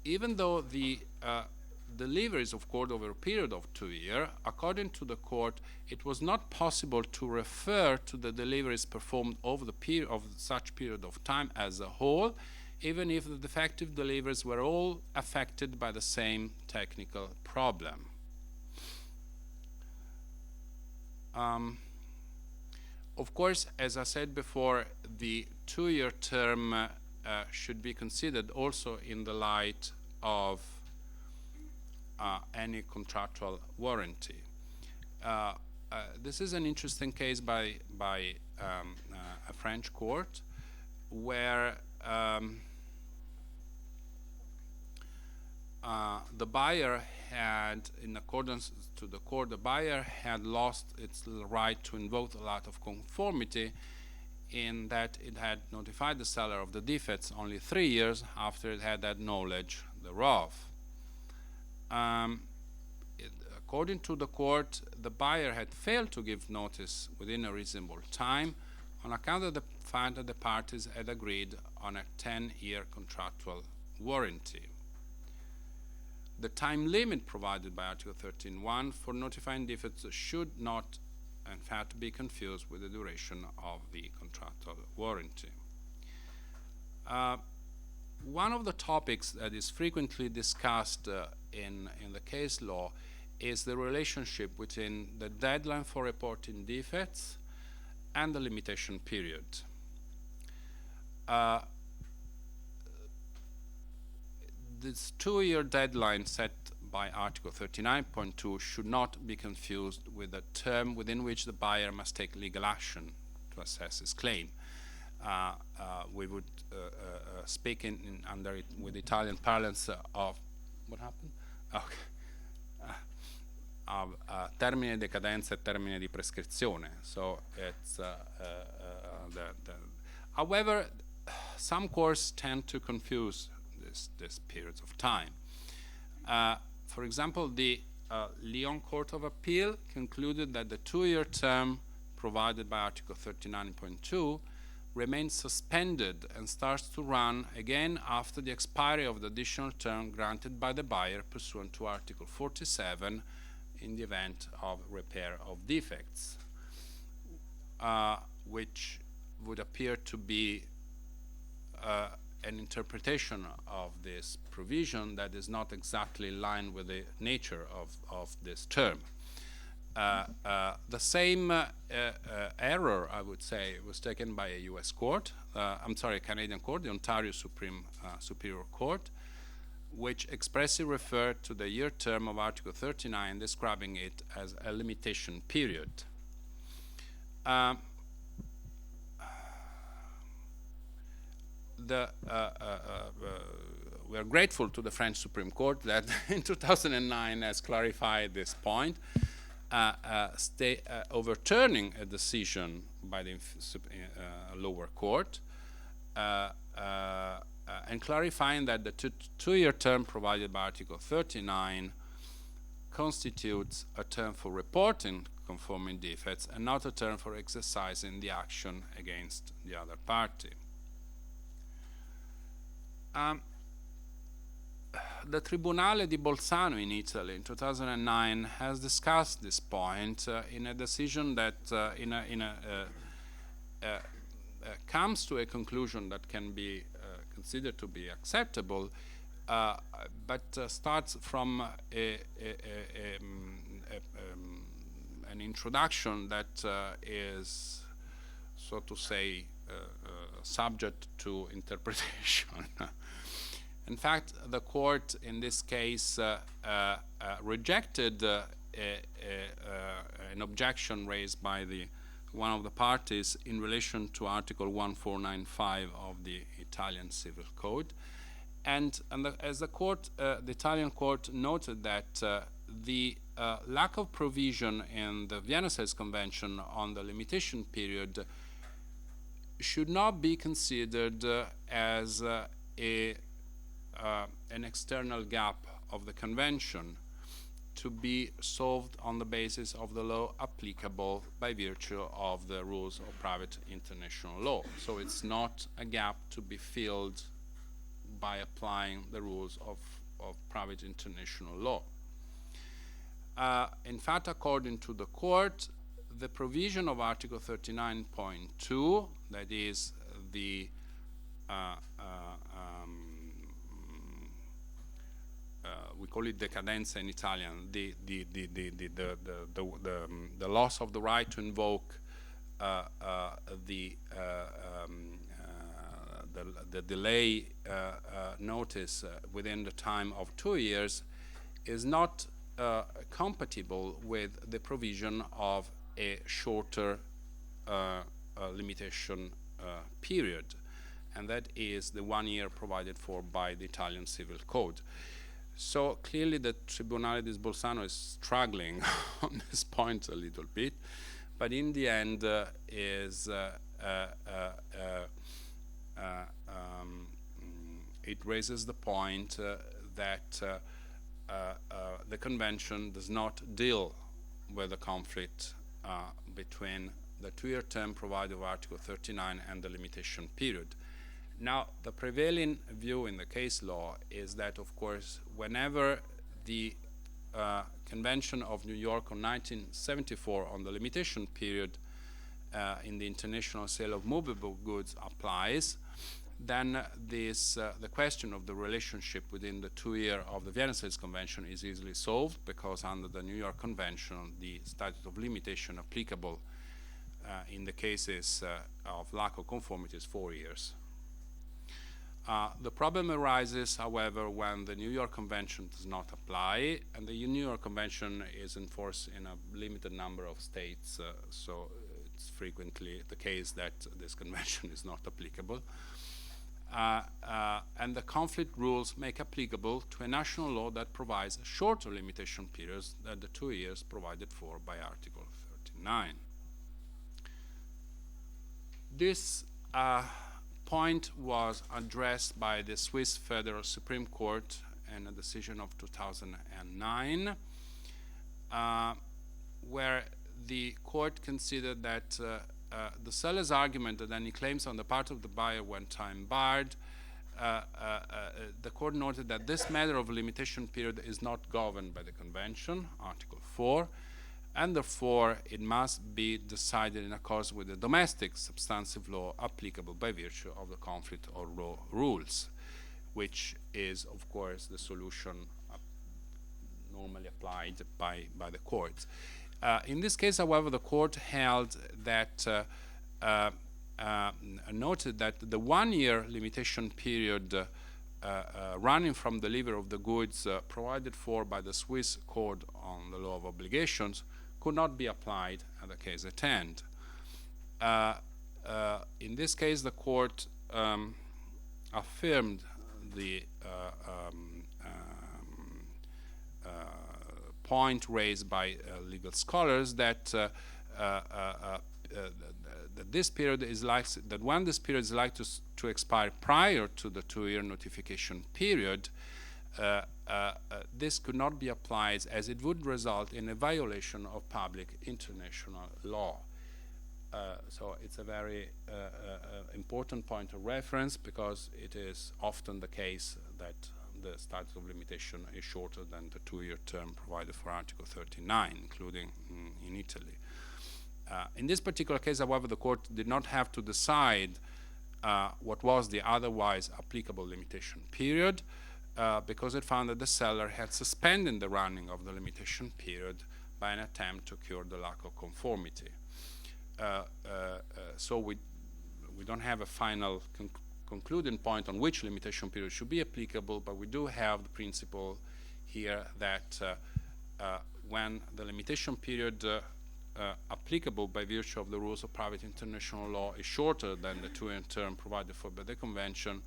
even though the delivery is, of course, over a period of 2 years. According to the court, it was not possible to refer to the deliveries performed over the period of such period of time as a whole, even if the defective deliveries were all affected by the same technical problem. Of course, as I said before, the 2-year term should be considered also in the light of any contractual warranty. This is an interesting case by a French court, where the buyer had, in accordance to the court, the buyer had lost its right to invoke the right of conformity, in that it had notified the seller of the defects only 3 years after it had knowledge thereof. According to the court, the buyer had failed to give notice within a reasonable time on account of the fact that the parties had agreed on a 10-year contractual warranty. The time limit provided by Article 13.1 for notifying defects should not, in fact, be confused with the duration of the contractual warranty. One of the topics that is frequently discussed in the case law is the relationship between the deadline for reporting defects and the limitation period. This 2-year deadline set by Article 39.2 should not be confused with the term within which the buyer must take legal action to assess his claim. We would speak with Italian parlance of what happened? Okay. Of termine di decadenza e termine di prescrizione. So it's however, some courts tend to confuse this periods of time. For example, the Lyon Court of Appeal concluded that the 2-year term provided by Article 39.2 remains suspended and starts to run again after the expiry of the additional term granted by the buyer pursuant to Article 47 in the event of repair of defects, which would appear to be an interpretation of this provision that is not exactly in line with the nature of this term. The same error, I would say, was taken by a US court, Canadian court, the Ontario Superior Court, which expressly referred to the year term of Article 39, describing it as a limitation period. We are grateful to the French Supreme Court that in 2009 has clarified this point, overturning a decision by the lower court, and clarifying that the 2-year term provided by Article 39 constitutes a term for reporting conforming defects and not a term for exercising the action against the other party. The Tribunale di Bolzano in Italy in 2009 has discussed this point in a decision that comes to a conclusion that can be considered to be acceptable, but starts from an introduction that is, so to say, subject to interpretation. In fact, the court in this case rejected an objection raised by one of the parties in relation to Article 1495 of the Italian Civil Code, and as the Italian court noted that the lack of provision in the Vienna Sales Convention on the limitation period should not be considered as an external gap of the convention to be solved on the basis of the law applicable by virtue of the rules of private international law. So it's not a gap to be filled by applying the rules of private international law. In fact, according to the court, the provision of Article 39.2, that is the we call it decadenza in Italian, the loss of the right to invoke the delay notice within the time of 2 years, is not compatible with the provision of a shorter limitation period, and that is the 1 year provided for by the Italian Civil Code. So clearly the Tribunale di Bolzano is struggling on this point a little bit, but in the end it raises the point that the convention does not deal with the conflict between the 2-year term provided by Article 39 and the limitation period. Now, the prevailing view in the case law is that, of course, whenever the Convention of New York of 1974 on the limitation period in the international sale of movable goods applies, then the question of the relationship within the 2 year of the Vienna Sales Convention is easily solved, because under the New York Convention, the statute of limitation applicable in the cases of lack of conformity is 4 years. The problem arises, however, when the New York Convention does not apply, and the New York Convention is enforced in a limited number of states, so it's frequently the case that this convention is not applicable. And the conflict rules make applicable to a national law that provides shorter limitation periods than the 2 years provided for by Article 39. This point was addressed by the Swiss Federal Supreme Court in a decision of 2009, where the court considered that the seller's argument that any claims on the part of the buyer were time barred, the court noted that this matter of limitation period is not governed by the Convention, Article 4, and therefore it must be decided in accordance with the domestic substantive law applicable by virtue of the conflict or law rules, which is, of course, the solution normally applied by the courts. In this case, however, the court held that, noted that the 1 year limitation period running from the delivery of the goods provided for by the Swiss Code on the Law of Obligations could not be applied at the case at hand. In this case, the court affirmed the point raised by legal scholars that that this period is likely, that when this period is likely to expire prior to the 2 year notification period, this could not be applied as it would result in a violation of public international law. So it's a very important point of reference, because it is often the case that the statute of limitation is shorter than the 2-year term provided for Article 39, including in Italy. In this particular case, however, the court did not have to decide what was the otherwise applicable limitation period, because it found that the seller had suspended the running of the limitation period by an attempt to cure the lack of conformity. So we don't have a final concluding point on which limitation period should be applicable, but we do have the principle here that when the limitation period applicable by virtue of the rules of private international law is shorter than the 2-year term provided for by the Convention,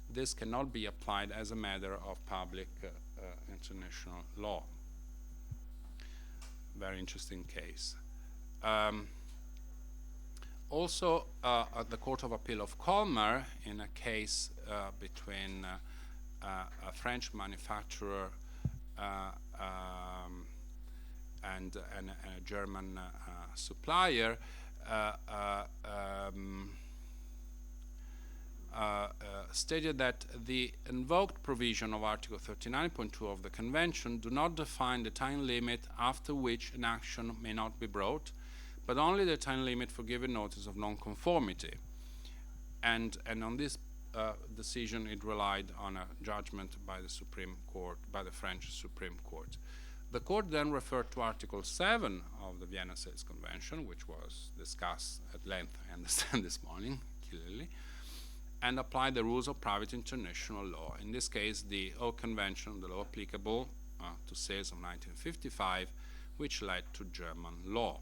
this cannot be applied as a matter of public international law. Very interesting case. Also, at the Court of Appeal of Colmar, in a case between a French manufacturer and a German supplier, stated that the invoked provision of Article 39.2 of the Convention do not define the time limit after which an action may not be brought, but only the time limit for giving notice of non-conformity. And on this decision, it relied on a judgment by the Supreme Court, by the French Supreme Court. The court then referred to Article 7 of the Vienna Sales Convention, which was discussed at length, I understand, this morning, clearly, and applied the rules of private international law. In this case, the Hague Convention, the law applicable to sales of 1955, which led to German law.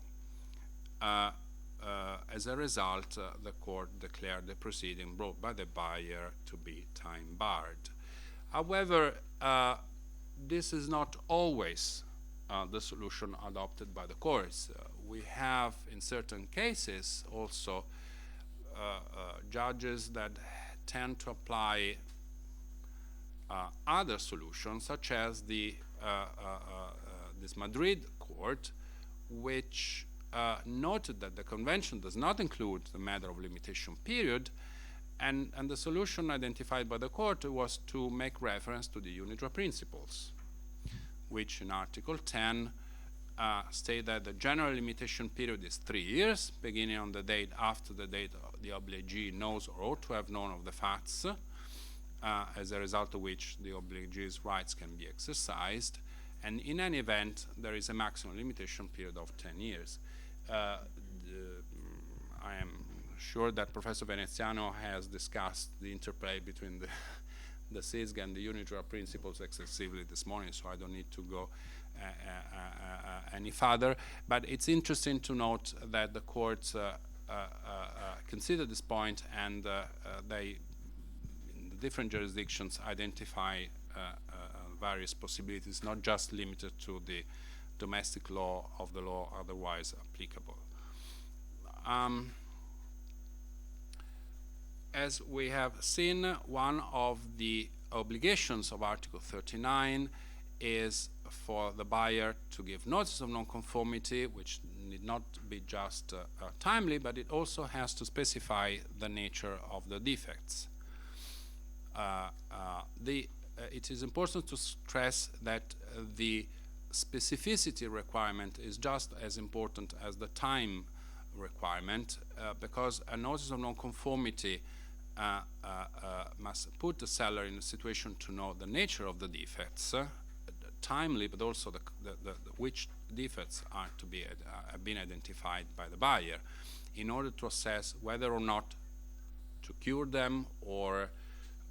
As a result, the court declared the proceeding brought by the buyer to be time-barred. However, this is not always the solution adopted by the courts. We have, in certain cases, also judges that tend to apply other solutions, such as the this Madrid court, which noted that the convention does not include the matter of limitation period, and the solution identified by the court was to make reference to the UNIDROIT principles, which in Article 10 state that the general limitation period is 3 years, beginning on the date after the date the obligee knows or ought to have known of the facts, as a result of which the obligee's rights can be exercised, and in any event there is a maximum limitation period of 10 years. I am sure that Professor Veneziano has discussed the interplay between the SISG and the UNIDROIT principles extensively this morning, so I don't need to go any further. But it's interesting to note that the courts consider this point, and they, in the different jurisdictions, identify various possibilities, not just limited to the domestic law of the law otherwise applicable. As we have seen, one of the obligations of Article 39 is for the buyer to give notice of non-conformity, which need not be just timely, but it also has to specify the nature of the defects. It is important to stress that the specificity requirement is just as important as the time requirement, because a notice of non-conformity must put the seller in a situation to know the nature of the defects, timely, but also which defects are to be have been identified by the buyer, in order to assess whether or not to cure them or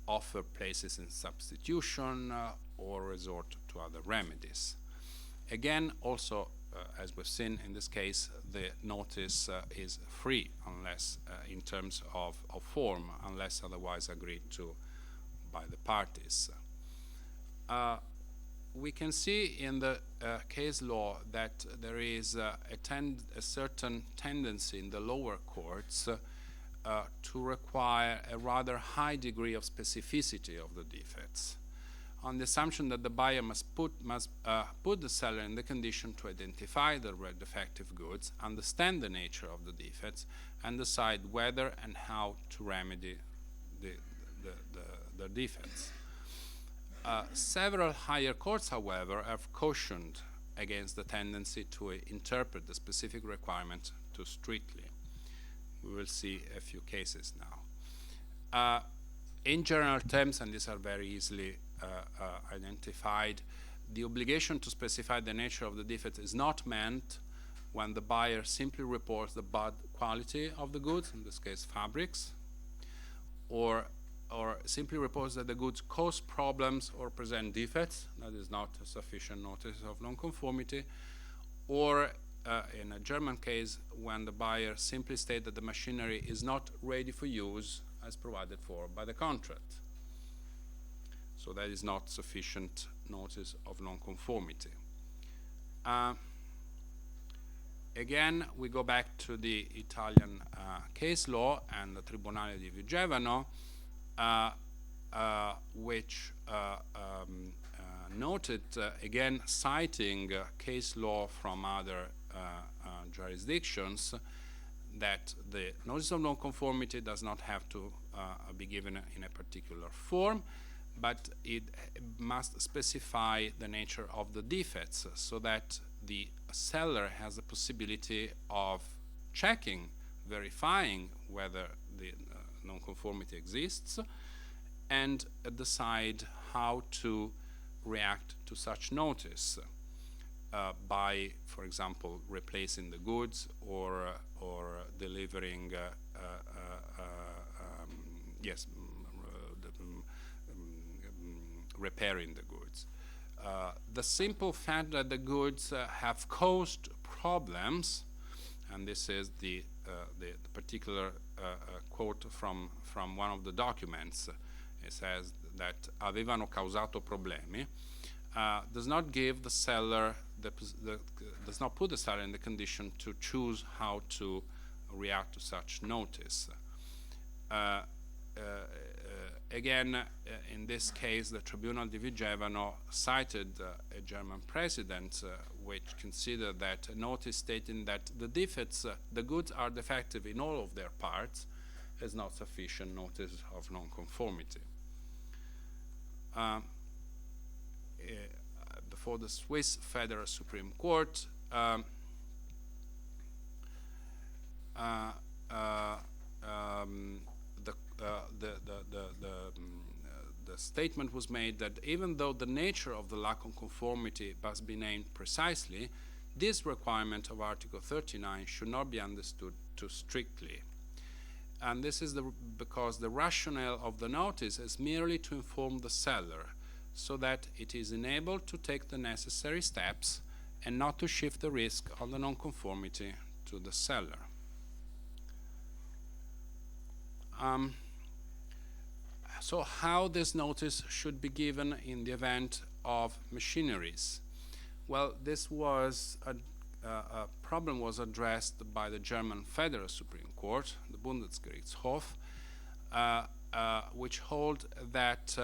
offer places in substitution or resort to other remedies. Again, also, as we've seen in this case, the notice is free unless, in terms of form, unless otherwise agreed to by the parties. We can see in the case law that there is a certain tendency in the lower courts to require a rather high degree of specificity of the defects. on the assumption that the buyer must put the seller in the condition to identify the defective goods, understand the nature of the defects, and decide whether and how to remedy the defects. Several higher courts, however, have cautioned against the tendency to interpret the specific requirement too strictly. We will see a few cases now. In general terms, and these are very easily identified, the obligation to specify the nature of the defect is not meant when the buyer simply reports the bad quality of the goods, in this case fabrics, or simply reports that the goods cause problems or present defects. That is not a sufficient notice of non-conformity. Or in a German case, when the buyer simply states that the machinery is not ready for use as provided for by the contract. So that is not sufficient notice of non-conformity. Again, we go back to the Italian case law and the Tribunale di Vigevano, which noted, again citing case law from other jurisdictions, that the notice of non-conformity does not have to be given in a particular form, but it must specify the nature of the defects so that the seller has the possibility of checking, verifying whether the non-conformity exists, and decide how to react to such notice by, for example, replacing the goods or delivering, repairing the goods. The simple fact that the goods have caused problems, and this is the particular quote from one of the documents. It says that avevano causato problemi, does not give the seller, does not put the seller in the condition to choose how to react to such notice. Again, in this case, the Tribunal di Vigevano cited a German precedent which considered that a notice stating that the defects, the goods are defective in all of their parts, is not sufficient notice of non-conformity. Before the Swiss Federal Supreme Court, the statement was made that even though the nature of the lack of conformity must be named precisely, this requirement of Article 39 should not be understood too strictly. And this is because the rationale of the notice is merely to inform the seller so that it is enabled to take the necessary steps and not to shift the risk of the non-conformity to the seller. So how this notice should be given in the event of machineries? Well, this was a problem was addressed by the German Federal Supreme Court, the Bundesgerichtshof, which hold that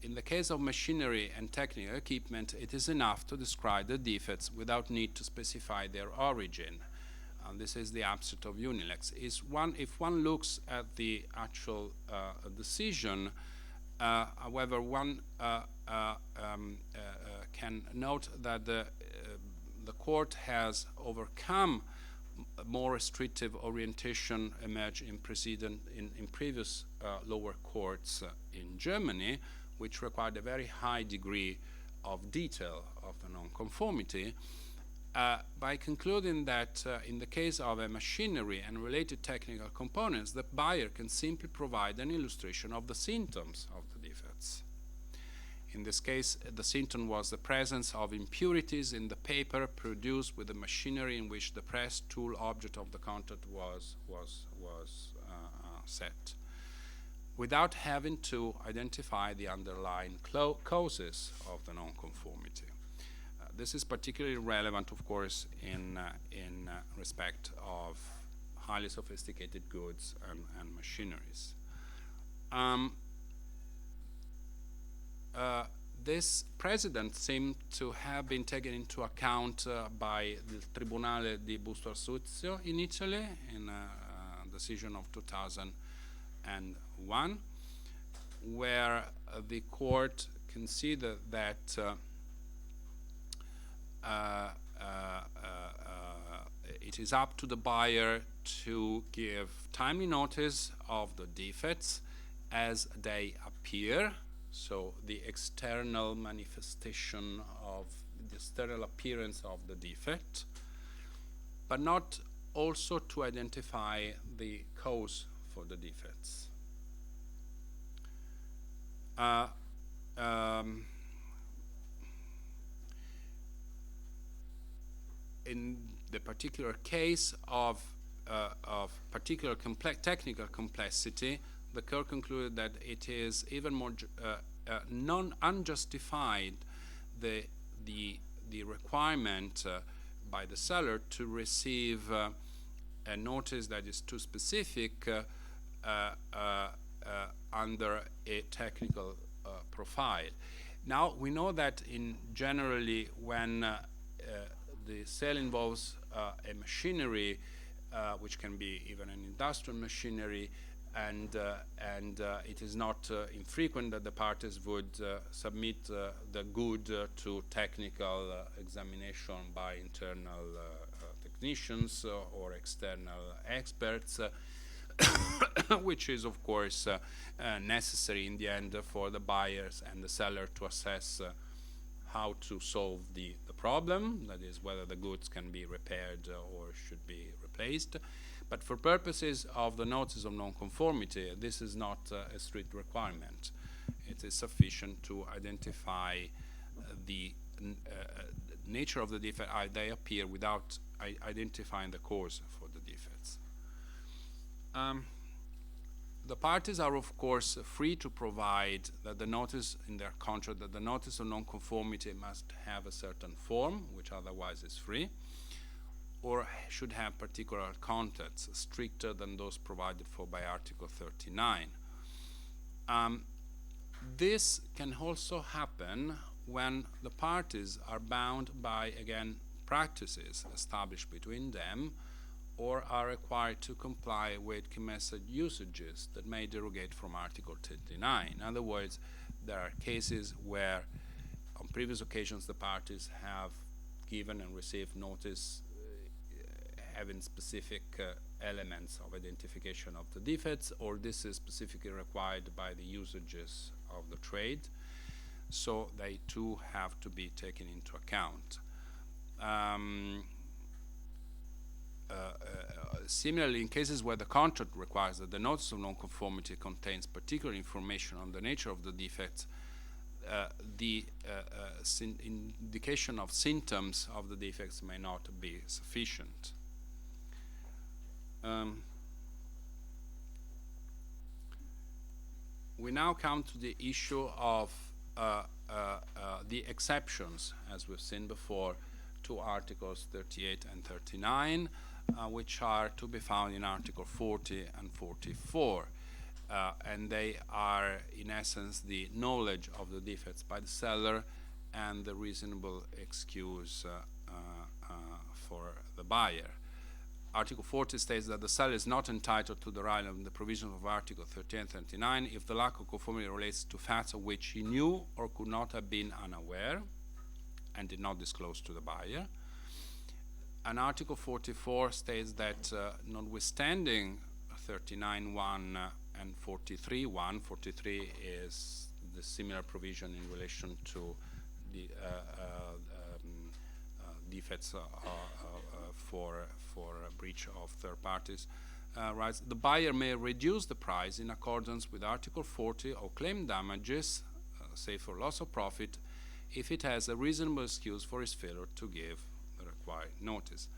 in the case of machinery and technical equipment, it is enough to describe the defects without need to specify their origin. And this is the upset of Unilex. If one looks at the actual decision, however, one can note that the court has overcome more restrictive orientation emerged in previous lower courts in Germany, which required a very high degree of detail of the non-conformity, by concluding that in the case of a machinery and related technical components, the buyer can simply provide an illustration of the symptoms of the defects. In this case, the symptom was the presence of impurities in the paper produced with the machinery in which the press tool object of the contract was set, without having to identify the underlying causes of the non-conformity. This is particularly relevant, of course, in respect of highly sophisticated goods and machineries. this precedent seemed to have been taken into account by the Tribunale di Busto Arsuzio in Italy in a decision of 2001, where the court considered that it is up to the buyer to give timely notice of the defects as they appear, so the external manifestation of the external appearance of the defect, but not also to identify the cause for the defects. In the particular case of particular technical complexity, the court concluded that it is even more unjustified the requirement by the seller to receive a notice that is too specific under a technical profile. Now we know that in generally when the sale involves a machinery, which can be even an industrial machinery, and it is not infrequent that the parties would submit the good to technical examination by internal technicians or external experts, which is of course necessary in the end for the buyers and the seller to assess how to solve the problem, that is whether the goods can be repaired or should be replaced. But for purposes of the notice of non-conformity, this is not a strict requirement. It is sufficient to identify the nature of the defect as they appear without identifying the cause for the defects. The parties are of course free to provide that the notice in their contract that the notice of non-conformity must have a certain form, which otherwise is free, or should have particular contents stricter than those provided for by Article 39. This can also happen when the parties are bound by, again, practices established between them, or are required to comply with key method usages that may derogate from Article 39. In other words, there are cases where on previous occasions the parties have given and received notice having specific elements of identification of the defects, or this is specifically required by the usages of the trade, so they too have to be taken into account. Similarly, in cases where the contract requires that the notice of non-conformity contains particular information on the nature of the defects, the indication of symptoms of the defects may not be sufficient. We now come to the issue of the exceptions, as we've seen before, to Articles 38 and 39, which are to be found in Article 40 and 44. And they are, in essence, the knowledge of the defects by the seller and the reasonable excuse for the buyer. Article 40 states that the seller is not entitled to the right of the provisions of Article 38 and 39 if the lack of conformity relates to facts of which he knew or could not have been unaware and did not disclose to the buyer. And Article 44 states that notwithstanding 39.1 and 43.1, 43 is the similar provision in relation to the defects for a breach of third parties rights. The buyer may reduce the price in accordance with Article 40 or claim damages, say for loss of profit, if it has a reasonable excuse for his failure to give the required notice.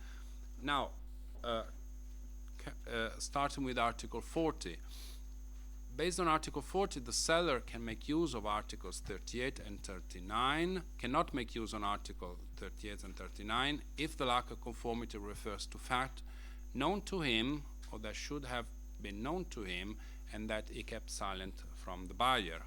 Now, starting with Article 40, based on Article 40, the seller can make use of Articles 38 and 39, cannot make use on Article 38 and 39 if the lack of conformity refers to fact known to him or that should have been known to him and that he kept silent from the buyer.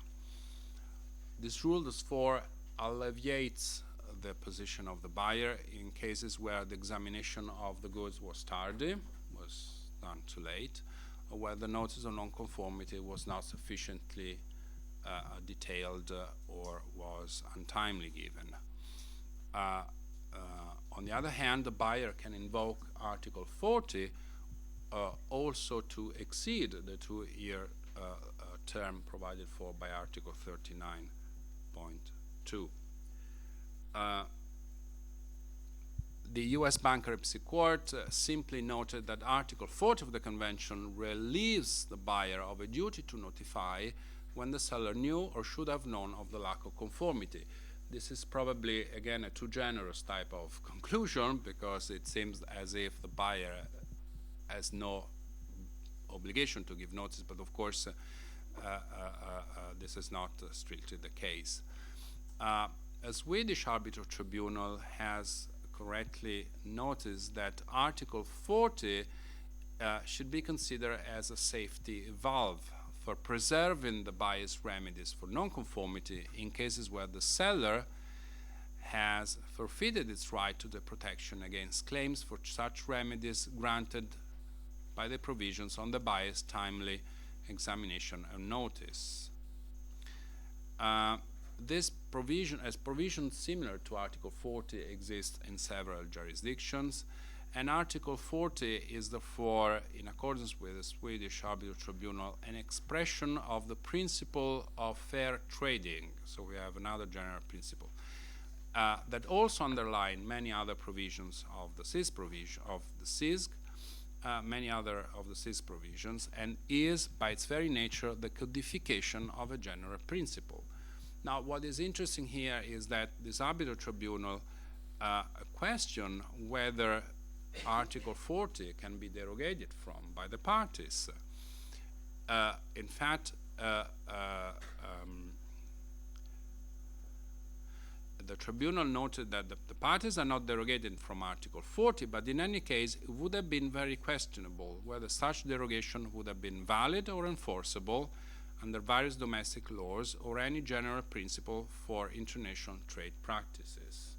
This rule, thus far, alleviates the position of the buyer in cases where the examination of the goods was tardy, was done too late, or where the notice of non-conformity was not sufficiently detailed or was untimely given. On the other hand, the buyer can invoke Article 40 also to exceed the 2-year term provided for by Article 39.2. The US Bankruptcy Court simply noted that Article 40 of the Convention relieves the buyer of a duty to notify when the seller knew or should have known of the lack of conformity. This is probably, again, a too generous type of conclusion, because it seems as if the buyer has no obligation to give notice, but of course this is not strictly the case. A Swedish arbitral tribunal has correctly noticed that Article 40 should be considered as a safety valve for preserving the buyer's remedies for non-conformity in cases where the seller has forfeited its right to the protection against claims for such remedies granted by the provisions on the buyer's timely examination and notice. This provision, as provisions similar to Article 40, exist in several jurisdictions, and Article 40 is therefore, in accordance with the Swedish Arbitral Tribunal, an expression of the principle of fair trading. So we have another general principle that also underline many other provisions of the CIS provision of the CISG, many other of the CIS provisions, and is, by its very nature, the codification of a general principle. Now, what is interesting here is that this arbitral tribunal question whether Article 40 can be derogated from by the parties. In fact, the tribunal noted that the parties are not derogated from Article 40, but in any case, it would have been very questionable whether such derogation would have been valid or enforceable under various domestic laws or any general principle for international trade practices.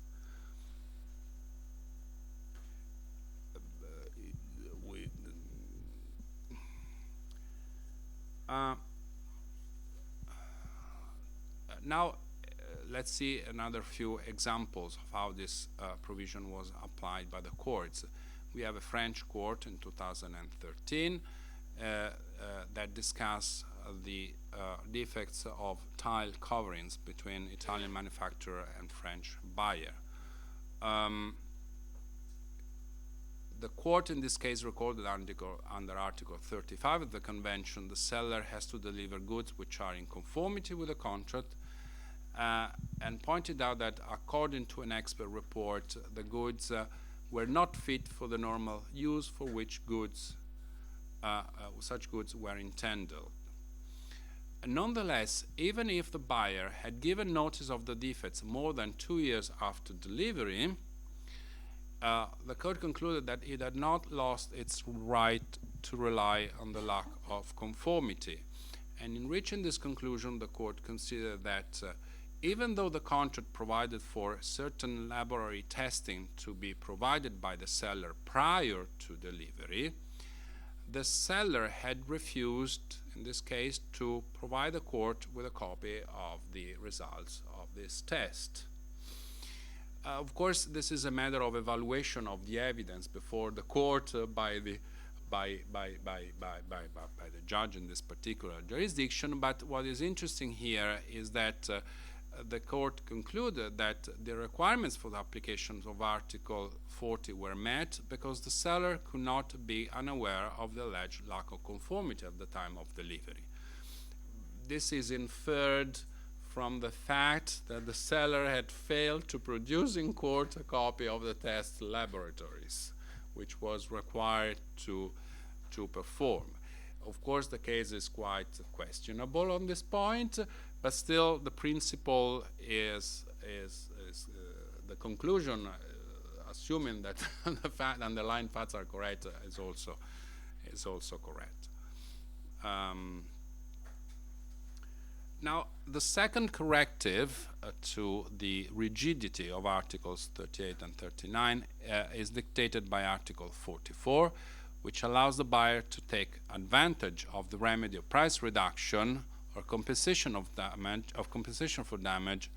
Now, let's see another few examples of how this provision was applied by the courts. We have a French court in 2013 that discussed the defects of tile coverings between Italian manufacturer and French buyer. The court in this case recorded under Article 35 of the Convention, the seller has to deliver goods which are in conformity with the contract, and pointed out that according to an expert report, the goods were not fit for the normal use for which such goods were intended. Nonetheless, even if the buyer had given notice of the defects more than 2 years after delivery, the court concluded that it had not lost its right to rely on the lack of conformity. And in reaching this conclusion, the court considered that even though the contract provided for certain laboratory testing to be provided by the seller prior to delivery, the seller had refused, in this case, to provide the court with a copy of the results of this test. Of course, this is a matter of evaluation of the evidence before the court by the judge in this particular jurisdiction. But what is interesting here is that the court concluded that the requirements for the applications of Article 40 were met because the seller could not be unaware of the alleged lack of conformity at the time of delivery. This is inferred from the fact that the seller had failed to produce in court a copy of the test laboratories, which was required to perform. Of course, the case is quite questionable on this point, but still the principle is the conclusion, assuming that the underlying facts are correct, is also correct. Now, the second corrective to the rigidity of Articles 38 and 39 is dictated by Article 44, which allows the buyer to take advantage of the remedy of price reduction or compensation for damage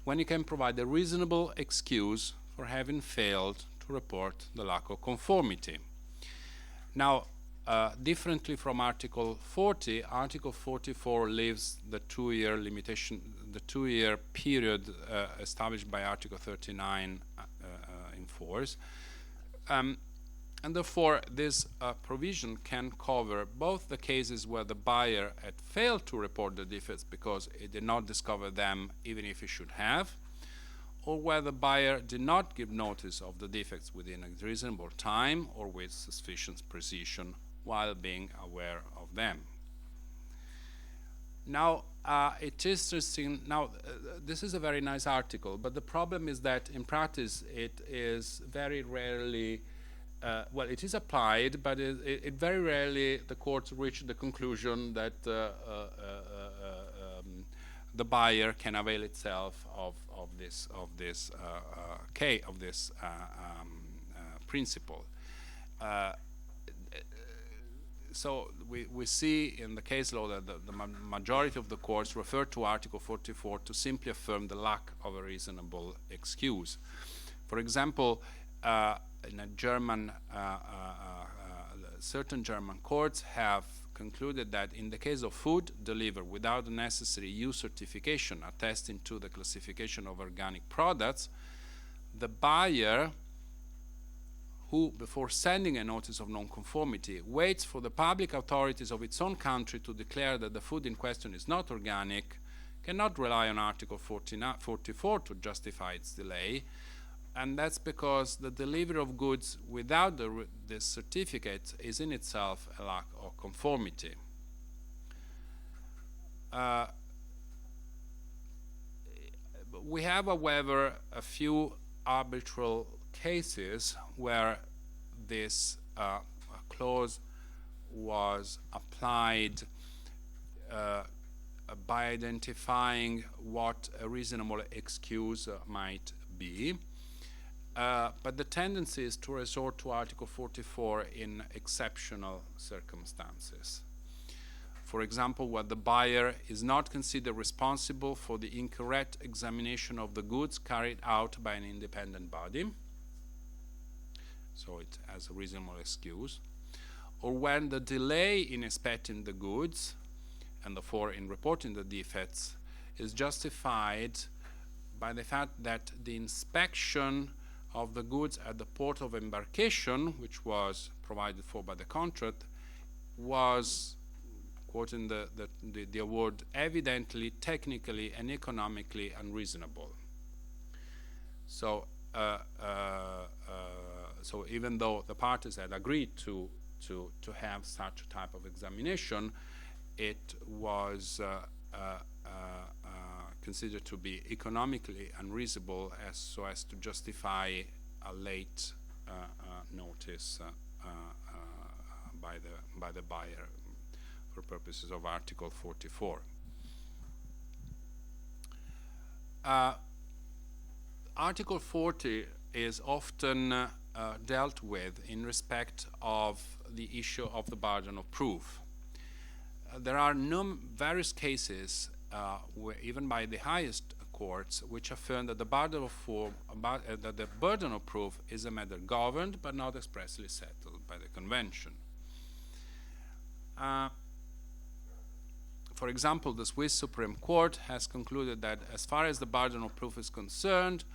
when he can provide a reasonable excuse for having failed to report the lack of conformity. Now, differently from Article 40, Article 44 leaves the 2-year limitation, the 2-year period established by Article 39 in force. And therefore, this provision can cover both the cases where the buyer had failed to report the defects because he did not discover them even if he should have, or where the buyer did not give notice of the defects within a reasonable time or with sufficient precision while being aware of them. Now, it is interesting. Now, this is a very nice article, but the problem is that in practice it is very rarely, well, it is applied, but it very rarely the courts reach the conclusion that the buyer can avail itself of this principle. So we see in the case law that the majority of the courts refer to Article 44 to simply affirm the lack of a reasonable excuse. For example, in a German, certain German courts have concluded that in the case of food delivered without the necessary EU certification attesting to the classification of organic products, the buyer who, before sending a notice of non-conformity, waits for the public authorities of its own country to declare that the food in question is not organic, cannot rely on Article 44 to justify its delay, and that's because the delivery of goods without this certificate is in itself a lack of conformity. We have, however, a few arbitral cases where this clause was applied by identifying what a reasonable excuse might be. But the tendency is to resort to Article 44 in exceptional circumstances. For example, where the buyer is not considered responsible for the incorrect examination of the goods carried out by an independent body, so it has a reasonable excuse, or when the delay in inspecting the goods, and therefore in reporting the defects, is justified by the fact that the inspection of the goods at the port of embarkation, which was provided for by the contract, was, quoting the award, evidently, technically, and economically unreasonable. So, so even though the parties had agreed to have such a type of examination, it was considered to be economically unreasonable so as to justify a late notice by the buyer for purposes of Article 44. Article 40 is often dealt with in respect of the issue of the burden of proof. There are various cases, where even by the highest courts, which affirm that the burden of proof is a matter governed but not expressly settled by the Convention. For example, the Swiss Supreme Court has concluded that as far as the burden of proof is concerned,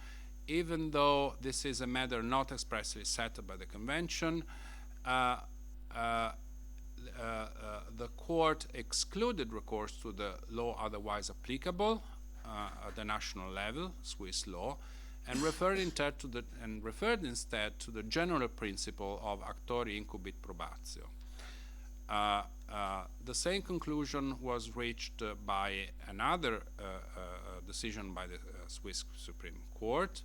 even though this is a matter not expressly settled by the Convention, the court excluded recourse to the law otherwise applicable at the national level, Swiss law, and referred instead to the general principle of actori incubit probatio. The same conclusion was reached by another decision by the Swiss Supreme Court,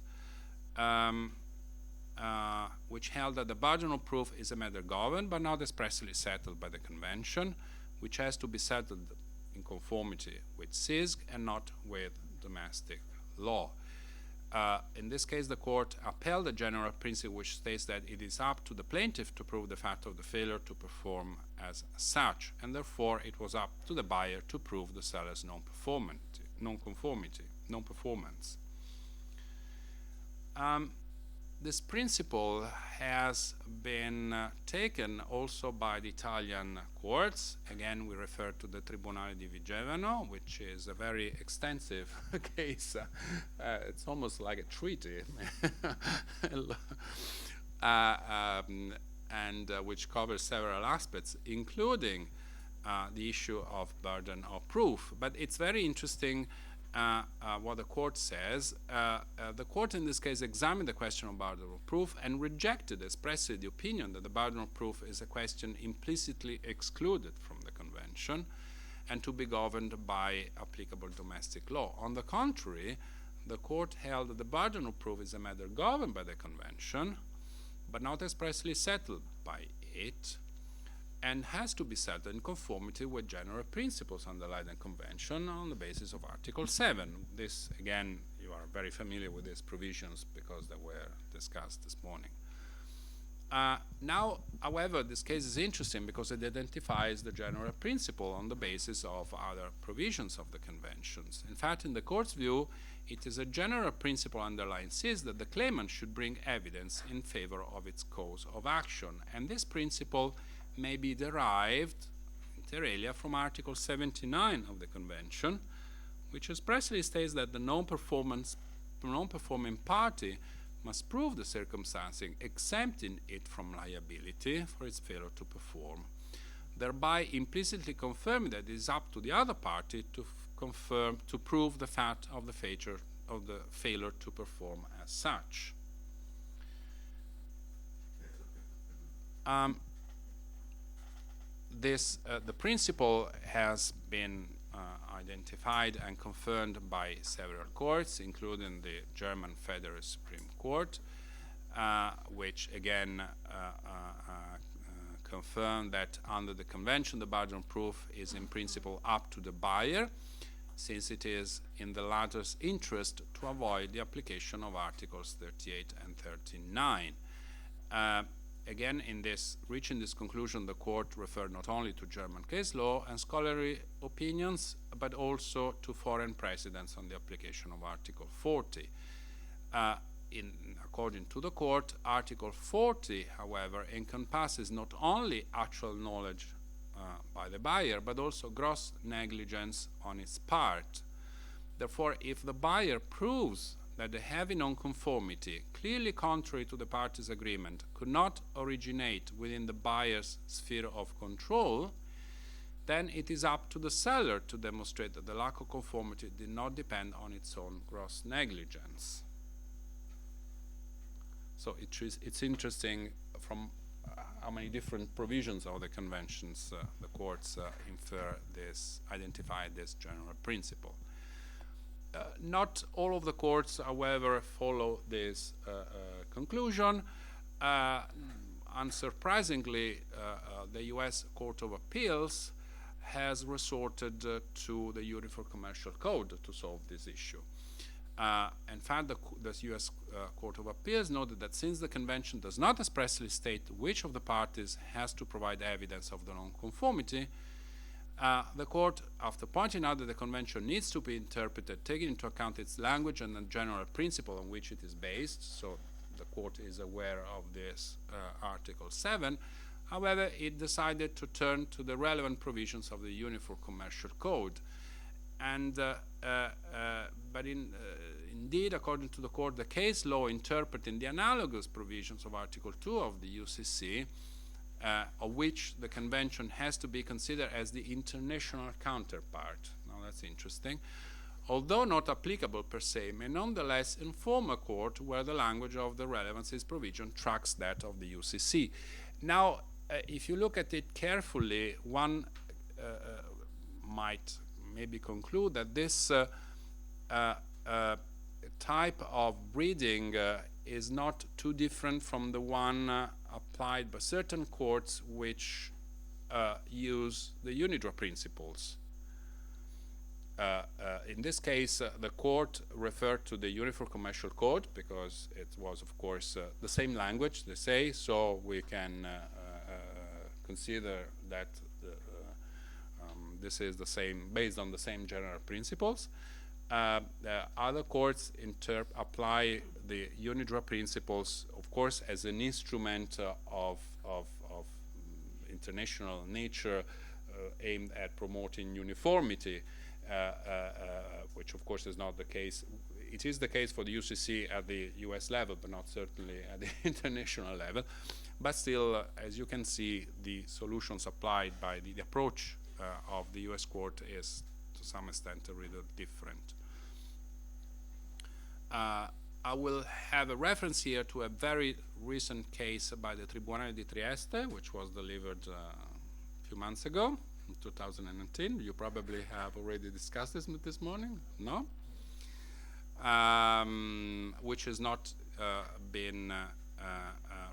which held that the burden of proof is a matter governed but not expressly settled by the Convention, which has to be settled in conformity with CISG and not with domestic law. In this case, the court upheld a general principle which states that it is up to the plaintiff to prove the fact of the failure to perform as such, and therefore it was up to the buyer to prove the seller's non-performance. This principle has been taken also by the Italian courts. Again, we refer to the Tribunale di Vigevano, which is a very extensive case. It's almost like a treaty, and which covers several aspects, including the issue of burden of proof. But it's very interesting what the court says. The court in this case examined the question of burden of proof and rejected expressly the opinion that the burden of proof is a question implicitly excluded from the convention and to be governed by applicable domestic law. On the contrary, the court held that the burden of proof is a matter governed by the convention but not expressly settled by it, and has to be settled in conformity with general principles underlying the convention on the basis of Article 7. This, again, you are very familiar with these provisions because they were discussed this morning. Now, however, this case is interesting because it identifies the general principle on the basis of other provisions of the conventions. In fact, in the court's view, it is a general principle underlying CIS that the claimant should bring evidence in favor of its cause of action, and this principle may be derived, inter alia, from Article 79 of the Convention, which expressly states that the non-performing party must prove the circumstances exempting it from liability for its failure to perform, thereby implicitly confirming that it is up to the other party to prove the fact of the failure to perform as such. The principle has been identified and confirmed by several courts, including the German Federal Supreme Court, which again confirmed that under the convention the burden of proof is in principle up to the buyer, since it is in the latter's interest to avoid the application of Articles 38 and 39. Again, in reaching this conclusion, the court referred not only to German case law and scholarly opinions, but also to foreign precedents on the application of Article 40. According to the court, Article 40, however, encompasses not only actual knowledge by the buyer, but also gross negligence on its part. Therefore, if the buyer proves that the heavy nonconformity, clearly contrary to the parties' agreement, could not originate within the buyer's sphere of control, then it is up to the seller to demonstrate that the lack of conformity did not depend on its own gross negligence. So it's interesting from how many different provisions of the conventions the courts identify this general principle. Not all of the courts, however, follow this conclusion. Unsurprisingly, the U.S. Court of Appeals has resorted to the Uniform Commercial Code to solve this issue. In fact, the U.S. Court of Appeals noted that since the convention does not expressly state which of the parties has to provide evidence of the nonconformity, the court, after pointing out that the convention needs to be interpreted taking into account its language and the general principle on which it is based, so the court is aware of this Article 7, however, it decided to turn to the relevant provisions of the Uniform Commercial Code. And indeed, according to the court, the case law interpreting the analogous provisions of Article 2 of the UCC, of which the convention has to be considered as the international counterpart. Now that's interesting. Although not applicable per se, may nonetheless inform a court where the language of the relevancies provision tracks that of the UCC. Now, if you look at it carefully, one might maybe conclude that this type of reading is not too different from the one applied by certain courts which use the UNIDROIT principles. in this case, the court referred to the Uniform Commercial Code because it was, of course, the same language, they say, so we can consider that this is the same, based on the same general principles. Other courts apply the UNIDROIT principles, of course, as an instrument of international nature aimed at promoting uniformity, which of course is not the case. It is the case for the UCC at the US level, but not certainly at the international level. But still, as you can see, the solutions applied by the approach of the US court is to some extent a little different. I will have a reference here to a very recent case by the Tribunale di Trieste, which was delivered a few months ago, in 2019. You probably have already discussed this morning, no? Which has not been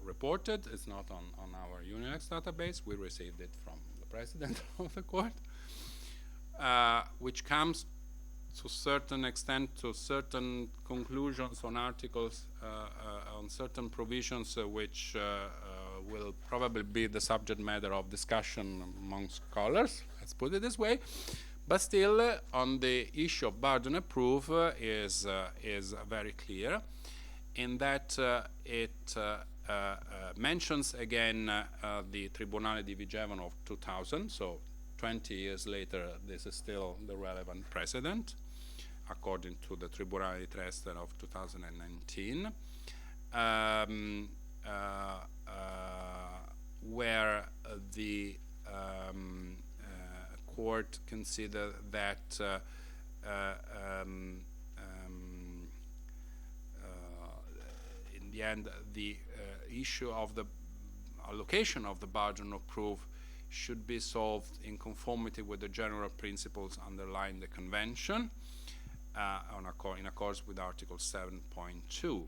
reported. It's not on our UNILEX database. We received it from the president of the court, which comes to a certain extent to certain conclusions on articles, on certain provisions which will probably be the subject matter of discussion among scholars, let's put it this way. But still, on the issue of burden of proof is very clear in that it mentions again the Tribunale di Vigevano of 2000, so 20 years later this is still the relevant precedent according to the Tribunale di Trieste of 2019, where the court considered that in the end the issue of the allocation of the burden of proof should be solved in conformity with the general principles underlying the convention, in accordance with Article 7.2.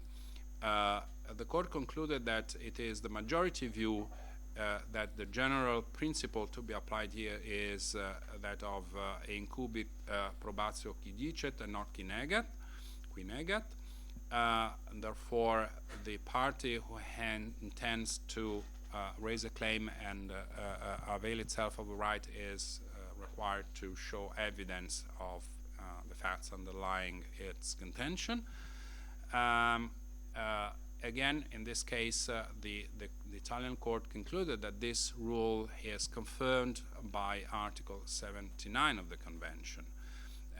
The court concluded that it is the majority view that the general principle to be applied here is that of incubit probatio qui dicet and not qui negat. And therefore, the party who intends to raise a claim and avail itself of a right is required to show evidence of the facts underlying its contention. Again, in this case, the Italian court concluded that this rule is confirmed by Article 79 of the Convention.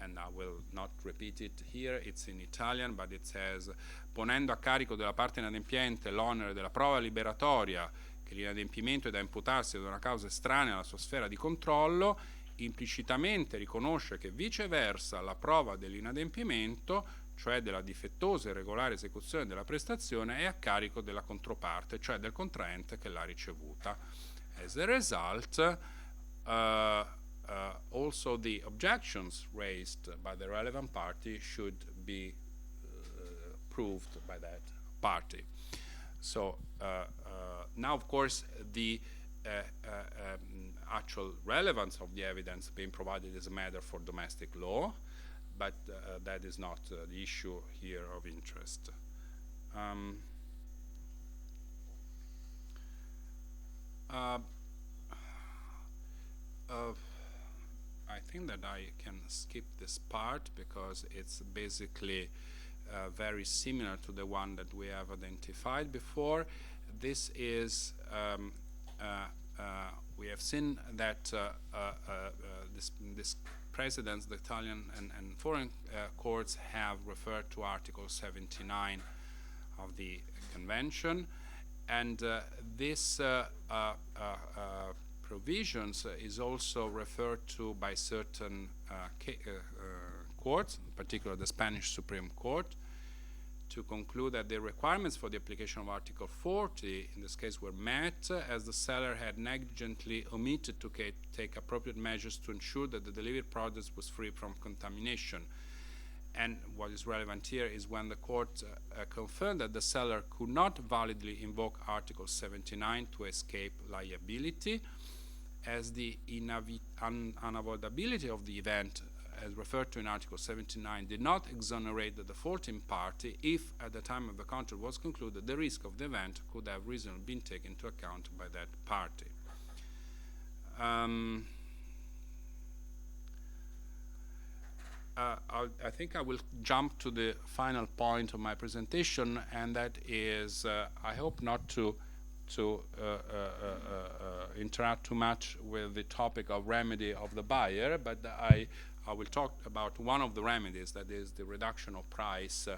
And I will not repeat it here, it's in Italian, but it says: ponendo a carico della parte inadempiente l'onere della prova liberatoria che l'inadempimento è da imputarsi ad una causa estranea alla sua sfera di controllo, implicitamente riconosce che viceversa la prova dell'inadempimento, cioè della difettosa e irregolare esecuzione della prestazione, è a carico della controparte, cioè del contraente che l'ha ricevuta. As a result, also the objections raised by the relevant party should be proved by that party. So now, of course, the actual relevance of the evidence being provided is a matter for domestic law, but that is not the issue here of interest. I think that I can skip this part because it's basically very similar to the one that we have identified before. This is, we have seen that this precedents, the Italian and foreign courts have referred to Article 79 of the Convention, and this provisions is also referred to by certain courts, in particular the Spanish Supreme Court, to conclude that the requirements for the application of Article 40 in this case were met, as the seller had negligently omitted to take appropriate measures to ensure that the delivered product was free from contamination. And what is relevant here is when the court confirmed that the seller could not validly invoke Article 79 to escape liability, as the unavoidability of the event as referred to in Article 79, did not exonerate the defaulting party if, at the time of the contract was concluded, the risk of the event could have reasonably been taken into account by that party. I think I will jump to the final point of my presentation, and that is, I hope not to interact too much with the topic of remedy of the buyer, but I will talk about one of the remedies, that is the reduction of price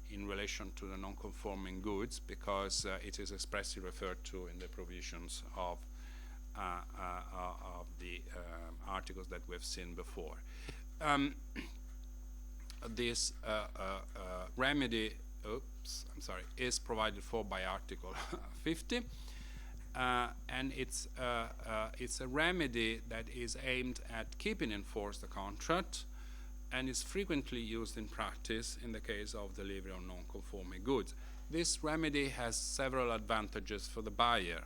in relation to the non-conforming goods, because it is expressly referred to in the provisions of the articles that we've seen before. This remedy, is provided for by Article 50, and it's a remedy that is aimed at keeping in force the contract, and is frequently used in practice in the case of delivery of non-conforming goods. This remedy has several advantages for the buyer,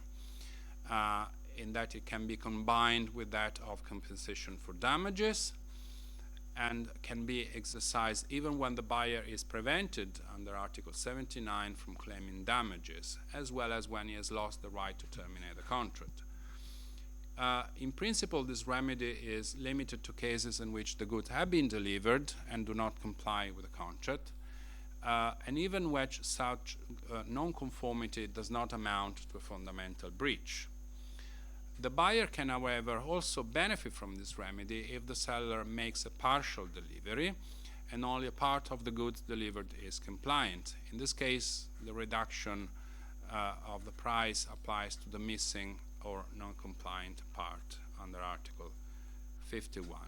in that it can be combined with that of compensation for damages, and can be exercised even when the buyer is prevented under Article 79 from claiming damages, as well as when he has lost the right to terminate the contract. In principle, this remedy is limited to cases in which the goods have been delivered and do not comply with the contract, and even which such non-conformity does not amount to a fundamental breach. The buyer can, however, also benefit from this remedy if the seller makes a partial delivery and only a part of the goods delivered is compliant. In this case, the reduction of the price applies to the missing or non-compliant part under Article 51.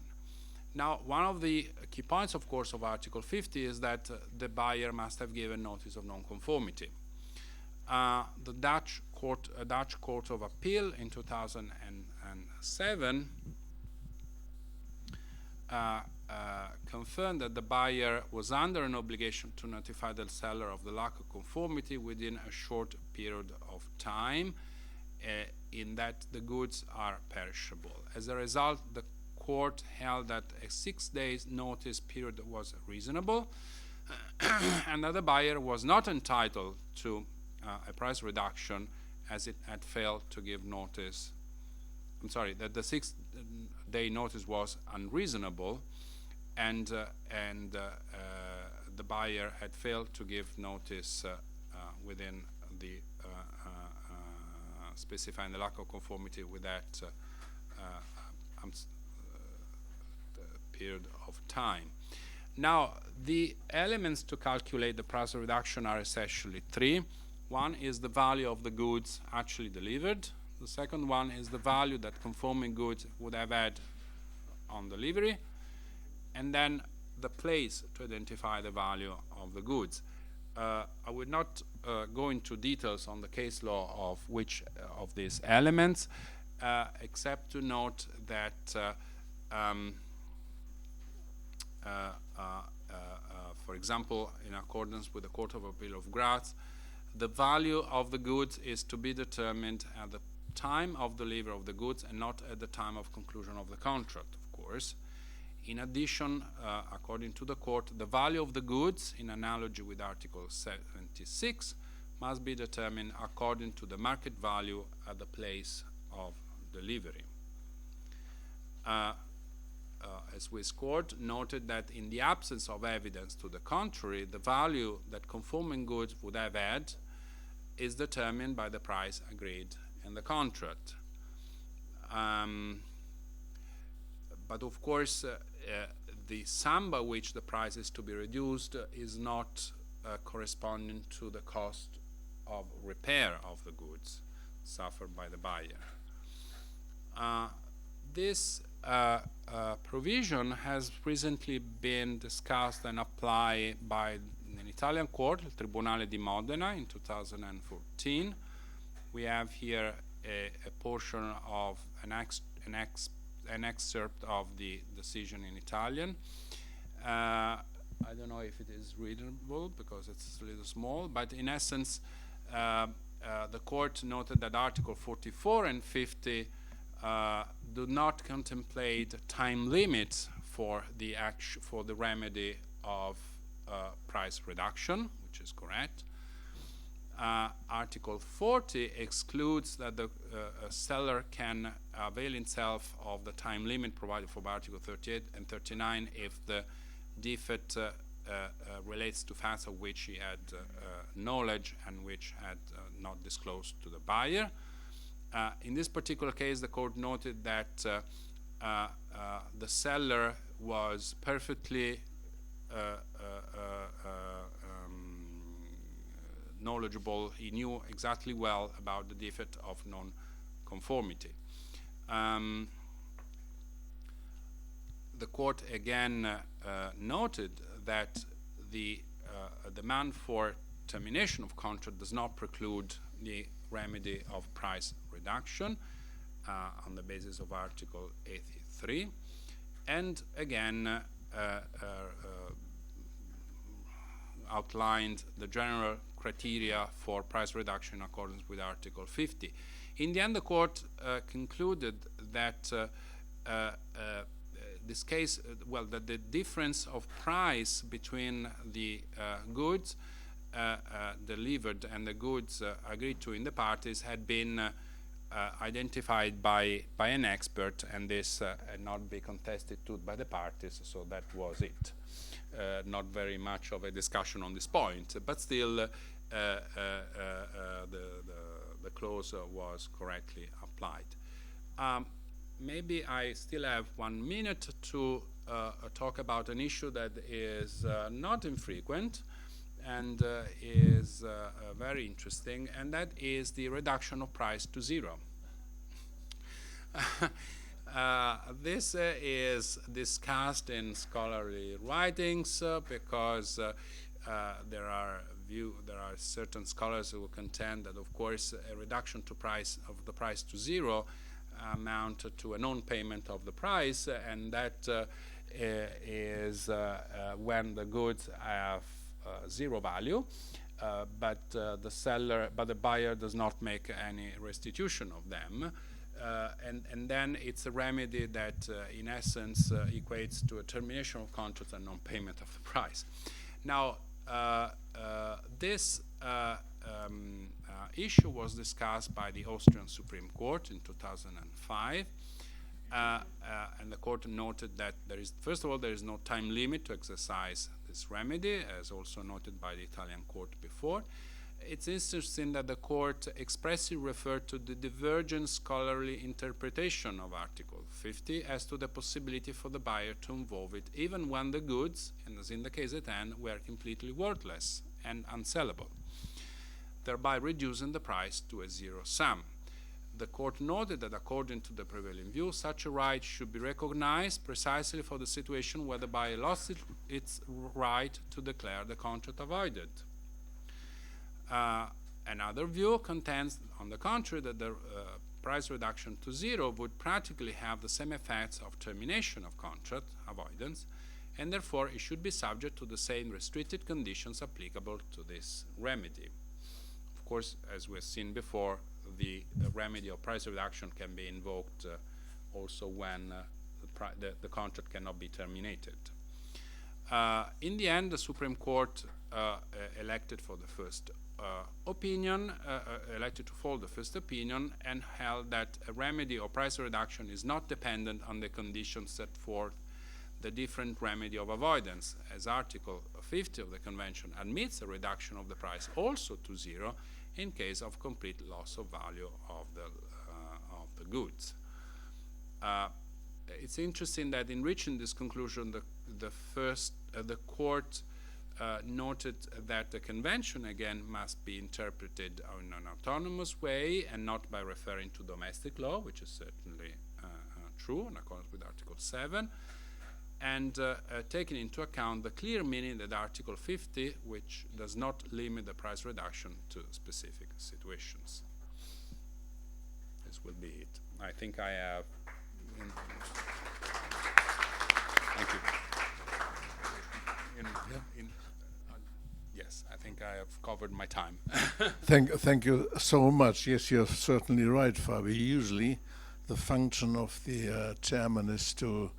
Now, one of the key points, of course, of Article 50 is that the buyer must have given notice of non-conformity. The Dutch Court of Appeal in 2007 confirmed that the buyer was under an obligation to notify the seller of the lack of conformity within a short period of time, in that the goods are perishable. As a result, the court held that a 6 days notice period was reasonable, and that the buyer was not entitled to a price reduction as it had failed to give notice. That the 6 day notice was unreasonable, and the buyer had failed to give notice within the specifying the lack of conformity with that period of time. Now, the elements to calculate the price reduction are essentially three. One is the value of the goods actually delivered. The second one is the value that conforming goods would have had on delivery. And then the place to identify the value of the goods. I would not go into details on the case law of which of these elements, except to note that for example, in accordance with the Court of Appeal of Graz, the value of the goods is to be determined at the time of delivery of the goods and not at the time of conclusion of the contract, of course. In addition, according to the court, the value of the goods, in analogy with Article 76, must be determined according to the market value at the place of delivery. A Swiss court noted that in the absence of evidence to the contrary, the value that conforming goods would have had is determined by the price agreed in the contract. But of course, the sum by which the price is to be reduced is not corresponding to the cost of repair of the goods suffered by the buyer. This provision has recently been discussed and applied by an Italian court, il Tribunale di Modena, in 2014. We have here a portion of an excerpt of the decision in Italian. I don't know if it is readable because it's a little small, but in essence, the court noted that Article 44 and 50 do not contemplate time limits for the remedy of price reduction, which is correct. Article 40 excludes that the seller can avail himself of the time limit provided for by Article 38 and 39 if the defect relates to facts of which he had knowledge and which had not disclosed to the buyer. In this particular case, the court noted that the seller was perfectly knowledgeable. He knew exactly well about the defect of non-conformity. The court again noted that the demand for termination of contract does not preclude the remedy of price reduction on the basis of Article 83, and again outlined the general criteria for price reduction in accordance with Article 50. In the end, the court concluded that this case, that the difference of price between the goods delivered and the goods agreed to in the parties had been identified by an expert, and this had not been contested to by the parties, so that was it. Not very much of a discussion on this point, but still the clause was correctly applied. Maybe I still have 1 minute to talk about an issue that is not infrequent and is very interesting, and that is the reduction of price to zero. This is discussed in scholarly writings because there are certain scholars who contend that, of course, a reduction of the price to zero amount to a non-payment of the price, and that is when the goods have zero value, but the buyer does not make any restitution of them. And then it's a remedy that in essence equates to a termination of contract and non-payment of the price. Now this issue was discussed by the Austrian Supreme Court in 2005, and the court noted that first of all there is no time limit to exercise this remedy, as also noted by the Italian court before. It's interesting that the court expressly referred to the divergent scholarly interpretation of Article 50 as to the possibility for the buyer to involve it even when the goods, and as in the case at hand, were completely worthless and unsellable, thereby reducing the price to a zero sum. The court noted that according to the prevailing view, such a right should be recognized precisely for the situation where the buyer lost its right to declare the contract avoided. Another view contends, on the contrary, that the price reduction to zero would practically have the same effects of termination of contract avoidance, and therefore it should be subject to the same restricted conditions applicable to this remedy. Of course, as we've seen before, the remedy of price reduction can be invoked also when the contract cannot be terminated. In the end, the Supreme Court elected for the first elected to follow the first opinion, and held that a remedy or price reduction is not dependent on the conditions set forth the different remedy of avoidance, as Article 50 of the Convention admits a reduction of the price also to zero in case of complete loss of value of the goods. It's interesting that in reaching this conclusion, the court noted that the convention again must be interpreted in an autonomous way and not by referring to domestic law, which is certainly true in accordance with Article 7, and taking into account the clear meaning that Article 50, which does not limit the price reduction to specific situations. This will be it. I think I have. Thank you. Yes, I think I have covered my time. Thank you so much. Yes, you're certainly right, Fabi. Usually the function of the chairman is to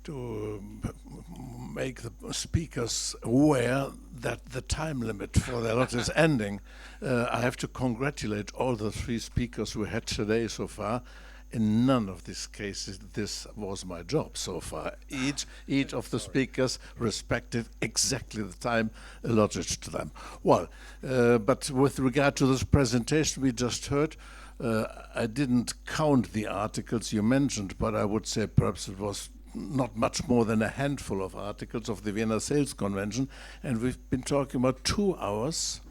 make the speakers aware that the time limit for their lot is ending. I have to congratulate all the 3 speakers we had today so far. In none of these cases, this was my job so far. Each of the speakers respected exactly the time allotted to them. Well, but with regard to this presentation we just heard, I didn't count the articles you mentioned, but I would say perhaps it was not much more than a handful of articles of the Vienna Sales Convention, and we've been talking about 2 hours,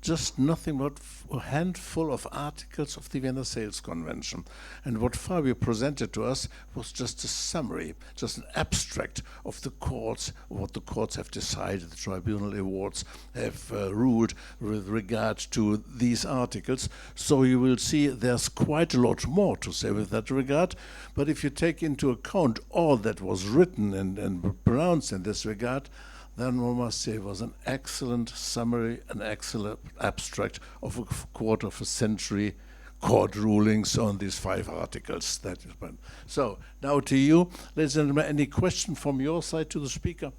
just nothing but a handful of articles of the Vienna Sales Convention. And what Fabio presented to us was just a summary, just an abstract of the courts, what the courts have decided, the tribunal awards have ruled with regard to these articles. So you will see there's quite a lot more to say with that regard. But if you take into account all that was written and pronounced in this regard, then one must say it was an excellent summary, an excellent abstract of a quarter of a century court rulings on these 5 articles. That is one. So now to you, ladies and gentlemen, any question from your side to the speaker,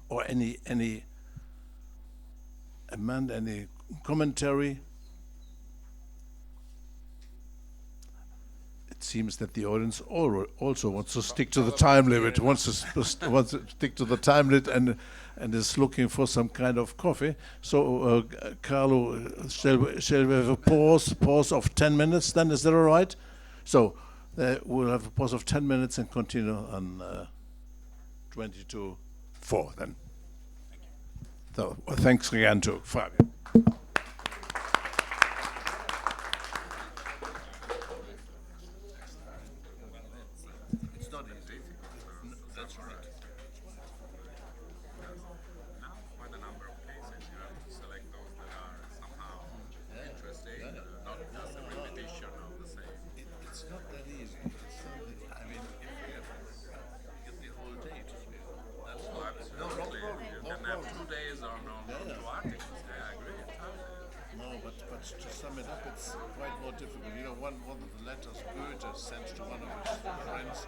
or any amend, any commentary? It seems that the audience also wants to stick to the time limit, wants to stick to the time limit, and is looking for some kind of coffee. So, Carlo, shall we have a pause of 10 minutes then? Is that all right? So, we'll have a pause of 10 minutes and continue on 20 to 4 then. So, thanks again to Fabio. To sum it up, it's quite more difficult. You know, one of the letters Goethe sent to one of his friends,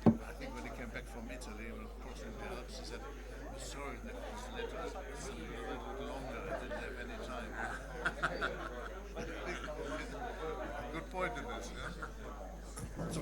I think when he came back from Italy, when crossing the Alps, he said, sorry that this letter is a little longer, I didn't have any time. Good point in this, yeah? So,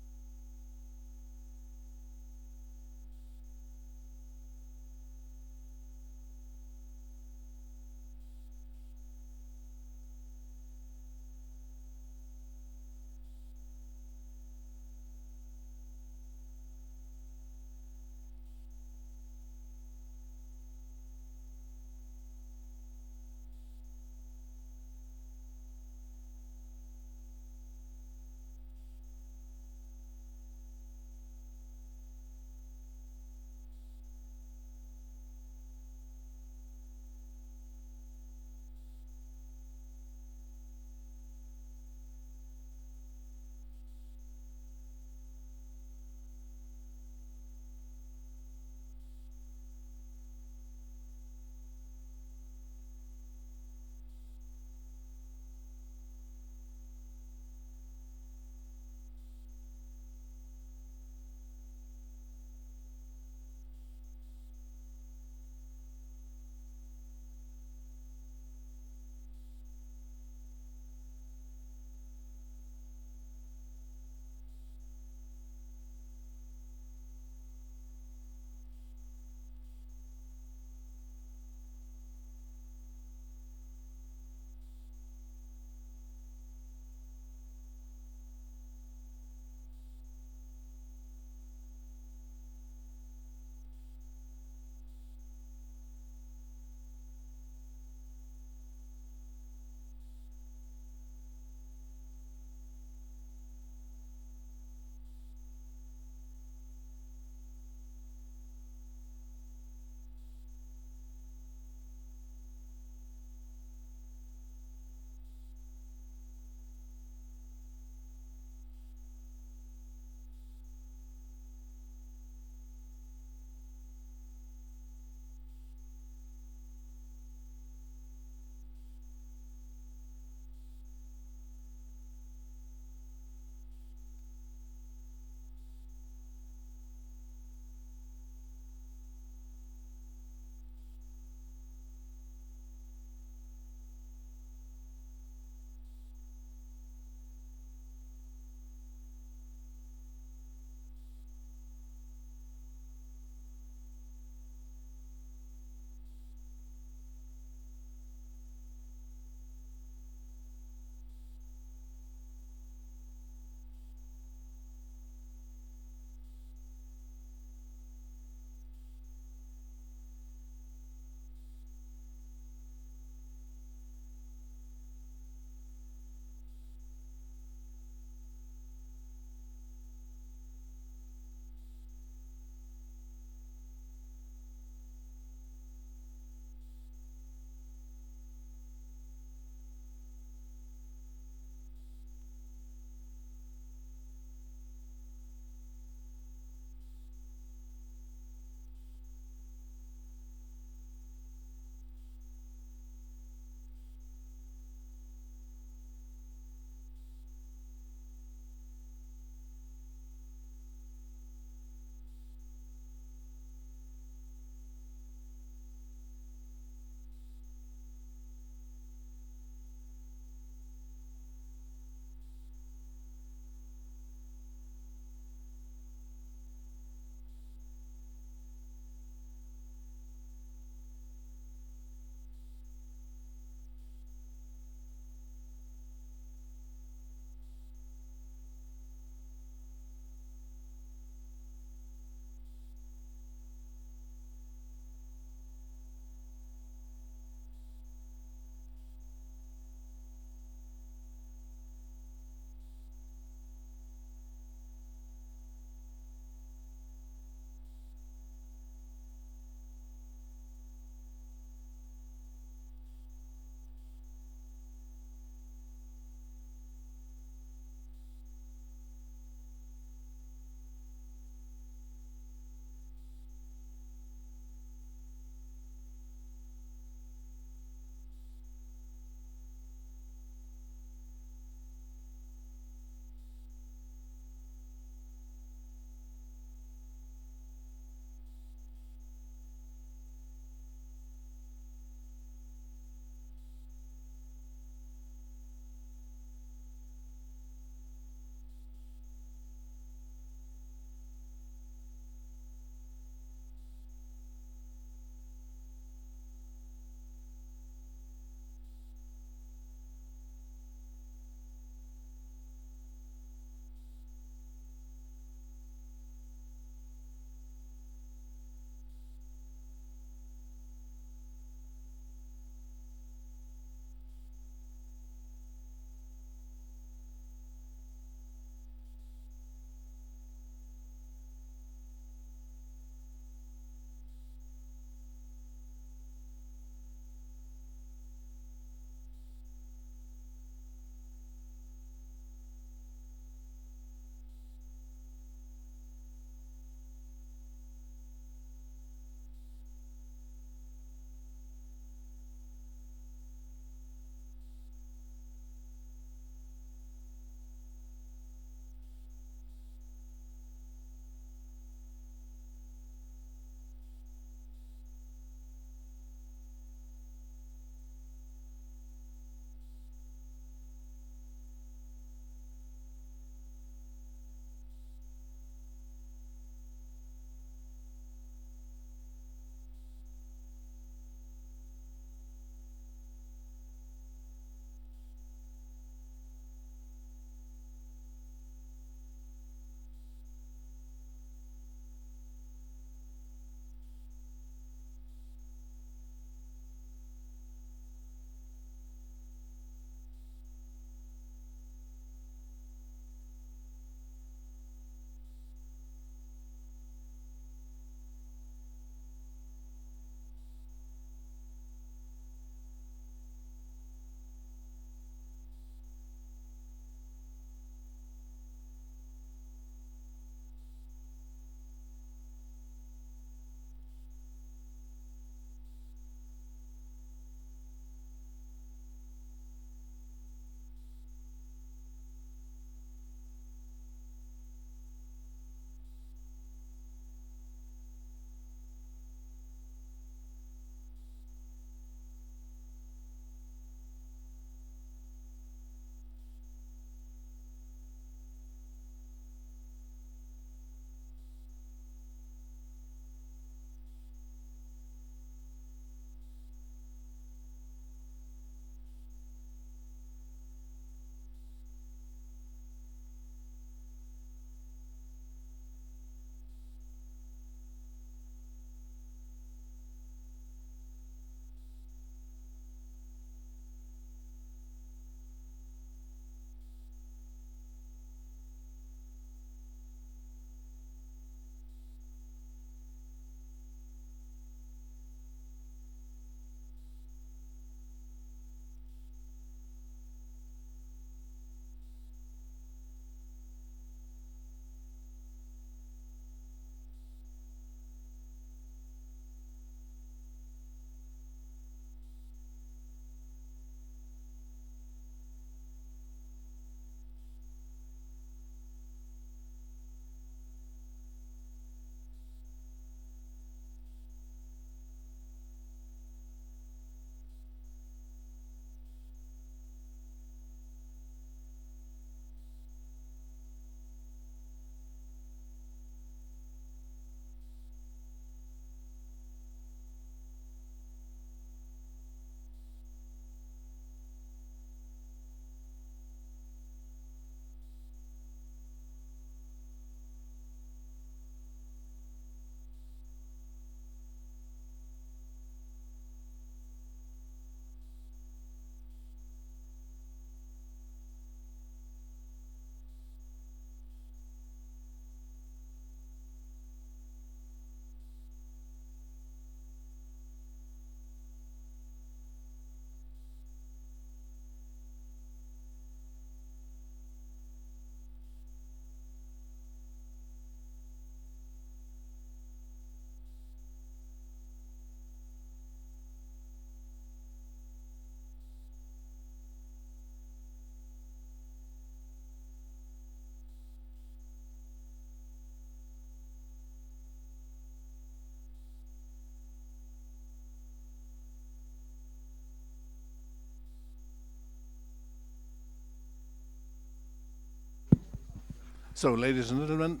So, ladies and gentlemen,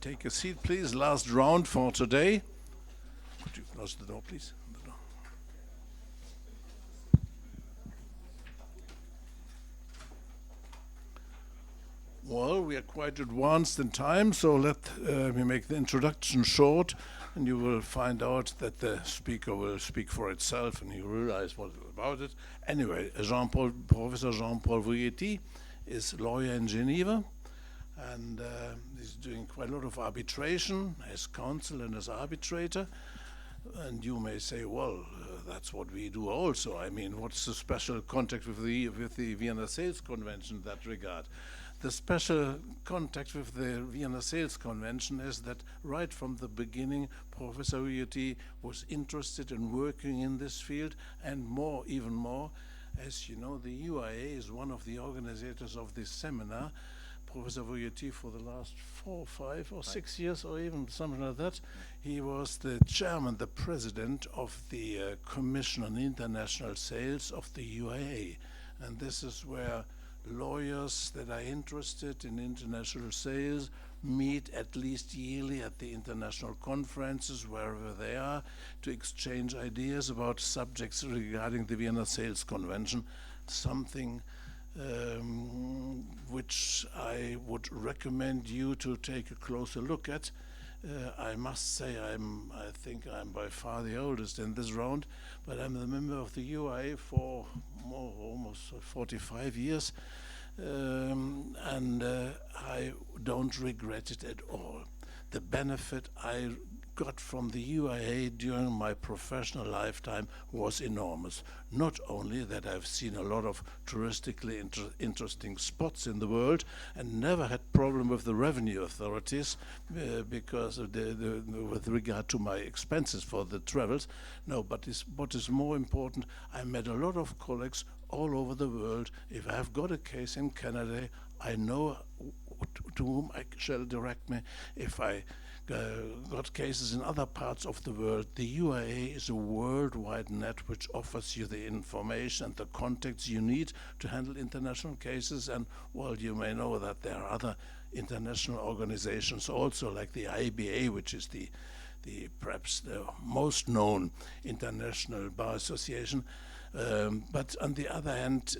take a seat, please. Last round for today. Could you close the door, please? The door. Well, we are quite advanced in time, so let me make the introduction short, and you will find out that the speaker will speak for itself, and you realize what about it. Anyway, Professor Jean-Paul Vouilletti is a lawyer in Geneva, and he's doing quite a lot of arbitration as counsel and as arbitrator. And you may say, well, that's what we do also. I mean, what's the special contact with the Vienna Sales Convention in that regard? The special contact with the Vienna Sales Convention is that right from the beginning, Professor Vouilletti was interested in working in this field, and more, even more, as you know, the UIA is one of the organizers of this seminar. Professor Vouilletti, for the last 4, 5, or 6 years, or even something like that, he was the chairman, the president of the Commission on International Sales of the UIA. And this is where lawyers that are interested in international sales meet at least yearly at the international conferences, wherever they are, to exchange ideas about subjects regarding the Vienna Sales Convention, something which I would recommend you to take a closer look at. I must say I think I'm by far the oldest in this round, but I'm a member of the UIA for almost 45 years, and I don't regret it at all. The benefit I got from the UIA during my professional lifetime was enormous. Not only that I've seen a lot of touristically interesting spots in the world and never had problem with the revenue authorities because of with regard to my expenses for the travels. No, but what is more important, I met a lot of colleagues all over the world. If I've got a case in Canada, I know to whom I shall direct me. If I got cases in other parts of the world, the UIA is a worldwide net which offers you the information and the contacts you need to handle international cases. And well, you may know that there are other international organizations also, like the IBA, which is the perhaps the most known international bar association. But on the other hand,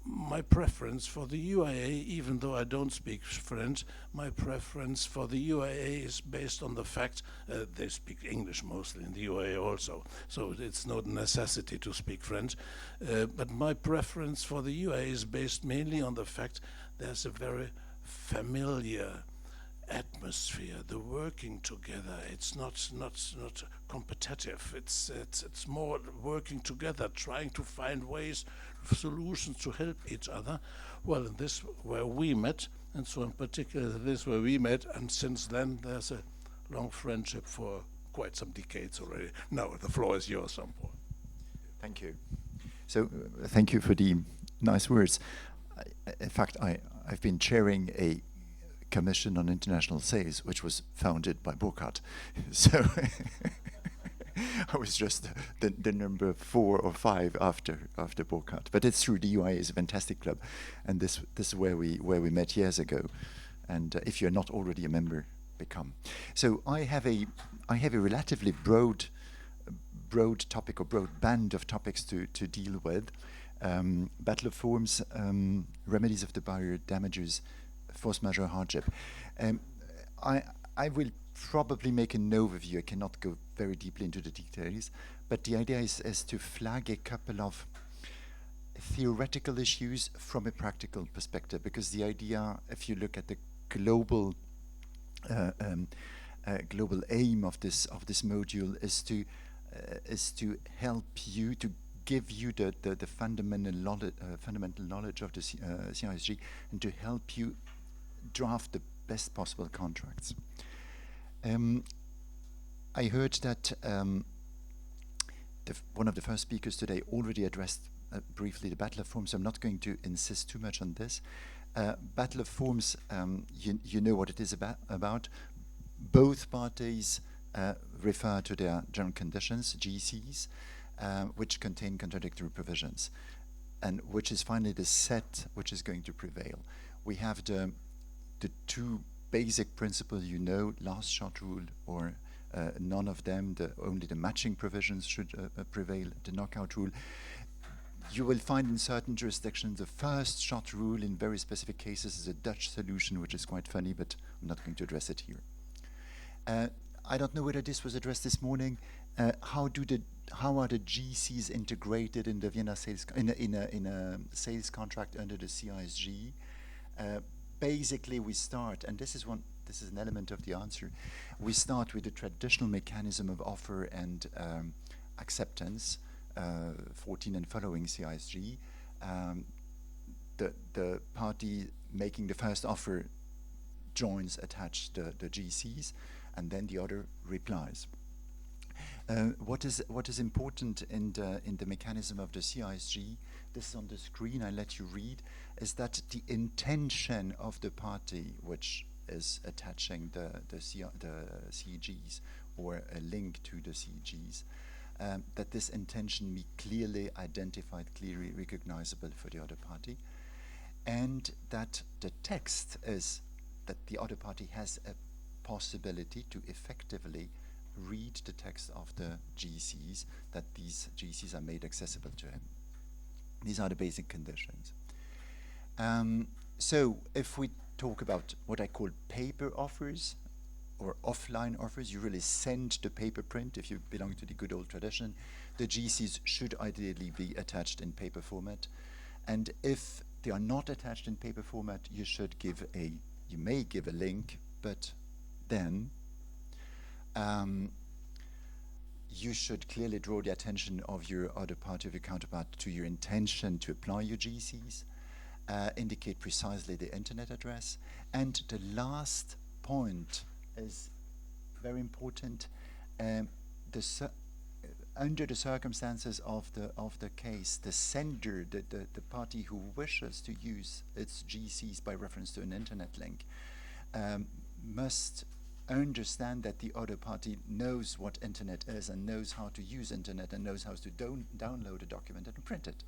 my preference for the UIA, even though I don't speak French, my preference for the UIA is based on the fact they speak English mostly in the UIA also, so it's not a necessity to speak French. But my preference for the UIA is based mainly on the fact there's a very familiar atmosphere, the working together. It's not competitive. It's more working together, trying to find ways, solutions to help each other. Well, in this where we met, and so in particular this where we met, and since then there's a long friendship for quite some decades already. Now the floor is yours, Jean-Paul. Thank you. So thank you for the nice words. In fact, I've been chairing a Commission on International Sales, which was founded by Burkhardt. So I was just the number 4 or 5 after Burkhardt. But it's true, the UIA is a fantastic club, and this is where we met years ago. And if you're not already a member, become. So I have a relatively broad topic or broad band of topics to deal with. Battle of forms, remedies of the buyer, damages, force majeure, hardship. I will probably make an overview. I cannot go very deeply into the details, but the idea is to flag a couple of theoretical issues from a practical perspective, because the idea, if you look at the global aim of this module, is to help you, to give you the fundamental knowledge of the CISG, and to help you draft the best possible contracts. I heard that one of the first speakers today already addressed briefly the Battle of Forms. I'm not going to insist too much on this. Battle of Forms, you know what it is about. Both parties refer to their general conditions, GCs, which contain contradictory provisions, and which is finally the set which is going to prevail. We have the the two basic principles, you know, last shot rule or none of them, only the matching provisions should prevail, the knockout rule. You will find in certain jurisdictions the first shot rule in very specific cases is a Dutch solution, which is quite funny, but I'm not going to address it here. I don't know whether this was addressed this morning. How are the GCs integrated in the Vienna sales in a sales contract under the CISG? Basically, we start, and this is an element of the answer. We start with the traditional mechanism of offer and acceptance, 14 and following CISG. The party making the first offer joins, attach the GCs, and then the other replies. What is important in the mechanism of the CISG, this is on the screen, I let you read, is that the intention of the party which is attaching the CEGs or a link to the CEGs, that this intention be clearly identified, clearly recognizable for the other party, and that the text is that the other party has a possibility to effectively read the text of the GCs, that these GCs are made accessible to him. These are the basic conditions. So if we talk about what I call paper offers or offline offers, you really send the paper print if you belong to the good old tradition. The GCs should ideally be attached in paper format. And if they are not attached in paper format, you may give a link, but then you should clearly draw the attention of your other party, of your counterpart, to your intention to apply your GCs, indicate precisely the internet address, and the last point is very important. Under the circumstances of the case, the sender, the party who wishes to use its GCs by reference to an internet link, must understand that the other party knows what internet is and knows how to use internet and knows how to download a document and print it.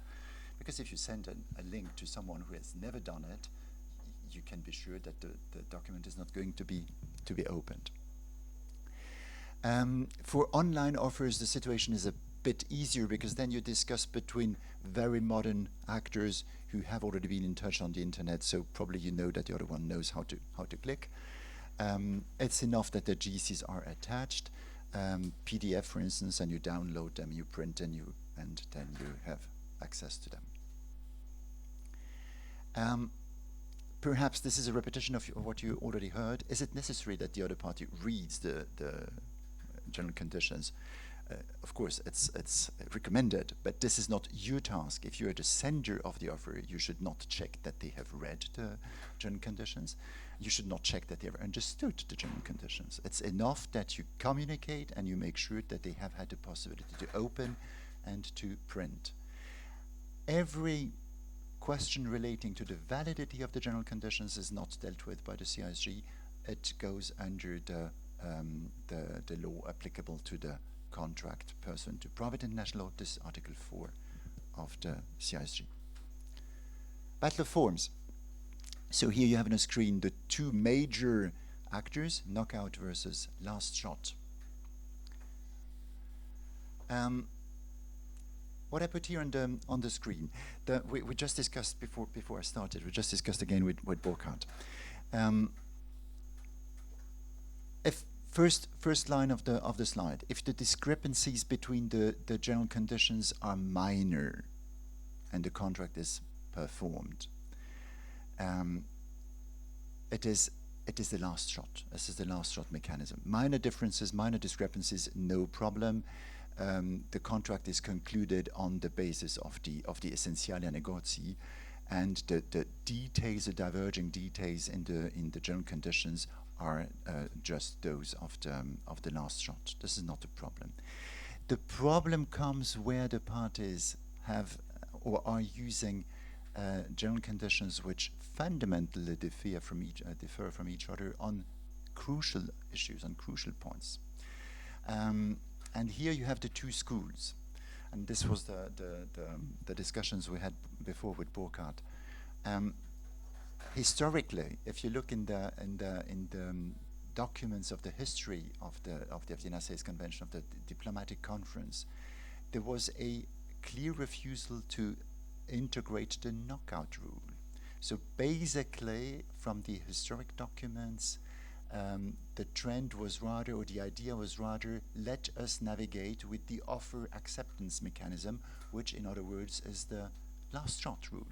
Because if you send a link to someone who has never done it, you can be sure that the document is not going to be opened. For online offers, the situation is a bit easier because then you discuss between very modern actors who have already been in touch on the internet, so probably you know that the other one knows how to click. It's enough that the GCs are attached, PDF for instance, and you download them, you print and then you have access to them. Perhaps this is a repetition of what you already heard. Is it necessary that the other party reads the general conditions? Of course, it's recommended, but this is not your task. If you're the sender of the offer, you should not check that they have read the general conditions. You should not check that they have understood the general conditions. It's enough that you communicate and you make sure that they have had the possibility to open and to print. Every question relating to the validity of the general conditions is not dealt with by the CISG. It goes under the law applicable to the contract pursuant to private international law. This is Article 4 of the CISG. Battle of forms. So here you have on the screen the two major actors, knockout versus last shot. What I put here on the screen, we just discussed before I started. We just discussed again with Burkhard. If first line of the slide, if the discrepancies between the general conditions are minor, and the contract is performed, it is the last shot. This is the last shot mechanism. Minor differences, minor discrepancies, no problem. The contract is concluded on the basis of the essentialia negozii, and the details, the diverging details in the general conditions are just those of the last shot. This is not a problem. The problem comes where the parties have or are using general conditions which fundamentally differ from each other on crucial issues, on crucial points. And here you have the two schools, and this was the discussions we had before with Burkhard. historically, if you look in the documents of the history of the Vienna Sales Convention, of the diplomatic conference, there was a clear refusal to integrate the knockout rule. So basically, from the historic documents, the trend was rather, or the idea was rather, let us navigate with the offer acceptance mechanism, which in other words is the last shot rule.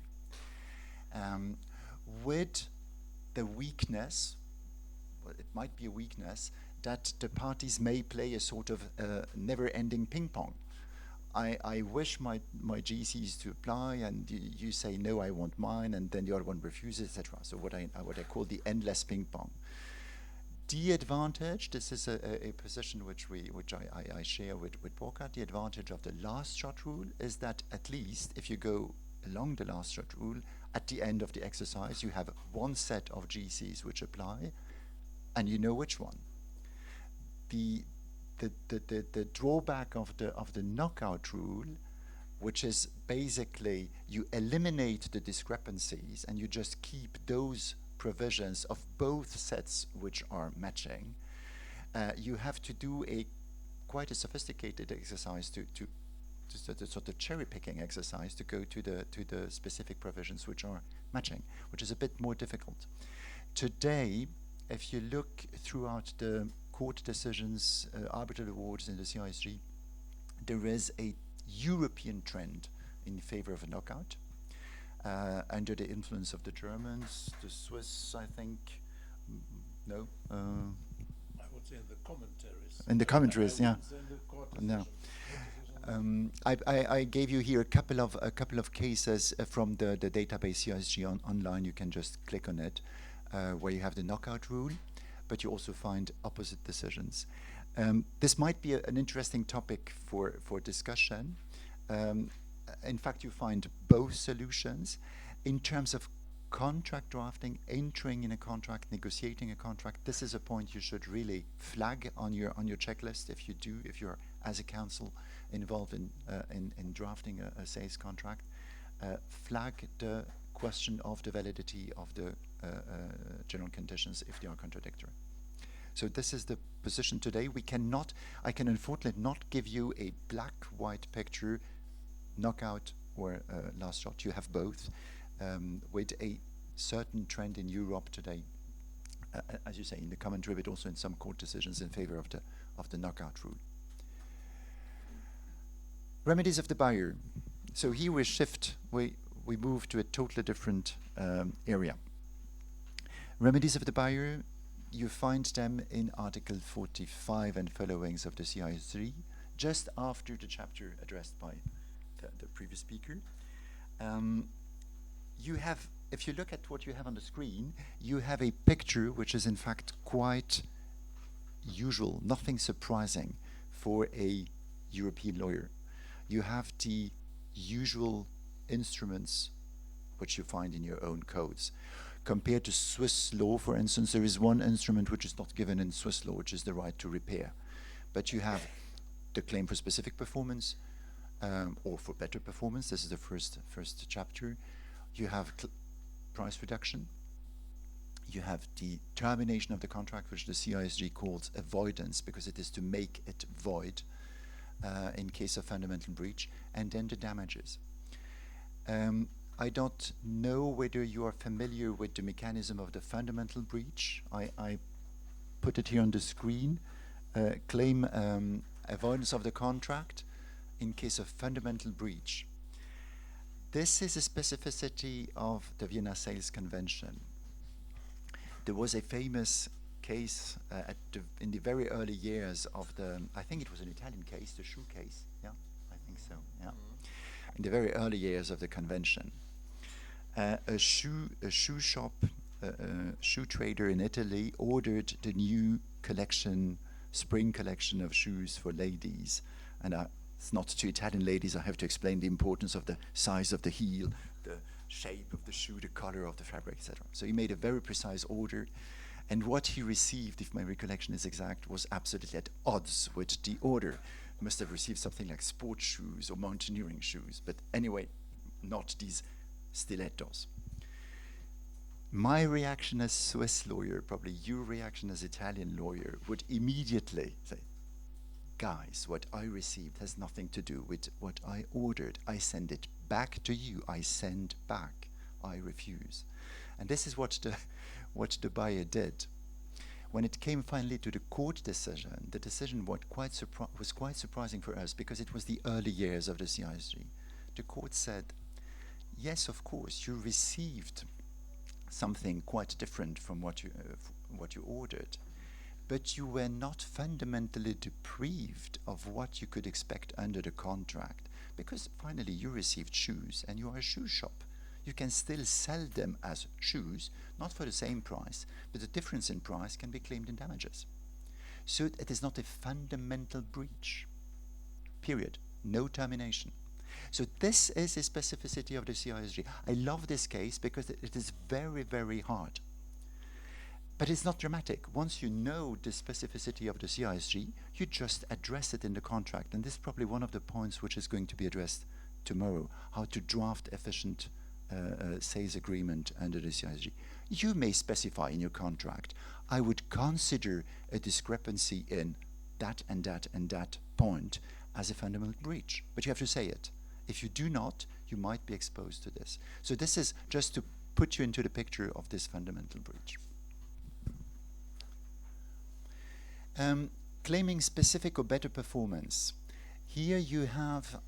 With the weakness, well, it might be a weakness, that the parties may play a sort of never-ending ping-pong. I wish my GCs to apply, and you say, no, I want mine, and then the other one refuses, etc. So what I call the endless ping-pong. The advantage, this is a position which I share with Burkhard, the advantage of the last shot rule is that at least if you go along the last shot rule, at the end of the exercise you have one set of GCs which apply, and you know which one. The drawback of the knockout rule, which is basically you eliminate the discrepancies and you just keep those provisions of both sets which are matching, you have to do quite a sophisticated exercise to sort of cherry picking exercise to go to the specific provisions which are matching, which is a bit more difficult. Today, if you look throughout the court decisions, arbitral awards in the CISG, there is a European trend in favor of a knockout. Under the influence of the Germans, the Swiss, I think, no. I would say in the commentaries. In the commentaries, yeah. No. I gave you here a couple of cases from the database CISG online. You can just click on it, where you have the knockout rule, but you also find opposite decisions. This might be an interesting topic for discussion. In fact, you find both solutions. In terms of contract drafting, entering in a contract, negotiating a contract, this is a point you should really flag on your checklist if you're as a counsel involved in drafting a sales contract. Flag the question of the validity of the general conditions if they are contradictory. So this is the position today. I can unfortunately not give you a black-white picture, knockout or last shot. You have both, with a certain trend in Europe today, as you say, in the commentary, but also in some court decisions in favor of the knockout rule. Remedies of the buyer. So here we move to a totally different area. Remedies of the buyer, you find them in Article 45 and followings of the CIS3, just after the chapter addressed by the previous speaker. You have, if you look at what you have on the screen, you have a picture which is in fact quite usual, nothing surprising for a European lawyer. You have the usual instruments which you find in your own codes. Compared to Swiss law, for instance, there is one instrument which is not given in Swiss law, which is the right to repair. But you have the claim for specific performance, or for better performance. This is the first chapter. You have price reduction. You have the termination of the contract, which the CISG calls avoidance, because it is to make it void in case of fundamental breach, and then the damages. I don't know whether you are familiar with the mechanism of the fundamental breach. I put it here on the screen. Claim avoidance of the contract in case of fundamental breach. This is a specificity of the Vienna Sales Convention. There was a famous case in the very early years of I think it was an Italian case, the shoe case. Yeah, I think so. Yeah, in the very early years of the convention, a shoe shop, shoe trader in Italy ordered the new spring collection of shoes for ladies, and it's not to Italian ladies. I have to explain the importance of the size of the heel, the shape of the shoe, the color of the fabric, etc. So he made a very precise order, and what he received, if my recollection is exact, was absolutely at odds with the order. He must have received something like sports shoes or mountaineering shoes, but anyway, not these stilettos. My reaction as Swiss lawyer, probably your reaction as Italian lawyer, would immediately say, guys, what I received has nothing to do with what I ordered. I send it back to you. I send back. I refuse. And this is what the buyer did. When it came finally to the court decision, the decision was quite surprising for us because it was the early years of the CISG. The court said, yes, of course, you received something quite different from what you ordered, but you were not fundamentally deprived of what you could expect under the contract, because finally you received shoes and you are a shoe shop. You can still sell them as shoes, not for the same price, but the difference in price can be claimed in damages. So it is not a fundamental breach, period. No termination. So this is a specificity of the CISG. I love this case because it is very, very hard. But it's not dramatic. Once you know the specificity of the CISG, you just address it in the contract. And this is probably one of the points which is going to be addressed tomorrow, how to draft efficient sales agreement under the CISG. You may specify in your contract, I would consider a discrepancy in that and that and that point as a fundamental breach. But you have to say it. If you do not, you might be exposed to this. So this is just to put you into the picture of this fundamental breach. Claiming specific or better performance. Here you have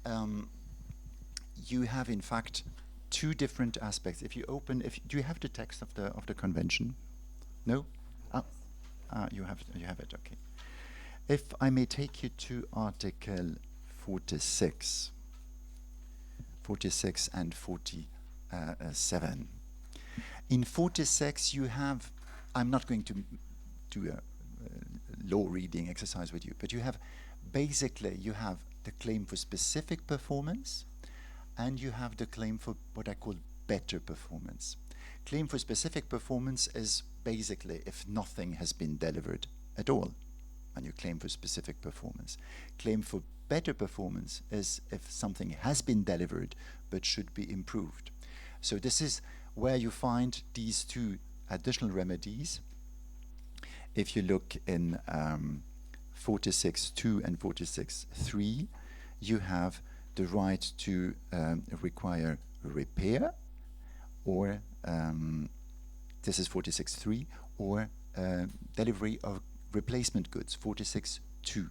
in fact two different aspects. If you open, do you have the text of the convention? No? You have it. Okay. If I may take you to Article 46 and 47. In 46 you have, I'm not going to do a law reading exercise with you, but you have basically the claim for specific performance and you have the claim for what I call better performance. Claim for specific performance is basically if nothing has been delivered at all, and you claim for specific performance. Claim for better performance is if something has been delivered but should be improved. So this is where you find these two additional remedies. If you look in 46.2 and 46.3, you have the right to require repair, or this is 46.3, or delivery of replacement goods, 46.2.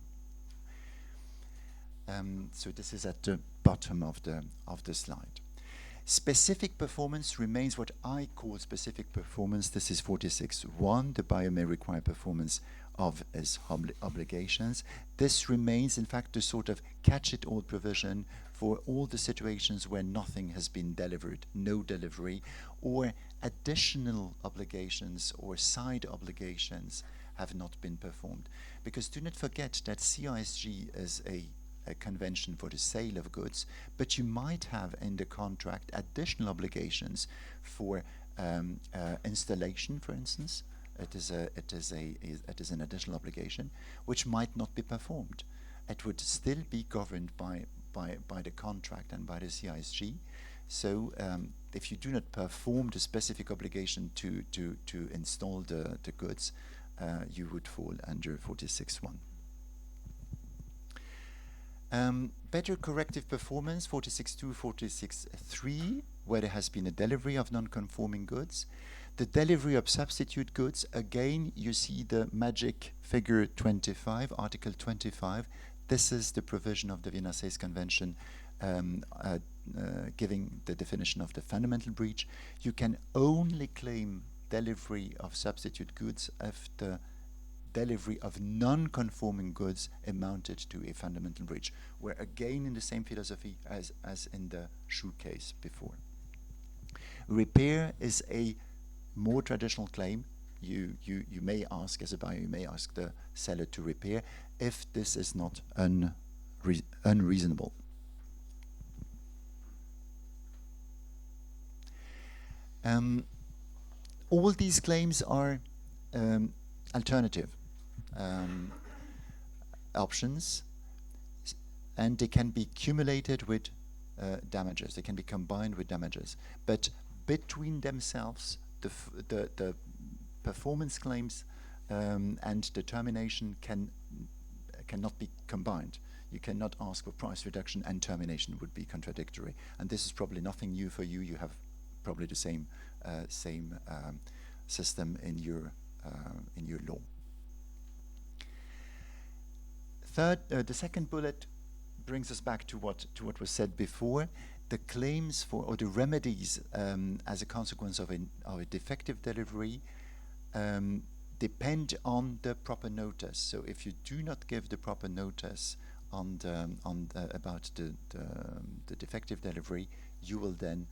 So this is at the bottom of the slide. Specific performance remains what I call specific performance. This is 46.1. The buyer may require performance of his obligations. This remains, in fact, the sort of catch-it-all provision for all the situations where nothing has been delivered, no delivery, or additional obligations or side obligations have not been performed. Because do not forget that CISG is a convention for the sale of goods, but you might have in the contract additional obligations for installation, for instance. It is an additional obligation which might not be performed. It would still be governed by the contract and by the CISG. So if you do not perform the specific obligation to install the goods, you would fall under 46.1. Better corrective performance, 46.2, 46.3, where there has been a delivery of non-conforming goods. The delivery of substitute goods, again, you see the magic figure 25, Article 25. This is the provision of the Vienna Sales Convention giving the definition of the fundamental breach. You can only claim delivery of substitute goods if the delivery of non-conforming goods amounted to a fundamental breach. We're again in the same philosophy as in the shoe case before. Repair is a more traditional claim. You may ask, as a buyer, you may ask the seller to repair if this is not unreasonable. All these claims are alternative options, and they can be cumulated with damages. They can be combined with damages, but between themselves the performance claims and the termination cannot be combined. You cannot ask for price reduction and termination would be contradictory. And this is probably nothing new for you. You have probably the same system in your law. The second bullet brings us back to what was said before. The claims for or the remedies as a consequence of a defective delivery depend on the proper notice. So if you do not give the proper notice about the defective delivery, you will then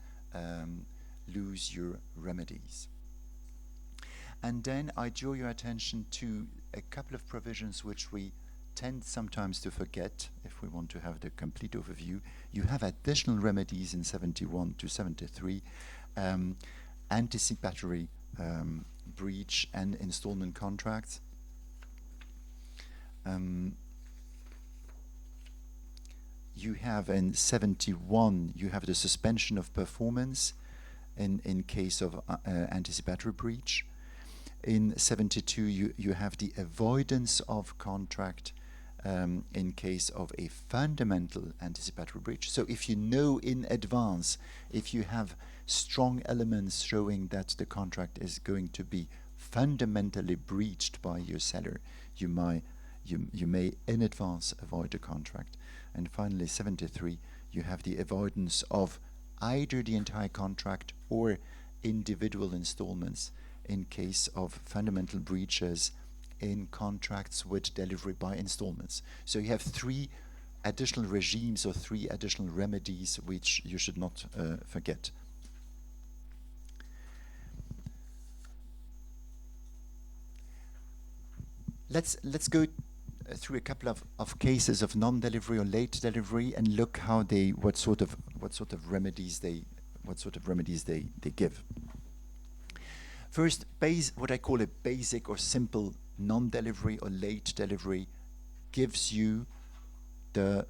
lose your remedies. And then I draw your attention to a couple of provisions which we tend sometimes to forget if we want to have the complete overview. You have additional remedies in 71 to 73, anticipatory breach and installment contracts. You have in 71, you have the suspension of performance in case of anticipatory breach. In 72, you have the avoidance of contract in case of a fundamental anticipatory breach. So if you know in advance, if you have strong elements showing that the contract is going to be fundamentally breached by your seller, you may in advance avoid the contract. And finally, 73, you have the avoidance of either the entire contract or individual installments in case of fundamental breaches in contracts with delivery by installments. So you have three additional regimes or three additional remedies which you should not forget. Let's go through a couple of cases of non-delivery or late delivery and look how what sort of remedies they give. First, what I call a basic or simple non-delivery or late delivery gives you the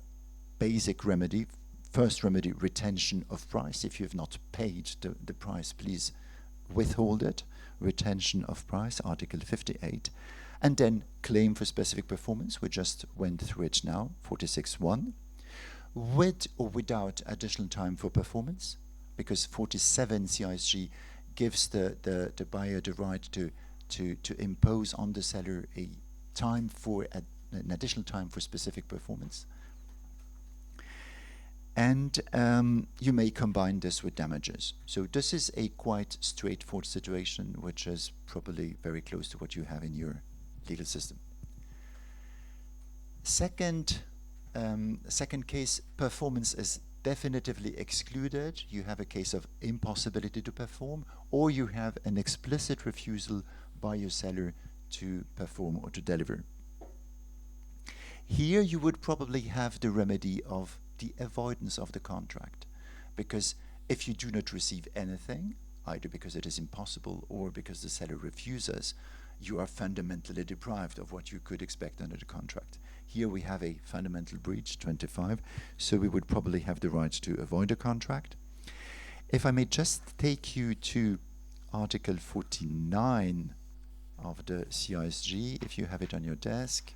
basic remedy. First remedy, retention of price. If you have not paid the price, please withhold it. Retention of price, Article 58. And then claim for specific performance. We just went through it now, 46.1. With or without additional time for performance, because 47 CISG gives the buyer the right to impose on the seller a time for an additional time for specific performance. And you may combine this with damages. So this is a quite straightforward situation, which is probably very close to what you have in your legal system. Second case, performance is definitively excluded. You have a case of impossibility to perform, or you have an explicit refusal by your seller to perform or to deliver. Here you would probably have the remedy of the avoidance of the contract, because if you do not receive anything, either because it is impossible or because the seller refuses, you are fundamentally deprived of what you could expect under the contract. Here we have a fundamental breach, 25, so we would probably have the right to avoid a contract. If I may just take you to Article 49 of the CISG, if you have it on your desk.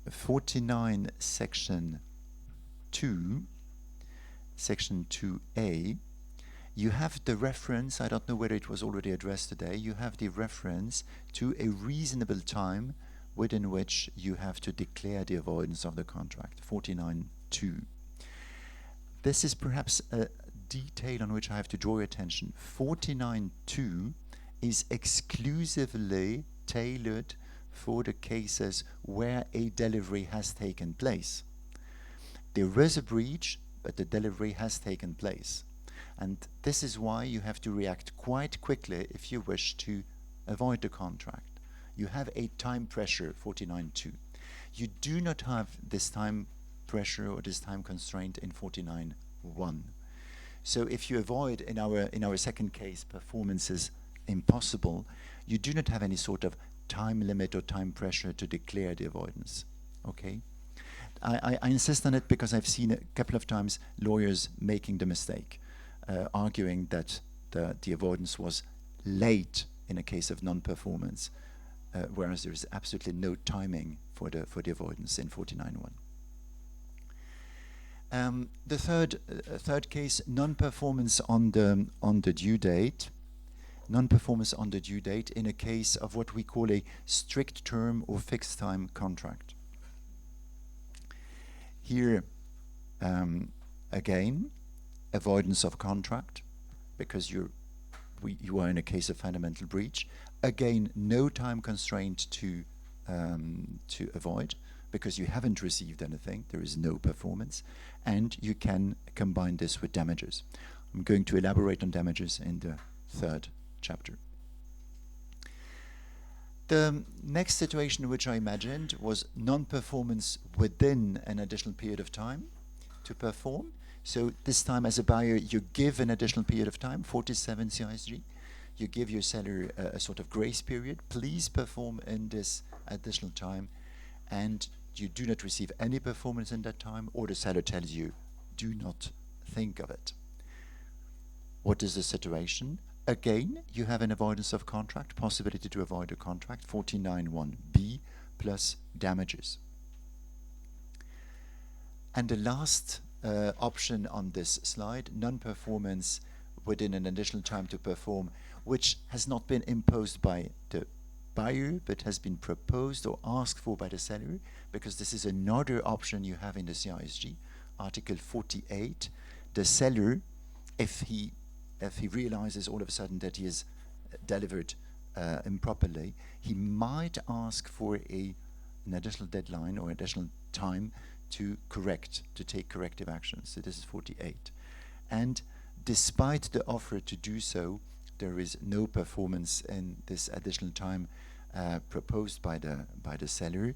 49, Section 2, Section 2A, you have the reference, I don't know whether it was already addressed today, you have the reference to a reasonable time within which you have to declare the avoidance of the contract, 49.2. This is perhaps a detail on which I have to draw your attention. 49.2 is exclusively tailored for the cases where a delivery has taken place. There is a breach, but the delivery has taken place. And this is why you have to react quite quickly if you wish to avoid the contract. You have a time pressure, 49.2. You do not have this time pressure or this time constraint in 49.1. So if you avoid, in our second case, performance is impossible, you do not have any sort of time limit or time pressure to declare the avoidance. Okay? I insist on it because I've seen a couple of times lawyers making the mistake. arguing that the avoidance was late in a case of non-performance, whereas there is absolutely no timing for the avoidance in 49.1. The third case, non-performance on the due date. Non-performance on the due date in a case of what we call a strict term or fixed time contract. Here, again, avoidance of contract, because you are in a case of fundamental breach. Again, no time constraint to avoid, because you haven't received anything, there is no performance, and you can combine this with damages. I'm going to elaborate on damages in the third chapter. The next situation which I imagined was non-performance within an additional period of time to perform. So this time as a buyer, you give an additional period of time, 47 CISG. You give your seller a sort of grace period. Please perform in this additional time, and you do not receive any performance in that time, or the seller tells you, do not think of it. What is the situation? Again, you have an avoidance of contract, possibility to avoid a contract, 49.1b plus damages. And the last option on this slide, non-performance within an additional time to perform, which has not been imposed by the buyer, but has been proposed or asked for by the seller, because this is another option you have in the CISG, Article 48. The seller, if he realizes all of a sudden that he has delivered improperly, he might ask for an additional deadline or additional time to take corrective actions. So this is 48. And despite the offer to do so, there is no performance in this additional time proposed by the seller.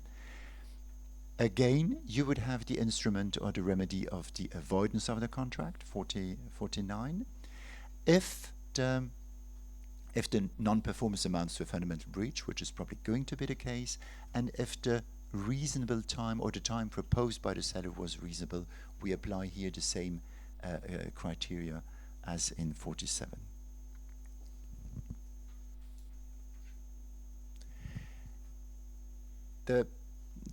Again, you would have the instrument or the remedy of the avoidance of the contract, 49. If the non-performance amounts to a fundamental breach, which is probably going to be the case, and if the reasonable time or the time proposed by the seller was reasonable, we apply here the same criteria as in 47. The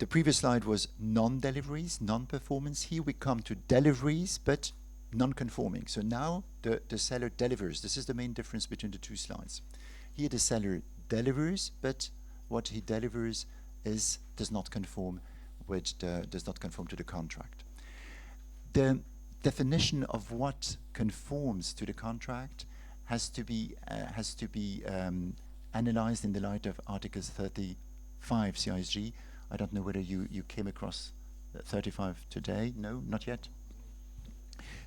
previous slide was non-deliveries, non-performance. Here we come to deliveries, but non-conforming. So now the seller delivers. This is the main difference between the two slides. Here the seller delivers, but what he delivers does not conform to the contract. The definition of what conforms to the contract has to be analyzed in the light of Articles 35 CISG. I don't know whether you came across 35 today. No, not yet.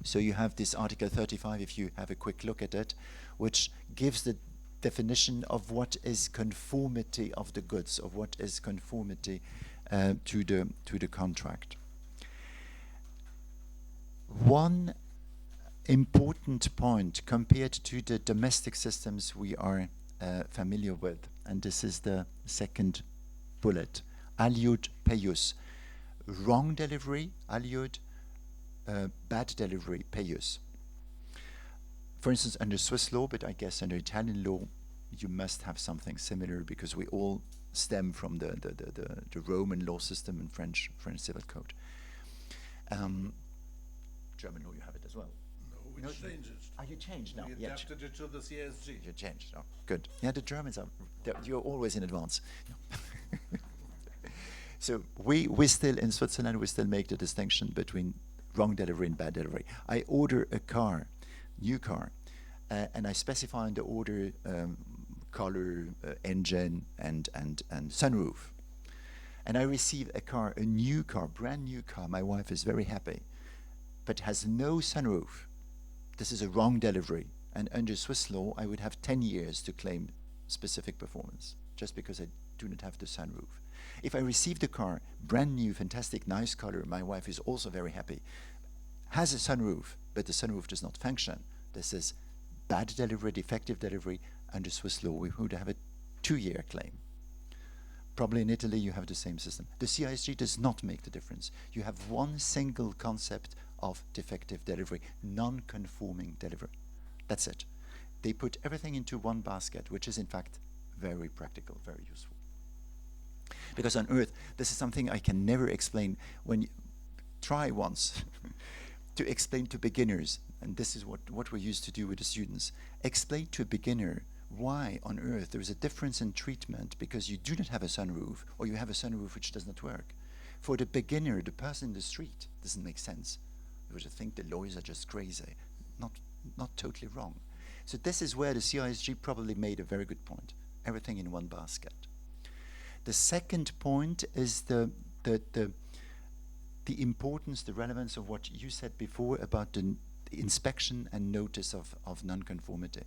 So you have this Article 35, if you have a quick look at it, which gives the definition of what is conformity of the goods, of what is conformity to the contract. One important point compared to the domestic systems we are familiar with, and this is the second bullet, aliud peius. Wrong delivery, aliud, bad delivery, peius. For instance, under Swiss law, but I guess under Italian law, you must have something similar, because we all stem from the Roman law system and French civil code. German law, you have it as well. No, we changed it. Are you changed now? We adapted it to the CSG. You changed. Oh, good. Yeah, the Germans you're always in advance. So we still, in Switzerland, we still make the distinction between wrong delivery and bad delivery. I order a car, new car, and I specify in the order color, engine, and sunroof. And I receive a new car, brand new car. My wife is very happy, but has no sunroof. This is a wrong delivery. And under Swiss law, I would have 10 years to claim specific performance, just because I do not have the sunroof. If I receive the car, brand new, fantastic, nice color, my wife is also very happy, has a sunroof, but the sunroof does not function. This is bad delivery, defective delivery. Under Swiss law, we would have a 2-year claim. Probably in Italy, you have the same system. The CISG does not make the difference. You have one single concept of defective delivery, non-conforming delivery. That's it. They put everything into one basket, which is in fact very practical, very useful. Because on Earth, this is something I can never explain. When you try once to explain to beginners, and this is what we used to do with the students, explain to a beginner why on Earth there is a difference in treatment because you do not have a sunroof, or you have a sunroof which does not work. For the beginner, the person in the street, doesn't make sense. You would think the lawyers are just crazy. Not totally wrong. So this is where the CISG probably made a very good point. Everything in one basket. The second point is the importance, the relevance of what you said before about the inspection and notice of non-conformity.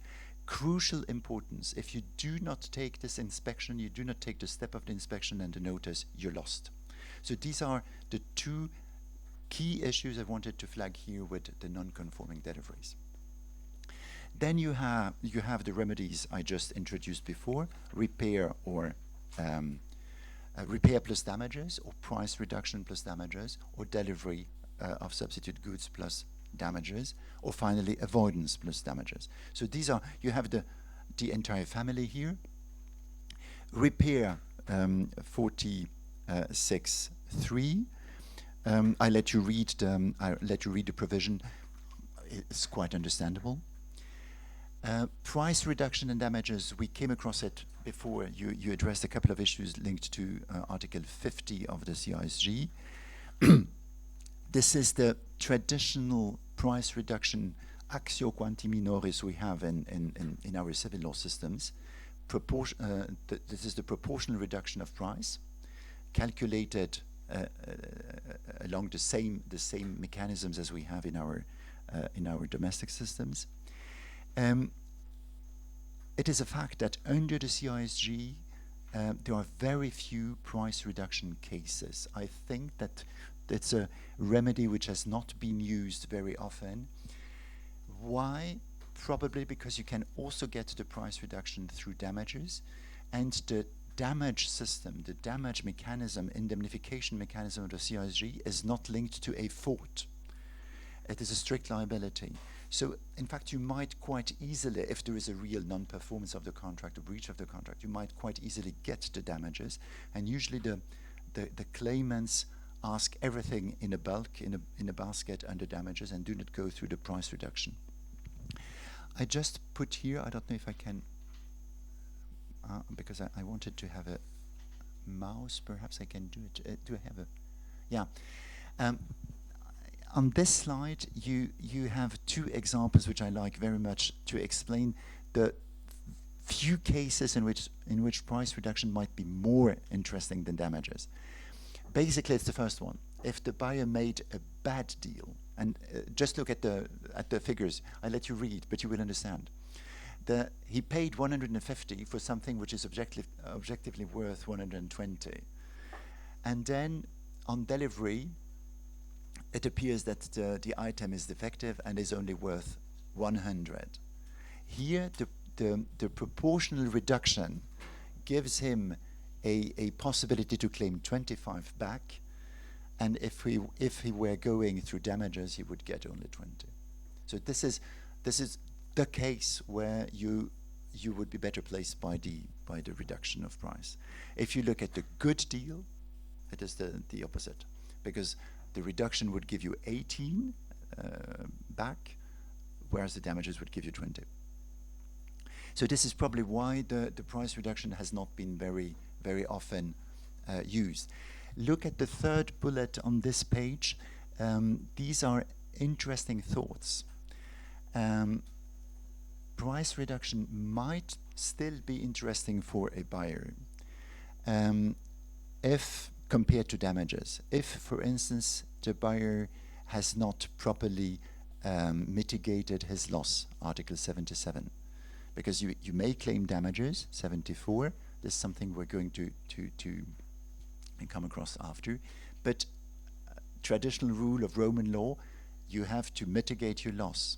Crucial importance. If you do not take this inspection, you do not take the step of the inspection and the notice, you're lost. So these are the two key issues I wanted to flag here with the non-conforming deliveries. Then you have the remedies I just introduced before: repair or repair plus damages, or price reduction plus damages, or delivery of substitute goods plus damages, or finally avoidance plus damages. So these are, you have the entire family here. Repair 46.3. I let you read the provision. It's quite understandable. Price reduction and damages, we came across it before. You addressed a couple of issues linked to Article 50 of the CISG. This is the traditional price reduction actio quanti minoris we have in our civil law systems. This is the proportional reduction of price, calculated along the same mechanisms as we have in our domestic systems. It is a fact that under the CISG, there are very few price reduction cases. I think that it's a remedy which has not been used very often. Why? Probably because you can also get the price reduction through damages, and the damage system, the damage mechanism, indemnification mechanism of the CISG is not linked to a fault. It is a strict liability. So, in fact, you might quite easily, if there is a real non-performance of the contract, a breach of the contract, you might quite easily get the damages. And usually the claimants ask everything in a bulk, in a basket under damages, and do not go through the price reduction. I just put here, I don't know if I can, because I wanted to have a mouse, perhaps I can do it. Do I have a, yeah. On this slide, you have two examples which I like very much to explain the few cases in which price reduction might be more interesting than damages. Basically, it's the first one. If the buyer made a bad deal, and just look at the figures. I let you read, but you will understand. He paid 150 for something which is objectively worth 120, and then on delivery, it appears that the item is defective and is only worth 100. Here, the proportional reduction gives him a possibility to claim 25 back, and if he were going through damages, he would get only 20. So this is the case where you would be better placed by the reduction of price. If you look at the good deal, it is the opposite, because the reduction would give you 18 back, whereas the damages would give you 20. So this is probably why the price reduction has not been very, very often used. Look at the third bullet on this page. These are interesting thoughts. Price reduction might still be interesting for a buyer if compared to damages. If, for instance, the buyer has not properly mitigated his loss, Article 77. Because you may claim damages, 74. This is something we're going to come across after. But traditional rule of Roman law, you have to mitigate your loss.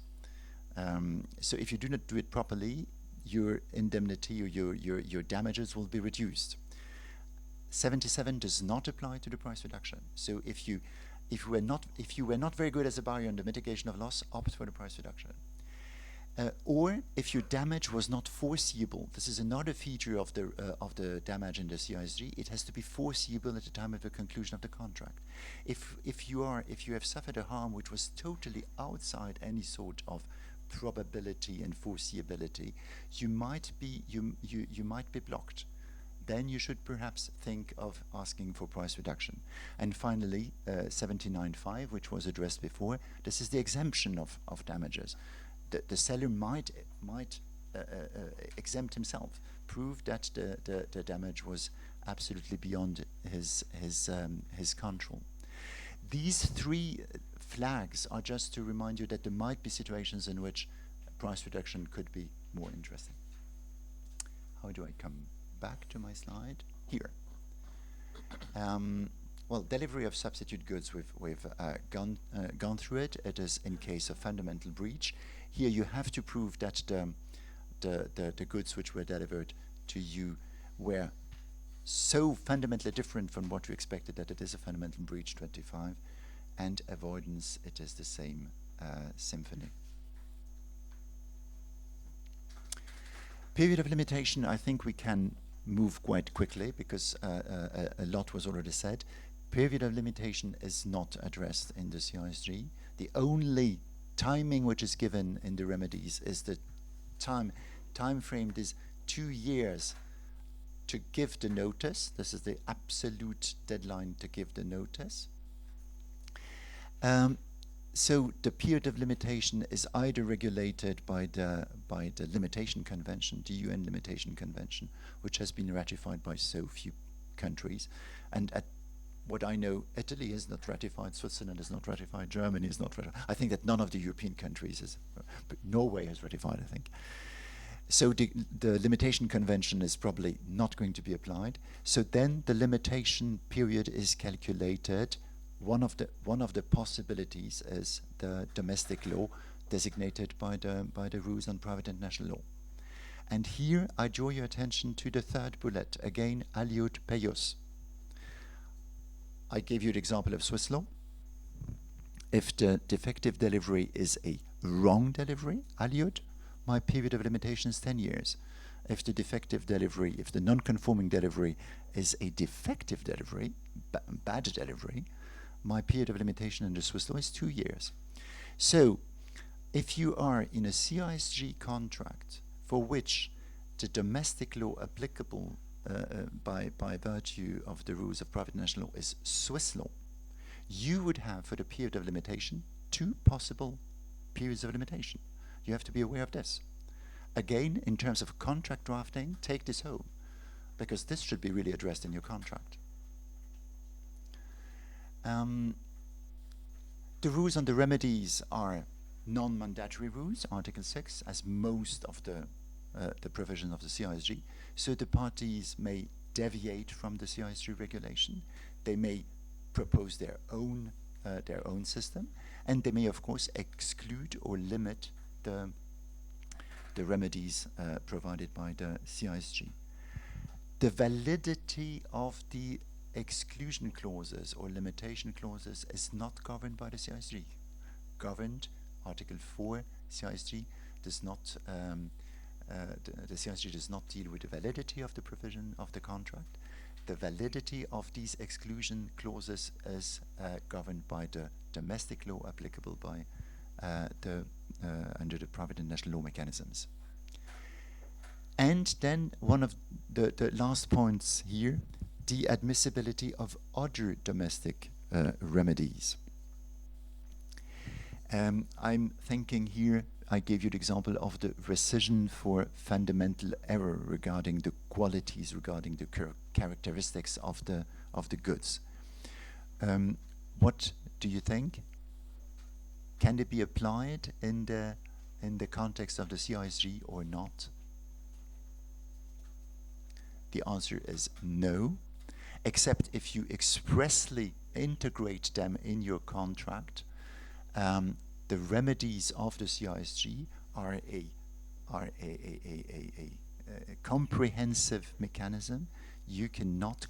So if you do not do it properly, your indemnity or your damages will be reduced. 77 does not apply to the price reduction. So if you if you were not very good as a buyer on the mitigation of loss, opt for the price reduction. Or if your damage was not foreseeable, this is another feature of the damage in the CISG. It has to be foreseeable at the time of the conclusion of the contract. If you have suffered a harm which was totally outside any sort of probability and foreseeability, you might be blocked. Then you should perhaps think of asking for price reduction. And finally, 79.5, which was addressed before, this is the exemption of damages. The seller might exempt himself, prove that the damage was absolutely beyond his control. These three flags are just to remind you that there might be situations in which price reduction could be more interesting. How do I come back to my slide? Here. Well, delivery of substitute goods, we've gone through it. It is in case of fundamental breach. Here you have to prove that the goods which were delivered to you were so fundamentally different from what you expected that it is a fundamental breach, 25, and avoidance, it is the same symphony. Period of limitation, I think we can move quite quickly because a lot was already said. Period of limitation is not addressed in the CISG. The only timing which is given in the remedies is the time frame is 2 years to give the notice. This is the absolute deadline to give the notice. So the period of limitation is either regulated by the Limitation Convention, the UN Limitation Convention, which has been ratified by so few countries, and at what I know, Italy is not ratified, Switzerland is not ratified, Germany is not ratified. I think that none of the European countries is, but Norway has ratified, I think. So the Limitation Convention is probably not going to be applied. So then the limitation period is calculated. One of the possibilities is the domestic law designated by the rules on private international law. And here I draw your attention to the third bullet, again, aliud peius. I gave you the example of Swiss law. If the defective delivery is a wrong delivery, aliud, my period of limitation is 10 years. If the defective delivery, if the non-conforming delivery is a defective delivery, bad delivery, my period of limitation in the Swiss law is 2 years. So, if you are in a CISG contract for which the domestic law applicable by virtue of the rules of private national law is Swiss law, you would have for the period of limitation 2 possible periods of limitation. You have to be aware of this. Again, in terms of contract drafting, take this home, because this should be really addressed in your contract. The rules on the remedies are non-mandatory rules, Article 6, as most of the provision of the CISG. So the parties may deviate from the CISG regulation. They may propose their own system, and they may, of course, exclude or limit the remedies provided by the CISG. The validity of the exclusion clauses or limitation clauses is not governed by the CISG. Governed, Article 4 CISG does not, the CISG does not deal with the validity of the provision of the contract. The validity of these exclusion clauses is governed by the domestic law applicable by under the private and national law mechanisms. And then one of the last points here, the admissibility of other domestic remedies. I'm thinking here, I gave you the example of the rescission for fundamental error regarding the qualities, regarding the characteristics of the goods. What do you think? Can it be applied in the context of the CISG or not? The answer is no, except if you expressly integrate them in your contract. The remedies of the CISG are a comprehensive mechanism. You cannot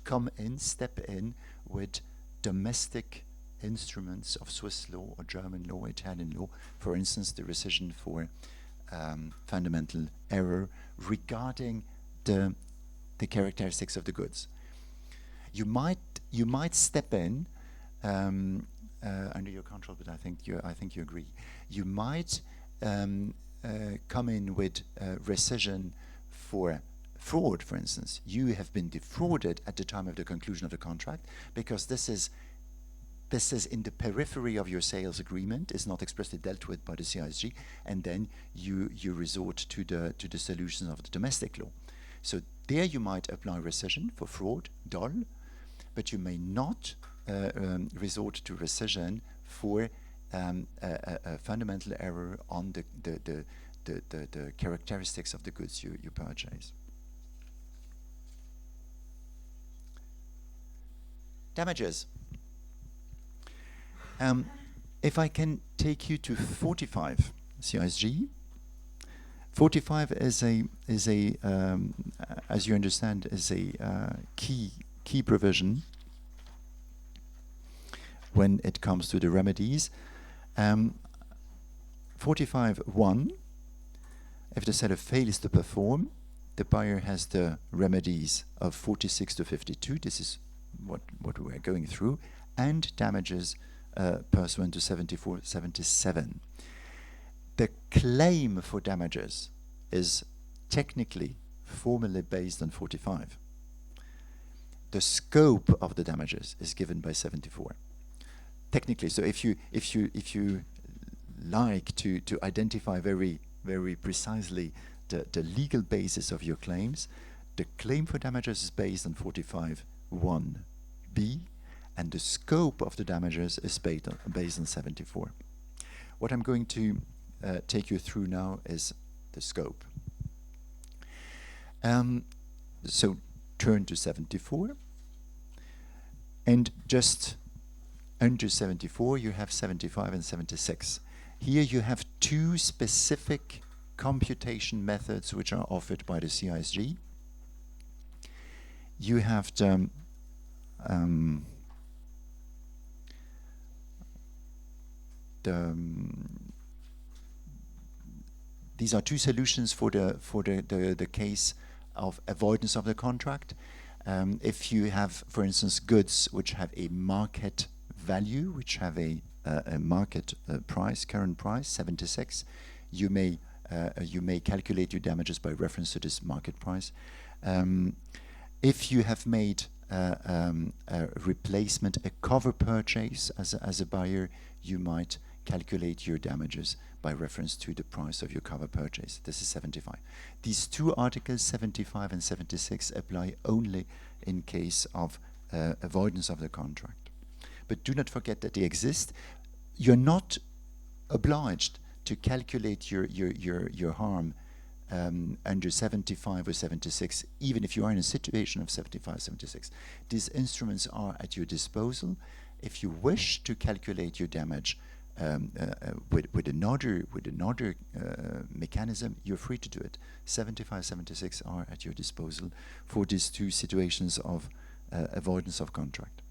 step in with domestic instruments of Swiss law or German law, Italian law, for instance, the rescission for fundamental error regarding the characteristics of the goods. You might step in under your control, but I think you agree. You might come in with rescission for fraud, for instance. You have been defrauded at the time of the conclusion of the contract because this is in the periphery of your sales agreement, is not expressly dealt with by the CISG, and then you resort to the solutions of the domestic law. So there you might apply rescission for fraud, dol, but you may not resort to rescission for a fundamental error on the characteristics of the goods you purchase. Damages. If I can take you to 45 CISG. 45 is a as you understand, is a key provision when it comes to the remedies. 45.1, if the seller fails to perform, the buyer has the remedies of 46 to 52. This is what we are going through, and damages pursuant to 74-77. The claim for damages is technically, formally based on 45. The scope of the damages is given by 74. Technically, so if you like to identify very precisely the legal basis of your claims, the claim for damages is based on 45.1b, and the scope of the damages is based on 74. What I'm going to take you through now is the scope. So turn to 74, and just under 74 you have 75 and 76. Here you have two specific computation methods which are offered by the CISG. You have the these are two solutions for the case of avoidance of the contract. If you have, for instance, goods which have a market value, which have a market price, current price, 76, you may calculate your damages by reference to this market price. If you have made a replacement, a cover purchase as a buyer, you might calculate your damages by reference to the price of your cover purchase. This is 75. These two articles, 75 and 76, apply only in case of avoidance of the contract. But do not forget that they exist. You're not obliged to calculate your harm under 75 or 76, even if you are in a situation of 75, 76. These instruments are at your disposal. If you wish to calculate your damage with another mechanism, you're free to do it. 75, 76 are at your disposal for these two situations of avoidance of contract.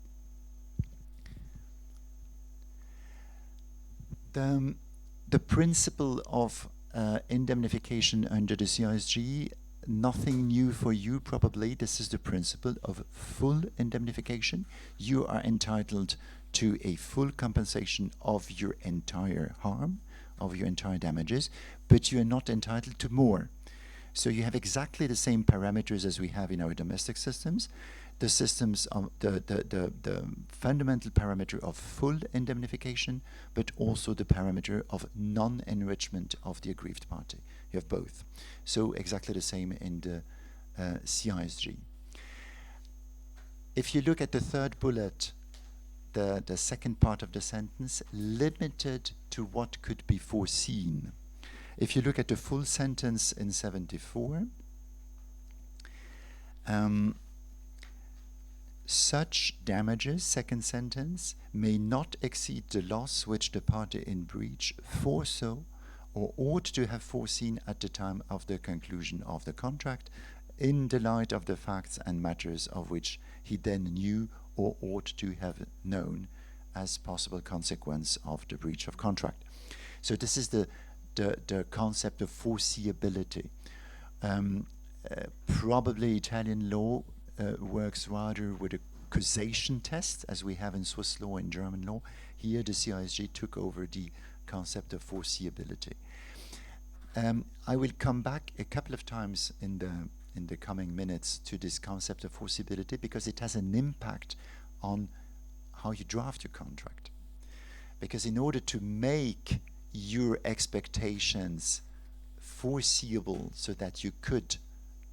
The principle of indemnification under the CISG, nothing new for you probably. This is the principle of full indemnification. You are entitled to a full compensation of your entire harm, of your entire damages, but you are not entitled to more. So you have exactly the same parameters as we have in our domestic systems. The systems of the fundamental parameter of full indemnification, but also the parameter of non-enrichment of the aggrieved party. You have both. So exactly the same in the CISG. If you look at the third bullet, the second part of the sentence, limited to what could be foreseen. If you look at the full sentence in 74, such damages, second sentence, may not exceed the loss which the party in breach foresaw or ought to have foreseen at the time of the conclusion of the contract, in the light of the facts and matters of which he then knew or ought to have known as possible consequence of the breach of contract. So this is the concept of foreseeability. Probably Italian law works rather with a causation test, as we have in Swiss law and German law. Here, the CISG took over the concept of foreseeability. I will come back a couple of times in the coming minutes to this concept of foreseeability, because it has an impact on how you draft your contract. Because in order to make your expectations foreseeable so that you could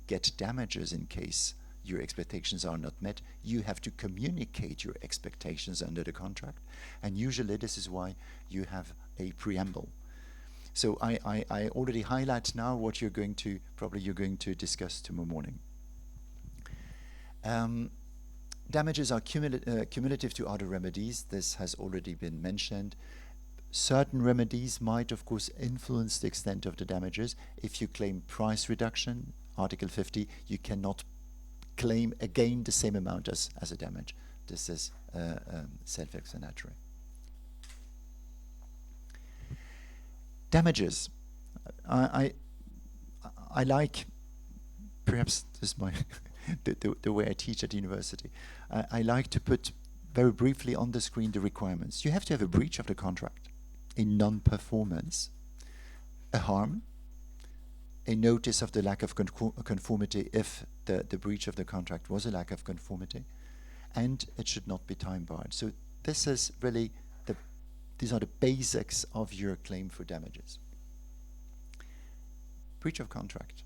get damages in case your expectations are not met, you have to communicate your expectations under the contract. And usually this is why you have a preamble. So I already highlight now what you're going to discuss tomorrow morning. Damages are cumulative to other remedies. This has already been mentioned. Certain remedies might, of course, influence the extent of the damages. If you claim price reduction, Article 50, you cannot claim again the same amount as a damage. This is self-explanatory. Damages. I like, perhaps this is my the way I teach at university. I like to put very briefly on the screen the requirements. You have to have a breach of the contract, a non-performance, a harm, a notice of the lack of conformity if the breach of the contract was a lack of conformity, and it should not be time barred. So this is really these are the basics of your claim for damages. Breach of contract.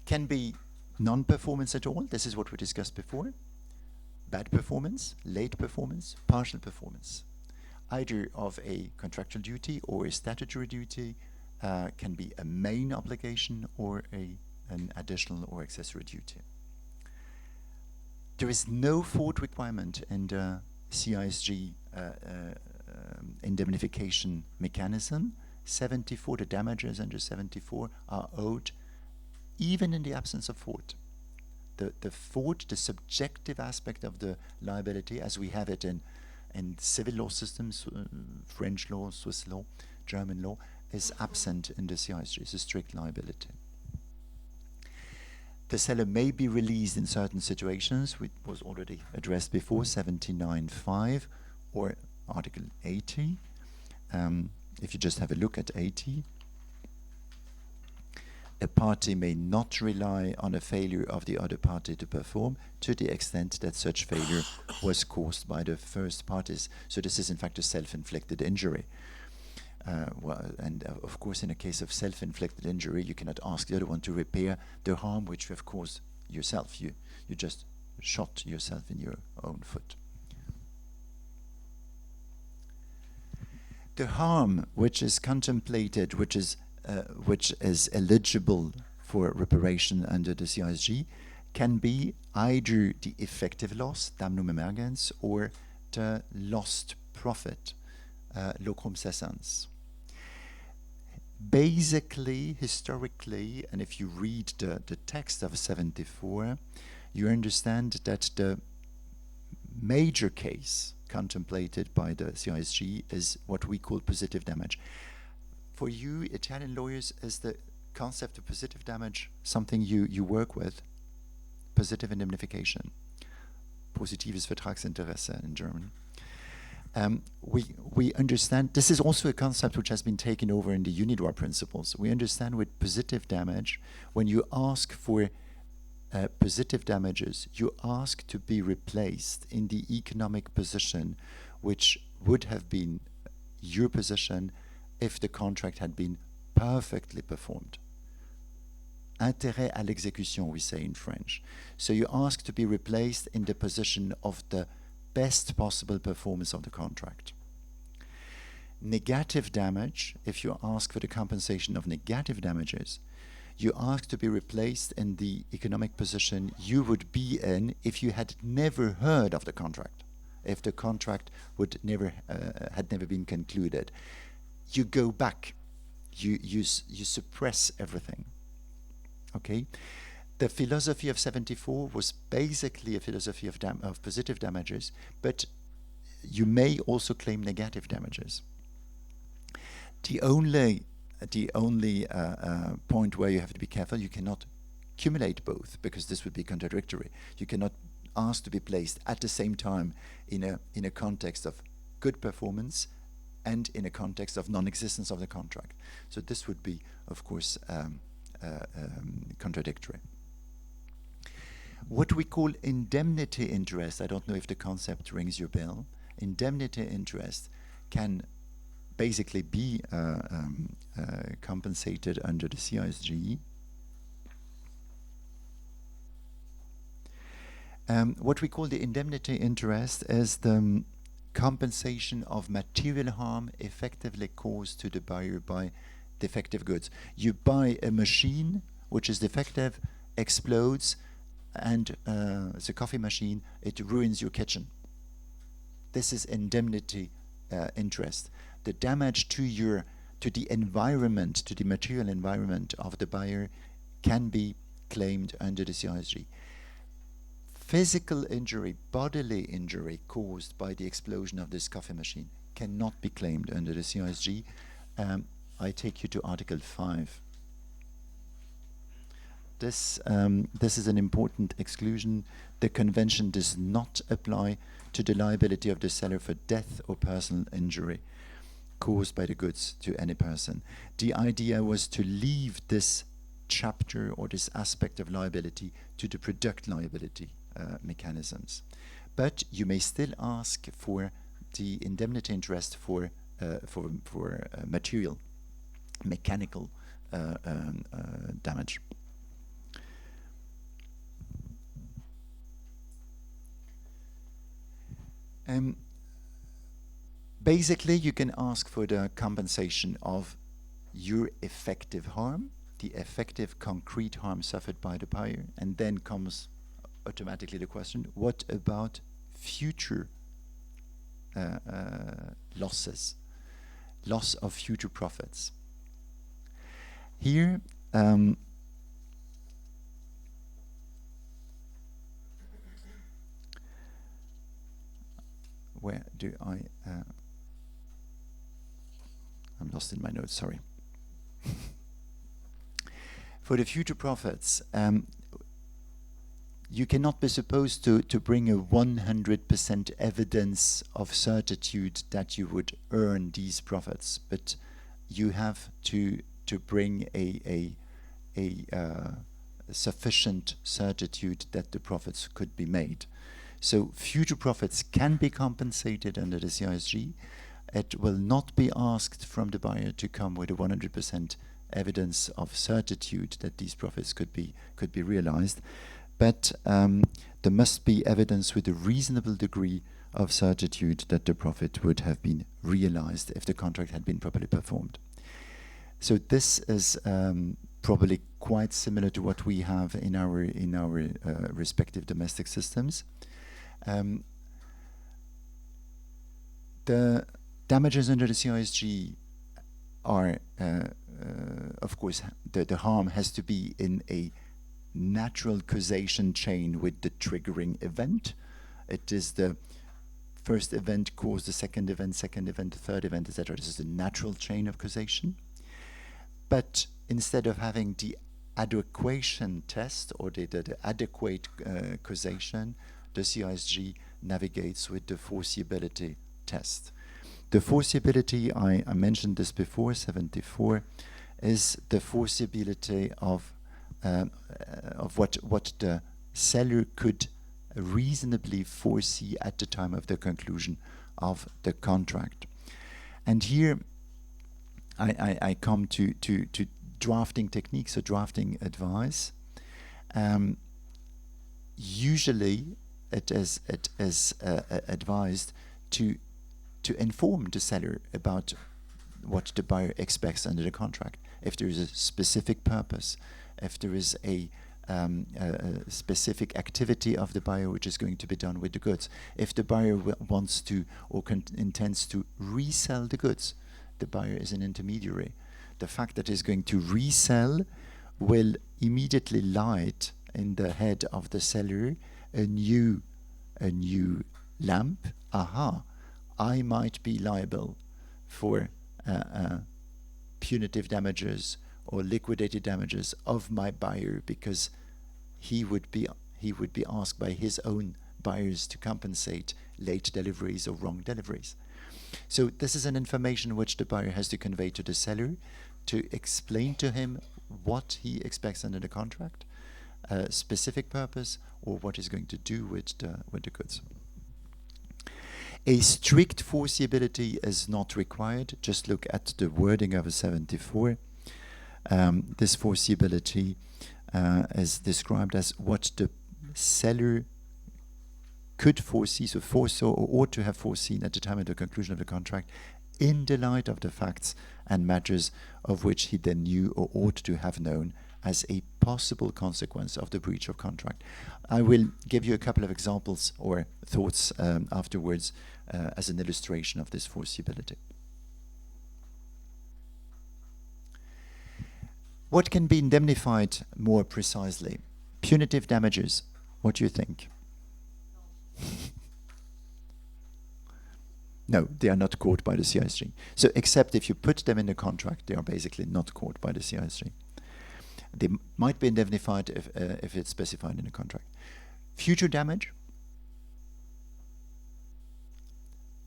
Can be non-performance at all. This is what we discussed before. Bad performance, late performance, partial performance. Either of a contractual duty or a statutory duty, can be a main obligation or an additional or accessory duty. There is no fault requirement in the CISG indemnification mechanism. 74, the damages under 74 are owed even in the absence of fault. The fault, the subjective aspect of the liability, as we have it in civil law systems, French law, Swiss law, German law, is absent in the CISG. It's a strict liability. The seller may be released in certain situations, which was already addressed before, 79.5 or Article 80. If you just have a look at 80, a party may not rely on a failure of the other party to perform to the extent that such failure was caused by the first parties. So this is in fact a self-inflicted injury. Of course, in a case of self-inflicted injury, you cannot ask the other one to repair the harm which you have caused yourself. You just shot yourself in your own foot. The harm which is contemplated, which is eligible for reparation under the CISG, can be either the effective loss, damnum emergens, or the lost profit, locum cessans. Basically, historically, and if you read the text of 74, you understand that the major case contemplated by the CISG is what we call positive damage. For you, Italian lawyers, is the concept of positive damage something you work with? Positive indemnification. Positives Vertragsinteresse in German. We understand, this is also a concept which has been taken over in the Unidroit principles. We understand with positive damage, when you ask for positive damages, you ask to be replaced in the economic position which would have been your position if the contract had been perfectly performed. Intérêt à l'exécution, we say in French. So you ask to be replaced in the position of the best possible performance of the contract. Negative damage, if you ask for the compensation of negative damages, you ask to be replaced in the economic position you would be in if you had never heard of the contract, if the contract would never had never been concluded. You go back, you suppress everything. Okay, The philosophy of 74 was basically a philosophy of positive damages, but you may also claim negative damages. The only point where you have to be careful, you cannot cumulate both, because this would be contradictory. You cannot ask to be placed at the same time in a context of good performance and in a context of non-existence of the contract. So this would be, of course, contradictory. What we call indemnity interest, I don't know if the concept rings your bell. Indemnity interest can basically be compensated under the CISG. What we call the indemnity interest is the compensation of material harm effectively caused to the buyer by defective goods. You buy a machine which is defective, explodes, and the coffee machine, it ruins your kitchen. This is indemnity interest. The damage to the environment, to the material environment of the buyer, can be claimed under the CISG. Physical injury, bodily injury caused by the explosion of this coffee machine cannot be claimed under the CISG. I take you to Article 5. This is an important exclusion. The convention does not apply to the liability of the seller for death or personal injury caused by the goods to any person. The idea was to leave this chapter or this aspect of liability to the product liability mechanisms. But you may still ask for the indemnity interest for material, mechanical damage. Basically, you can ask for the compensation of your effective harm, the effective concrete harm suffered by the buyer, and then comes automatically the question, what about future losses, loss of future profits? Here, where do I... I'm lost in my notes, sorry. For the future profits, you cannot be supposed to bring a 100% evidence of certitude that you would earn these profits, but you have to bring a sufficient certitude that the profits could be made. So future profits can be compensated under the CISG. It will not be asked from the buyer to come with a 100% evidence of certitude that these profits could be realized, but there must be evidence with a reasonable degree of certitude that the profit would have been realized if the contract had been properly performed. So this is probably quite similar to what we have in our respective domestic systems. The damages under the CISG are, of course, the harm has to be in a natural causation chain with the triggering event. It is the first event caused the second event, the third event, etc. This is the natural chain of causation. But instead of having the adequation test or the adequate causation, the CISG navigates with the foreseeability test. The foreseeability, I mentioned this before, 74, is the foreseeability of what the seller could reasonably foresee at the time of the conclusion of the contract. And here I come to drafting techniques or drafting advice. Usually it is advised to inform the seller about what the buyer expects under the contract. If there is a specific purpose, if there is a specific activity of the buyer which is going to be done with the goods, if the buyer wants to or intends to resell the goods, the buyer is an intermediary. The fact that he's going to resell will immediately light in the head of the seller a new lamp. Aha, I might be liable for punitive damages or liquidated damages of my buyer, because he would be asked by his own buyers to compensate late deliveries or wrong deliveries. So this is an information which the buyer has to convey to the seller to explain to him what he expects under the contract, specific purpose, or what he's going to do with the goods. A strict foreseeability is not required. Just look at the wording of a 74. This foreseeability is described as what the seller could foresee, so foresaw or ought to have foreseen at the time of the conclusion of the contract, in the light of the facts and matters of which he then knew or ought to have known as a possible consequence of the breach of contract. I will give you a couple of examples or thoughts afterwards as an illustration of this foreseeability. What can be indemnified more precisely? Punitive damages. What do you think? No, they are not caught by the CISG. So except if you put them in the contract, they are basically not caught by the CISG. They might be indemnified if it's specified in the contract. Future damage?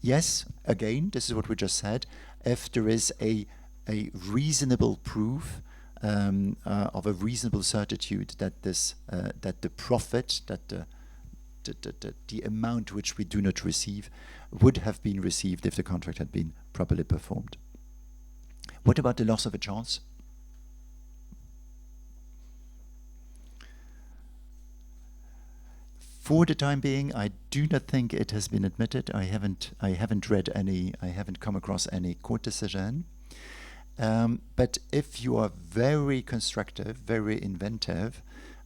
Yes, again, this is what we just said. If there is a reasonable proof of a reasonable certitude that that the profit, that the amount which we do not receive would have been received if the contract had been properly performed. What about the loss of a chance? For the time being, I do not think it has been admitted. I haven't read any. I haven't come across any court decision. But if you are very constructive, very inventive,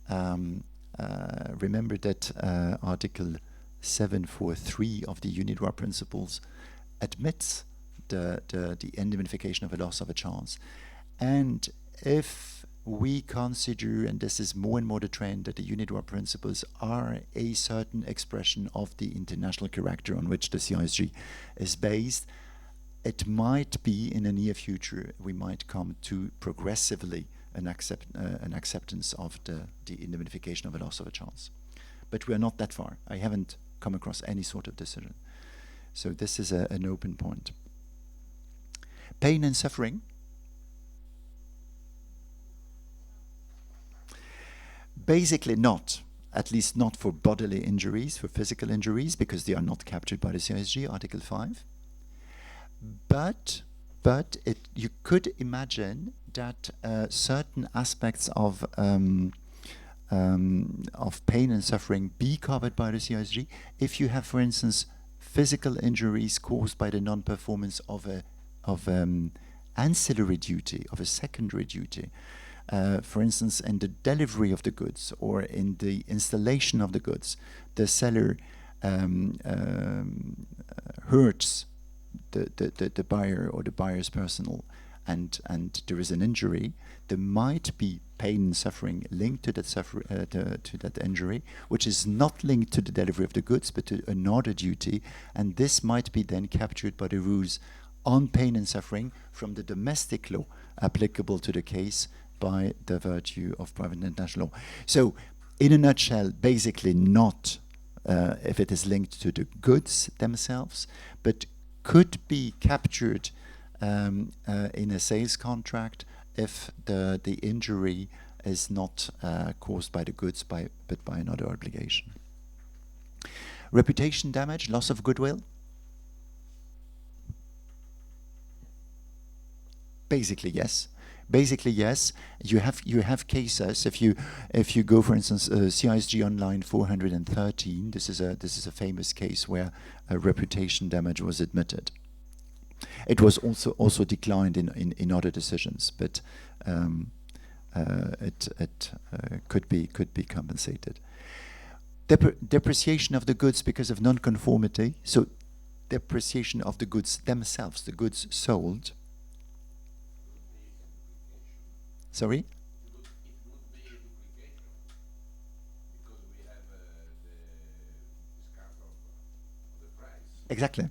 remember that Article 743 of the UNIDROIT principles admits the indemnification of a loss of a chance. And if we consider, and this is more and more the trend, that the UNIDROIT principles are a certain expression of the international character on which the CISG is based, it might be in the near future we might come to progressively an acceptance of the indemnification of a loss of a chance. But we are not that far. I haven't come across any sort of decision. So this is an open point. Pain and suffering. Basically not, at least not for bodily injuries, for physical injuries, because they are not captured by the CISG, Article 5. But you could imagine that certain aspects of pain and suffering be covered by the CISG. If you have, for instance, physical injuries caused by the non-performance of ancillary duty, of a secondary duty, for instance, in the delivery of the goods or in the installation of the goods, the seller hurts the buyer or the buyer's personnel, and there is an injury, there might be pain and suffering linked to that to that injury, which is not linked to the delivery of the goods, but to another duty, and this might be then captured by the rules on pain and suffering from the domestic law applicable to the case by the virtue of private international law. So, in a nutshell, basically not if it is linked to the goods themselves, but could be captured in a sales contract if the injury is not caused by the goods but by another obligation. Reputation damage, loss of goodwill. Basically, yes. Basically, yes. You have cases. If you go, for instance, CISG Online 413. This is a famous case where a reputation damage was admitted. It was also declined in other decisions, but it could be compensated. Depreciation of the goods because of non-conformity. So depreciation of the goods themselves, the goods sold. Sorry? Exactly.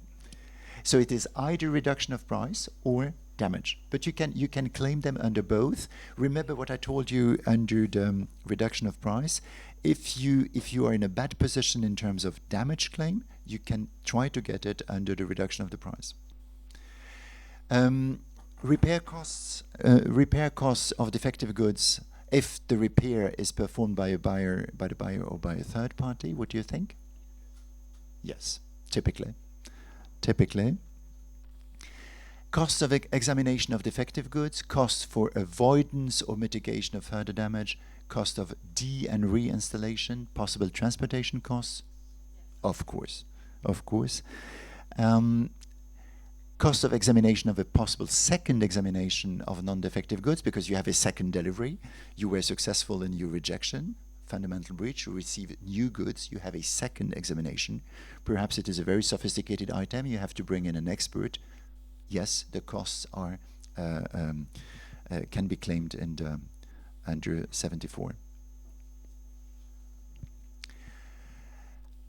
So it is either reduction of price or damage, but you can claim them under both. Remember what I told you under the reduction of price. If you are in a bad position in terms of damage claim, you can try to get it under the reduction of the price. Repair costs of defective goods. If the repair is performed by the buyer or by a third party, what do you think? Yes, typically. Costs of examination of defective goods, costs for avoidance or mitigation of further damage, cost of and reinstallation, possible transportation costs, of course. Cost of examination of a possible second examination of non-defective goods, because you have a second delivery, you were successful in your rejection, fundamental breach, you receive new goods, you have a second examination. Perhaps it is a very sophisticated item, you have to bring in an expert. Yes, the costs are can be claimed under 74.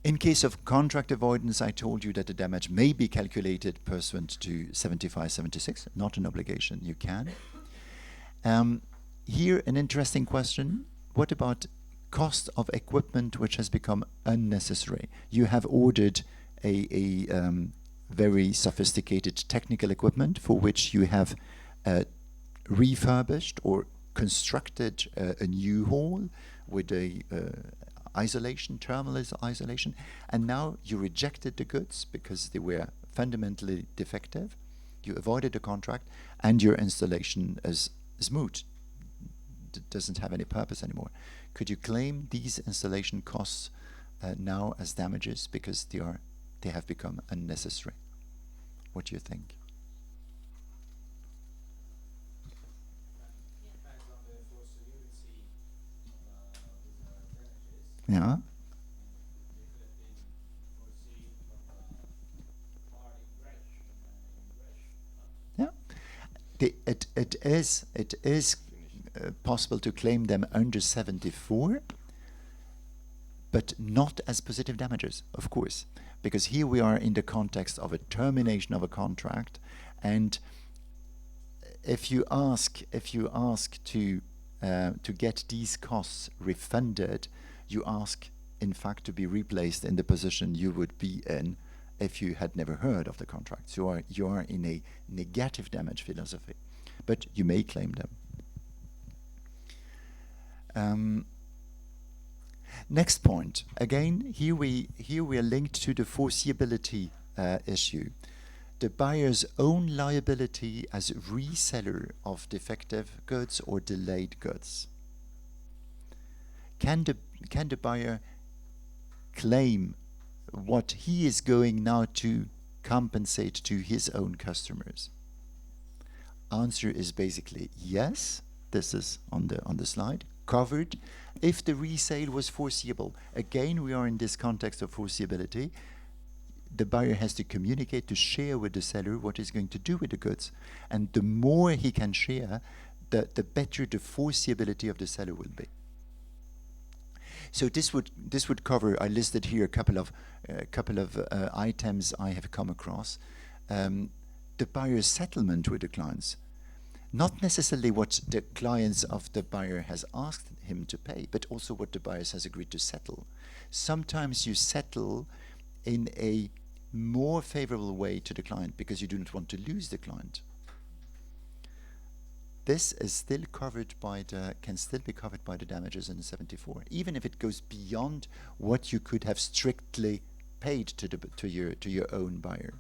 In case of contract avoidance, I told you that the damage may be calculated pursuant to 75-76, not an obligation, you can. Here, an interesting question. What about cost of equipment which has become unnecessary? You have ordered a very sophisticated technical equipment for which you have refurbished or constructed a new hall with a thermal isolation, and now you rejected the goods because they were fundamentally defective. You avoided the contract, and your installation is moot. Doesn't have any purpose anymore. Could you claim these installation costs now as damages because they have become unnecessary? What do you think? Yeah. Yeah. It is possible to claim them under 74, but not as positive damages, of course, because here we are in the context of a termination of a contract, and if you ask to get these costs refunded, you ask, in fact, to be replaced in the position you would be in if you had never heard of the contract. So you are in a negative damage philosophy, but you may claim them. Next point. Again, here we are linked to the foreseeability issue. The buyer's own liability as reseller of defective goods or delayed goods. Can the buyer claim what he is going now to compensate to his own customers? Answer is basically yes. This is on the slide. Covered if the resale was foreseeable. Again, we are in this context of foreseeability. The buyer has to communicate, to share with the seller what he's going to do with the goods. And the more he can share, the better the foreseeability of the seller will be. So this would cover. I listed here a couple of items I have come across. The buyer's settlement with the clients, not necessarily what the clients of the buyer has asked him to pay, but also what the buyer has agreed to settle. Sometimes you settle in a more favorable way to the client because you do not want to lose the client. This is still covered by can still be covered by the damages in 74, even if it goes beyond what you could have strictly paid to your own buyer.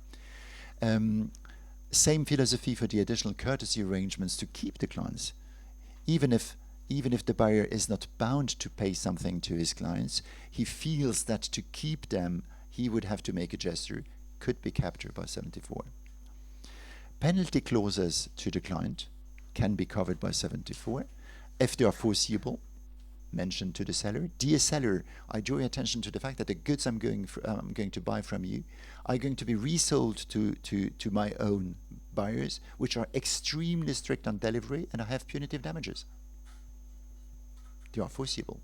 Same philosophy for the additional courtesy arrangements to keep the clients, even if the buyer is not bound to pay something to his clients, he feels that to keep them he would have to make a gesture, could be captured by 74. Penalty clauses to the client can be covered by 74 if they are foreseeable, mentioned to the seller. Dear seller, I draw your attention to the fact that the goods I'm going to buy from you are going to be resold to my own buyers, which are extremely strict on delivery, and I have punitive damages. They are foreseeable.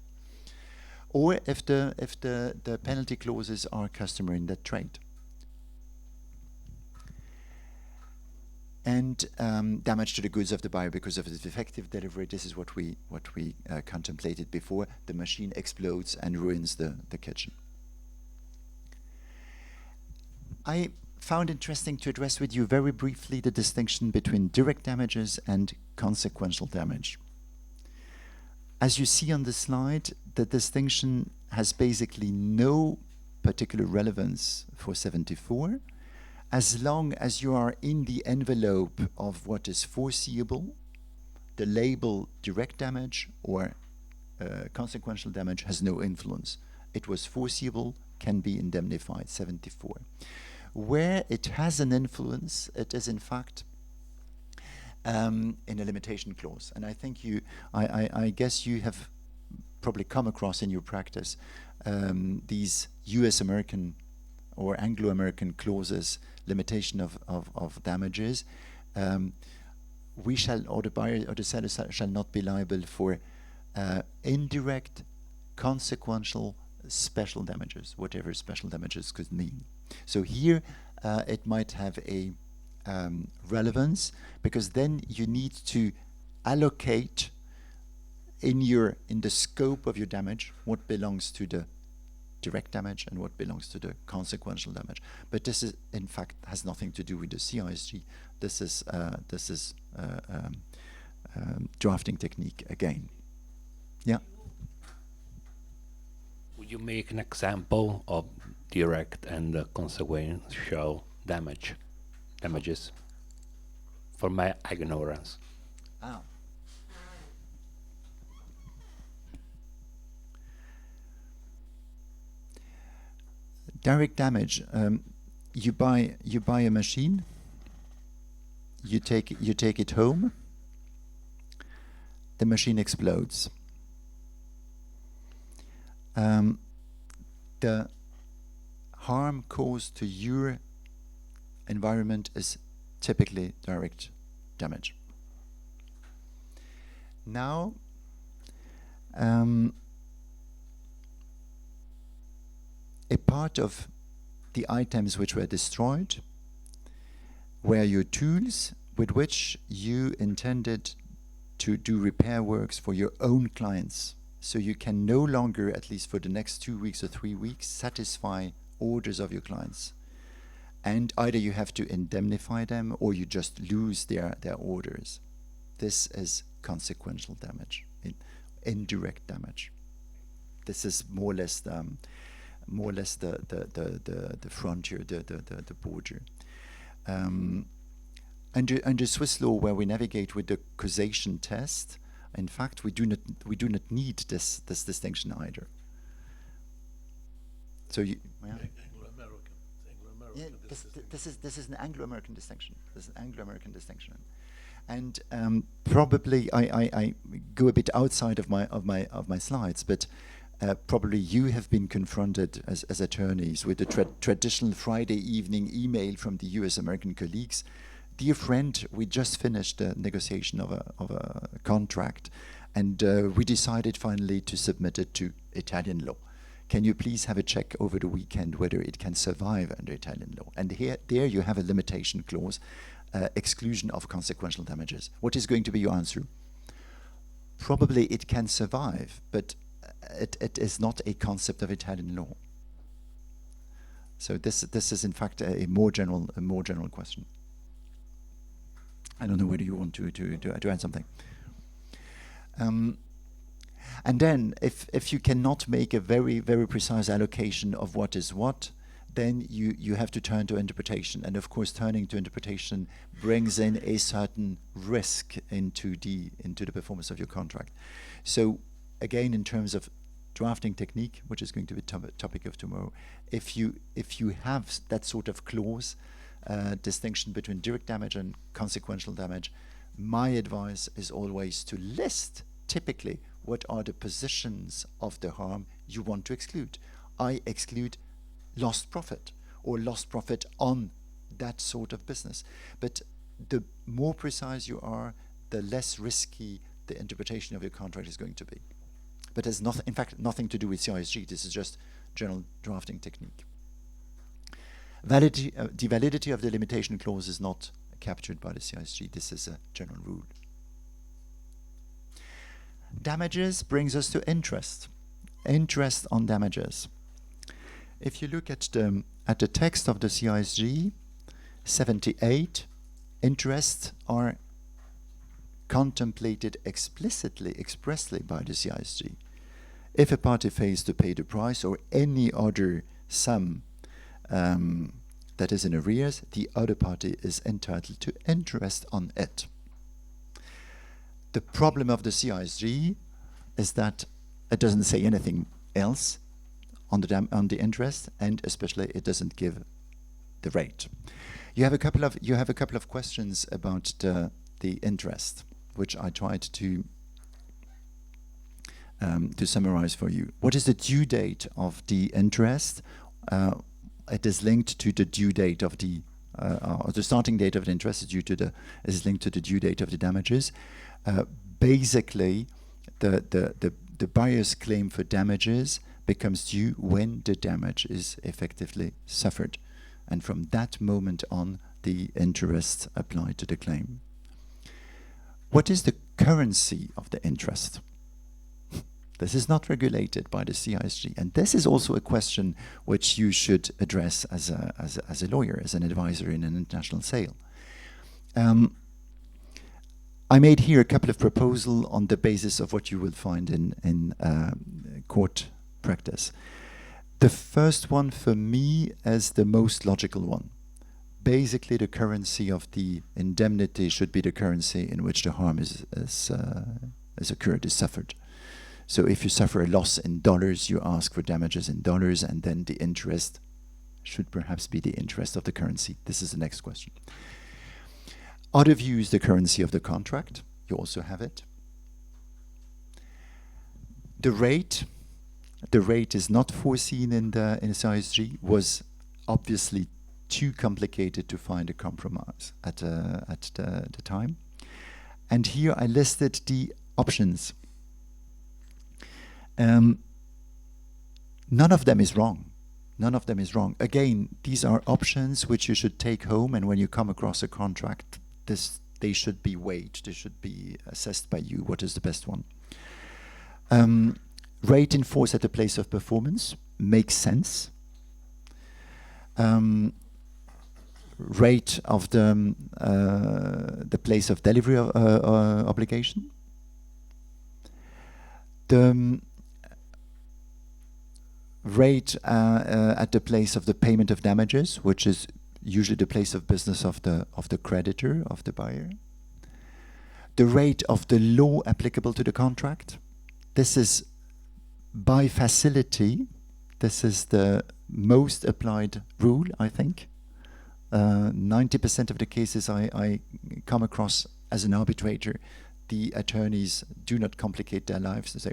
Or if the penalty clauses are customary in that trade. and damage to the goods of the buyer because of the defective delivery. This is what we contemplated before. The machine explodes and ruins the kitchen. I found interesting to address with you very briefly the distinction between direct damages and consequential damage. As you see on the slide, the distinction has basically no particular relevance for 74, as long as you are in the envelope of what is foreseeable. The label direct damage or consequential damage has no influence. It was foreseeable, can be indemnified, 74. Where it has an influence, it is in fact in a limitation clause. And I think I guess you have probably come across in your practice these US-American or Anglo-American clauses, limitation of damages. We shall, or the buyer or the seller shall not be liable for indirect, consequential, special damages, whatever special damages could mean. So here it might have a relevance, because then you need to allocate in the scope of your damage what belongs to the direct damage and what belongs to the consequential damage. But this is, in fact, has nothing to do with the CISG. This is drafting technique again. Yeah. Would you make an example of direct and consequential damages? For my ignorance. Ah. Direct damage. You buy a machine. You take it home. The machine explodes. The harm caused to your environment is typically direct damage. Now, a part of the items which were destroyed were your tools with which you intended to do repair works for your own clients. So you can no longer, at least for the next 2 weeks or 3 weeks, satisfy orders of your clients. And either you have to indemnify them or you just lose their orders. This is consequential damage, indirect damage. This is more or less the frontier, the border. Under Swiss law, where we navigate with the causation test, in fact, we do not need this distinction either. So you. Yeah. Yeah, this is an Anglo-American distinction. This is an Anglo-American distinction, and probably I go a bit outside of my slides, but probably you have been confronted as attorneys with the traditional Friday evening email from the US-American colleagues. Dear friend, we just finished the negotiation of a contract, and we decided finally to submit it to Italian law. Can you please have a check over the weekend whether it can survive under Italian law? And there you have a limitation clause, exclusion of consequential damages. What is going to be your answer? Probably it can survive, but it is not a concept of Italian law. So this is in fact a more general question. I don't know whether you want to add something. And then, if you cannot make a very, very precise allocation of what is what, then you have to turn to interpretation. And of course, turning to interpretation brings in a certain risk into the performance of your contract. So again, in terms of drafting technique, which is going to be topic of tomorrow, if you have that sort of clause, distinction between direct damage and consequential damage, my advice is always to list typically what are the positions of the harm you want to exclude. I exclude lost profit or lost profit on that sort of business. But the more precise you are, the less risky the interpretation of your contract is going to be. But there's in fact nothing to do with CISG. This is just general drafting technique. The validity of the limitation clause is not captured by the CISG. This is a general rule. Damages brings us to interest. Interest on damages. If you look at the text of the CISG 78, interests are contemplated explicitly, expressly by the CISG. If a party fails to pay the price or any other sum that is in arrears, the other party is entitled to interest on it. The problem of the CISG is that it doesn't say anything else on the interest, and especially it doesn't give the rate. You have a couple of questions about the interest, which I tried to summarize for you. What is the due date of the interest? It is linked to the due date of the starting date of the interest is linked to the due date of the damages. Basically, the buyer's claim for damages becomes due when the damage is effectively suffered, and from that moment on, the interest applied to the claim. What is the currency of the interest? This is not regulated by the CISG, and this is also a question which you should address as a lawyer, as an advisor in an international sale. I made here a couple of proposals on the basis of what you will find in court practice. The first one for me is the most logical one. Basically, the currency of the indemnity should be the currency in which the harm is occurred, is suffered. So if you suffer a loss in dollars, you ask for damages in dollars, and then the interest should perhaps be the interest of the currency. This is the next question. Other views, the currency of the contract. You also have it. The rate is not foreseen in the CISG, was obviously too complicated to find a compromise at the time. And here I listed the options. None of them is wrong. None of them is wrong. Again, these are options which you should take home, and when you come across a contract, they should be weighed. They should be assessed by you. What is the best one? Rate in force at the place of performance makes sense. Rate of the place of delivery obligation. The rate at the place of the payment of damages, which is usually the place of business of the creditor, of the buyer. The rate of the law applicable to the contract. This is by facility. This is the most applied rule, I think. 90% of the cases I come across as an arbitrator, the attorneys do not complicate their lives. They say,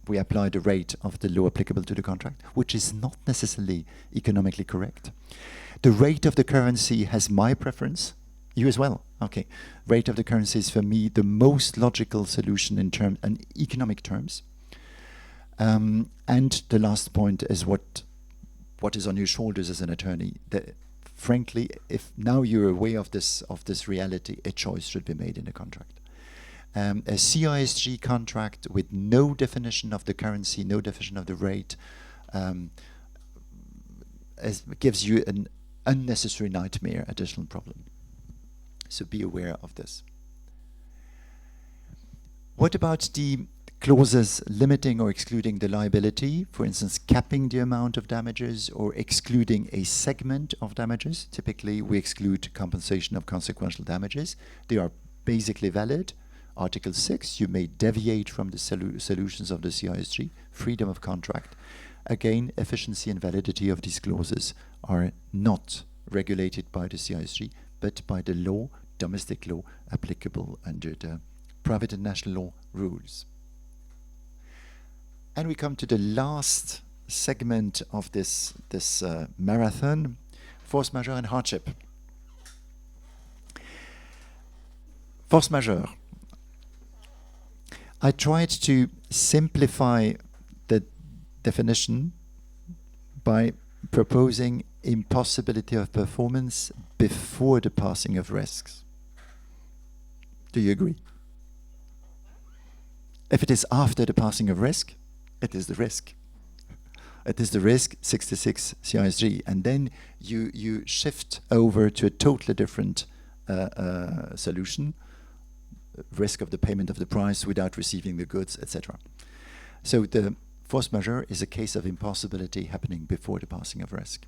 we apply the rate of the law applicable to the contract, which is not necessarily economically correct. The rate of the currency has my preference. You as well. Okay. Rate of the currency is for me the most logical solution in economic terms. And the last point is what is on your shoulders as an attorney. Frankly, if now you're aware of this reality, a choice should be made in the contract. A CISG contract with no definition of the currency, no definition of the rate, gives you an unnecessary nightmare, additional problem. So be aware of this. What about the clauses limiting or excluding the liability, for instance, capping the amount of damages or excluding a segment of damages? Typically, we exclude compensation of consequential damages. They are basically valid. Article 6, you may deviate from the solutions of the CISG, freedom of contract. Again, efficiency and validity of these clauses are not regulated by the CISG, but by the law, domestic law, applicable under the private and national law rules. And we come to the last segment of this marathon, force majeure and hardship. Force majeure. I tried to simplify the definition by proposing impossibility of performance before the passing of risks. Do you agree? If it is after the passing of risk, it is the risk. It is the risk 66 CISG, and then you shift over to a totally different solution, risk of the payment of the price without receiving the goods, etc. So the force majeure is a case of impossibility happening before the passing of risk.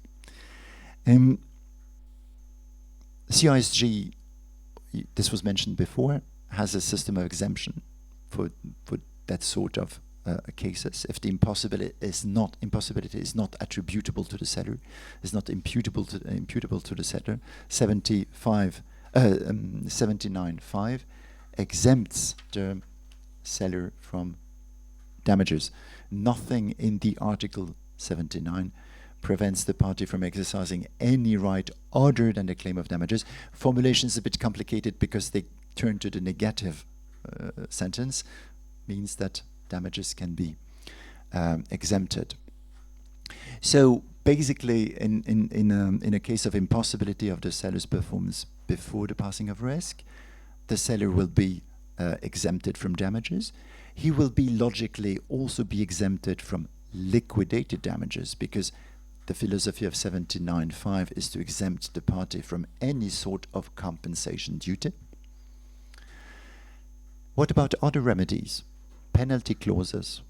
CISG, this was mentioned before, has a system of exemption for that sort of cases. If the impossibility is not attributable to the seller, is not imputable to the seller, 79.5 exempts the seller from damages. Nothing in the Article 79 prevents the party from exercising any right other than the claim of damages. Formulation is a bit complicated because they turn to the negative sentence, means that damages can be exempted. So basically, in a case of impossibility of the seller's performance before the passing of risk, the seller will be exempted from damages. He will be logically also be exempted from liquidated damages, because the philosophy of 79.5 is to exempt the party from any sort of compensation duty. What about other remedies? Penalty clauses.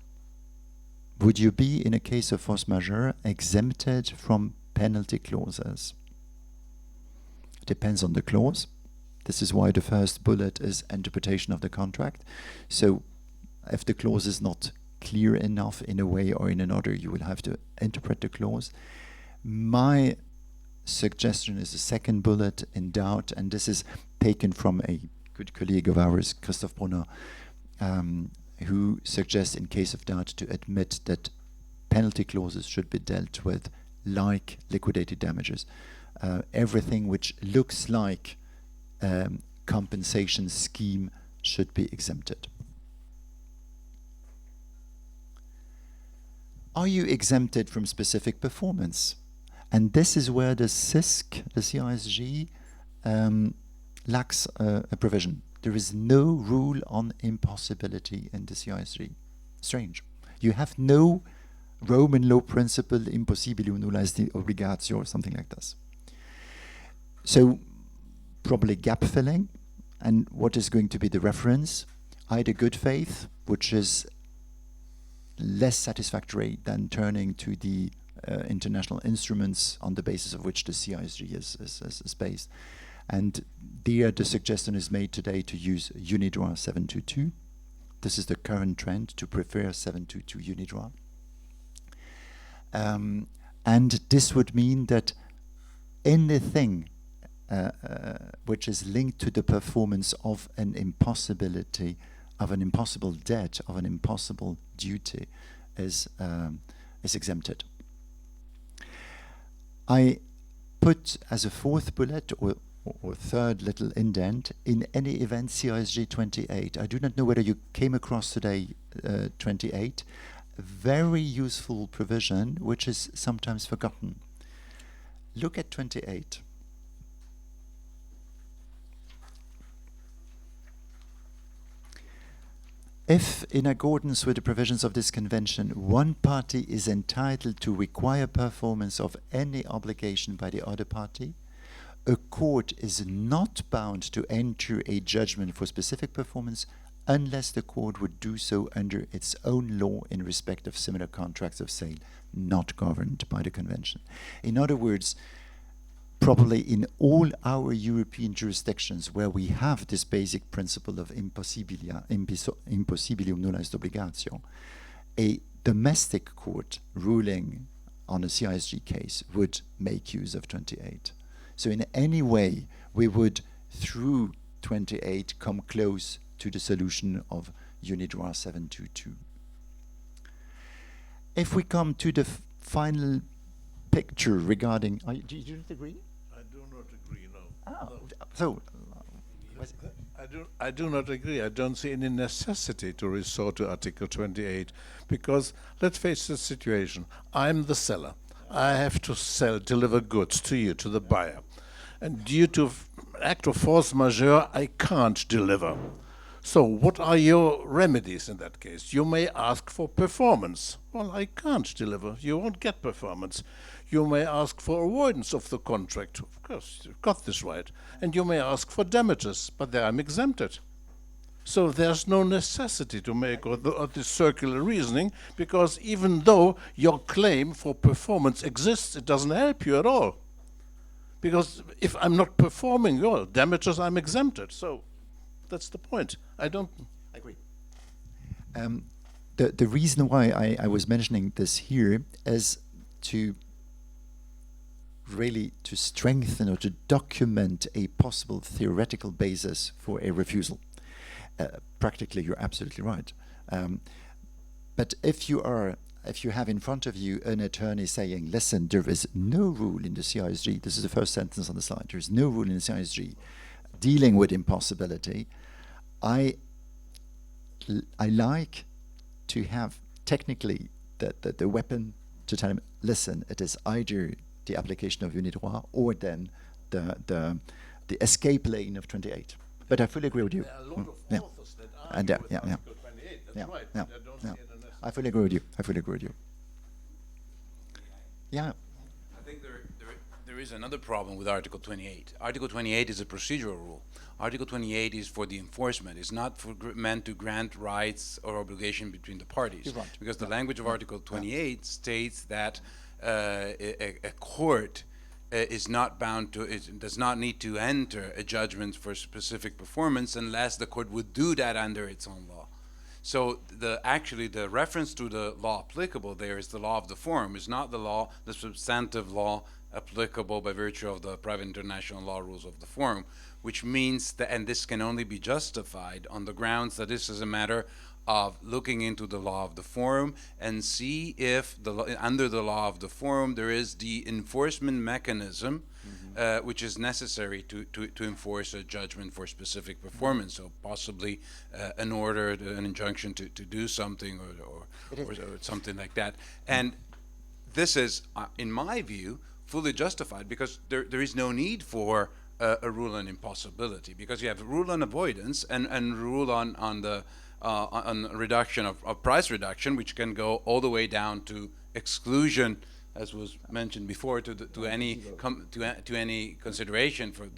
Would you be, in a case of force majeure, exempted from penalty clauses? Depends on the clause. This is why the first bullet is interpretation of the contract. So if the clause is not clear enough in a way or in another, you will have to interpret the clause. My suggestion is the second bullet, in doubt, and this is taken from a good colleague of ours, Christoph Brunner, who suggests, in case of doubt, to admit that penalty clauses should be dealt with like liquidated damages. Everything which looks like compensation scheme should be exempted. Are you exempted from specific performance? And this is where the CISC, the CISG, lacks a provision. There is no rule on impossibility in the CISG. Strange. You have no Roman law principle, impossibilium nulla est obligatio, or something like this. So probably gap filling. And what is going to be the reference? Either good faith, which is less satisfactory than turning to the international instruments on the basis of which the CISG is based. And there the suggestion is made today to use UNIDROIT 722. This is the current trend, to prefer 722 UNIDROIT. And this would mean that anything which is linked to the performance of an impossibility, of an impossible debt, of an impossible duty, is exempted. I put as a fourth bullet, or third little indent, in any event CISG 28. I do not know whether you came across today 28. A very useful provision which is sometimes forgotten. Look at 28. If, in accordance with the provisions of this convention, one party is entitled to require performance of any obligation by the other party, a court is not bound to enter a judgment for specific performance unless the court would do so under its own law in respect of similar contracts of sale not governed by the convention. In other words, probably in all our European jurisdictions where we have this basic principle of impossibilium nulla est obligatio, a domestic court ruling on a CISG case would make use of 28. So in any way, we would, through 28, come close to the solution of UNIDROIT 722. If we come to the final picture regarding... do you not agree? I do not agree, no. Oh, No. so... I do not agree. I don't see any necessity to resort to Article 28 because, let's face the situation, I'm the seller. I have to deliver goods to you, to the buyer. And due to act of force majeure, I can't deliver. So what are your remedies in that case? You may ask for performance. Well, I can't deliver. You won't get performance. You may ask for avoidance of the contract. Of course, you've got this right. And you may ask for damages, but there I'm exempted. So there's no necessity to make all this circular reasoning, because even though your claim for performance exists, it doesn't help you at all. Because if I'm not performing well, damages, I'm exempted. So that's the point. I agree. The reason why I was mentioning this here is to really to strengthen or to document a possible theoretical basis for a refusal. Practically, you're absolutely right. But if you have in front of you an attorney saying, listen, there is no rule in the CISG, this is the first sentence on the slide, there is no rule in the CISG dealing with impossibility, I like to have technically the weapon to tell him, listen, it is either the application of unit droit or then the escape lane of 28. But I fully agree with you. There are a lot of authors that and argue with Article 28. That's right. I don't see an unnecessary. I fully agree with you. I fully agree with you. Yeah. I think there is another problem with Article 28. Article 28 is a procedural rule. Article 28 is for the enforcement. It's not meant to grant rights or obligation between the parties. Right. Because the language of Article 28 states that a court is not bound to, it does not need to enter a judgment for specific performance unless the court would do that under its own law. So actually the reference to the law applicable there is the law of the forum, is not the substantive law applicable by virtue of the private international law rules of the forum, which means that, and this can only be justified on the grounds that this is a matter of looking into the law of the forum and see if under the law of the forum there is the enforcement mechanism which is necessary to enforce a judgment for specific performance. So possibly an order, an injunction to do something or something like that. And this is, in my view, fully justified because there is no need for a rule on impossibility, because you have a rule on avoidance and rule on reduction of price reduction, which can go all the way down to exclusion, as was mentioned before, to any consideration for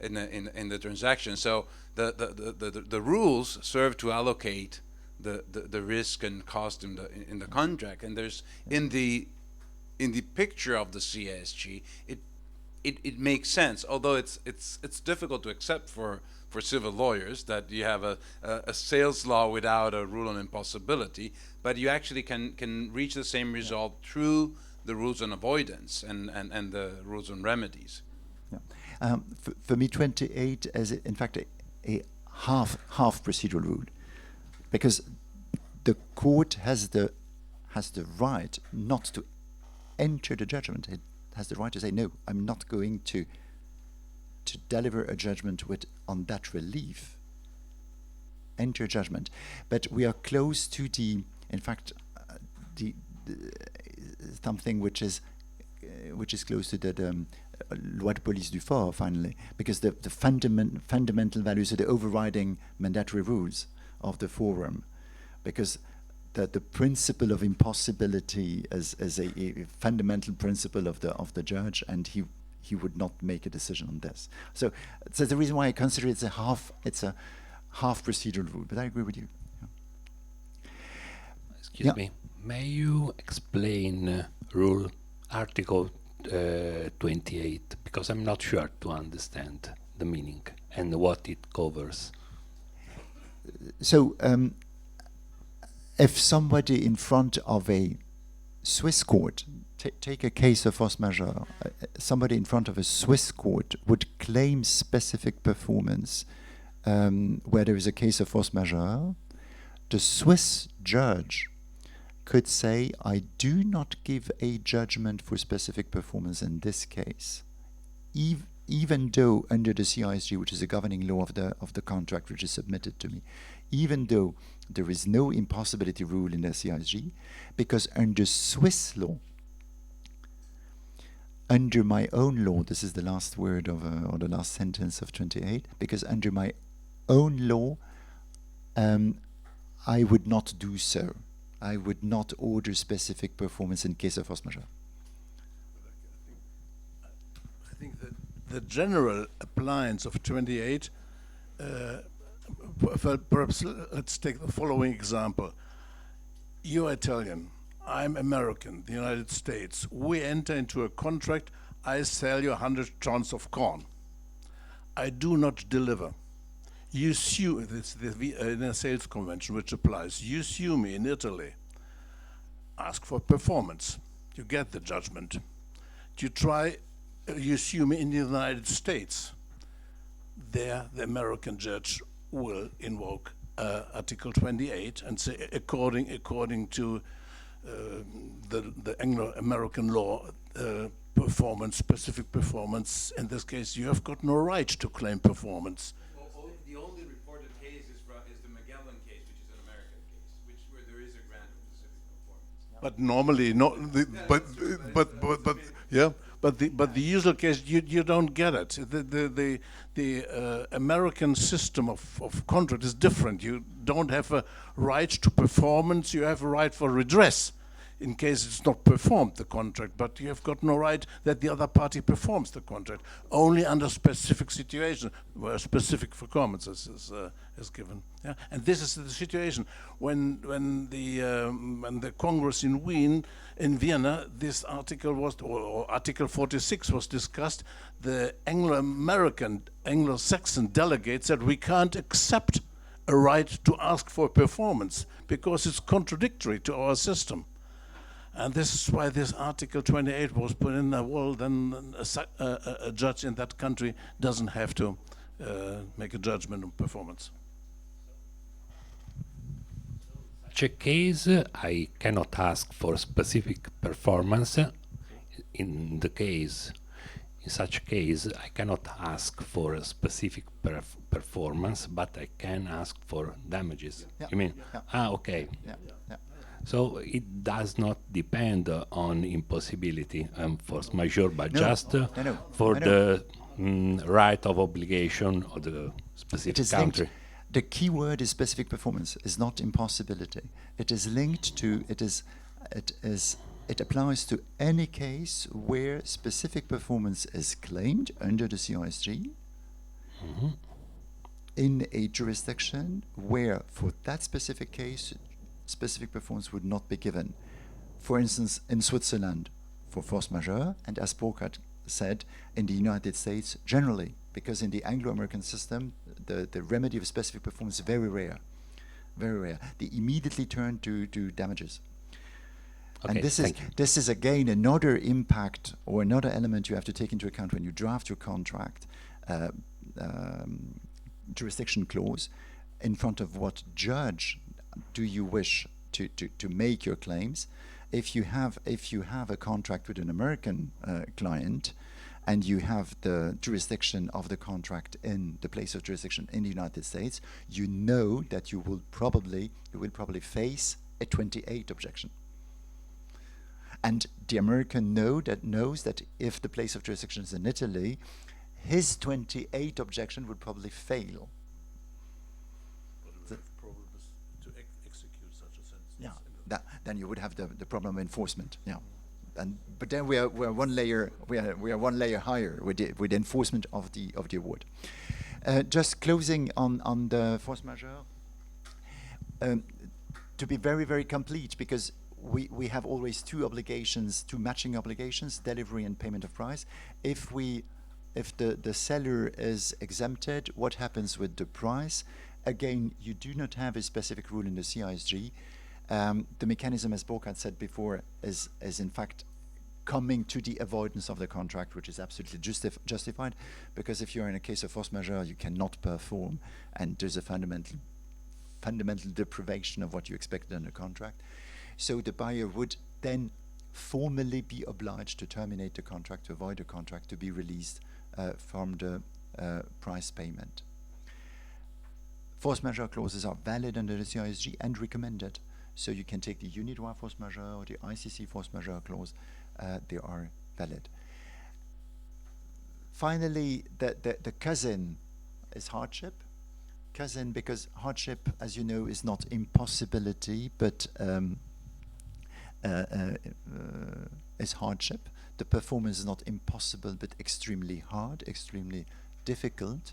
in the transaction. So the rules serve to allocate the risk and cost in the contract, and there's in the picture of the CSG, it makes sense, although it's difficult to accept for civil lawyers that you have a sales law without a rule on impossibility, but you actually can reach the same result through the rules on avoidance and the rules on remedies. Yeah. For me, 28 is in fact a half procedural rule, because the court has the right not to enter the judgment. It has the right to say, no, I'm not going to deliver a judgment on that relief. Enter judgment. But we are close to in fact, something which is close to the loi de police du fort, finally, because the fundamental values are the overriding mandatory rules of the forum, because the principle of impossibility is a fundamental principle of the judge, and he would not make a decision on this. So the reason why I consider it's a half procedural rule. But I agree with you. Yeah. Excuse me. May you explain rule Article 28, because I'm not sure to understand the meaning and what it covers. So if somebody in front of a Swiss court, take a case of force majeure, somebody in front of a Swiss court would claim specific performance where there is a case of force majeure, the Swiss judge could say, I do not give a judgment for specific performance in this case, even though under the CISG, which is a governing law of the contract which is submitted to me, even though there is no impossibility rule in the CISG, because under Swiss law, under my own law, this is the last word of, or the last sentence of 28, because under my own law, I would not do so. I would not order specific performance in case of force majeure. I think that the general appliance of 28, perhaps let's take the following example. You're Italian, I'm American, the United States. We enter into a contract, I sell you 100 tons of corn. I do not deliver. You sue, this in a sales convention which applies, you sue me in Italy, ask for performance, you get the judgment. You sue me in the United States, there the American judge will invoke Article 28 and say according to the Anglo-American law, specific performance, in this case you have got no right to claim performance. The only reported case is the Magellan case, which is an American case, where there is a grant of specific performance. But normally, but the usual case, you don't get it. The American system of contract is different. You don't have a right to performance. You have a right for redress in case it's not performed, the contract, but you have got no right that the other party performs the contract, only under specific situations where specific performance is given. Yeah? And this is the situation when the Congress in Vienna, this article was, or Article 46 was discussed. The Anglo-Saxon delegates said we can't accept a right to ask for performance because it's contradictory to our system. And this is why this Article 28 was put in the world. Then a judge in that country doesn't have to make a judgment on performance. Such a case, I cannot ask for specific performance. In such case, I cannot ask for a specific performance, but I can ask for damages. Yeah. You mean? Yeah. Ah, okay. Yeah. Yeah. So it does not depend on impossibility and force majeure, but No. just for the right of obligation of the specific country. Linked. The key word is specific performance, is not impossibility. It is linked to, it applies to any case where specific performance is claimed under the CISG in a jurisdiction where, for that specific case, specific performance would not be given. For instance, in Switzerland for force majeure, and as Burkhardt said, in the United States generally, because in the Anglo-American system, the remedy of specific performance is very rare. Very rare. They immediately turn to damages. Okay, and this is again another impact or another element you have to take into account when you draft your contract jurisdiction clause. In front of what judge do you wish to make your claims? If you have a contract with an American client, and you have the jurisdiction of the contract in the place of jurisdiction in the United States, you know that you will probably face a 28 objection. And the American knows that if the place of jurisdiction is in Italy, his 28 objection would probably fail. Yeah, then you would have the problem of enforcement. Yeah, but then we are one layer higher with the enforcement of the award. Just closing on the force majeure. To be very, very complete, because we have always two matching obligations: delivery and payment of price. If the seller is exempted, what happens with the price? Again, you do not have a specific rule in the CISG. The mechanism, as Burkhardt said before, is in fact coming to the avoidance of the contract, which is absolutely justified, because if you're in a case of force majeure, you cannot perform, and there's a fundamental deprivation of what you expected in the contract. So the buyer would then formally be obliged to terminate the contract, to avoid the contract, to be released from the price payment. Force majeure clauses are valid under the CISG and recommended. So you can take the UNIDROIT force majeure or the ICC force majeure clause, they are valid. Finally, the cousin is hardship. Cousin, because hardship, as you know, is not impossibility, but is hardship. The performance is not impossible, but extremely hard, extremely difficult.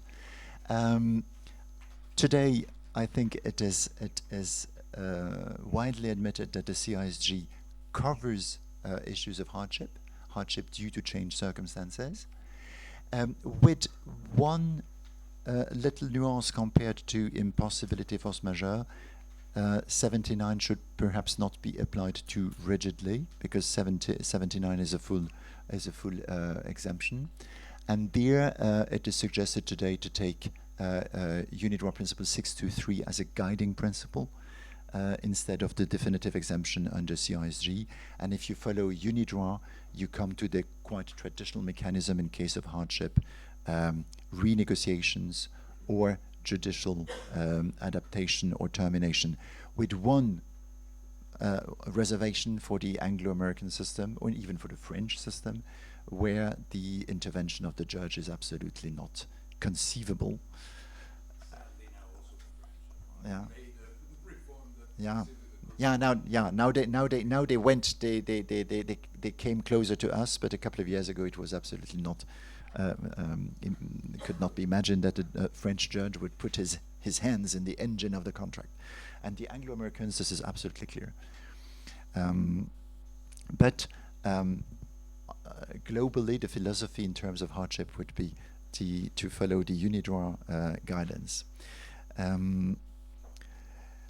Today, I think it is widely admitted that the CISG covers issues of hardship due to changed circumstances, with one little nuance compared to impossibility force majeure. 79 should perhaps not be applied too rigidly, because 79 is a full exemption, and there it is suggested today to take unit law principle 623 as a guiding principle instead of the definitive exemption under CISG. And if you follow unit law, you come to the quite traditional mechanism in case of hardship, renegotiations or judicial adaptation or termination, with one reservation for the Anglo-American system, or even for the French system, where the intervention of the judge is absolutely not conceivable. Yeah. Now they went. They came closer to us, but a couple of years ago it was absolutely not. It could not be imagined that a French judge would put his hands in the engine of the contract. And the Anglo-Americans, this is absolutely clear. But globally, the philosophy in terms of hardship would be to follow the UNIDROIT guidance.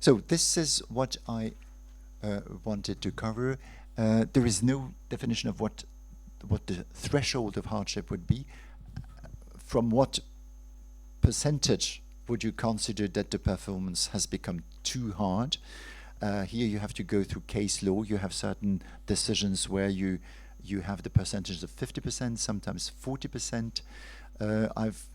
So this is what I wanted to cover. There is no definition of what the threshold of hardship would be. From what percentage would you consider that the performance has become too hard? Here you have to go through case law. You have certain decisions where you have the percentage of 50%, sometimes 40%. I've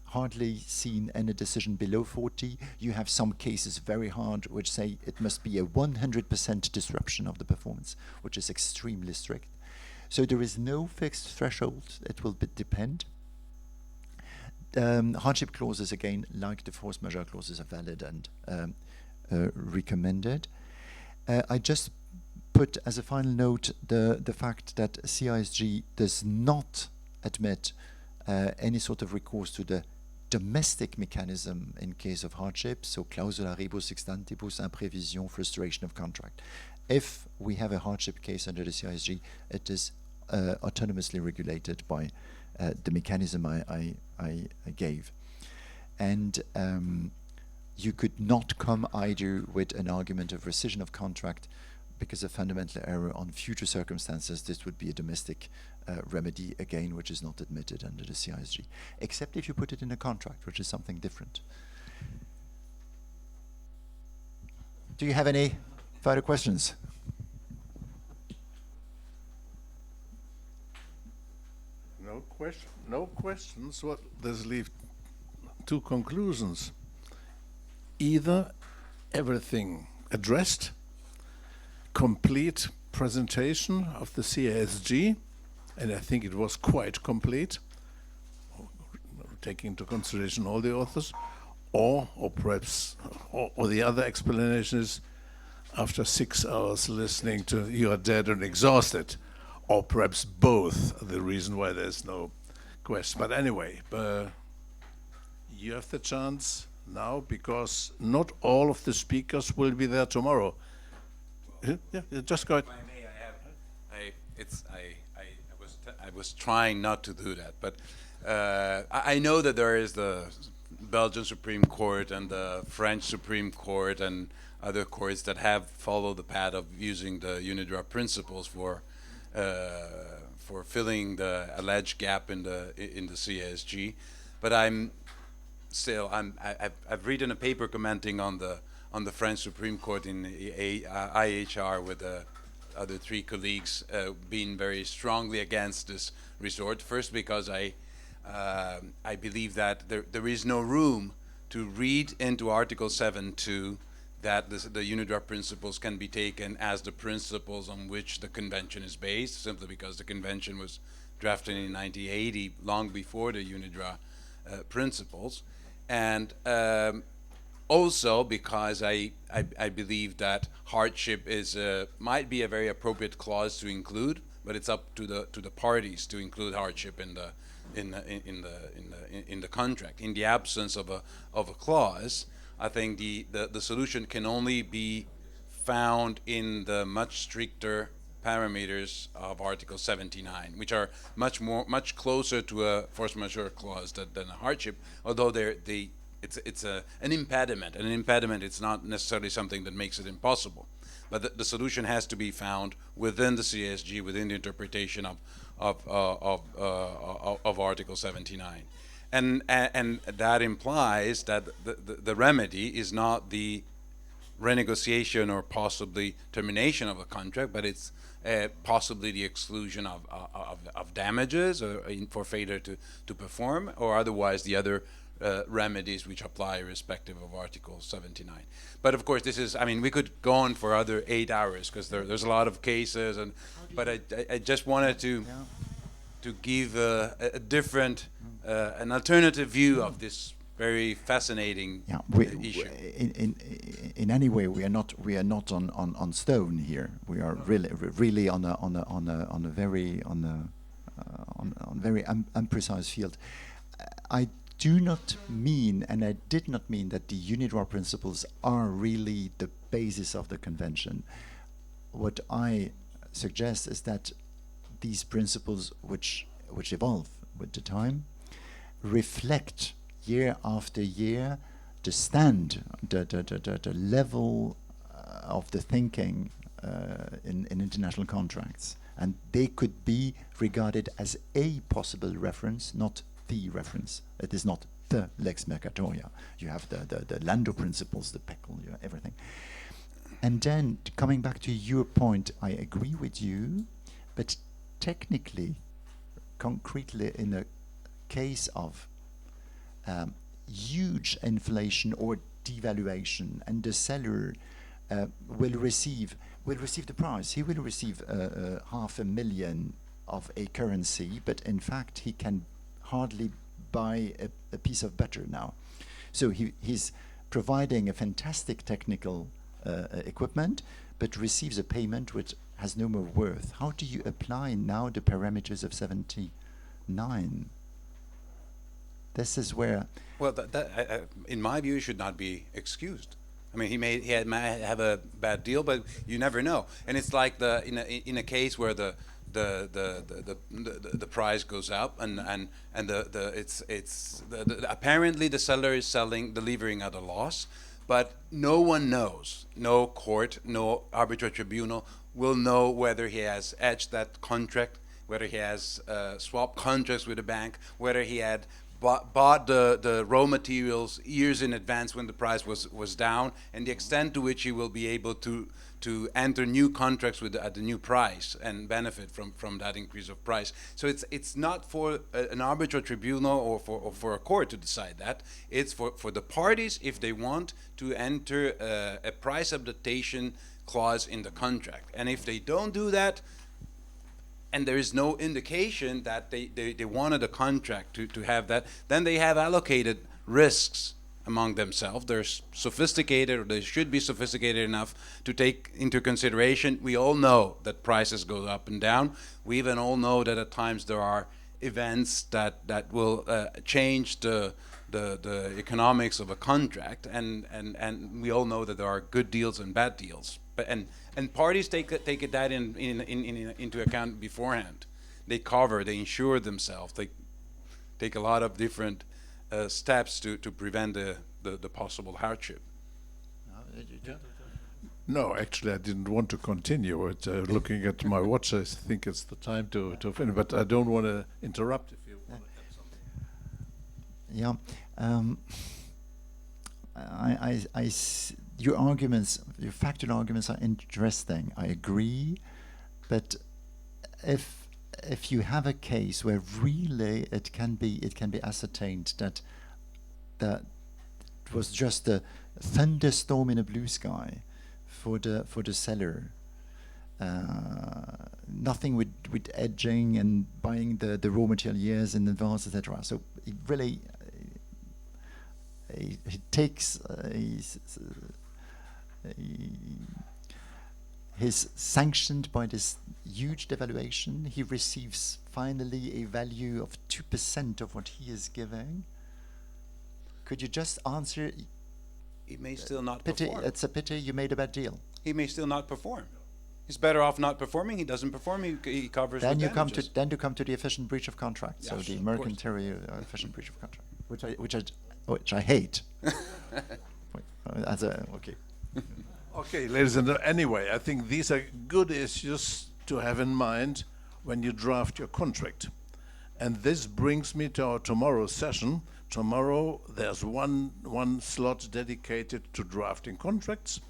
hardly seen any decision below 40. You have some cases very hard which say it must be a 100% disruption of the performance, which is extremely strict. So there is no fixed threshold. It will depend. Hardship clauses, again, like the force majeure clauses, are valid and recommended. I just put as a final note the fact that CISG does not admit any sort of recourse to the domestic mechanism in case of hardship, so clausula rebus extantibus, imprévision, frustration of contract. If we have a hardship case under the CISG, it is autonomously regulated by the mechanism I gave. And you could not come either with an argument of rescission of contract because of fundamental error on future circumstances. This would be a domestic remedy, again, which is not admitted under the CISG, except if you put it in a contract, which is something different. Do you have any further questions? No questions. What does leave two conclusions? Either everything addressed, complete presentation of the CISG, and I think it was quite complete, taking into consideration all the authors, or perhaps, or the other explanation is, after 6 hours listening to you are dead and exhausted, or perhaps both, the reason why there's no question. But anyway, you have the chance now, because not all of the speakers will be there tomorrow. Yeah, just go ahead. If I may, I was trying not to do that, but I know that there is the Belgian Supreme Court and the French Supreme Court and other courts that have followed the path of using the UNIDROIT principles for filling the alleged gap in the CISG, but I've written a paper commenting on the French Supreme Court in IHR with the other 3 colleagues being very strongly against this resort. First, because I believe that there is no room to read into Article 7.2 that the UNIDROIT principles can be taken as the principles on which the convention is based, simply because the convention was drafted in 1980, long before the UNIDROIT principles, and also because I believe that hardship is might be a very appropriate clause to include, but it's up to the parties to include hardship in the contract. In the absence of a clause, I think the solution can only be found in the much stricter parameters of Article 79, which are much closer to a force majeure clause than a hardship, although it's an impediment. An impediment, it's not necessarily something that makes it impossible. But the solution has to be found within the CSG, within the interpretation of Article 79. And that implies that the remedy is not the renegotiation or possibly termination of a contract, but it's possibly the exclusion of damages or for failure to perform, or otherwise the other remedies which apply irrespective of Article 79. But of course, this is, I mean, we could go on for other 8 hours because there's a lot of cases, but I just wanted to give a different, an alternative view of this very fascinating issue. In any way, we are not on stone here. We are really on a very imprecise field. I do not mean, and I did not mean, that the UNIDROIT principles are really the basis of the convention. What I suggest is that these principles, which evolve with the time, reflect year after year the level of the thinking in international contracts, and they could be regarded as a possible reference, not the reference. It is not the lex mercatoria. You have the Lando principles, the Peckel, everything. And then coming back to your point, I agree with you, but technically, concretely, in a case of huge inflation or devaluation, and the seller will receive the price. He will receive 500,000 of a currency, but in fact he can hardly buy a piece of butter now. So he's providing a fantastic technical equipment, but receives a payment which has no more worth. How do you apply now the parameters of 79? This is where... Well, that in my view, should not be excused. I mean, he might have a bad deal, but you never know. And it's like in a case where the price goes up and apparently the seller is delivering at a loss, but no one knows. No court, no arbitral tribunal will know whether he has edged that contract, whether he has swapped contracts with a bank, whether he had bought the raw materials years in advance when the price was down, and the extent to which he will be able to enter new contracts at the new price and benefit from that increase of price. So it's not for an arbitral tribunal or for a court to decide that. It's for the parties, if they want, to enter a price adaptation clause in the contract. And if they don't do that, and there is no indication that they wanted a contract to have that, then they have allocated risks among themselves. They're sophisticated, or they should be sophisticated enough to take into consideration. We all know that prices go up and down. We even all know that at times there are events that will change the economics of a contract, and we all know that there are good deals and bad deals. And parties take that into account beforehand. They cover, they insure themselves. They take a lot of different steps to prevent the possible hardship. No, actually, I didn't want to continue it. Looking at my watch, I think it's the time to finish. But I don't want to interrupt if you want to add something. Yeah. Your arguments, your factual arguments are interesting. I agree, but if you have a case where really it can be ascertained that it was just a thunderstorm in a blue sky for the seller, nothing with edging and buying the raw material years in advance, etc. So it really he takes he's sanctioned by this huge devaluation. He receives finally a value of 2% of what he is giving. Could you just answer? He may still not pity, perform. it's a pity you made a bad deal. He may still not perform. He's better off not performing. He doesn't perform. He covers Then the you damages. come to the efficient breach of contract. So Yes, the of mercantile efficient breach of contract, which I hate. As a okay. Okay, ladies and gentlemen, anyway, I think these are good issues to have in mind when you draft your contract. And this brings me to our tomorrow's session. Tomorrow there's one slot dedicated to drafting contracts.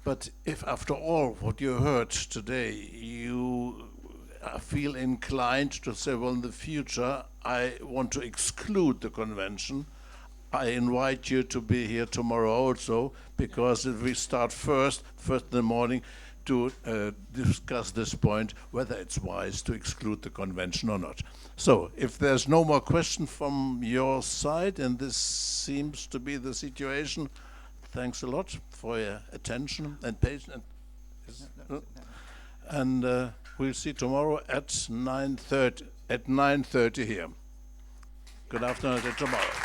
But if after all what you heard today, you feel inclined to say, well, in the future, I want to exclude the convention, I invite you to be here tomorrow also, because if we start first in the morning, to discuss this point, whether it's wise to exclude the convention or not. So, if there's no more question from your side, and this seems to be the situation, thanks a lot for your attention and patience. And we'll see tomorrow at 9:30 here. Good afternoon until tomorrow.